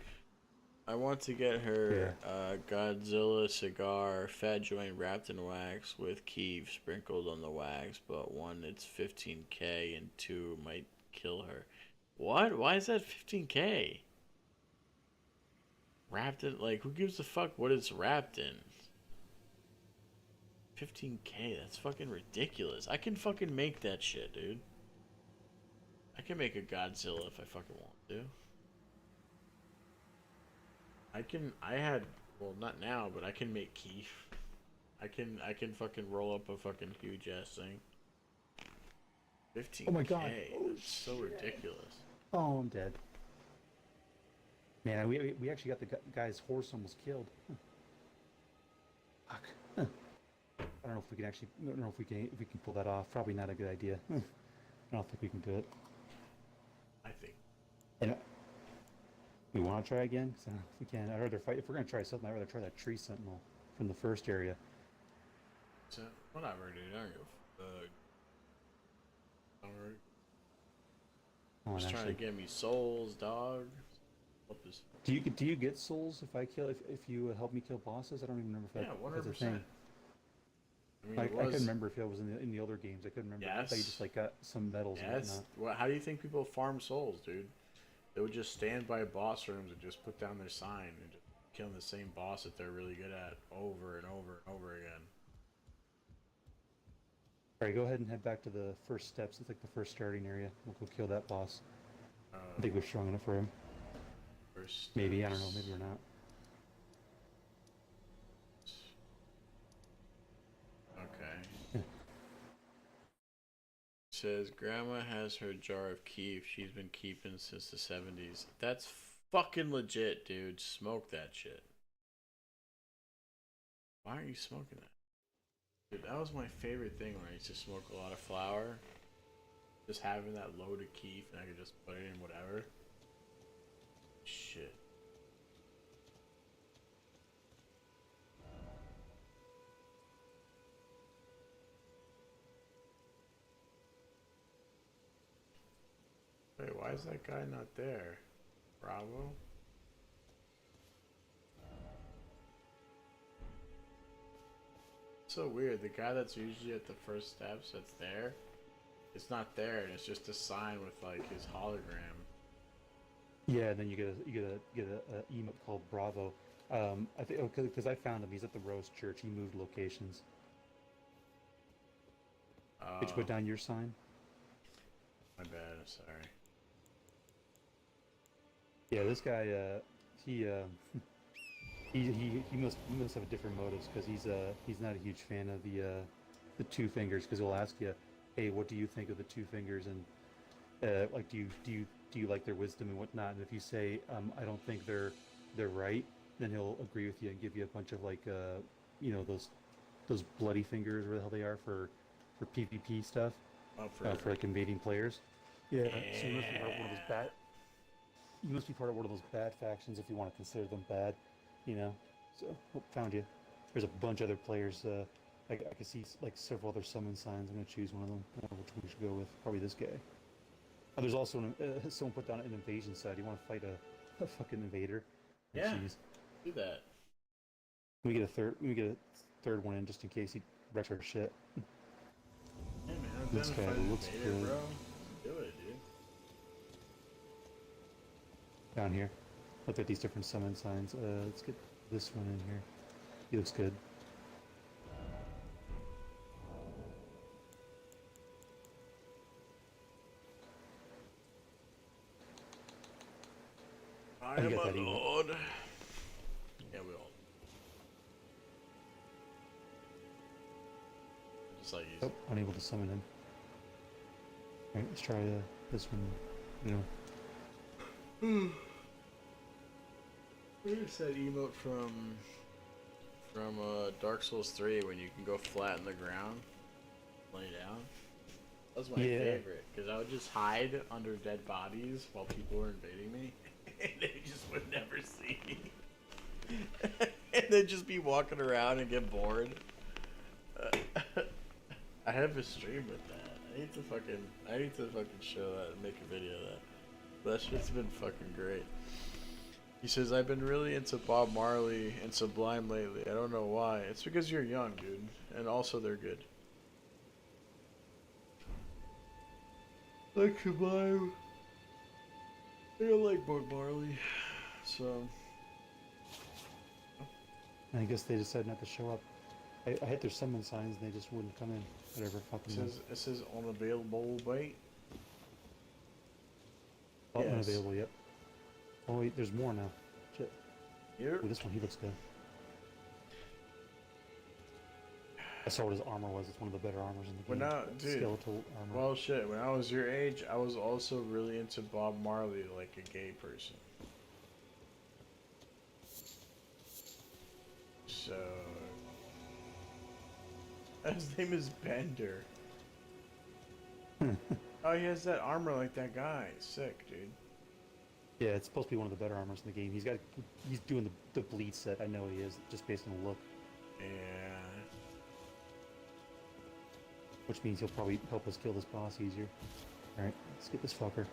Speaker 3: I want to get her Godzilla cigar, fat joint wrapped in wax with Keeve sprinkled on the wax, but one, it's 15k, and two, might kill her. What? Why is that 15k? Wrapped in, like, who gives a fuck what it's wrapped in? 15k, that's fucking ridiculous. I can fucking make that shit, dude. I can make a Godzilla if I fucking want to. Well, not now, but I can make Keef. I can fucking roll up a fucking huge ass thing. 15K.
Speaker 1: Oh my god. Oh,
Speaker 3: That's so ridiculous.
Speaker 1: Oh, I'm dead. Man, we actually got the guy's horse almost killed. Fuck. Huh. I don't know if we can actually. I don't know if we can pull that off. Probably not a good idea. I don't think we can do it.
Speaker 3: I think.
Speaker 1: And we want to try again? 'Cause I don't know if we can. I'd rather fight. If we're gonna try something, I'd rather try that tree sentinel from the first area.
Speaker 3: So whatever, dude. I don't give a fuck. Alright.
Speaker 1: Oh,
Speaker 3: Just trying to get me souls, dog. What this?
Speaker 1: Do you get souls if I kill if you help me kill bosses? I don't even remember if
Speaker 3: Yeah,
Speaker 1: that's a thing.
Speaker 3: I mean,
Speaker 1: I
Speaker 3: it was...
Speaker 1: couldn't remember if it was in the other games. I couldn't remember. I thought you just like got some medals and
Speaker 3: Yes.
Speaker 1: whatnot.
Speaker 3: Well, how do you think people farm souls, dude? They would just stand by boss rooms and just put down their sign and just killing the same boss that they're really good at over and over and over again.
Speaker 1: Alright, go ahead and head back to the first steps. It's like the first starting area. We'll go kill that boss. I think we're strong enough for him.
Speaker 3: First
Speaker 1: Maybe, I don't know, maybe we're not.
Speaker 3: Okay. Says Grandma has her jar of keef she's been keeping since the 70s. That's fucking legit, dude. Smoke that shit. Why are you smoking that? Dude, that was my favorite thing when I used to smoke a lot of flower. Just having that load of keef and I could just put it in whatever. Shit. Wait, why is that guy not there? Bravo? So weird, the guy that's usually at the first steps that's there, it's not there and it's just a sign with like his hologram.
Speaker 1: Yeah, and then you get a emote called Bravo. I think because I found him. He's at the Rose Church. He moved locations. Did you put down your sign?
Speaker 3: My bad. I'm sorry.
Speaker 1: Yeah, this guy. He must have a different motives because he's not a huge fan of the two fingers because he'll ask you, hey, what do you think of the two fingers, and like do you like their wisdom and whatnot, and if you say I don't think they're right, then he'll agree with you and give you a bunch of like you know those bloody fingers, where the hell they are for PvP stuff, for like invading players. Yeah, so you must be part of one of those bad. You must be part of one of those bad factions if you want to consider them bad, you know. So found you. There's a bunch of other players. I can see like several other summon signs. I'm gonna choose one of them. I don't know which one we should go with. Probably this guy. There's also someone put down an invasion side. You want to fight a fucking invader?
Speaker 3: Yeah.
Speaker 1: Jeez.
Speaker 3: Do that.
Speaker 1: We get a third one in just in case he wrecks our shit.
Speaker 3: Yeah, man.
Speaker 1: This guy looks good.
Speaker 3: Bro. Do it, dude.
Speaker 1: Down here. Look at these different summon signs. Let's get this one in here. He looks good.
Speaker 3: I am a lord. Yeah, we all. Just like he's...
Speaker 1: Oh, unable to summon him. Alright, let's try this one. You know.
Speaker 3: Where's that emote from Dark Souls 3 when you can go flat in the ground, lay down? That was my favorite, because I would just hide under dead bodies while people were invading me, and they just would never see me. And they'd just be walking around and get bored. I have a stream with that. I need to fucking show that and make a video of that. That shit's been fucking great. He says, I've been really into Bob Marley and Sublime lately. I don't know why. It's because you're young, dude. And also they're good. Like Sublime. I don't like Bob Marley. So.
Speaker 1: I guess they decided not to show up. I hit their summon signs and they just wouldn't come in. Whatever, fucking
Speaker 3: It says unavailable, wait.
Speaker 1: Oh, yes. Unavailable, yep. Oh wait, there's more now. Shit.
Speaker 3: Here.
Speaker 1: Oh, this one, he looks good. I saw what his armor was. It's one of the better armors in the
Speaker 3: When
Speaker 1: game.
Speaker 3: dude,
Speaker 1: Skeletal armor.
Speaker 3: well, shit. When I was your age, I was also really into Bob Marley, like a gay person. So, his name is Bender. Oh, he has that armor like that guy. Sick, dude.
Speaker 1: Yeah, it's supposed to be one of the better armors in the game. He's doing the bleed set. I know he is, just based on the look.
Speaker 3: Yeah.
Speaker 1: Which means he'll probably help us kill this boss easier. Alright, let's get this fucker.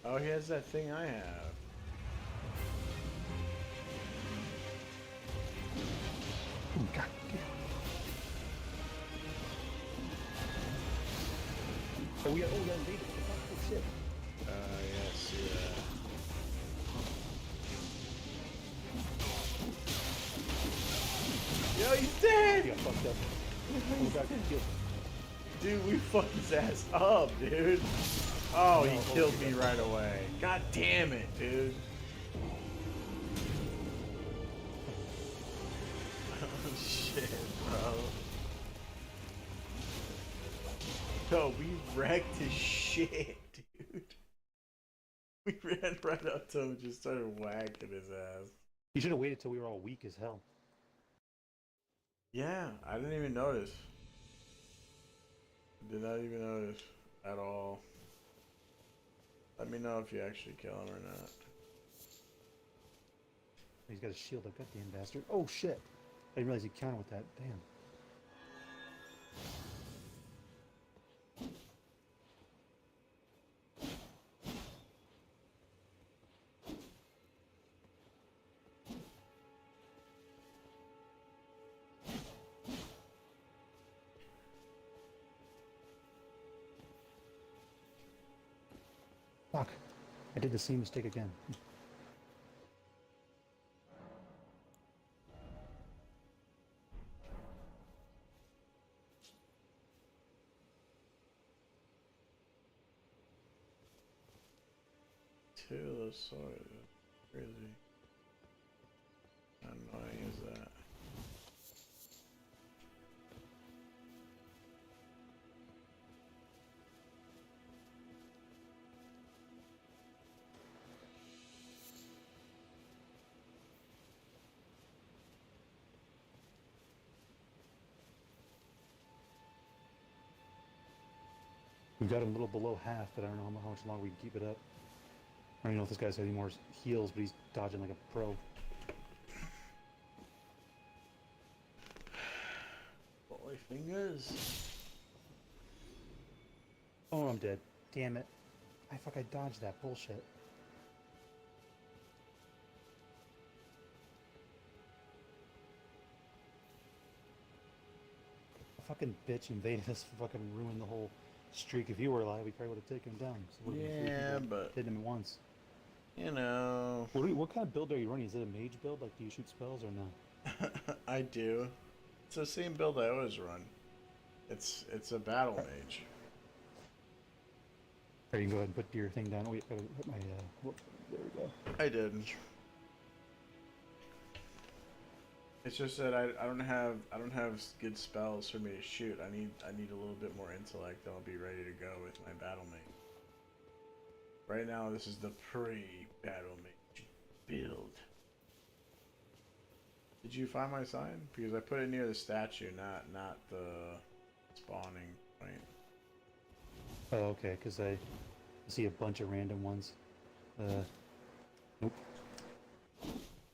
Speaker 3: Oh, he has that thing I have.
Speaker 1: Oh, God damn. Oh, we got invaded. Oh, shit.
Speaker 3: Yeah, see that. Yo, he's dead!
Speaker 1: He got fucked up. Oh, God, kill.
Speaker 3: Dude, we fucked his ass up, dude. Oh, he killed me right away. God damn it, dude. Oh, shit, bro. Yo, we wrecked his shit, dude. We ran right up to him and just started whacking his ass.
Speaker 1: You should have waited till we were all weak as hell.
Speaker 3: Yeah, I didn't even notice. Did not even notice at all. Let me know if you actually kill him or not.
Speaker 1: He's got a shield, that goddamn bastard. Oh shit! I didn't realize he countered with that. Damn. Fuck. I did the same mistake again.
Speaker 3: Two of those swords. Crazy. How annoying is that?
Speaker 1: We've got him a little below half, but I don't know how much longer we can keep it up. I don't even know if this guy's got any more heals, but he's dodging like a pro.
Speaker 3: Boy fingers.
Speaker 1: Oh, I'm dead. Damn it. I dodged that bullshit. A fucking bitch invaded us, fucking ruined the whole streak. If you were alive, we probably would have taken him down. So
Speaker 3: Yeah, but
Speaker 1: hit him once.
Speaker 3: you know.
Speaker 1: What kind of build are you running? Is it a mage build? Like, do you shoot spells or no?
Speaker 3: I do. It's the same build I always run. It's a battle mage.
Speaker 1: Or you can go ahead and put your thing down. Oh, wait, gotta put my, whoop, there we go.
Speaker 3: I did. It's just that I don't have good spells for me to shoot. I need a little bit more intellect, then I'll be ready to go with my battle mage. Right now, this is the pre-battle mage build. Did you find my sign? Because I put it near the statue, not the spawning point.
Speaker 1: Oh, okay, because I see a bunch of random ones. Nope.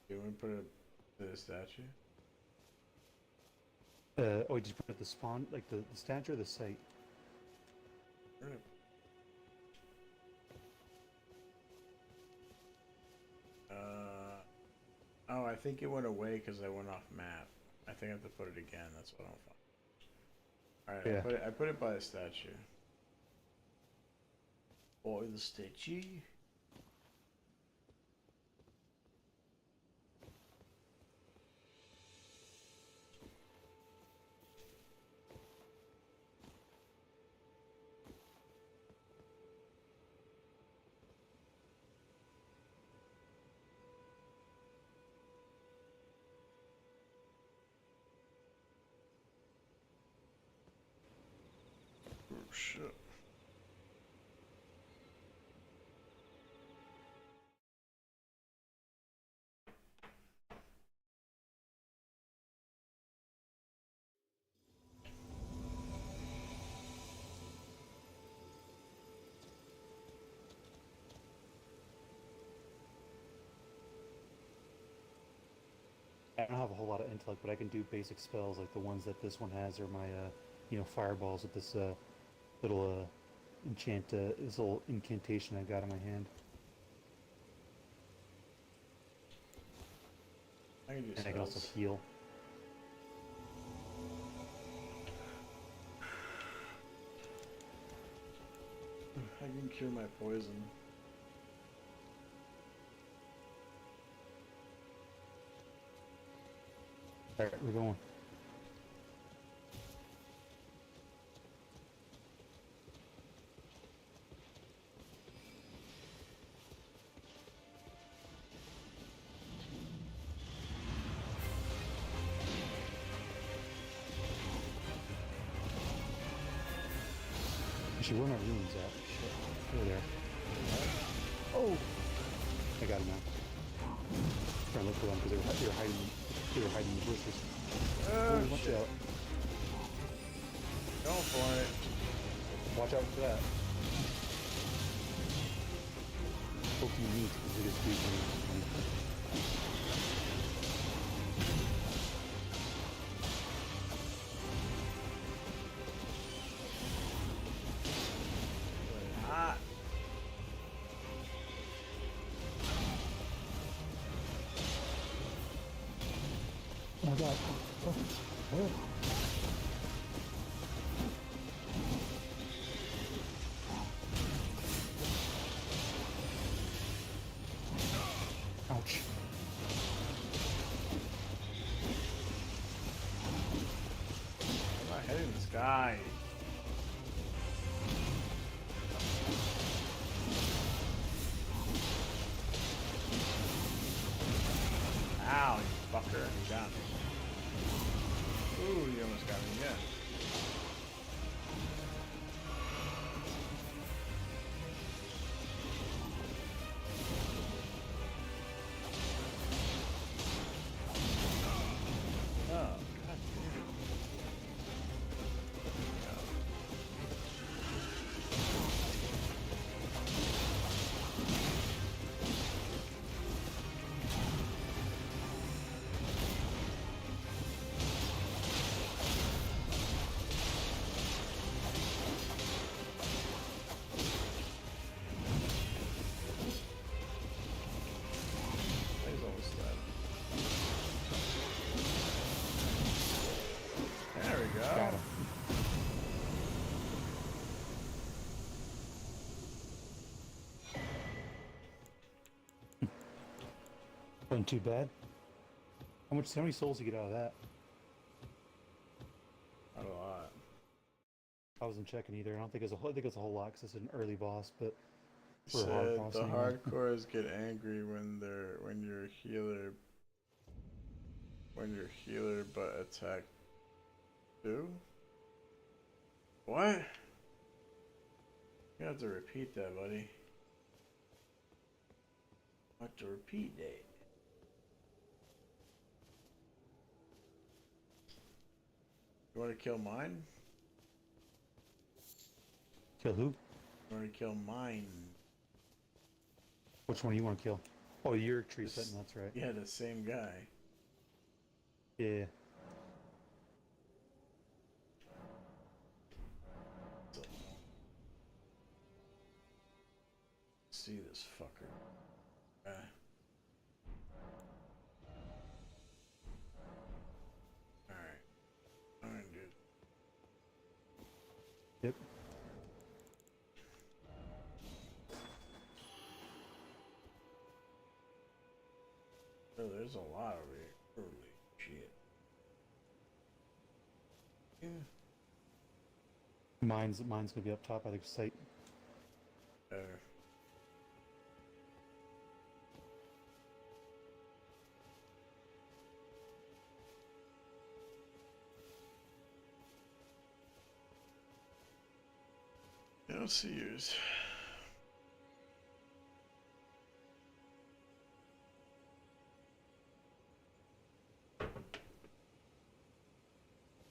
Speaker 3: You want to put it to the statue?
Speaker 1: Oh, did you put it at the spawn, like the statue or the site?
Speaker 3: Right. Oh, I think it went away because I went off map. I think I have to put it again. That's what I'm fine. Alright,
Speaker 1: Yeah.
Speaker 3: I put it by the statue. By the statue. shit.
Speaker 1: I don't have a whole lot of intellect, but I can do basic spells like the ones that this one has, or my, fireballs with this little this little incantation I got in my hand.
Speaker 3: I can do
Speaker 1: And I can also
Speaker 3: spells.
Speaker 1: heal.
Speaker 3: I can cure my poison.
Speaker 1: Alright, we're going. Actually, where are my runes at? Shit. Over there. Oh! I got him now. Trying to look for them because they were hiding in the bushes.
Speaker 3: Oh,
Speaker 1: watch
Speaker 3: shit.
Speaker 1: out.
Speaker 3: Go for it.
Speaker 1: Watch out for that. Hope you meet because it is creepy.
Speaker 3: Hot.
Speaker 1: Oh my god. Oh. Ouch.
Speaker 3: I'm not hitting this guy. Ow, you fucker. You got me. Ooh, you almost got me again. Oh, god damn. He's almost dead. There we go.
Speaker 1: Got him. Wasn't too bad. How many souls you get out of that?
Speaker 3: Not a lot.
Speaker 1: I wasn't checking either. I don't think it's I think it's a whole lot because it's an early boss, but for a
Speaker 3: Said
Speaker 1: hard boss
Speaker 3: the
Speaker 1: anyway.
Speaker 3: hardcores get angry when you're healer but attack too. What? You have to repeat that, buddy. I have to repeat that. You want to kill mine?
Speaker 1: Kill who?
Speaker 3: You want to kill mine?
Speaker 1: Which one do you want to kill? Oh, you're tree setting. That's right.
Speaker 3: Yeah, the same guy.
Speaker 1: Yeah.
Speaker 3: See this fucker. Alright. Alright, dude.
Speaker 1: Yep.
Speaker 3: Oh, there's a lot over here. Holy shit. Yeah.
Speaker 1: Mine's gonna be up top by the site.
Speaker 3: Better. don't see yours.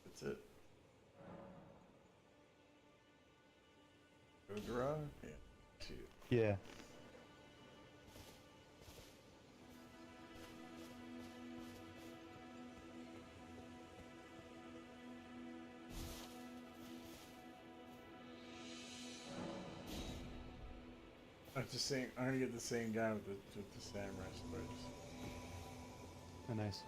Speaker 3: That's it. Go draw? Yeah. Two.
Speaker 1: Yeah.
Speaker 3: I'm just saying, I'm gonna get the same guy with the samurai swords.
Speaker 1: Oh, nice.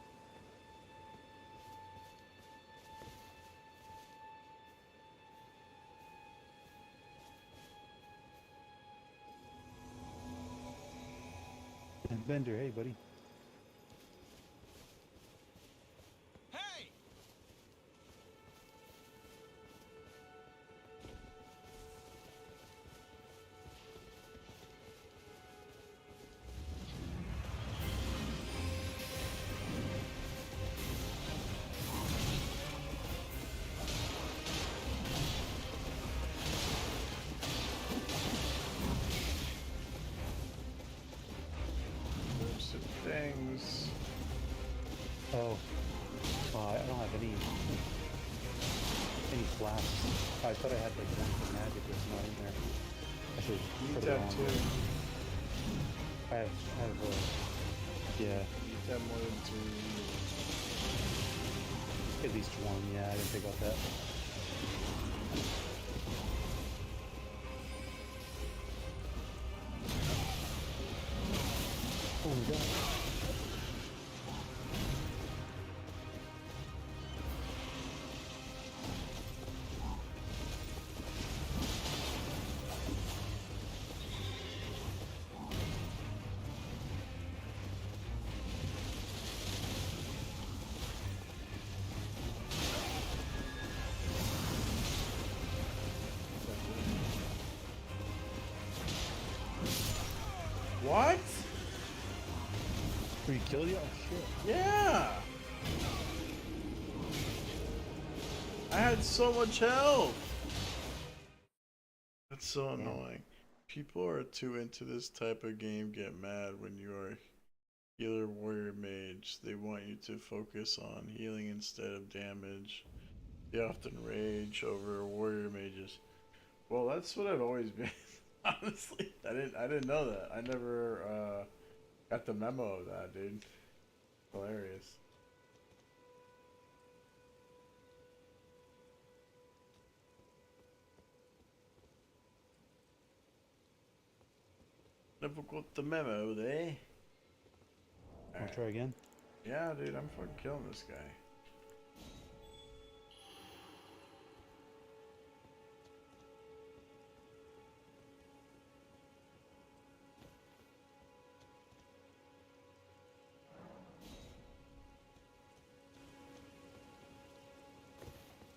Speaker 1: And Bender, hey buddy.
Speaker 3: There's some things.
Speaker 1: Oh. I don't have any flasks. I thought I had like one for magic that's not in there. I should
Speaker 3: You
Speaker 1: put
Speaker 3: need
Speaker 1: it
Speaker 3: to have
Speaker 1: on.
Speaker 3: two.
Speaker 1: I have yeah,
Speaker 3: You need to have more than two.
Speaker 1: at least one. Yeah, I didn't think about that. Oh my god.
Speaker 3: What?
Speaker 1: Did he kill you? Oh shit.
Speaker 3: Yeah! I had so much health! That's so annoying. People who are too into this type of game get mad when you are healer warrior mage. They want you to focus on healing instead of damage. They often rage over warrior mages. Well, that's what I've always been. Honestly, I didn't know that. I never got the memo of that, dude. Hilarious. Never got the memo there.
Speaker 1: I'll try again.
Speaker 3: Yeah, dude, I'm fucking killing this guy.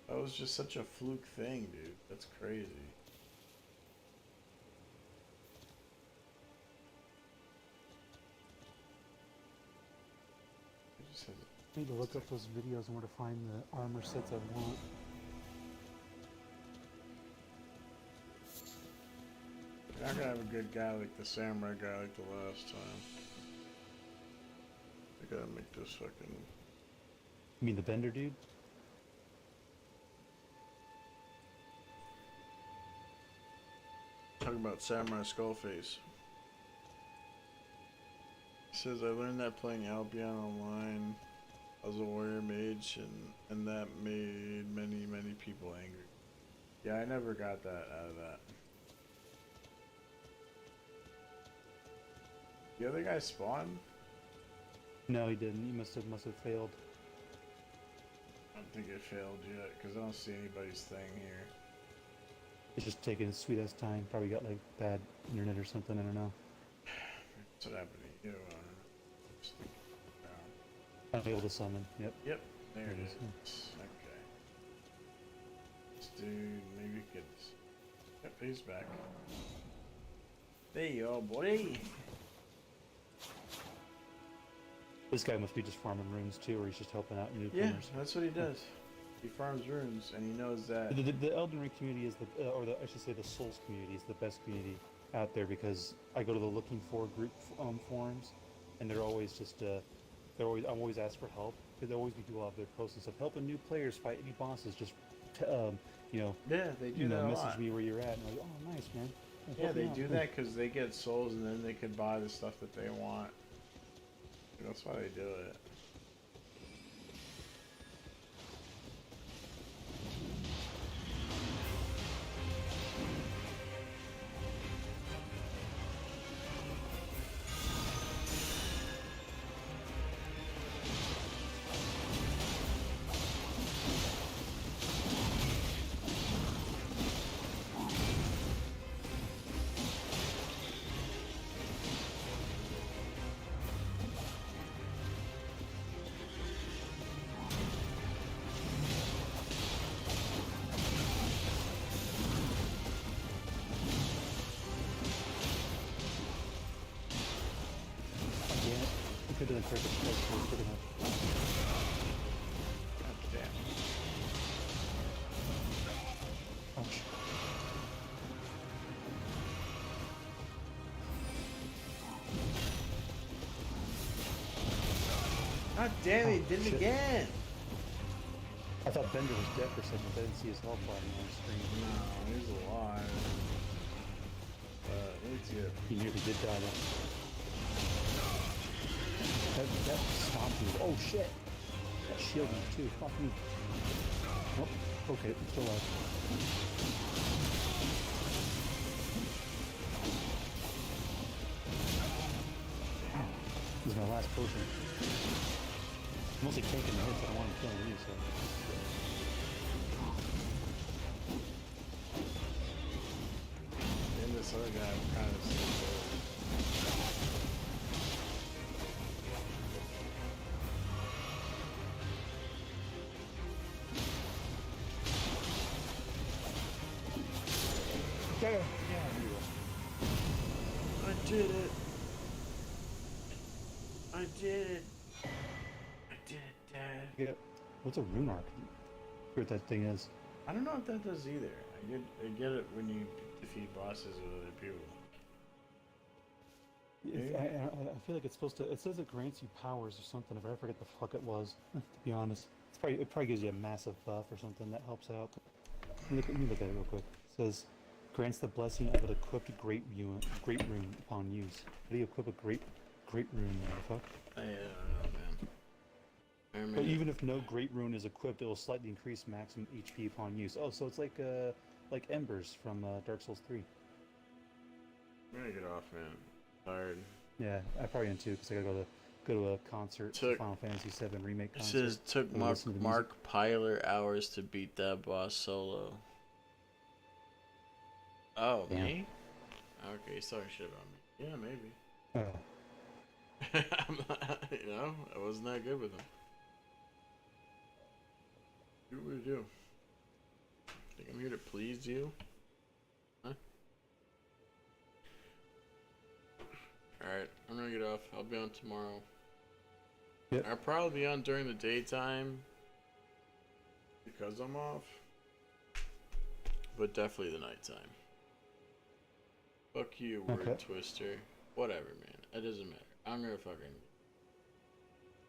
Speaker 3: That was just such a fluke thing, dude. That's crazy. It just has
Speaker 1: I need to look up those videos and where to find the armor sets I want.
Speaker 3: You're not gonna have a good guy like the samurai guy like the last time. I gotta make this fucking...
Speaker 1: You mean the Bender dude?
Speaker 3: Talking about Samurai Skullface. He says, I learned that playing Albion online as a warrior mage, and that made many people angry. Yeah, I never got that out of that. The other guy spawned?
Speaker 1: No, he didn't. He must have failed.
Speaker 3: I don't think it failed yet, because I don't see anybody's thing here.
Speaker 1: It's just taking his sweet ass time. Probably got like bad internet or something. I don't know.
Speaker 3: That's what happened to you. Just think down.
Speaker 1: I'm able to summon. Yep.
Speaker 3: Yep, there
Speaker 1: There
Speaker 3: it
Speaker 1: it
Speaker 3: is.
Speaker 1: is.
Speaker 3: Okay. This dude, maybe get this. Yep, he's back. There you are, buddy.
Speaker 1: This guy must be just farming runes too, or he's just helping out newcomers.
Speaker 3: Yeah, that's what he does. He farms runes, and he knows that.
Speaker 1: The Elden Ring community is I should say the Souls community is the best community out there because I go to the looking for group forums, and they're always just I'm always asked for help because they always do all of their posts and stuff. Helping new players fight any bosses, just
Speaker 3: Yeah, they do that a
Speaker 1: message
Speaker 3: lot.
Speaker 1: me where you're at, and I'm like, oh, nice, man.
Speaker 3: Yeah, they do that because they get souls, and then they can buy the stuff that they want. That's why they do it.
Speaker 1: Could have done perfect strike pretty much.
Speaker 3: God damn.
Speaker 1: Ouch.
Speaker 3: God damn it, he did it
Speaker 1: shit.
Speaker 3: again!
Speaker 1: I thought Bender was dead for a second, but I didn't see his health bar on the screen.
Speaker 3: No, he's alive. It's good.
Speaker 1: He nearly did die though. That stomped me. Oh shit! That shielded me too. Fuck me. Nope. Okay, I'm still alive. This is my last potion. I'm mostly taking the hits. I don't want him killing me, so.
Speaker 3: And this other guy I'm kind of sick. I did it. I did it. I did it, Dad.
Speaker 1: Yeah. What's a rune arc? What that thing is?
Speaker 3: I don't know if that does either. I get it when you defeat bosses with other people.
Speaker 1: I feel like it's supposed to. It says it grants you powers or something. But I forget the fuck it was. To be honest, it probably gives you a massive buff or something that helps out. Let me look at it real quick. It says grants the blessing of an equipped great rune upon use. How do you equip a great rune? Motherfucker?
Speaker 3: I don't know, man.
Speaker 1: But even if no great rune is equipped, it will slightly increase maximum HP upon use. Oh, so it's like Embers from Dark Souls 3.
Speaker 3: I'm gonna get off, man. I'm tired.
Speaker 1: Yeah, I probably am too, because I gotta go to a concert, Final Fantasy VII remake
Speaker 3: It
Speaker 1: concert.
Speaker 3: says took Mark Pyler hours to beat that boss solo. Oh,
Speaker 1: Damn.
Speaker 3: me? Okay, he's talking shit about me. Yeah, maybe. I'm not, I wasn't that good with him. What would you do? Think I'm here to please you? Huh? Alright, I'm gonna get off. I'll be on tomorrow.
Speaker 1: Yep.
Speaker 3: I'll probably be on during the daytime because I'm off. But definitely the nighttime. Fuck you, word twister. Whatever, man. It doesn't matter. I'm gonna fucking